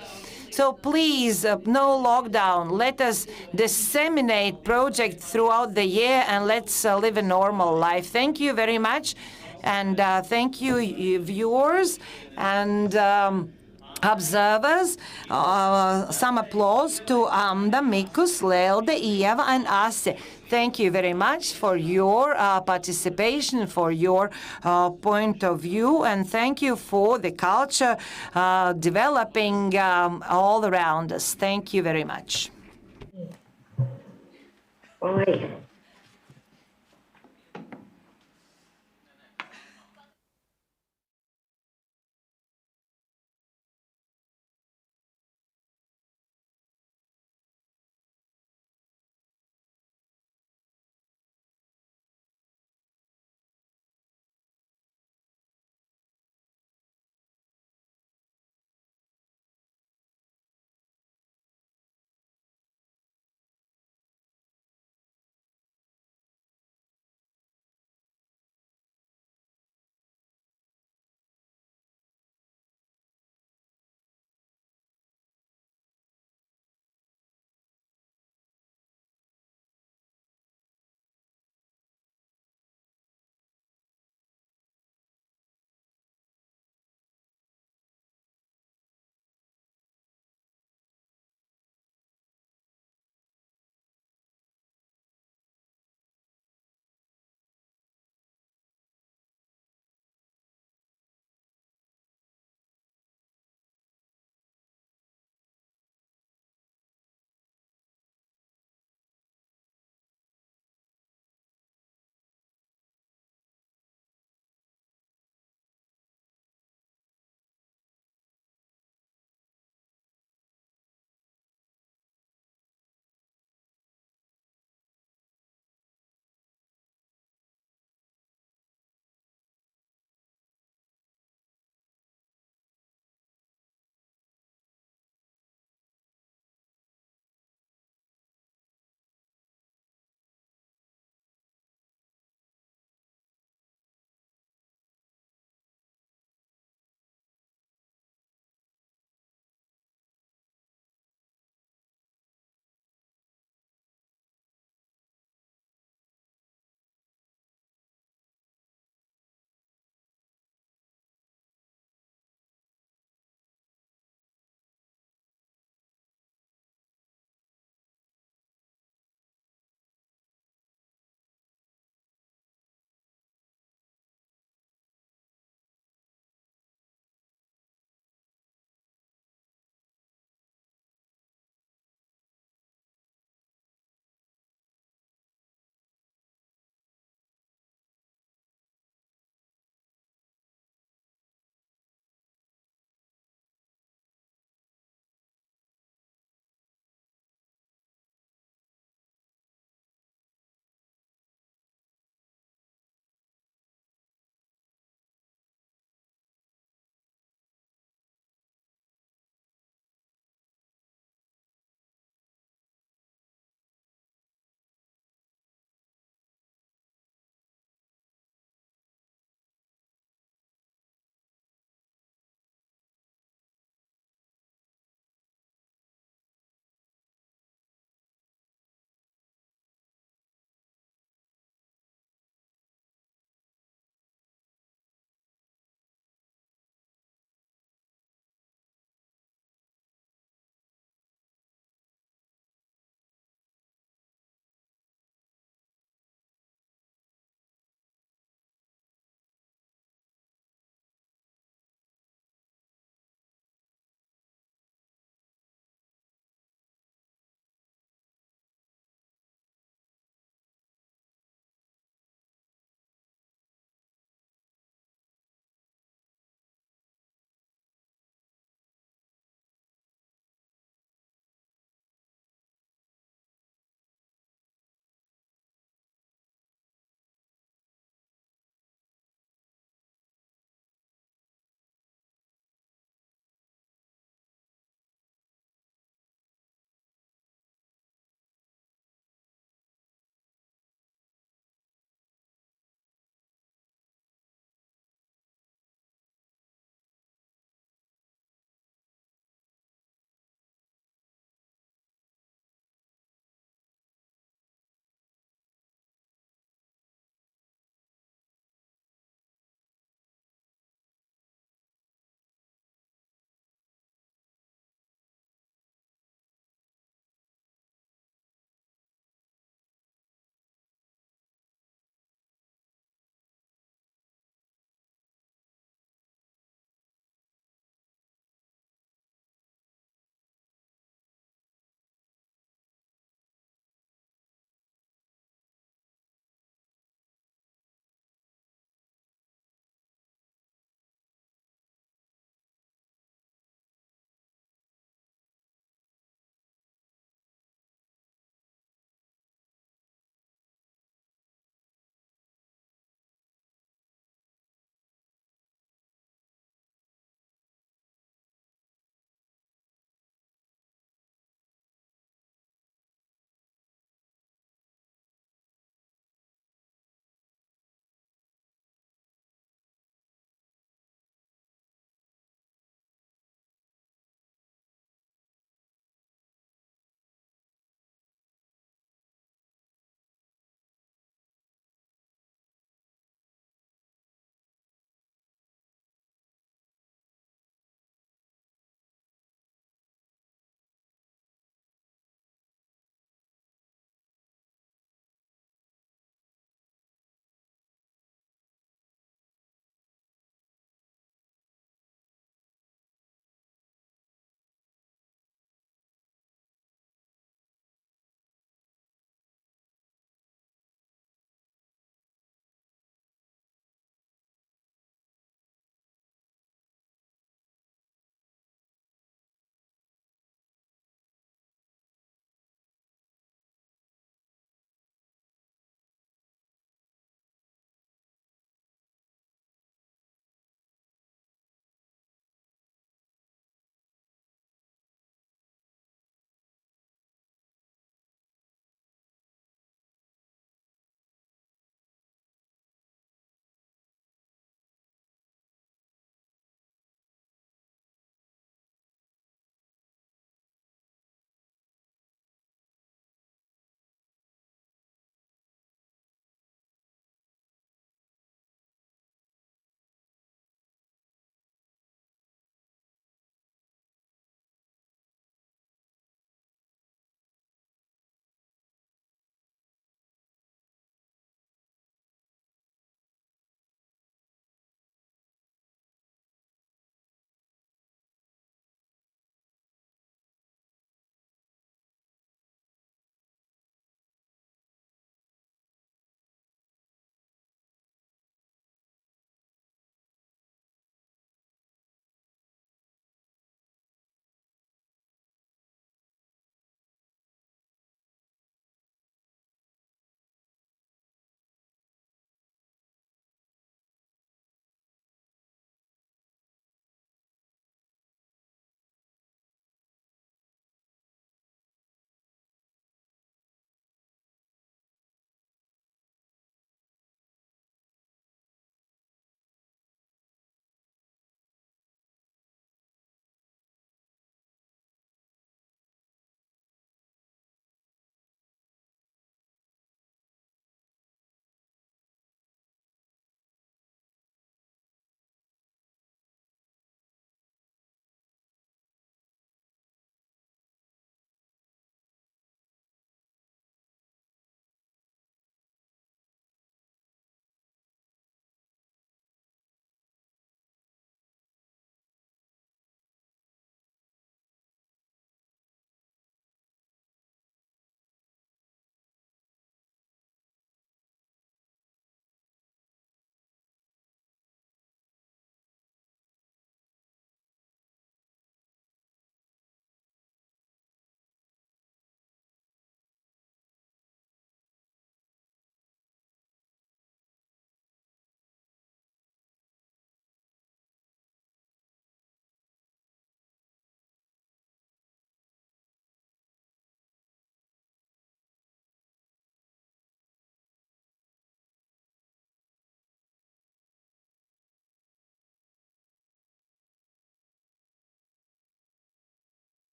So please, no lockdown. Let us disseminate projects throughout the year, and let's live a normal life. Thank you very much. And thank you, viewers and observers. Some applause to Amda, Mikus, Lelde, Ieva, and Ase. Thank you very much for your participation, for your point of view, and thank you for the culture developing all around us. Thank you very much. Bye.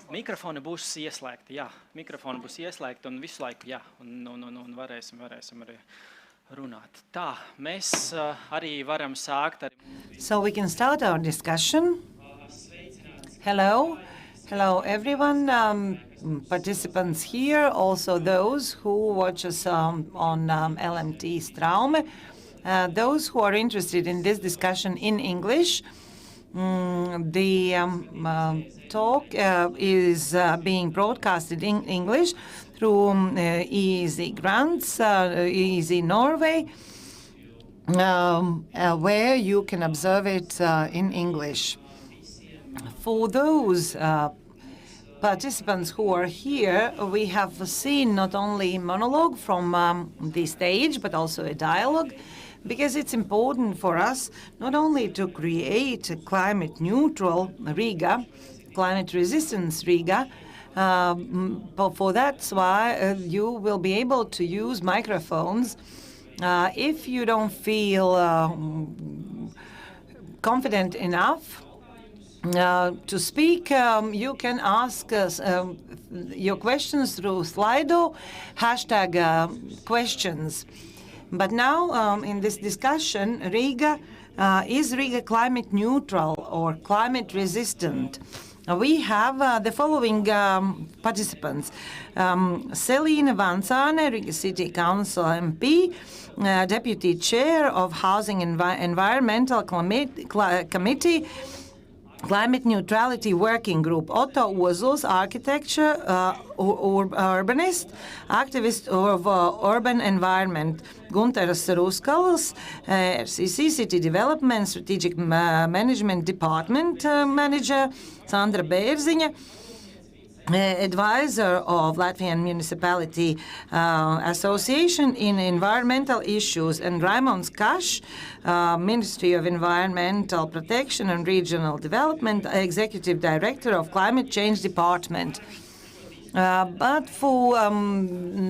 Mikrofoni būs ieslēgti, jā. Mikrofoni būs ieslēgti un visu laiku, jā. Un varēsim arī runāt. Tā, mēs arī varam sākt ar... So we can start our discussion. Hello. Hello, everyone. Participants here, also those who watch us on LMT Straume. Those who are interested in this discussion in English, the talk is being broadcasted in English through EEZ grants, EEZ Norway, where you can observe it in English. For those participants who are here, we have seen not only monologue from the stage, but also a dialogue, because it's important for us not only to create a climate-neutral Riga, climate-resistance Riga, but for that's why you will be able to use microphones. If you don't feel confident enough to speak, you can ask us your questions through Slido, #questions. But now, in this discussion, Riga, is Riga climate neutral or climate resistant? We have the following participants. Selina Vansane, Riga City Council MP, Deputy Chair of Housing Environmental Committee, Climate Neutrality Working Group. Otto Ozols, architecture, urbanist, activist of urban environment. Gunteras Ruskals, RCC City Development Strategic Management Department Manager. Sandra Bērziņa, advisor of Latvian Municipality Association in environmental issues, and Raimons Kaš, Ministry of Environmental Protection and Regional Development, Executive Director of Climate Change Department. But for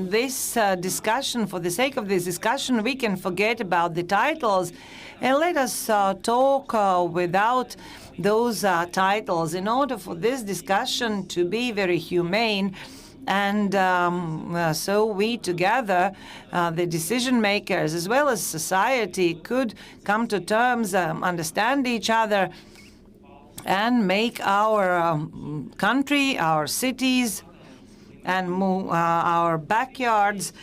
this discussion, for the sake of this discussion, we can forget about the titles and let us talk without those titles in order for this discussion to be very humane. And so we together, the decision makers as well as society, could come to terms, understand each other, and make our country, our cities, and our backyards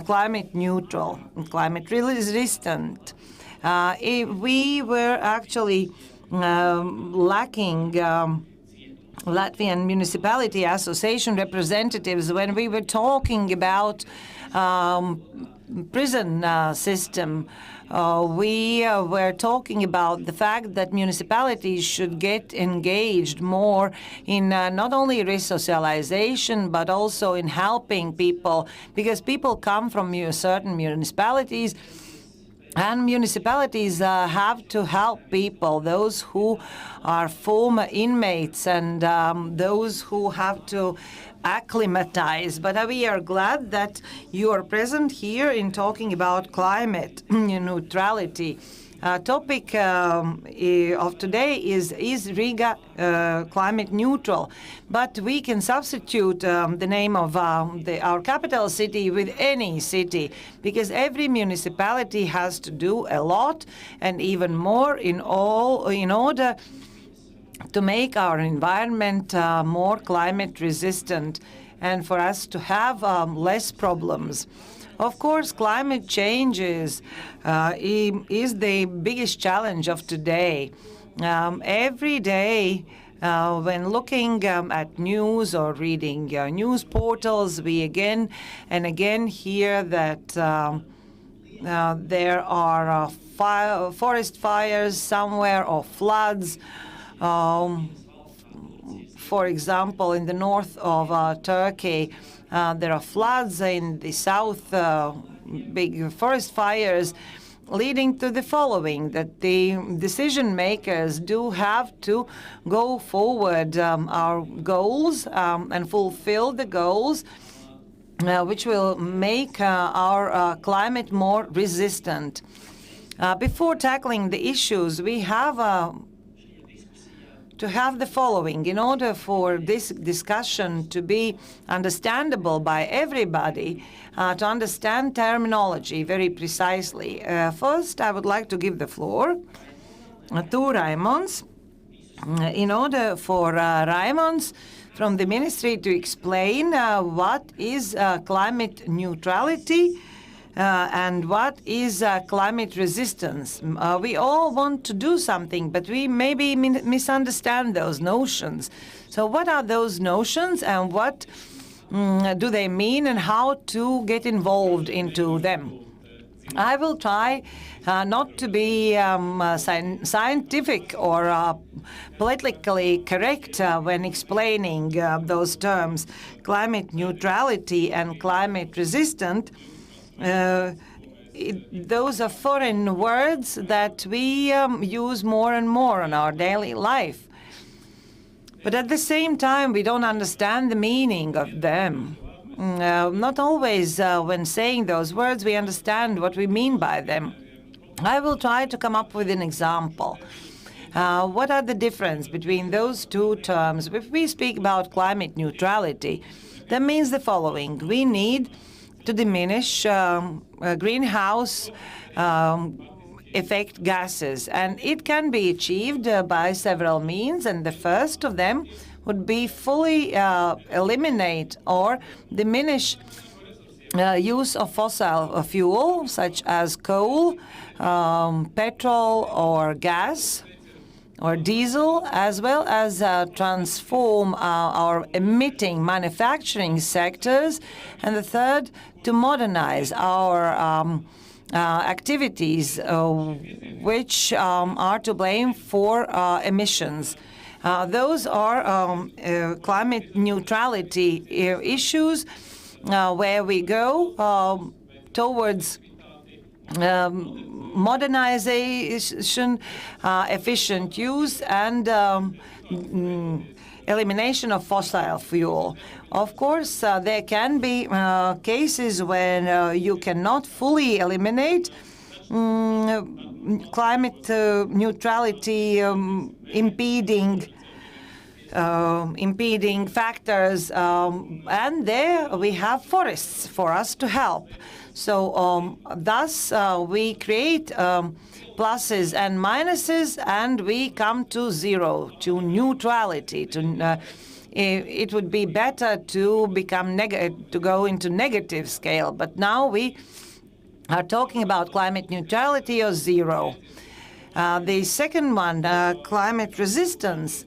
climate neutral, climate resistant. We were actually lacking Latvian Municipality Association representatives when we were talking about prison system. We were talking about the fact that municipalities should get engaged more in not only resocialization, but also in helping people, because people come from certain municipalities, and municipalities have to help people, those who are former inmates and those who have to acclimatize. But we are glad that you are present here in talking about climate neutrality. Topic of today is Riga climate neutral? But we can substitute the name of our capital city with any city, because every municipality has to do a lot and even more in order to make our environment more climate resistant and for us to have less problems. Of course, climate change is the biggest challenge of today. Every day, when looking at news or reading news portals, we again and again hear that there are forest fires somewhere or floods. For example, in the north of Turkey, there are floods in the south, big forest fires, leading to the following, that the decision makers do have to go forward our goals and fulfill the goals which will make our climate more resistant. Before tackling the issues, we have to have the following. In order for this discussion to be understandable by everybody, to understand terminology very precisely, first I would like to give the floor to Raimonds, in order for Raimonds from the ministry to explain what is climate neutrality and what is climate resistance. We all want to do something, but we maybe misunderstand those notions. So what are those notions and what do they mean and how to get involved into them? I will try not to be scientific or politically correct when explaining those terms, climate neutrality and climate resistant. Those are foreign words that we use more and more in our daily life. But at the same time, we don't understand the meaning of them. Not always when saying those words we understand what we mean by them. I will try to come up with an example. What are the difference between those two terms? If we speak about climate neutrality, that means the following. We need to diminish greenhouse effect gases, and it can be achieved by several means, and the first of them would be fully eliminate or diminish use of fossil fuel such as coal, petrol or gas or diesel, as well as transform our emitting manufacturing sectors, and the third, to modernize our activities which are to blame for emissions. Those are climate neutrality issues where we go towards modernization, efficient use, and elimination of fossil fuel. Of course, there can be cases when you cannot fully eliminate climate neutrality impeding factors, and there we have forests for us to help. So thus we create pluses and minuses, and we come to zero, to neutrality. It would be better to become to go into negative scale, but now we are talking about climate neutrality or zero. The second one, climate resistance,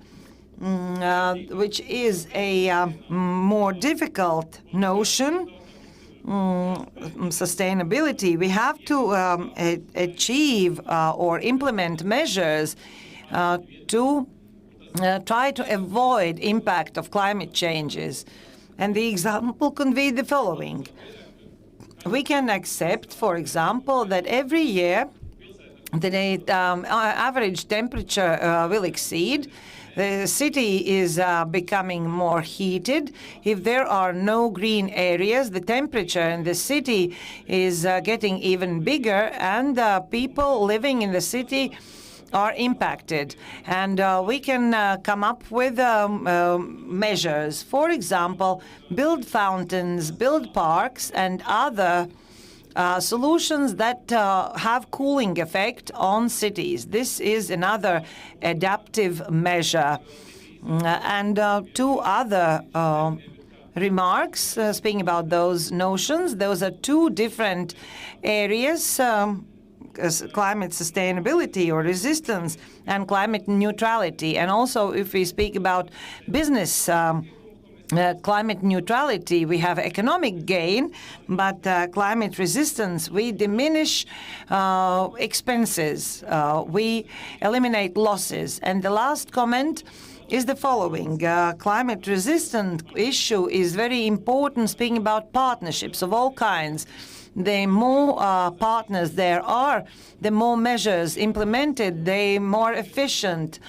which is a more difficult notion. Sustainability. We have to achieve or implement measures to try to avoid impact of climate changes. And the example can be the following. We can accept, for example, that every year the average temperature will exceed. The city is becoming more heated. If there are no green areas, the temperature in the city is getting even bigger, and people living in the city are impacted. And we can come up with measures. For example, build fountains, build parks, and other solutions that have cooling effect on cities. This is another adaptive measure. And two other remarks, speaking about those notions. Those are two different areas, climate sustainability or resistance and climate neutrality. And also, if we speak about business climate neutrality, we have economic gain, but climate resistance, we diminish expenses, we eliminate losses. And the last comment is the following. Climate resistant issue is very important, speaking about partnerships of all kinds. The more partners there are, the more measures implemented, the more efficient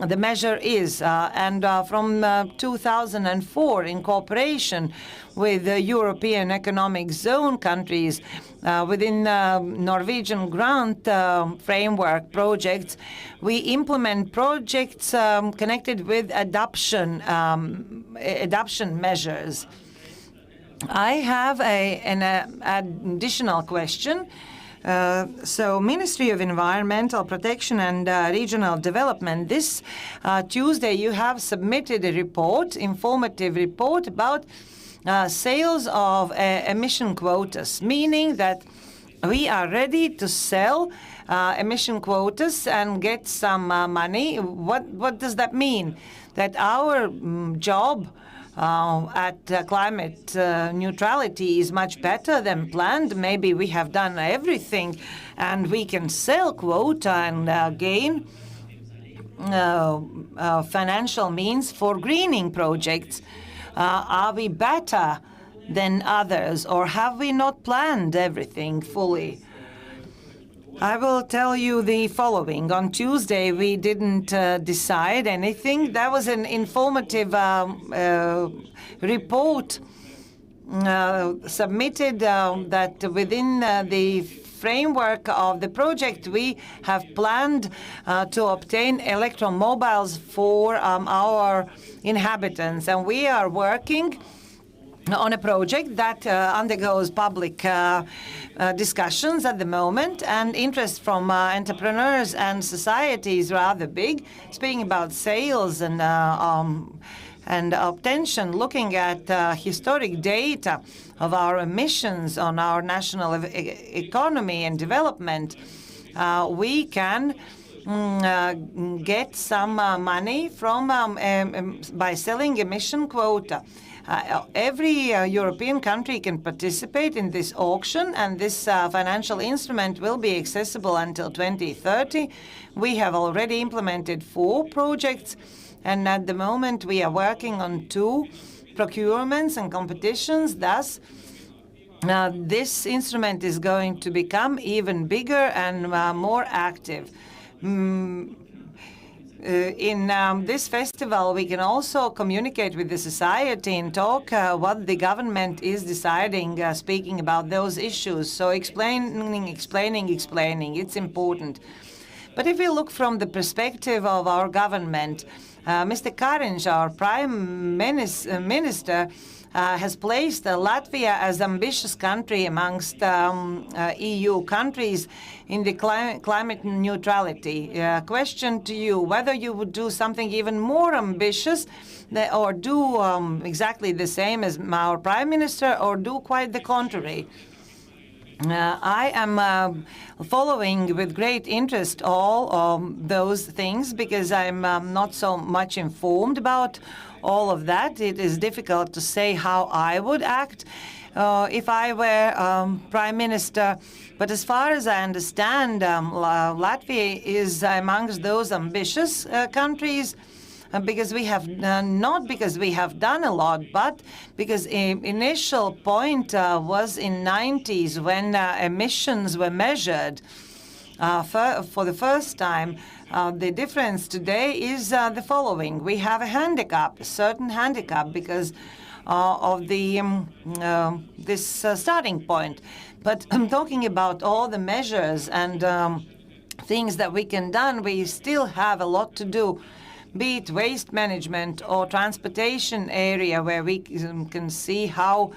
the measure is. From 2004, in cooperation with the European Economic Zone countries, within Norwegian grant framework projects, we implement projects connected with adoption measures. I have an additional question. Ministry of Environmental Protection and Regional Development, this Tuesday you have submitted a report, informative report about sales of emission quotas, meaning that we are ready to sell emission quotas and get some money. What does that mean? That our job at climate neutrality is much better than planned. Maybe we have done everything and we can sell quota and gain financial means for greening projects. Are we better than others, or have we not planned everything fully? I will tell you the following. On Tuesday, we didn't decide anything. That was an informative report submitted that within the framework of the project, we have planned to obtain electromobiles for our inhabitants. And we are working on a project that undergoes public discussions at the moment, and interest from entrepreneurs and society is rather big. Speaking about sales and obtention, looking at historic data of our emissions on our national economy and development, we can get some money from by selling emission quota. Every European country can participate in this auction, and this financial instrument will be accessible until 2030. We have already implemented 4 projects, and at the moment we are working on 2 procurements and competitions. Thus, this instrument is going to become even bigger and more active. In this festival, we can also communicate with the society and talk what the government is deciding, speaking about those issues. So explaining, it's important. But if we look from the perspective of our government, Mr. Kariņš, our Prime Minister, has placed Latvia as ambitious country amongst EU countries in the climate neutrality. Question to you, whether you would do something even more ambitious or do exactly the same as our Prime Minister, or do quite the contrary? I am following with great interest all those things, because I'm not so much informed about all of that. It is difficult to say how I would act if I were Prime Minister. But as far as I understand, Latvia is amongst those ambitious countries, because we have not because we have done a lot, but because initial point was in 90s when emissions were measured for the first time. The difference today is the following: we have a handicap, a certain handicap, because of the this starting point. But I'm talking about all the measures and things that we can do. We still have a lot to do, be it waste management or transportation area, where we can see how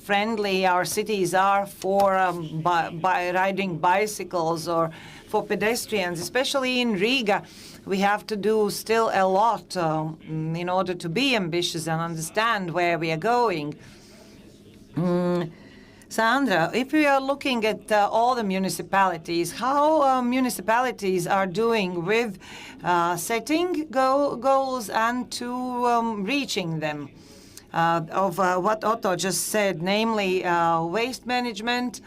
friendly our cities are for by riding bicycles or for pedestrians. Especially in Riga, we have to do still a lot in order to be ambitious and understand where we are going. Sandra, if we are looking at all the municipalities, how municipalities are doing with setting goals and to reaching them, of what Otto just said, namely waste management,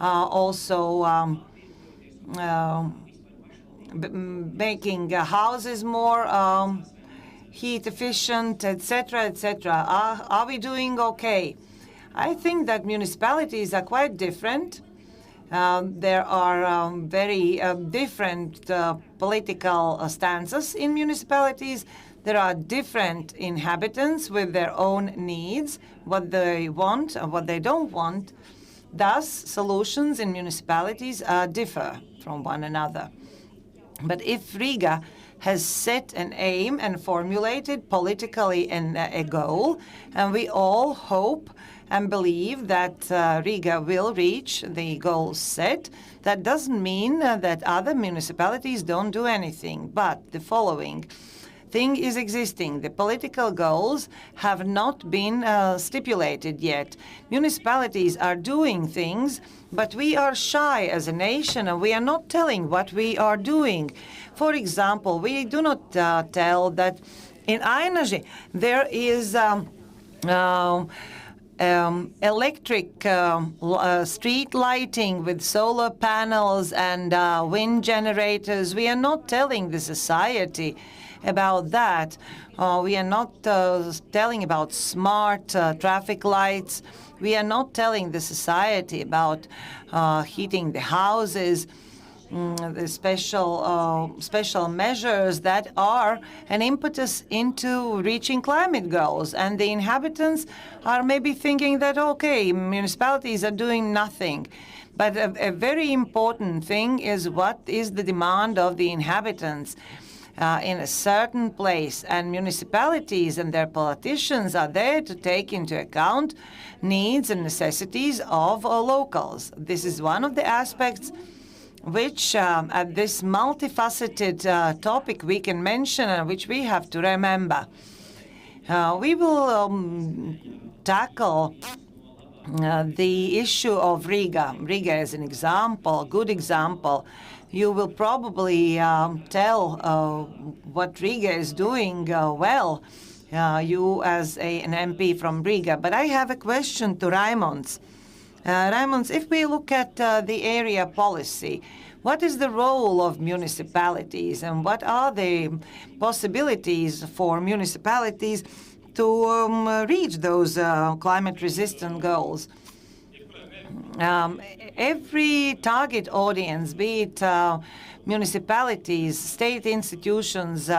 also making houses more heat efficient, etc., etc. Are we doing okay? I think that municipalities are quite different. There are very different political stances in municipalities. There are different inhabitants with their own needs, what they want and what they don't want. Thus, solutions in municipalities differ from one another. But if Riga has set an aim and formulated politically a goal, and we all hope and believe that Riga will reach the goals set, that doesn't mean that other municipalities don't do anything. But the following thing is existing. The political goals have not been stipulated yet. Municipalities are doing things, but we are shy as a nation and we are not telling what we are doing. For example, we do not tell that in Ainaži there is electric street lighting with solar panels and wind generators. We are not telling the society about that. We are not telling about smart traffic lights. We are not telling the society about heating the houses, the special measures that are an impetus into reaching climate goals. And the inhabitants are maybe thinking that, okay, municipalities are doing nothing. But a very important thing is what is the demand of the inhabitants in a certain place. And municipalities and their politicians are there to take into account needs and necessities of locals. This is one of the aspects which at this multifaceted topic we can mention and which we have to remember. We will tackle the issue of Riga. Riga is an example, a good example. You will probably tell what Riga is doing well, you as an MP from Riga. But I have a question to Raimonds. Raimonds, if we look at the area policy, what is the role of municipalities and what are the possibilities for municipalities to reach those climate-resistant goals? Every target audience, be it municipalities, state institutions,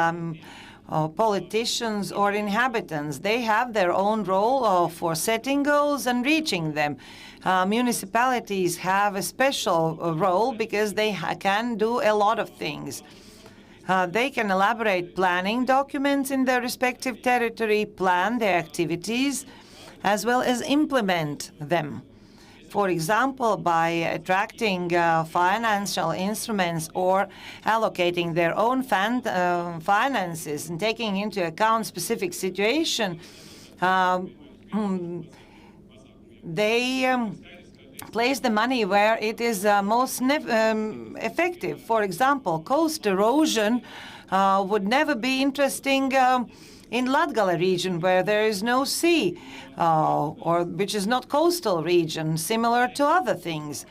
politicians or inhabitants, they have their own role for setting goals and reaching them. Municipalities have a special role because they can do a lot of things. They can elaborate planning documents in their respective territory, plan their activities, as well as implement them. For example, by attracting financial instruments or allocating their own finances and taking into account specific situation, they place the money where it is most effective. For example, coast erosion would never be interesting in Latgale region where there is no sea, or which is not coastal region, similar to other things.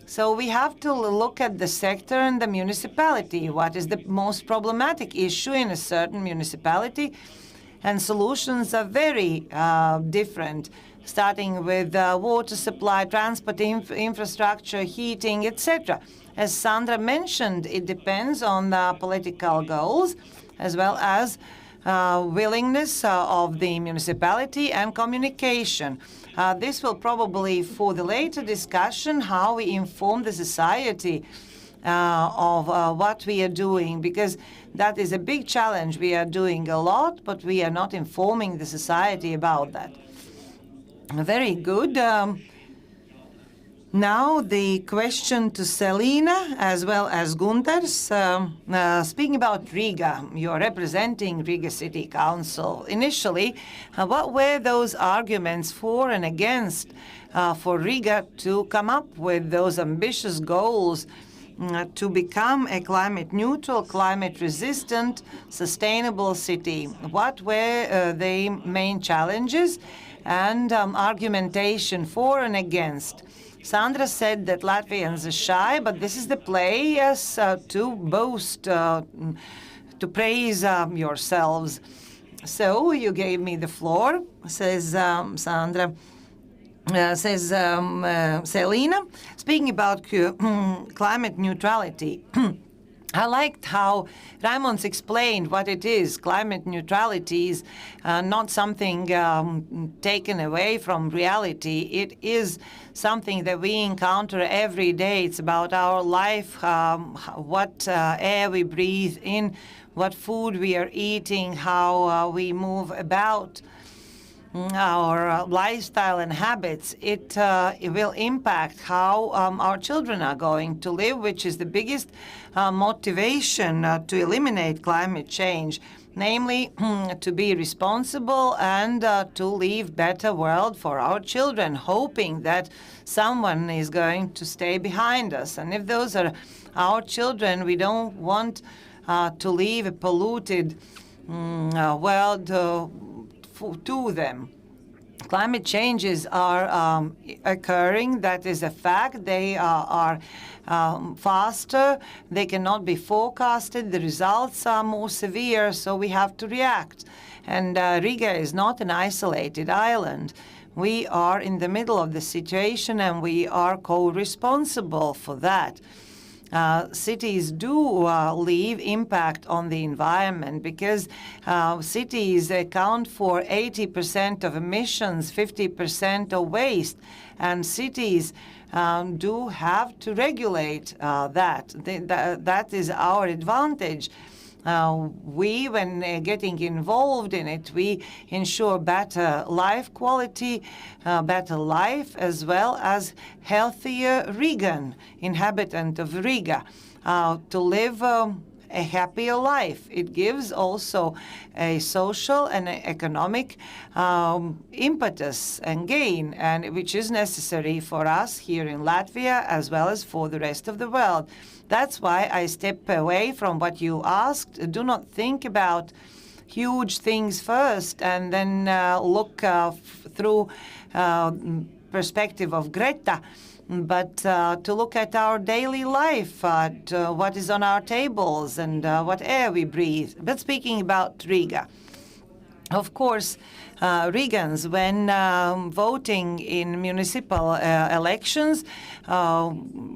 So we have to look at the sector and the municipality. What is the most problematic issue in a certain municipality? And solutions are very different, starting with water supply, transport infrastructure, heating, etc. As Sandra mentioned, it depends on the political goals as well as willingness of the municipality and communication. This will probably, for the later discussion, how we inform the society of what we are doing, because that is a big challenge. We are doing a lot, but we are not informing the society about that. Very good. Now the question to Selina as well as Gunters. Speaking about Riga, you're representing Riga City Council. Initially, what were those arguments for and against for Riga to come up with those ambitious goals to become a climate neutral, climate resistant, sustainable city? What were the main challenges? and argumentation for and against. Sandra said that Latvians are shy, but this is the place to boast, to praise yourselves. So you gave me the floor, says Sandra. Says Selina, speaking about climate neutrality. I liked how Raimonds explained what it is. Climate neutrality is not something taken away from reality. It is something that we encounter every day. It's about our life, what air we breathe in, what food we are eating, how we move about, our lifestyle and habits. It will impact how our children are going to live, which is the biggest motivation to eliminate climate change, namely to be responsible and to leave better world for our children, hoping that someone is going to stay behind us. And if those are our children, we don't want to leave a polluted world to them. Climate changes are occurring. That is a fact. They are faster. They cannot be forecasted. The results are more severe, so we have to react. And Riga is not an isolated island. We are in the middle of the situation, and we are co-responsible for that. Cities do leave impact on the environment because cities account for 80% of emissions, 50% of waste, and cities do have to regulate that. That is our advantage. We, when getting involved in it, we ensure better life quality, better life, as well as healthier Rigan, inhabitant of Riga, to live a happier life. It gives also a social and economic impetus and gain, and which is necessary for us here in Latvia as well as for the rest of the world. That's why I step away from what you asked. Do not think about huge things first and then look through perspective of Greta, but to look at our daily life, at what is on our tables and what air we breathe. But speaking about Riga, of course, Rigans, when voting in municipal elections,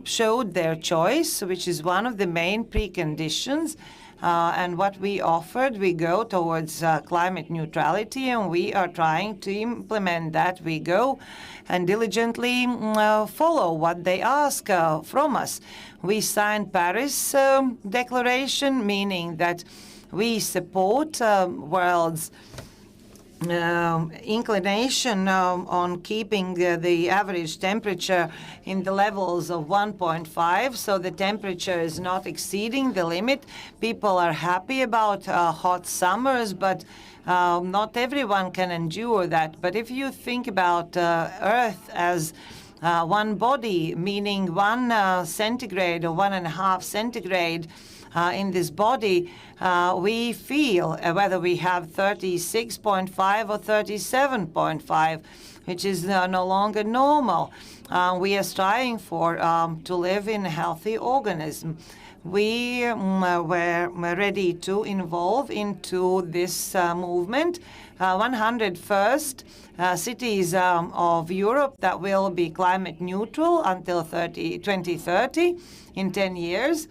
showed their choice, which is one of the main preconditions. And what we offered, we go towards climate neutrality, and we are trying to implement that. We go and diligently follow what they ask from us. We signed Paris Declaration, meaning that we support world's inclination on keeping the average temperature in the levels of 1.5, so the temperature is not exceeding the limit. People are happy about hot summers, but not everyone can endure that. But if you think about Earth as one body, meaning 1 centigrade or 1.5 centigrade, in this body, we feel whether we have 36.5 or 37.5, which is no longer normal. We are striving for to live in a healthy organism. We were ready to involve into this movement. 101st cities of Europe that will be climate neutral until 2030 in 10 years.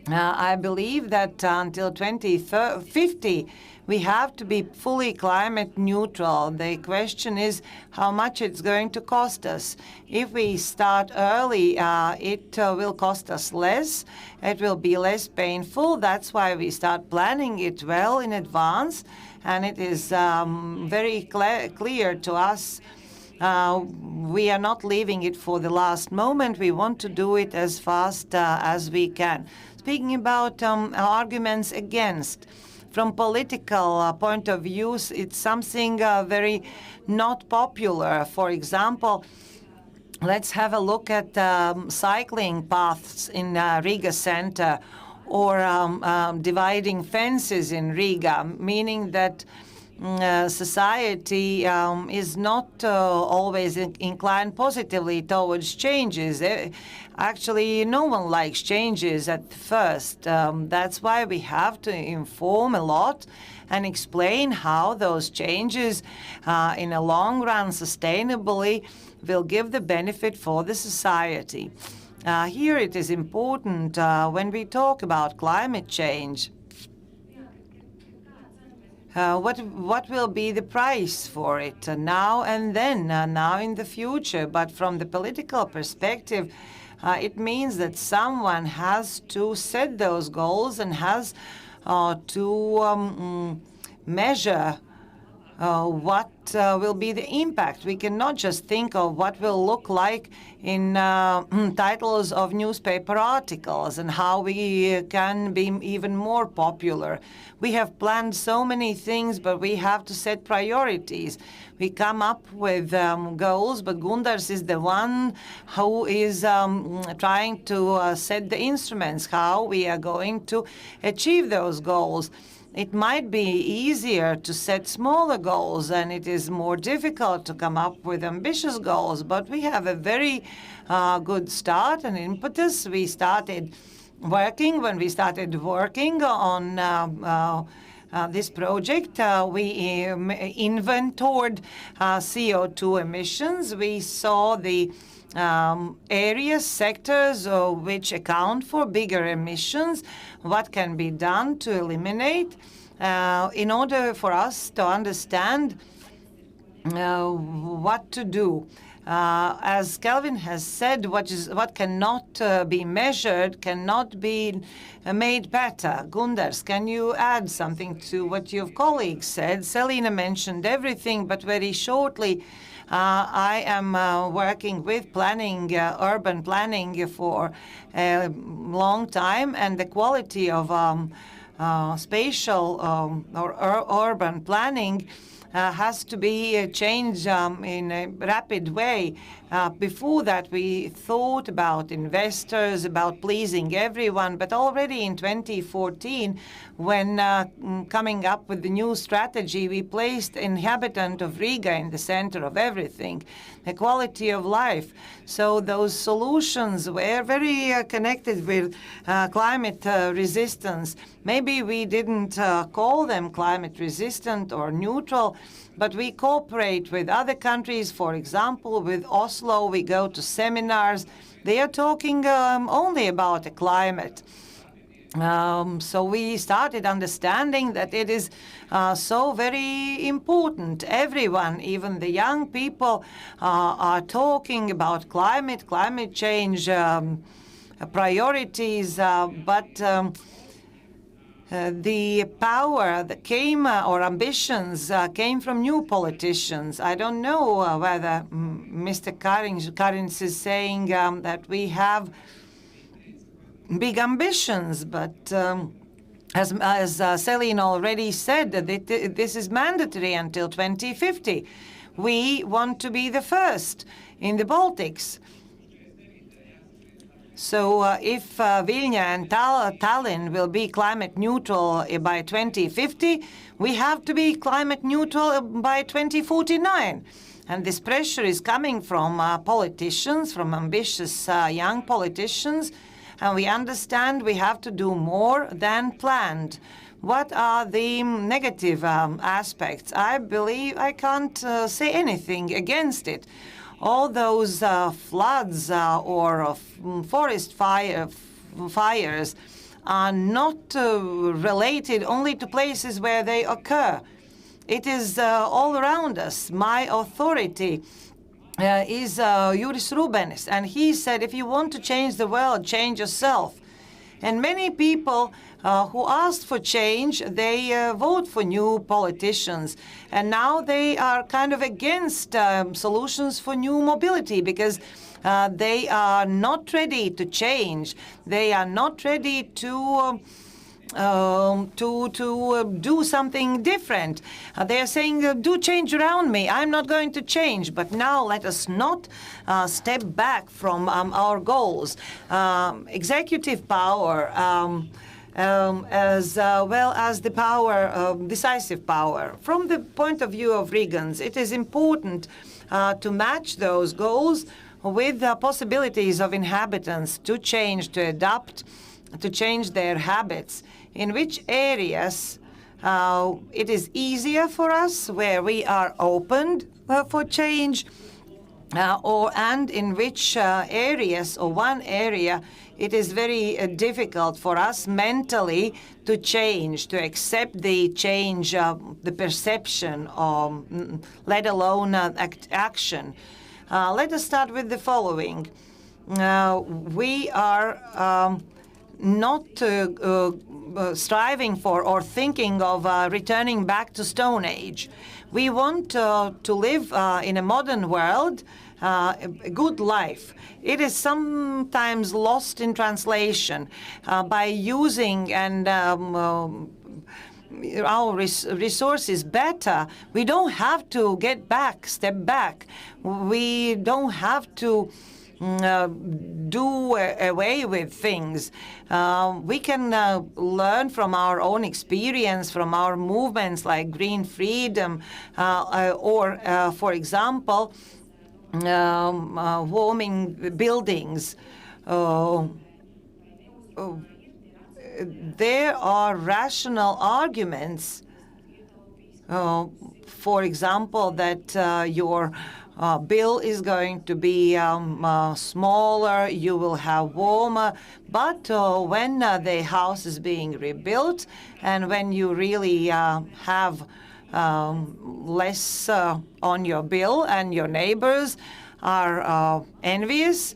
I believe that until 2050, we have to be fully climate neutral. The question is how much it's going to cost us. If we start early, it will cost us less. It will be less painful. That's why we start planning it well in advance. And it is very clear to us. We are not leaving it for the last moment. We want to do it as fast as we can. Speaking about arguments against, from political point of view, it's something very not popular. For example, let's have a look at cycling paths in Riga center, or dividing fences in Riga, meaning that society is not always inclined positively towards changes. Actually, no one likes changes at first. That's why we have to inform a lot and explain how those changes in a long run sustainably will give the benefit for the society. Here it is important when we talk about climate change. What will be the price for it now and then, now in the future? But from the political perspective, it means that someone has to set those goals and has to measure what will be the impact. We cannot just think of what will look like in titles of newspaper articles and how we can be even more popular. We have planned so many things, but we have to set priorities. We come up with goals, but Gundars is the one who is trying to set the instruments, how we are going to achieve those goals. It might be easier to set smaller goals, and it is more difficult to come up with ambitious goals, but we have a very good start and impetus. When we started working on this project, we inventoried CO2 emissions. We saw the areas, sectors which account for bigger emissions, what can be done to eliminate in order for us to understand what to do. As Kelvin has said, what cannot be measured cannot be made better. Gundars, can you add something to what your colleagues said? Selina mentioned everything, but very shortly, I am working with planning, urban planning for a long time, and the quality of spatial or urban planning has to be changed in a rapid way. Before that, we thought about investors, about pleasing everyone, but already in 2014, when coming up with the new strategy, we placed inhabitant of Riga in the center of everything, the quality of life. So those solutions were very connected with climate resistance. Maybe we didn't call them climate resistant or neutral, but we cooperate with other countries. For example, with Oslo, we go to seminars. They are talking only about the climate. So we started understanding that it is so very important. Everyone, even the young people, are talking about climate change priorities, but the power that came, or ambitions, came from new politicians. I don't know whether Mr. Karins is saying that we have big ambitions, but as Celine already said, that this is mandatory until 2050. We want to be the first in the Baltics. So if Vilnius and Tallinn will be climate neutral by 2050, we have to be climate neutral by 2049. And this pressure is coming from politicians, from ambitious young politicians, and we understand we have to do more than planned. What are the negative aspects? I believe I can't say anything against it. All those floods or forest fires are not related only to places where they occur. It is all around us. My authority is Juris Rubenis, and he said, if you want to change the world, change yourself. And many people who asked for change, they vote for new politicians. And now they are kind of against solutions for new mobility because they are not ready to change. They are not ready to do something different. They are saying, do change around me. I'm not going to change. But now let us not step back from our goals. Executive power as well as the power, decisive power. From the point of view of Riggans, it is important to match those goals with the possibilities of inhabitants to change, to adapt, to change their habits. In which areas it is easier for us, where we are opened for change, and in which areas or one area it is very difficult for us mentally to change, to accept the change, the perception, let alone action. Let us start with the following. We are not striving for or thinking of returning back to Stone Age. We want to live in a modern world, a good life. It is sometimes lost in translation by using and our resources better. We don't have to step back. We don't have to do away with things. We can learn from our own experience, from our movements like Green Freedom, or, for example, warming buildings. There are rational arguments, for example, that your bill is going to be smaller, you will have warmer, but when the house is being rebuilt and when you really have less on your bill and your neighbors are envious,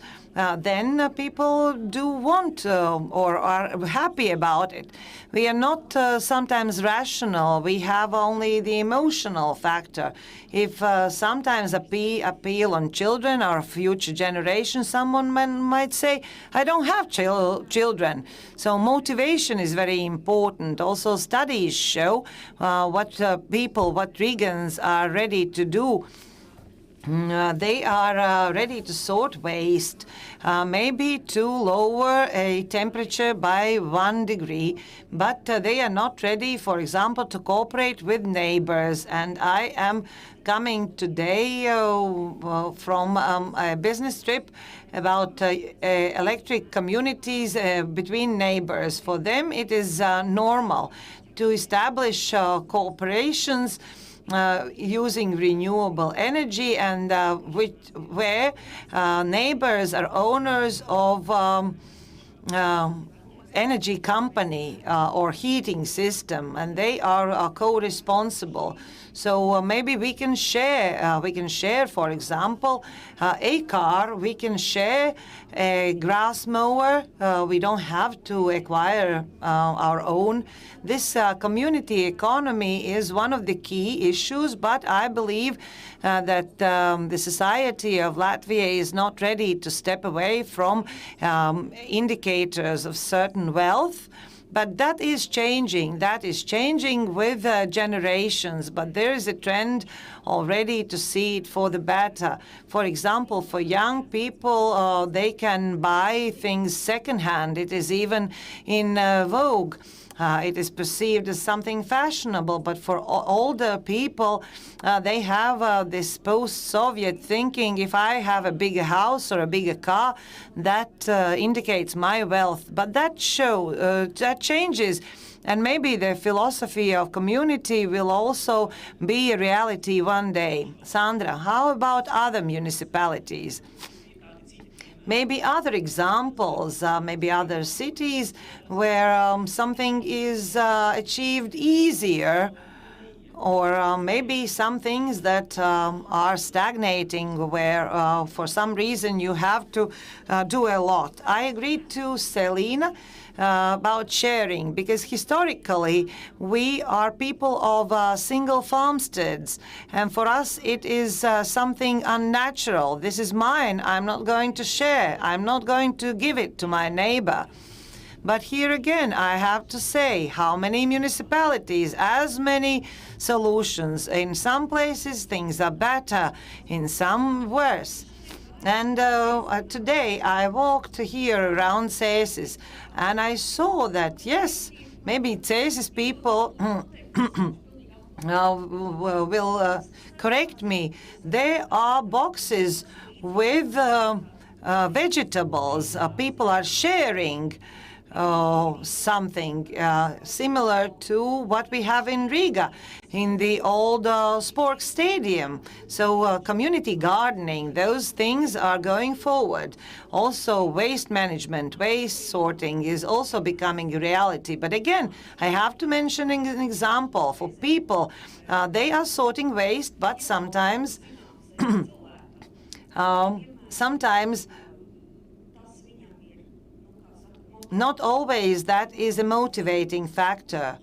then people do want or are happy about it. We are not sometimes rational. We have only the emotional factor. If sometimes appeal on children or future generations, someone might say, I don't have children. So motivation is very important. Also studies show what Riggans are ready to do. They are ready to sort waste, maybe to lower a temperature by 1 degree, but they are not ready, for example, to cooperate with neighbors. And I am coming today from a business trip about electric communities between neighbors. For them, it is normal to establish cooperations using renewable energy, and where neighbors are owners of energy company or heating system, and they are co-responsible. So maybe we can share. For example, a car. We can share a grass mower. We don't have to acquire our own. This community economy is one of the key issues, but I believe that the society of Latvia is not ready to step away from indicators of certain wealth. But that is changing. That is changing with generations. But there is a trend already to see it for the better. For example, for young people, they can buy things secondhand. It is even in vogue. It is perceived as something fashionable, but for older people, they have this post-Soviet thinking. If I have a bigger house or a bigger car, that indicates my wealth. But that changes. And maybe the philosophy of community will also be a reality one day. Sandra, how about other municipalities? Maybe other examples, maybe other cities where something is achieved easier, or maybe some things that are stagnating where for some reason you have to do a lot. I agree to Selina about sharing, because historically we are people of single farmsteads, and for us it is something unnatural. This is mine. I'm not going to share. I'm not going to give it to my neighbor. But here again, I have to say, how many municipalities, as many solutions. In some places things are better, in some worse. And today I walked here around Cēsis, and I saw that, yes, maybe Cēsis people will correct me. There are boxes with vegetables. People are sharing something similar to what we have in Riga, in the old sports stadium. So community gardening, those things are going forward. Also waste management, waste sorting is also becoming a reality. But again, I have to mention an example for people. They are sorting waste, but sometimes not always that is a motivating factor,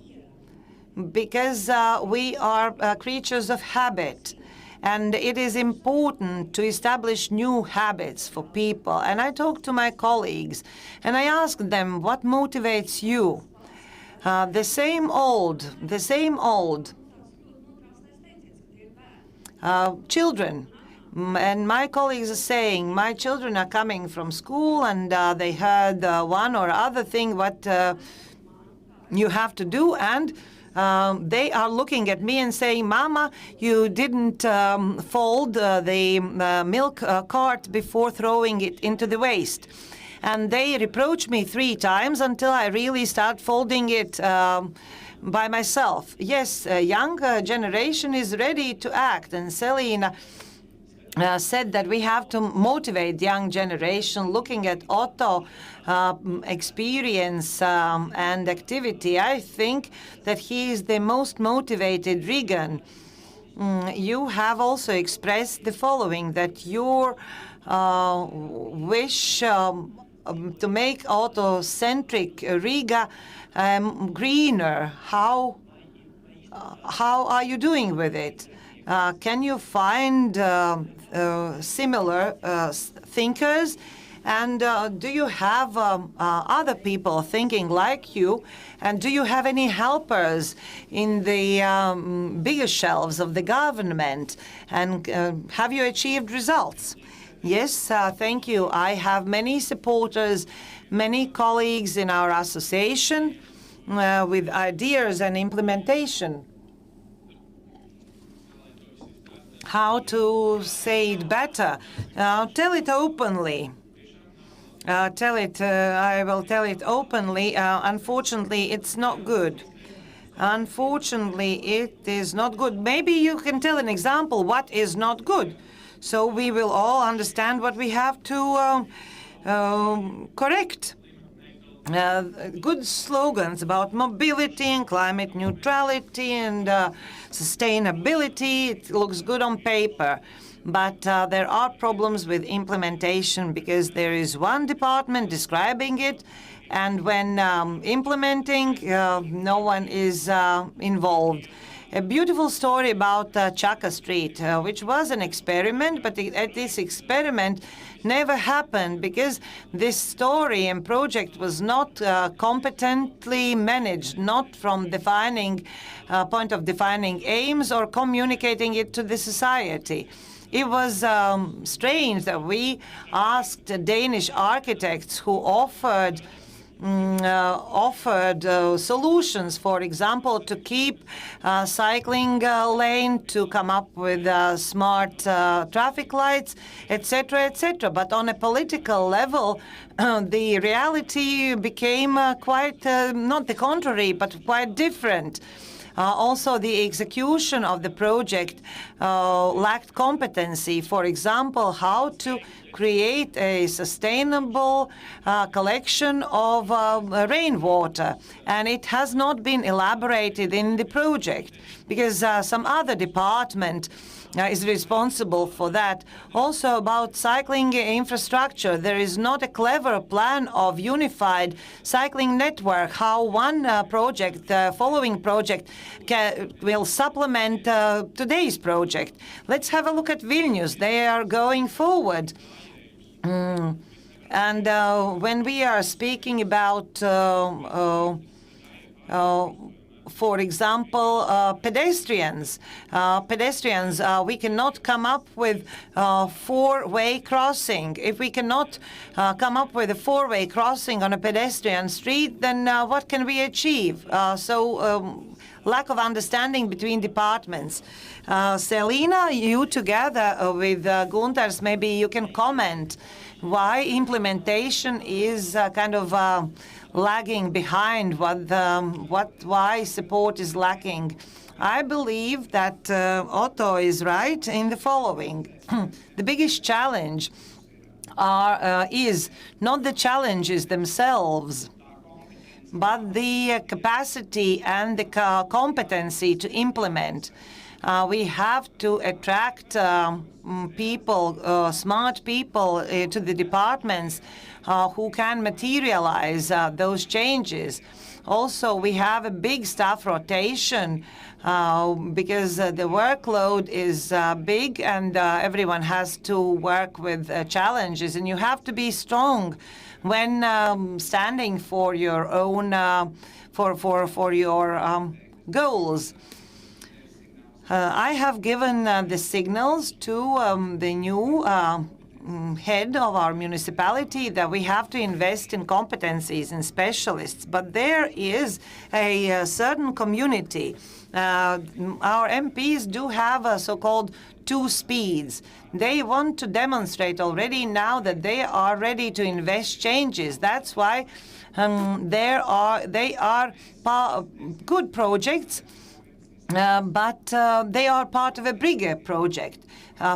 because we are creatures of habit, and it is important to establish new habits for people. And I talk to my colleagues and I ask them, what motivates you? The same old children. And my colleagues are saying, my children are coming from school and they heard one or other thing what you have to do, and they are looking at me and saying, Mama, you didn't fold the milk cart before throwing it into the waste. And they reproach me 3 times until I really start folding it by myself. Yes, a young generation is ready to act, and Selina said that we have to motivate the young generation. Looking at Otto experience and activity, I think that he is the most motivated Rigan. You have also expressed the following, that your wish to make auto-centric Riga greener. How are you doing with it? Can you find similar thinkers? And do you have other people thinking like you? And do you have any helpers in the bigger shelves of the government? And have you achieved results? Yes, thank you. I have many supporters, many colleagues in our association with ideas and implementation. How to say it better? Tell it openly. I will tell it openly. Unfortunately, it's not good. Unfortunately, it is not good. Maybe you can tell an example what is not good, so we will all understand what we have to correct. Good slogans about mobility and climate neutrality and sustainability. It looks good on paper, but there are problems with implementation, because there is one department describing it, and when implementing, no one is involved. A beautiful story about Chaka Street, which was an experiment, but this experiment never happened because this story and project was not competently managed, not from defining point of defining aims or communicating it to the society. It was strange that we asked Danish architects who offered solutions, for example, to keep cycling lane, to come up with smart traffic lights, etc., etc. But on a political level, the reality became quite, not the contrary, but quite different. Also, the execution of the project lacked competency. For example, how to create a sustainable collection of rainwater. And it has not been elaborated in the project because some other department is responsible for that. Also about cycling infrastructure, there is not a clever plan of unified cycling network, how one project, following project, will supplement today's project. Let's have a look at Vilnius. They are going forward. And when we are speaking about for example, pedestrians. We cannot come up with four-way crossing. If we cannot come up with a four-way crossing on a pedestrian street, then what can we achieve? Lack of understanding between departments. Selina, you together with Gunters, maybe you can comment why implementation is kind of lagging behind, why support is lacking. I believe that Otto is right in the following. The biggest challenge is not the challenges themselves, but the capacity and the competency to implement. We have to attract people, smart people to the departments who can materialize those changes. Also, we have a big staff rotation because the workload is big and everyone has to work with challenges, and you have to be strong when standing for your own for your goals. I have given the signals to the new head of our municipality that we have to invest in competencies and specialists, but there is a certain community. Our MPs do have a so-called two speeds. They want to demonstrate already now that they are ready to invest changes. That's why they are good projects, but they are part of a bigger project.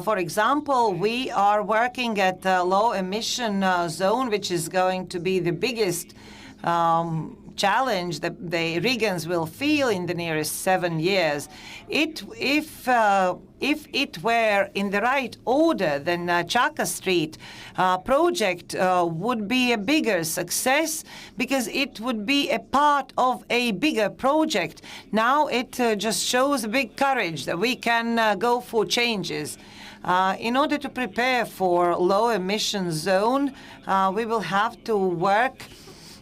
For example, we are working at a low emission zone, which is going to be the biggest challenge that the Riggans will feel in the nearest 7 years. If it were in the right order, then Chaka Street project would be a bigger success because it would be a part of a bigger project. Now it just shows a big courage that we can go for changes. In order to prepare for low emission zone, we will have to work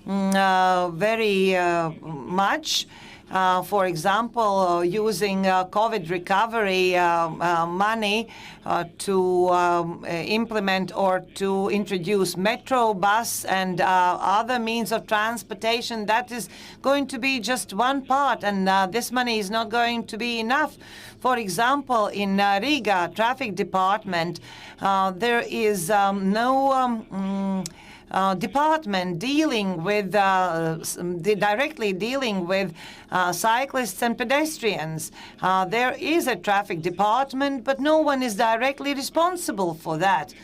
very much. For example, using COVID recovery money to implement or to introduce metro bus and other means of transportation. That is going to be just one part, and this money is not going to be enough. For example, in Riga traffic department, there is no department dealing with directly dealing with cyclists and pedestrians. There is a traffic department, but no one is directly responsible for that.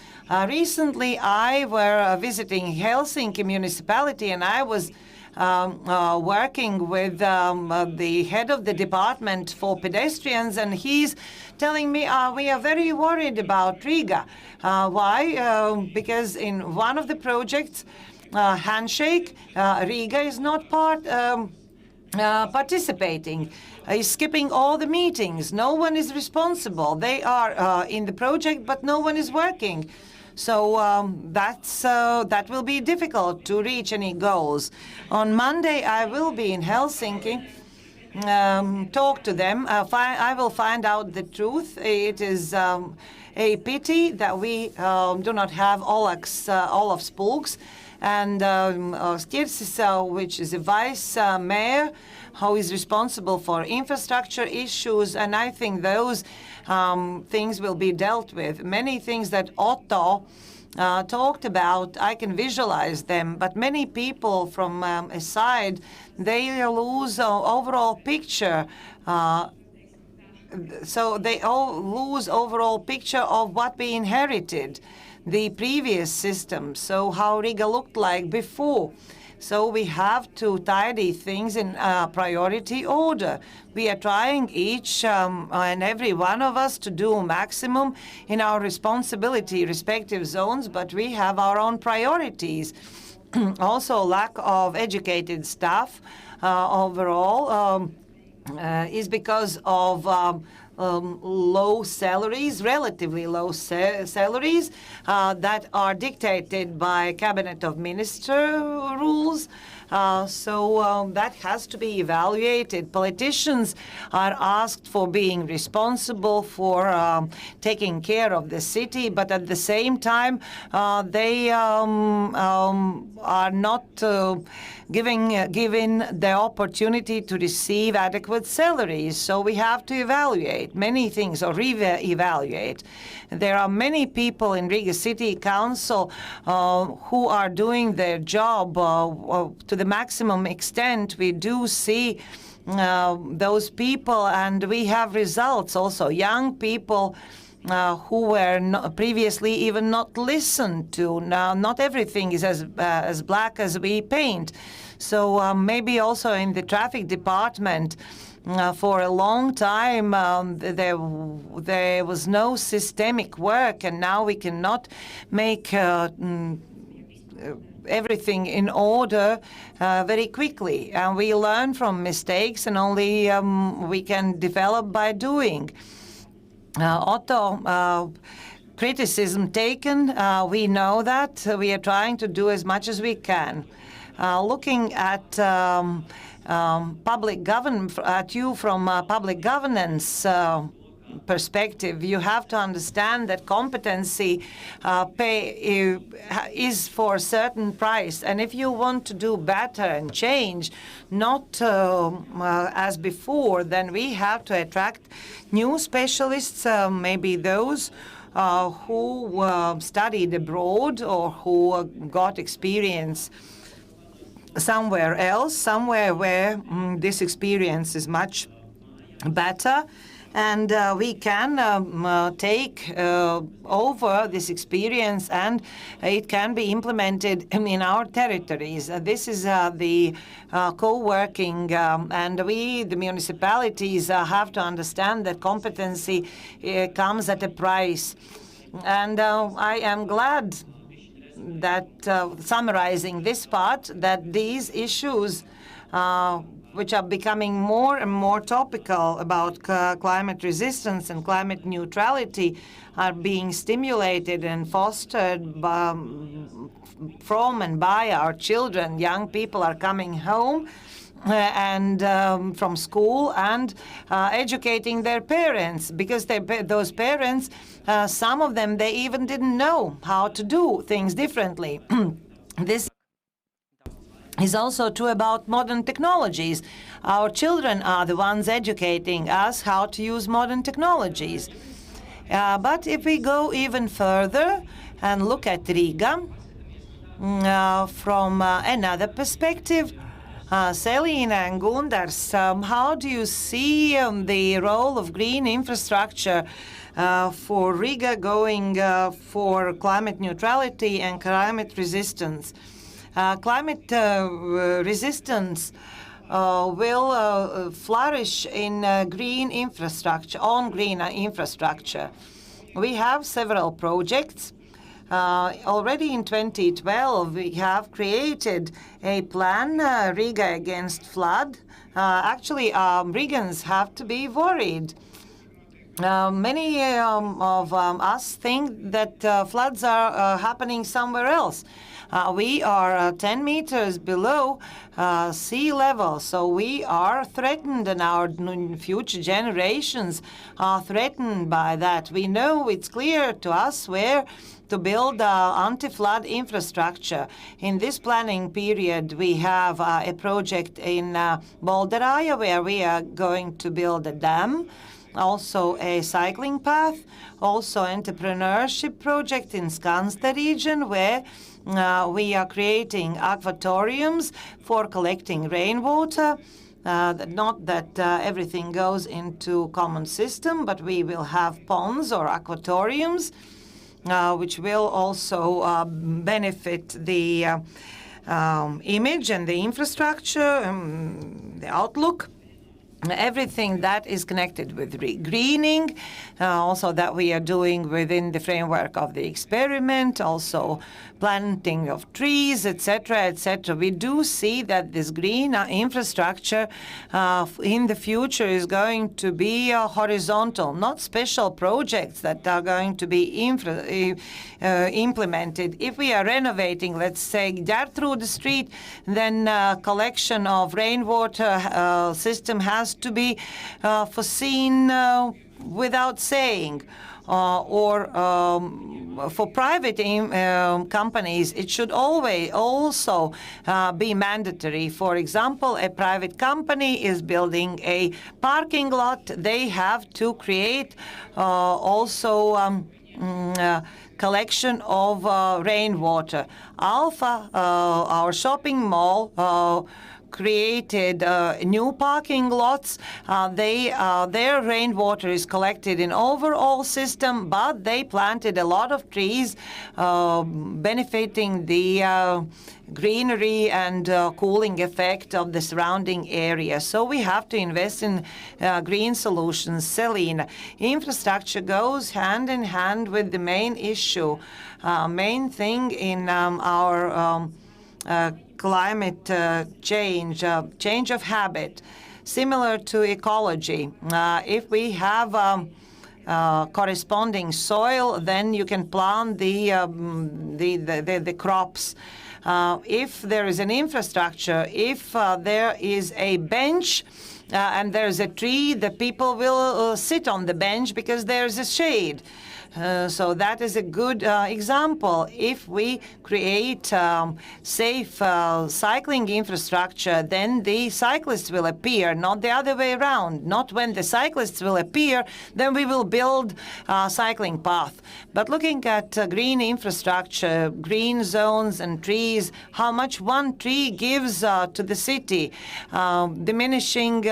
Recently, I were visiting Helsinki municipality, and I was working with the head of the department for pedestrians, and he's telling me we are very worried about Riga. Why? Because in one of the projects, Handshake, Riga is not participating. Is skipping all the meetings. No one is responsible. They are in the project, but no one is working. So that will be difficult to reach any goals. On Monday, I will be in Helsinki, talk to them. I will find out the truth. It is a pity that we do not have Olaf Spulks and Stirsis, which is a vice mayor, who is responsible for infrastructure issues, and I think those things will be dealt with. Many things that Otto talked about, I can visualize them, but many people from a side, they lose overall picture. So they all lose overall picture of what we inherited, the previous system, so how Riga looked like before. So we have to tidy things in priority order. We are trying each and every one of us to do maximum in our responsibility respective zones, but we have our own priorities. Also, lack of educated staff overall is because of low salaries, relatively low salaries that are dictated by Cabinet of Minister rules. So that has to be evaluated. Politicians are asked for being responsible for taking care of the city, but at the same time, they are not given the opportunity to receive adequate salaries. So we have to evaluate many things or re-evaluate. There are many people in Riga City Council who are doing their job to the maximum extent. We do see those people, and we have results also. Young people who were previously even not listened to. Now, not everything is as black as we paint. So maybe also in the traffic department, for a long time, there was no systemic work, and now we cannot make everything in order very quickly. And we learn from mistakes, and only we can develop by doing. Otto, criticism taken, we know that. We are trying to do as much as we can. Looking at public government, at you from public governance perspective, you have to understand that competency pay is for a certain price. And if you want to do better and change, not as before, then we have to attract new specialists, maybe those who studied abroad or who got experience somewhere else, somewhere where this experience is much better. And we can take over this experience, and it can be implemented in our territories. This is the co-working, and we, the municipalities, have to understand that competency comes at a price. And I am glad that, summarizing this part, that these issues which are becoming more and more topical about climate resistance and climate neutrality are being stimulated and fostered from and by our children. Young people are coming home and from school and educating their parents, because those parents, some of them, they even didn't know how to do things differently. This is also true about modern technologies. Our children are the ones educating us how to use modern technologies. But if we go even further and look at Riga from another perspective, Selina and Gundars, how do you see the role of green infrastructure for Riga going for climate neutrality and climate resistance? Climate resistance will flourish in green infrastructure, on green infrastructure. We have several projects. Already in 2012, we have created a plan, Riga Against Flood. Actually, Rigans have to be worried. Many of us think that floods are happening somewhere else. We are 10 meters below sea level, so we are threatened, and our future generations are threatened by that. We know, it's clear to us where to build anti-flood infrastructure. In this planning period, we have a project in Bolderaja where we are going to build a dam, also a cycling path, also entrepreneurship project in Skanste region where we are creating aquatoriums for collecting rainwater. Not that everything goes into common system, but we will have ponds or aquatoriums, which will also benefit the image and the infrastructure, the outlook. everything that is connected with greening, also that we are doing within the framework of the experiment, also planting of trees, etc., etc. We do see that this green infrastructure in the future is going to be horizontal, not special projects that are going to be implemented. If we are renovating, let's say, Gertrude Street, then collection of rainwater system has to be foreseen without saying. Or for private companies, it should always also be mandatory. For example, a private company is building a parking lot. They have to create also collection of rainwater. Alpha, our shopping mall, created new parking lots. Their rainwater is collected in overall system, but they planted a lot of trees, benefiting the greenery and cooling effect of the surrounding area. So we have to invest in green solutions. Selina, infrastructure goes hand in hand with the main issue. Main thing in our climate change of habit, similar to ecology. If we have corresponding soil, then you can plant the crops. If there is an infrastructure, if there is a bench and there's a tree, the people will sit on the bench because there's a shade. So that is a good example. If we create safe cycling infrastructure, then the cyclists will appear, not the other way around. Not when the cyclists will appear, then we will build a cycling path. But looking at green infrastructure, green zones and trees, how much one tree gives to the city, diminishing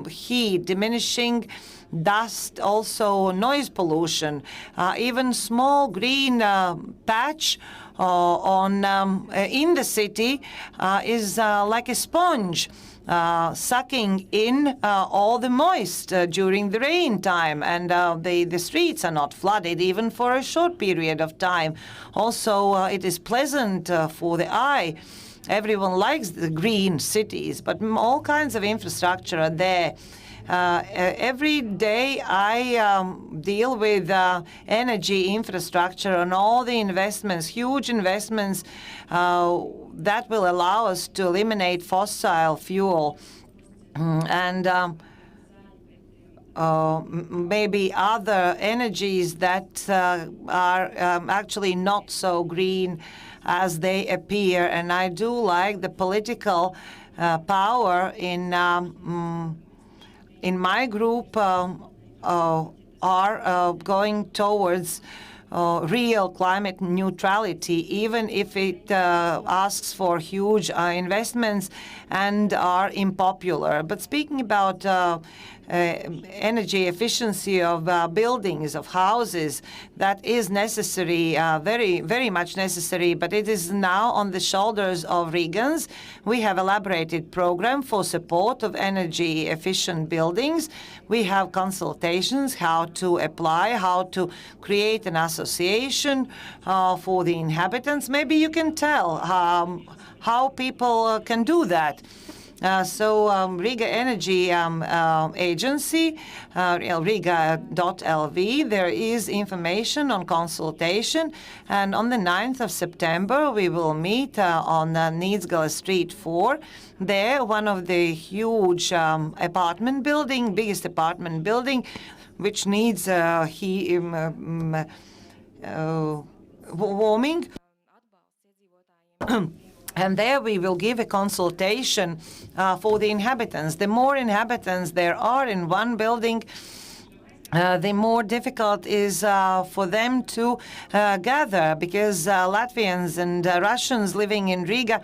heat, diminishing dust, also noise pollution, even small green patch in the city is like a sponge, sucking in all the moist during the rain time, and the streets are not flooded even for a short period of time. Also, it is pleasant for the eye. Everyone likes the green cities, but all kinds of infrastructure are there. Every day I deal with energy infrastructure and all the investments, huge investments that will allow us to eliminate fossil fuel and maybe other energies that are actually not so green as they appear. And I do like the political power in my group are going towards real climate neutrality, even if it asks for huge investments and are unpopular. But speaking about energy efficiency of buildings, of houses, that is necessary, very, very much necessary, but it is now on the shoulders of Riegans. We have elaborated program for support of energy efficient buildings. We have consultations how to apply, how to create an association for the inhabitants. Maybe you can tell how people can do that. Riga Energy Agency, riga.lv, there is information on consultation, and on the 9th of September we will meet on Nīcgales Street 4. There, one of the huge apartment building, biggest apartment building, which needs warming. And there we will give a consultation for the inhabitants. The more inhabitants there are in one building, the more difficult is for them to gather, because Latvians and Russians living in Riga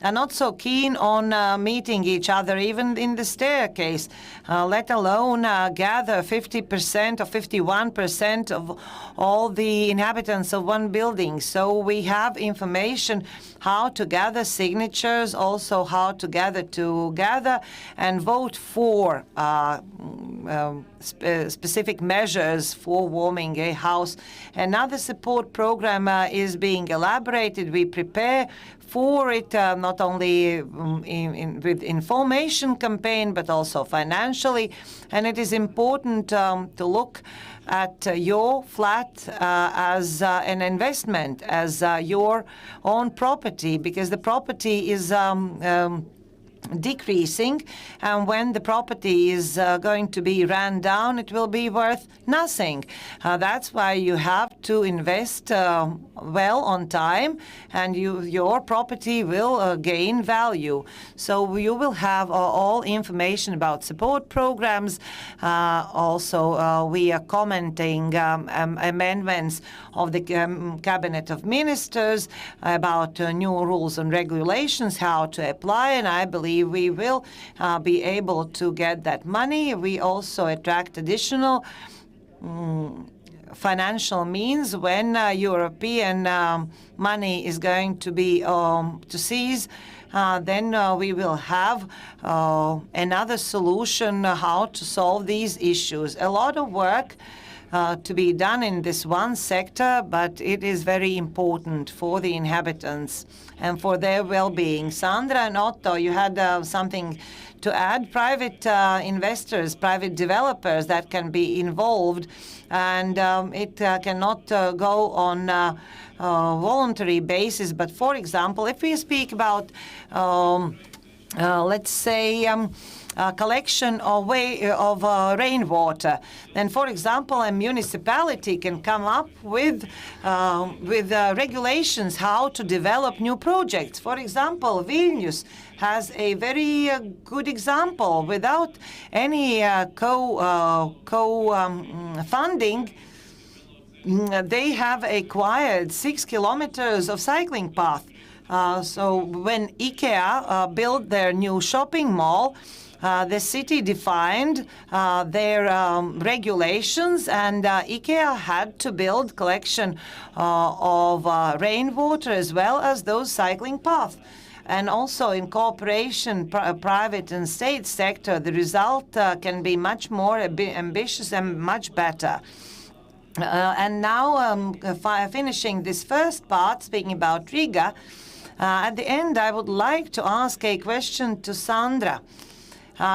are not so keen on meeting each other, even in the staircase, let alone gather 50% or 51% of all the inhabitants of one building. So we have information how to gather signatures, also how to gather together and vote for specific measures for warming a house. Another support program is being elaborated. We prepare for it, not only with information campaign, but also financially. And it is important to look at your flat as an investment, as your own property, because the property is decreasing, and when the property is going to be run down, it will be worth nothing. That's why you have to invest well on time, and your property will gain value. So you will have all information about support programs. Also, we are commenting amendments of the Cabinet of Ministers about new rules and regulations, how to apply, and I believe we will be able to get that money. We also attract additional financial means when European money is going to be to cease. Then we will have another solution how to solve these issues. A lot of work to be done in this one sector, but it is very important for the inhabitants and for their well-being. Sandra and Otto, you had something to add. Private investors, private developers that can be involved, and it cannot go on a voluntary basis. But for example, if we speak about, let's say, collection of rainwater, then, for example, a municipality can come up with regulations how to develop new projects. For example, Vilnius has a very good example. Without any funding, they have acquired 6 kilometers of cycling path. So when IKEA built their new shopping mall, the city defined their regulations, and IKEA had to build collection of rainwater as well as those cycling paths. And also in cooperation, private and state sector, the result can be much more ambitious and much better. And now, finishing this first part, speaking about Riga, at the end I would like to ask a question to Sandra.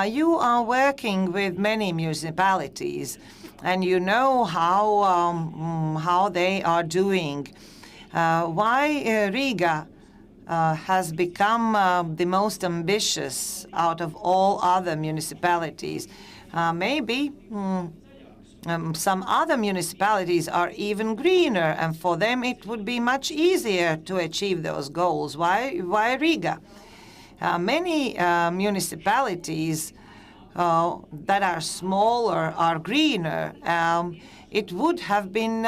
You are working with many municipalities, and you know how they are doing. Why Riga has become the most ambitious out of all other municipalities? Maybe some other municipalities are even greener, and for them it would be much easier to achieve those goals. Why Riga? Many municipalities that are smaller are greener. It would have been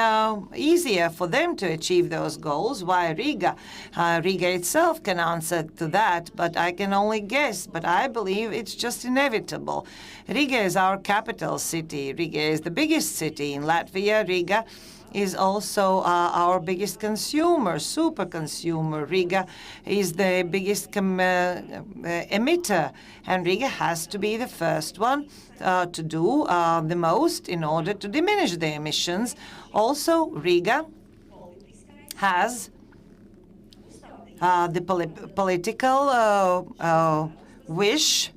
easier for them to achieve those goals. Why Riga? Riga itself can answer to that, but I can only guess. But I believe it's just inevitable. Riga is our capital city. Riga is the biggest city in Latvia. Riga is also our biggest consumer, super consumer. Riga is the biggest emitter, and Riga has to be the first one to do the most in order to diminish the emissions. Also, Riga has the political wish.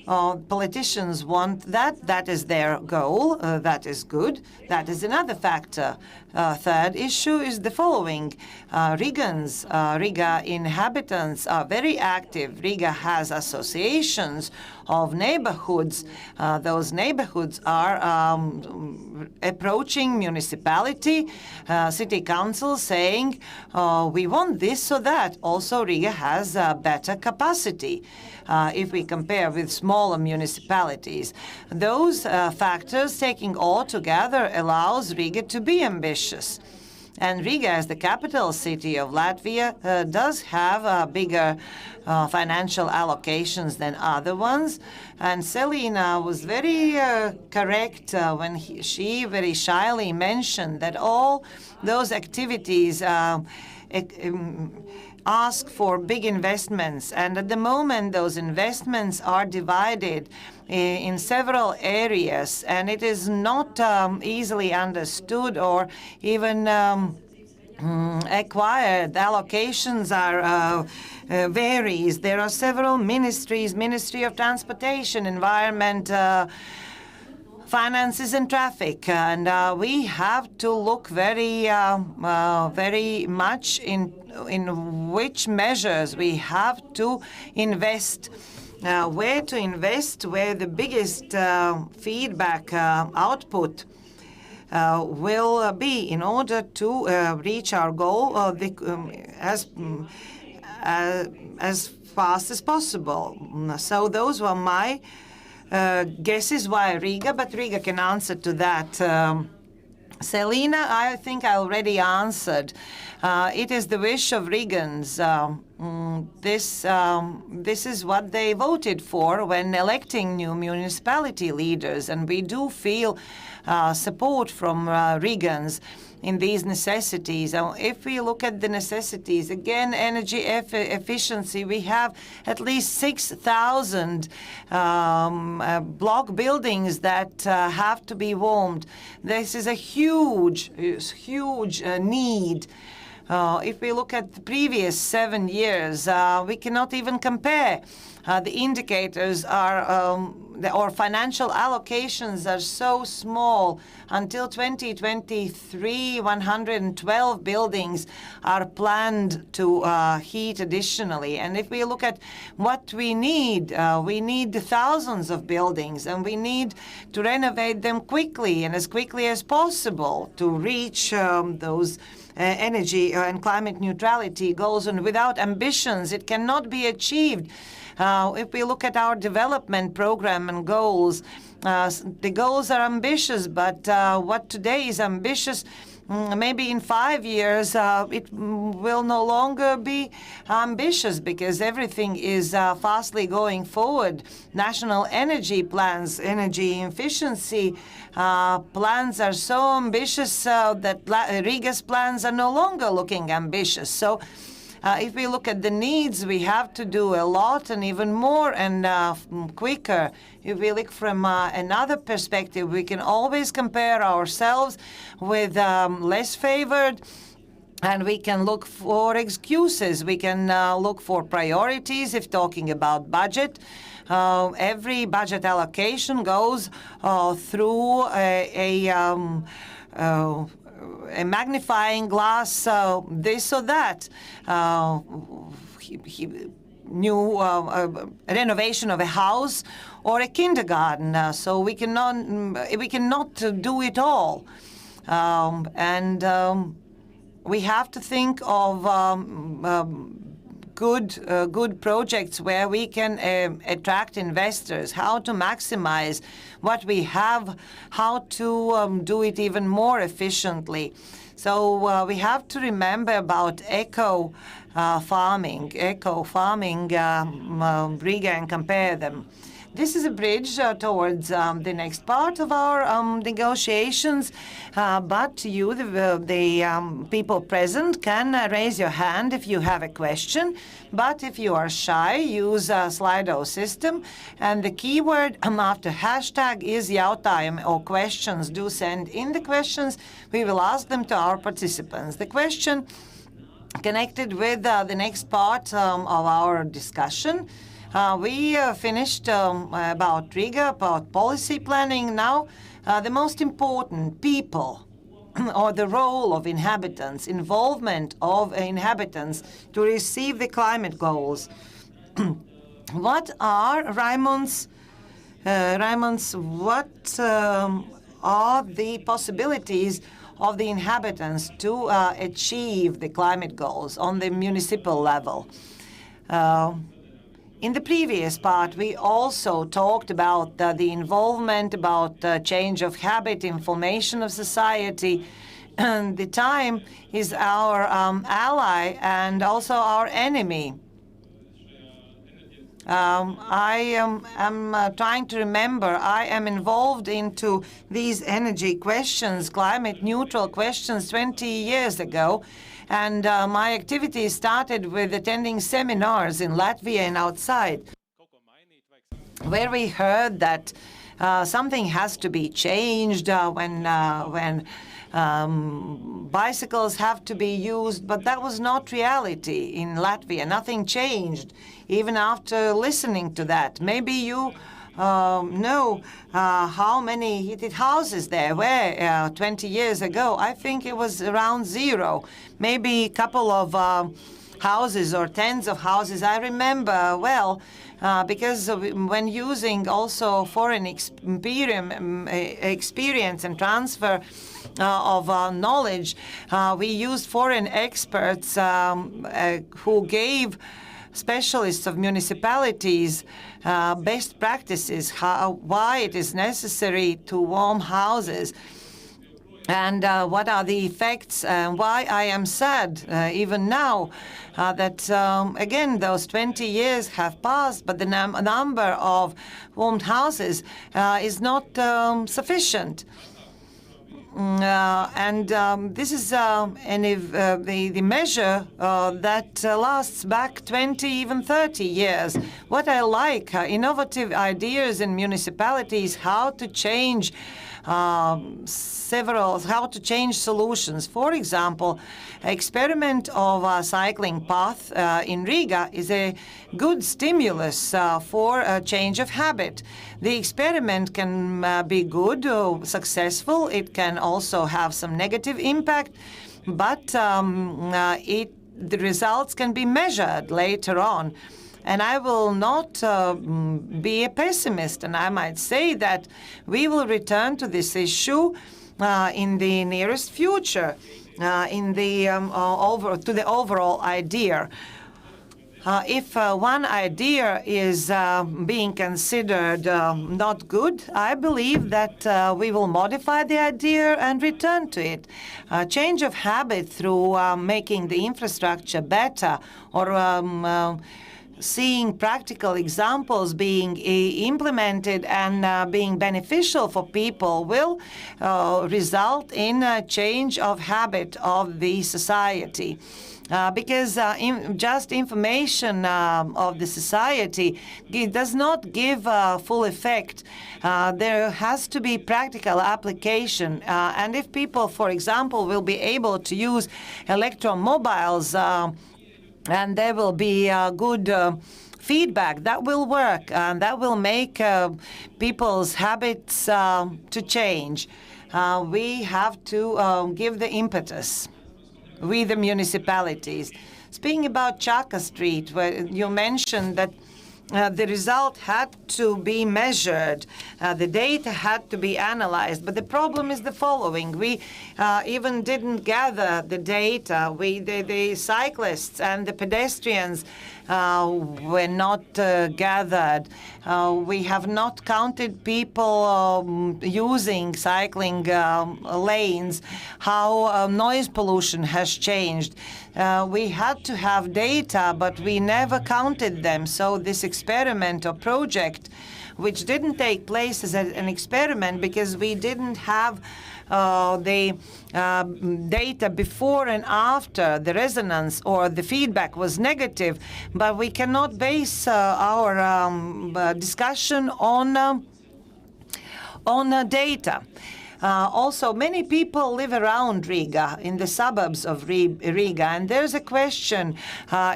Politicians want that. That is their goal. That is good. That is another factor. Third issue is the following. Riga inhabitants are very active. Riga has associations of neighborhoods. Those neighborhoods are approaching municipality, city council saying, we want this or that. Also, Riga has better capacity if we compare with smaller municipalities. Those factors taking all together allows Riga to be ambitious. And Riga, as the capital city of Latvia, does have bigger financial allocations than other ones. And Selina was very correct when she very shyly mentioned that all those activities ask for big investments. And at the moment, those investments are divided in several areas, and it is not easily understood or even acquired. The allocations are varies. There are several ministries: Ministry of Transportation, Environment, Finances and Traffic, and we have to look very much in which measures we have to invest. Where to invest, where the biggest feedback output will be in order to reach our goal as fast as possible. So those were my guesses why Riga, but Riga can answer to that. Selina, I think I already answered. It is the wish of Rigans. This is what they voted for when electing new municipality leaders, and we do feel support from Rigans in these necessities. If we look at the necessities, again, energy efficiency, we have at least 6,000 block buildings that have to be warmed. This is a huge need. If we look at the previous 7 years, we cannot even compare. The indicators are, or financial allocations are so small. Until 2023, 112 buildings are planned to heat additionally. And if we look at what we need thousands of buildings, and we need to renovate them quickly and as quickly as possible to reach those energy and climate neutrality goals. And without ambitions, it cannot be achieved. If we look at our development program and goals, the goals are ambitious, but what today is ambitious, maybe in 5 years, it will no longer be ambitious because everything is fastly going forward. National energy plans, energy efficiency plans are so ambitious that Riga's plans are no longer looking ambitious. So if we look at the needs, we have to do a lot and even more and quicker. If we look from another perspective, we can always compare ourselves with less favored, and we can look for excuses. We can look for priorities if talking about budget. Every budget allocation goes through a magnifying glass, this or that, new renovation of a house or a kindergarten. So we cannot do it all, and we have to think of good projects where we can attract investors, how to maximize what we have, how to do it even more efficiently. So we have to remember about eco farming, Riga, and compare them. This is a bridge towards the next part of our negotiations, but you, the people present, can raise your hand if you have a question. But if you are shy, use a Slido system, and the keyword after hashtag is jautājumi or questions. Do send in the questions. We will ask them to our participants. The question connected with the next part of our discussion. We finished about Riga, about policy planning. Now, the most important, people. or the role of inhabitants, involvement of inhabitants to receive the climate goals. What are Raimons, what are the possibilities of the inhabitants to achieve the climate goals on the municipal level? In the previous part, we also talked about the involvement, about change of habit, information of society. And the time is our ally and also our enemy. I am trying to remember, I am involved into these energy questions, climate neutral questions 20 years ago. And my activity started with attending seminars in Latvia and outside, where we heard that something has to be changed when bicycles have to be used, but that was not reality in Latvia. Nothing changed, even after listening to that. Maybe you know how many heated houses there were 20 years ago. I think it was around 0, maybe a couple of houses or tens of houses. I remember well, because when using also foreign experience and transfer of knowledge, we used foreign experts who gave specialists of municipalities best practices, why it is necessary to warm houses, and what are the effects, and why I am sad even now that again those 20 years have passed, but the number of warmed houses is not sufficient. This is the measure that lasts back 20, even 30 years. What I like, innovative ideas in municipalities, how to change how to change solutions. For example, experiment of a cycling path in Riga is a good stimulus for a change of habit. The experiment can be good or successful. It can also have some negative impact, but the results can be measured later on. And I will not be a pessimist, and I might say that we will return to this issue in the nearest future, to the overall idea. If one idea is being considered not good, I believe that we will modify the idea and return to it. Change of habit through making the infrastructure better, or seeing practical examples being implemented and being beneficial for people will result in a change of habit of the society. Because just information of the society does not give full effect. There has to be practical application. And if people, for example, will be able to use electromobiles, and there will be good feedback, that will work, and that will make people's habits to change. We have to give the impetus with the municipalities. Speaking about Chaka Street, where you mentioned that the result had to be measured, the data had to be analyzed. But the problem is the following. We even didn't gather the data. The cyclists and the pedestrians were not gathered. We have not counted people using cycling lanes, how noise pollution has changed. We had to have data, but we never counted them. So this experiment or project, which didn't take place as an experiment because we didn't have the data before and after, the resonance or the feedback was negative, but we cannot base our discussion on data. Also, many people live around Riga, in the suburbs of Riga, and there's a question,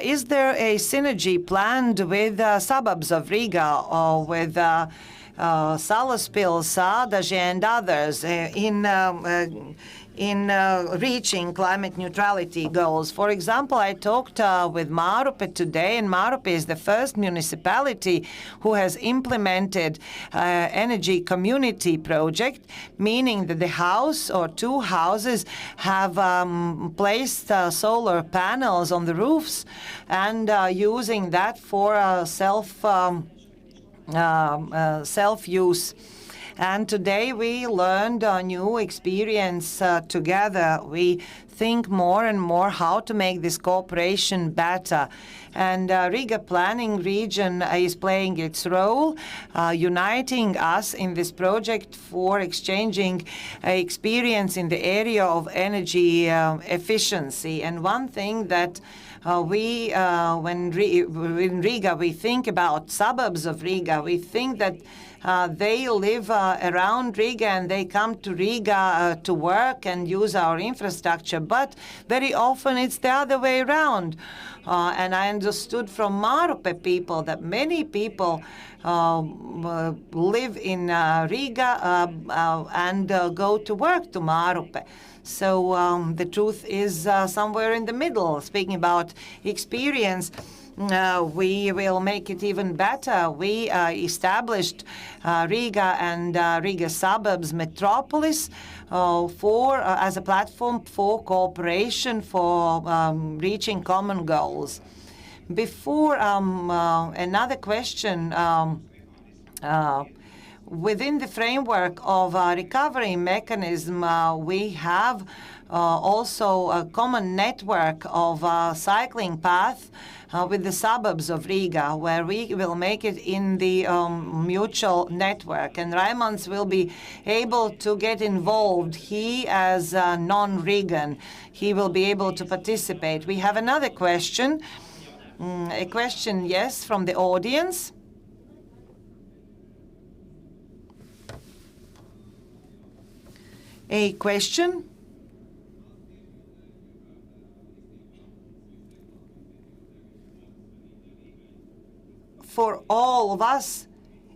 is there a synergy planned with suburbs of Riga or with Salaspils, Sādaži, and others in reaching climate neutrality goals. For example, I talked with NORVÄU today, and NORVÄU is the first municipality who has implemented energy community project, meaning that the house or two houses have placed solar panels on the roofs and using that for self-use. And today we learned a new experience together. We think more and more how to make this cooperation better. And Riga Planning Region is playing its role, uniting us in this project for exchanging experience in the area of energy efficiency. And one thing that when in Riga, we think about suburbs of Riga. We think that they live around Riga and they come to Riga to work and use our infrastructure. But very often it's the other way around. And I understood from NORVÄU people that many people live in Riga and go to work to NORVÄU. So the truth is somewhere in the middle. Speaking about experience, we will make it even better. We established Riga and Riga suburbs metropolis as a platform for cooperation for reaching common goals. Before another question, within the framework of a recovery mechanism, we have also a common network of cycling path with the suburbs of Riga, where we will make it in the mutual network. And Raimonds will be able to get involved. He, as a non-Rigan, he will be able to participate. We have another question. A question, yes, from the audience. A question? For all of us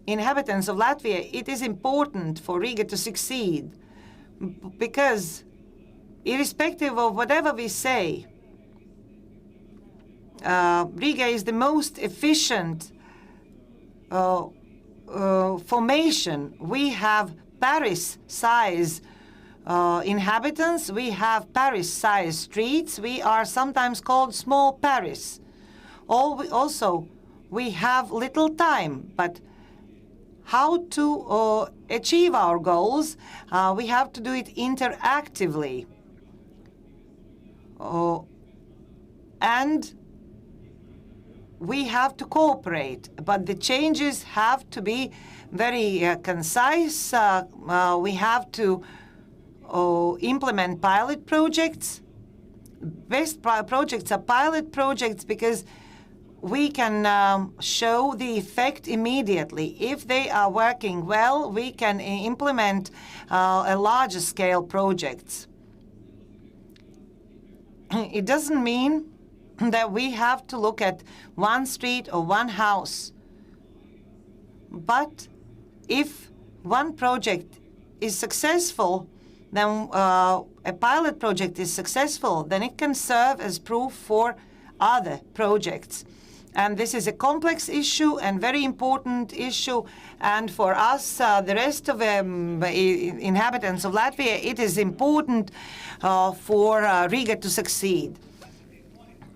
inhabitants of Latvia, it is important for Riga to succeed because irrespective of whatever we say, Riga is the most efficient formation. We have Paris-size inhabitants, we have Paris-size streets, we are sometimes called small Paris. Also, we have little time, but how to achieve our goals, we have to do it interactively. And we have to cooperate, but the changes have to be very concise. We have to implement pilot projects. Best projects are pilot projects because we can show the effect immediately. If they are working well, we can implement a larger scale projects. It doesn't mean that we have to look at one street or one house. But if one project is successful, then a pilot project is successful, then it can serve as proof for other projects. And this is a complex issue and very important issue. And for us, the rest of the inhabitants of Latvia, it is important for Riga to succeed.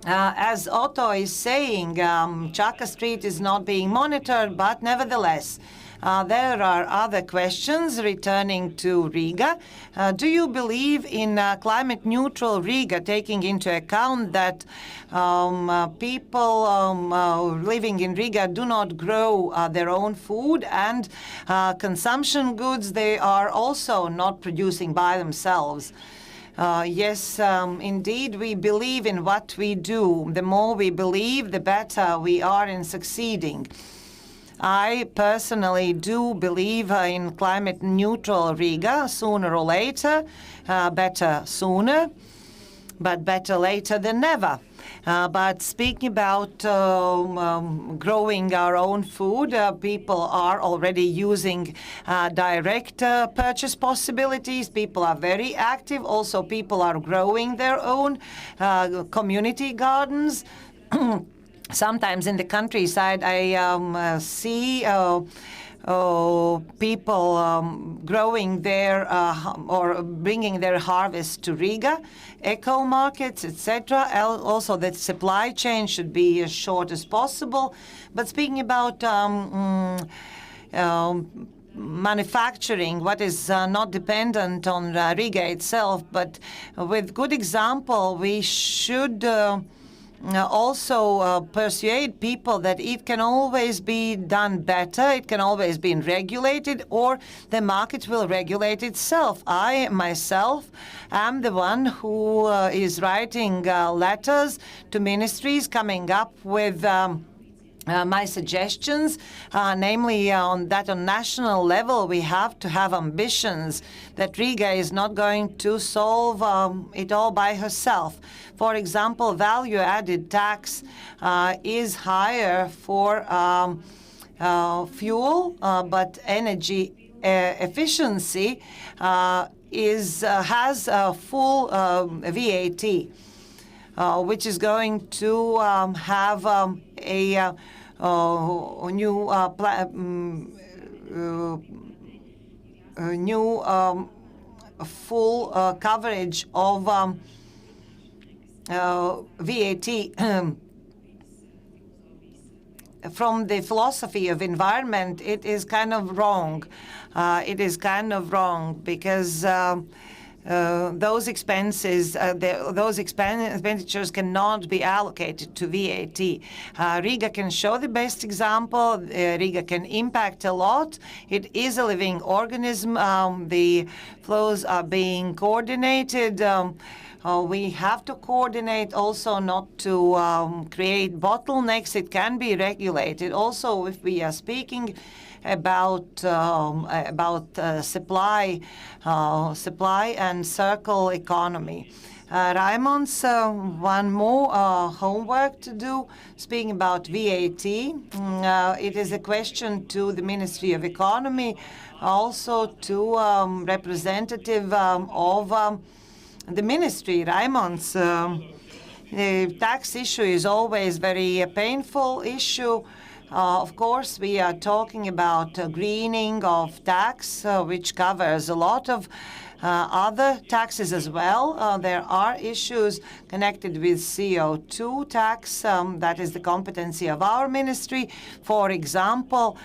As Otto is saying, Chaka Street is not being monitored, but nevertheless, there are other questions returning to Riga. Do you believe in climate neutral Riga, taking into account that people living in Riga do not grow their own food and consumption goods they are also not producing by themselves? Yes, indeed, we believe in what we do. The more we believe, the better we are in succeeding. I personally do believe in climate neutral Riga sooner or later, better sooner, but better later than never. But speaking about growing our own food, people are already using direct purchase possibilities. People are very active. Also, people are growing their own community gardens. Sometimes in the countryside, I see people growing their or bringing their harvest to Riga, eco markets, etc. Also, the supply chain should be as short as possible. But speaking about manufacturing, what is not dependent on Riga itself, but with good example, we should also persuade people that it can always be done better, it can always be regulated, or the market will regulate itself. I myself am the one who is writing letters to ministries, coming up with my suggestions, namely on national level we have to have ambitions, that Riga is not going to solve it all by herself. For example, value-added tax is higher for fuel, but energy efficiency has full VAT, which is going to have a new full coverage of VAT. From the philosophy of environment, it is kind of wrong. It is kind of wrong because those expenses, those expenditures cannot be allocated to VAT. Riga can show the best example. Riga can impact a lot. It is a living organism. The flows are being coordinated. We have to coordinate also not to create bottlenecks. It can be regulated. Also, if we are speaking about supply and circle economy. Raimonds, one more homework to do. Speaking about VAT, it is a question to the Ministry of Economy, also to representative of the ministry. Raimonds, the tax issue is always very painful issue. Of course, we are talking about greening of tax, which covers a lot of other taxes as well. There are issues connected with CO2 tax. That is the competency of our ministry. For example,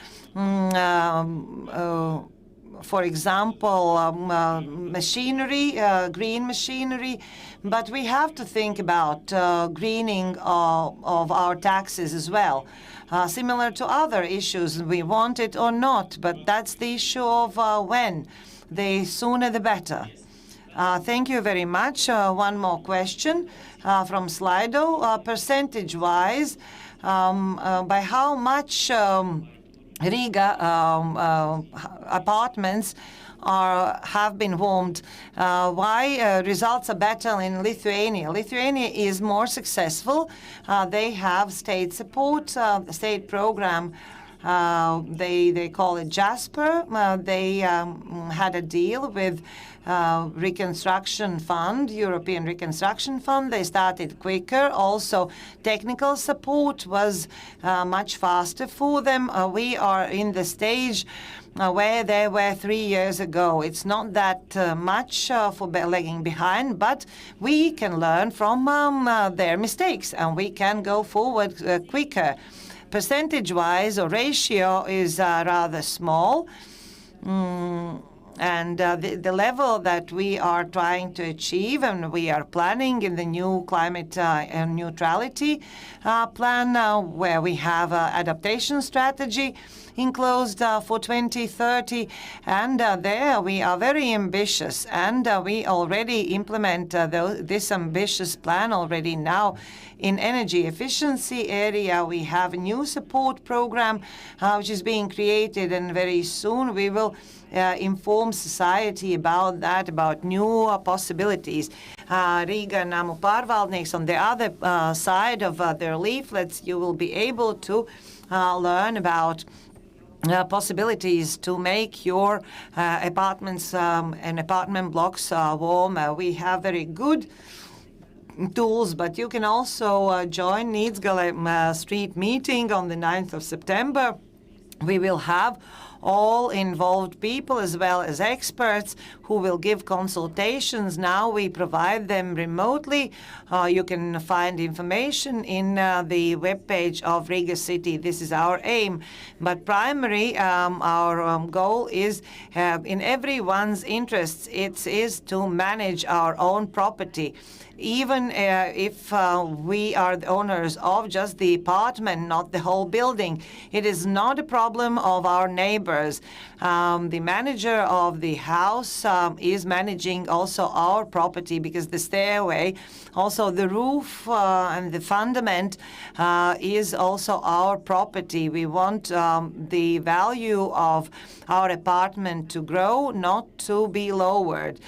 machinery, green machinery. But we have to think about greening of our taxes as well. Similar to other issues, we want it or not, but that's the issue of when. The sooner the better. Thank you very much. One more question from Slido. Percentage-wise, by how much Riga apartments have been warmed? Why results are better in Lithuania? Lithuania is more successful. They have state support, state program. They call it Jasper. They had a deal with Reconstruction Fund, European Reconstruction Fund. They started quicker. Also, technical support was much faster for them. We are in the stage where they were 3 years ago. It's not that much for lagging behind, but we can learn from their mistakes and we can go forward quicker. Percentage-wise, or ratio is rather small. And the level that we are trying to achieve and we are planning in the new climate neutrality plan, where we have an adaptation strategy enclosed for 2030, and there we are very ambitious, and we already implement this ambitious plan already now. In energy efficiency area, we have a new support program which is being created, and very soon we will inform inform society about that, about new possibilities. Riga Namu pārvaldnieks, on the other side of their leaflets, you will be able to learn about possibilities to make your apartments and apartment blocks warmer. We have very good tools, but you can also join Nīcgale street meeting on the 9th of September. We will have all involved people as well as experts who will give consultations. Now we provide them remotely. You can find information in the webpage of Riga City. This is our aim. But primary, our goal is in everyone's interests. It is to manage our own property. Even if we are the owners of just the apartment, not the whole building, it is not a problem of our neighbors. The manager of the house is managing also our property, because the stairway, also the roof and the fundament is also our property. We want the value of our apartment to grow, not to be lowered.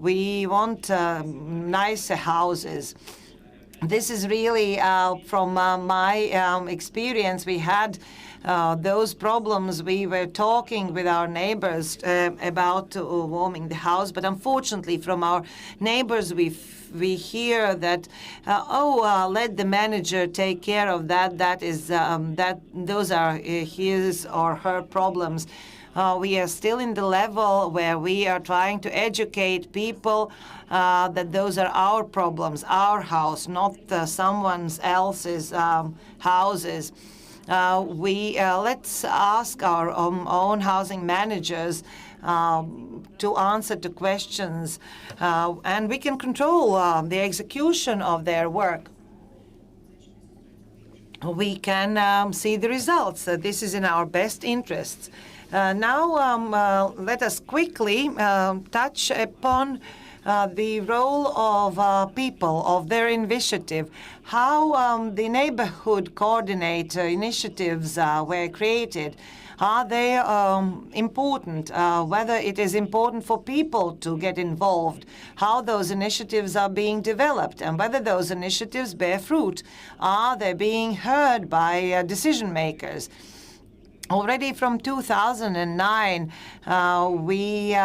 We want nice houses. This is really from my experience. We had those problems. We were talking with our neighbors about warming the house, but unfortunately from our neighbors we hear that let the manager take care of that. Those are his or her problems. We are still in the level where we are trying to educate people that those are our problems, our house, not someone else's houses. Let's ask our own housing managers to answer to questions, and we can control the execution of their work. We can see the results. This is in our best interests. Now let us quickly touch upon the role of people, of their initiative, how the neighborhood coordinator initiatives were created. Are they important? Whether it is important for people to get involved, how those initiatives are being developed, and whether those initiatives bear fruit. Are they being heard by decision makers? Already from 2009, we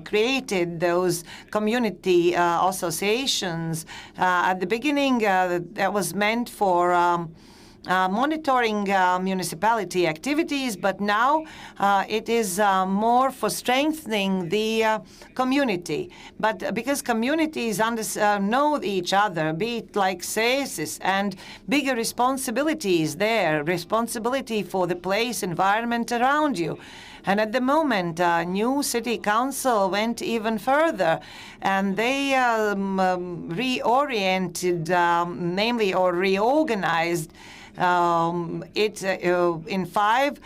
created those community associations. At the beginning, that was meant for monitoring municipality activities, but now it is more for strengthening the community. But because communities know each other, be it like SESIS, and bigger responsibilities there, responsibility for the place, environment around you. And at the moment, new city council went even further, and they reoriented, namely, or reorganized it in 5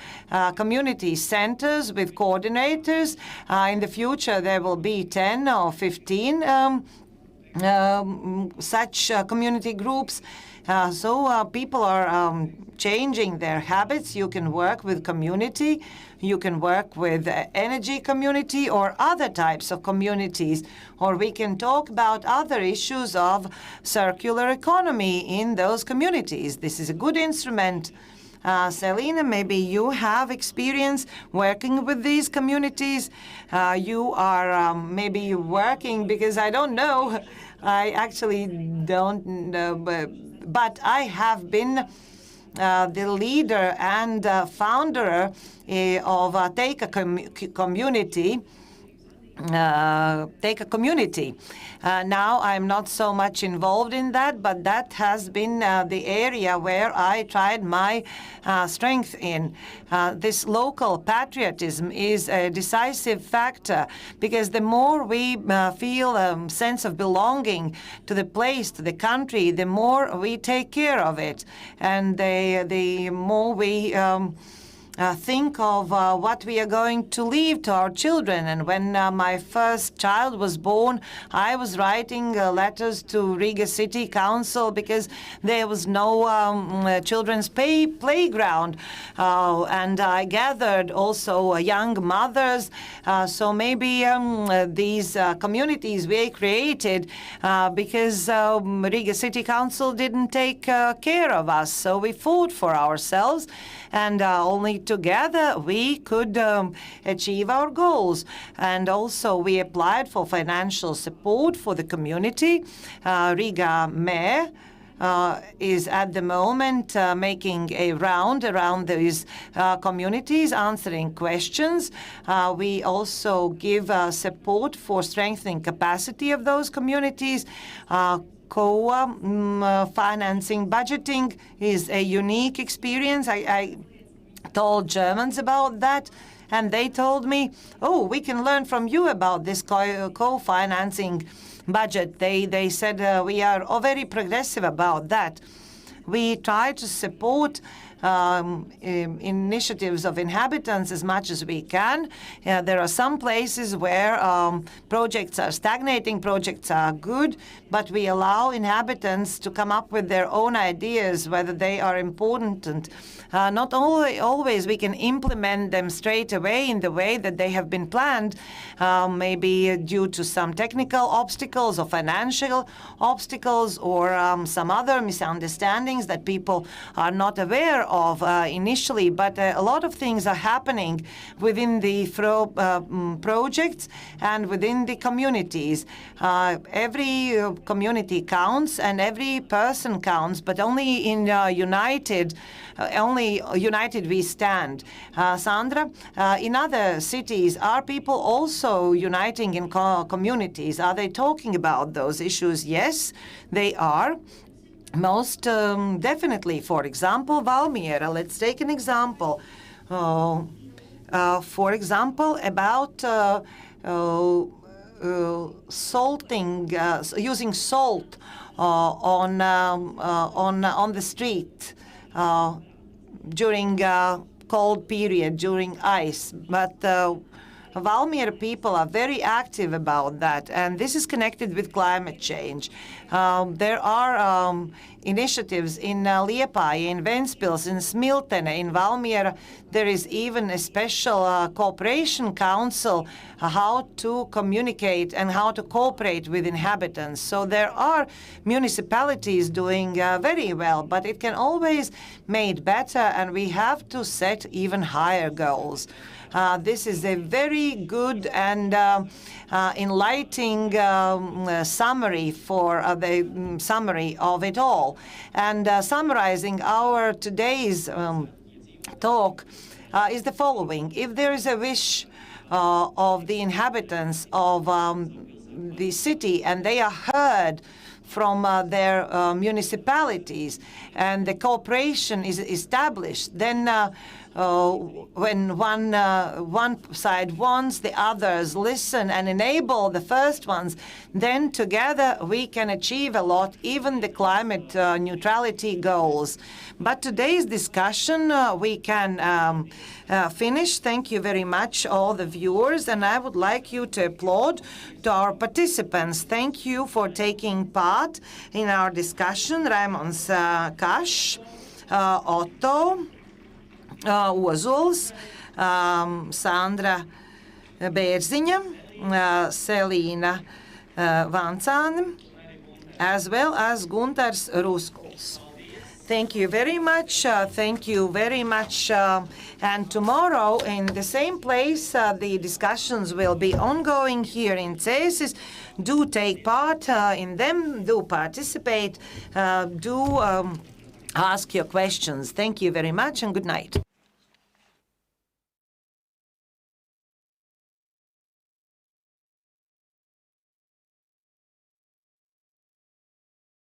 community centers with coordinators. In the future, there will be 10 or 15 such community groups. So people are changing their habits. You can work with community, you can work with energy community or other types of communities, or we can talk about other issues of circular economy in those communities. This is a good instrument. Selina, maybe you have experience working with these communities. You are maybe working, because I don't know. I actually don't know, but I have been the leader and founder of Take a Community. Take a Community. Now I'm not so much involved in that, but that has been the area where I tried my strength in. This local patriotism is a decisive factor, because the more we feel a sense of belonging to the place, to the country, the more we take care of it, and the more we think of what we are going to leave to our children. And when my first child was born, I was writing letters to Riga City Council because there was no children's playground. And I gathered also young mothers. So maybe these communities were created because Riga City Council didn't take care of us. So we fought for ourselves, and only together we could achieve our goals. And also we applied for financial support for the community. Riga Mayor is at the moment making a round around these communities, answering questions. We also give support for strengthening capacity of those communities. Co-financing budgeting is a unique experience. I told Germans about that, and they told me, oh, we can learn from you about this co-financing budget. They said we are very progressive about that. We try to support initiatives of inhabitants as much as we can. There are some places where projects are stagnating, projects are good, but we allow inhabitants to come up with their own ideas, whether they are important. And not always we can implement them straight away in the way that they have been planned, maybe due to some technical obstacles or financial obstacles or some other misunderstandings that people are not aware of initially. But a lot of things are happening within the projects and within the communities. Every community counts and every person counts, but only in united we stand. Sandra, in other cities, are people also uniting in communities? Are they talking about those issues? Yes, they are. Most definitely. For example, Valmiera. Let's take an example. For example, about using salt on the street during cold period, during ice. But Valmiera people are very active about that, and this is connected with climate change. There are initiatives in Liepāja, in Ventspils, in Smiltene, in Valmiera. There is even a special cooperation council how to communicate and how to cooperate with inhabitants. So there are municipalities doing very well, but it can always made better, and we have to set even higher goals. This is a very good and enlightening summary for the summary of it all. And summarizing our today's talk is the following. If there is a wish of the inhabitants of the city and they are heard from their municipalities and the cooperation is established, then when one side wants, the others listen and enable the first ones, then together we can achieve a lot, even the climate neutrality goals. But today's discussion we can finish. Thank you very much, all the viewers, and I would like you to applaud to our participants. Thank you for taking part in our discussion. Raimons Kašs, Otto Ozols, Sandra Bērziņa, Selīna Vancāne, as well as Guntars Ruskuls. Thank you very much. Thank you very much. And tomorrow, in the same place, the discussions will be ongoing here in Cēsis. Do take part in them. Do participate. Do ask your questions. Thank you very much and good night.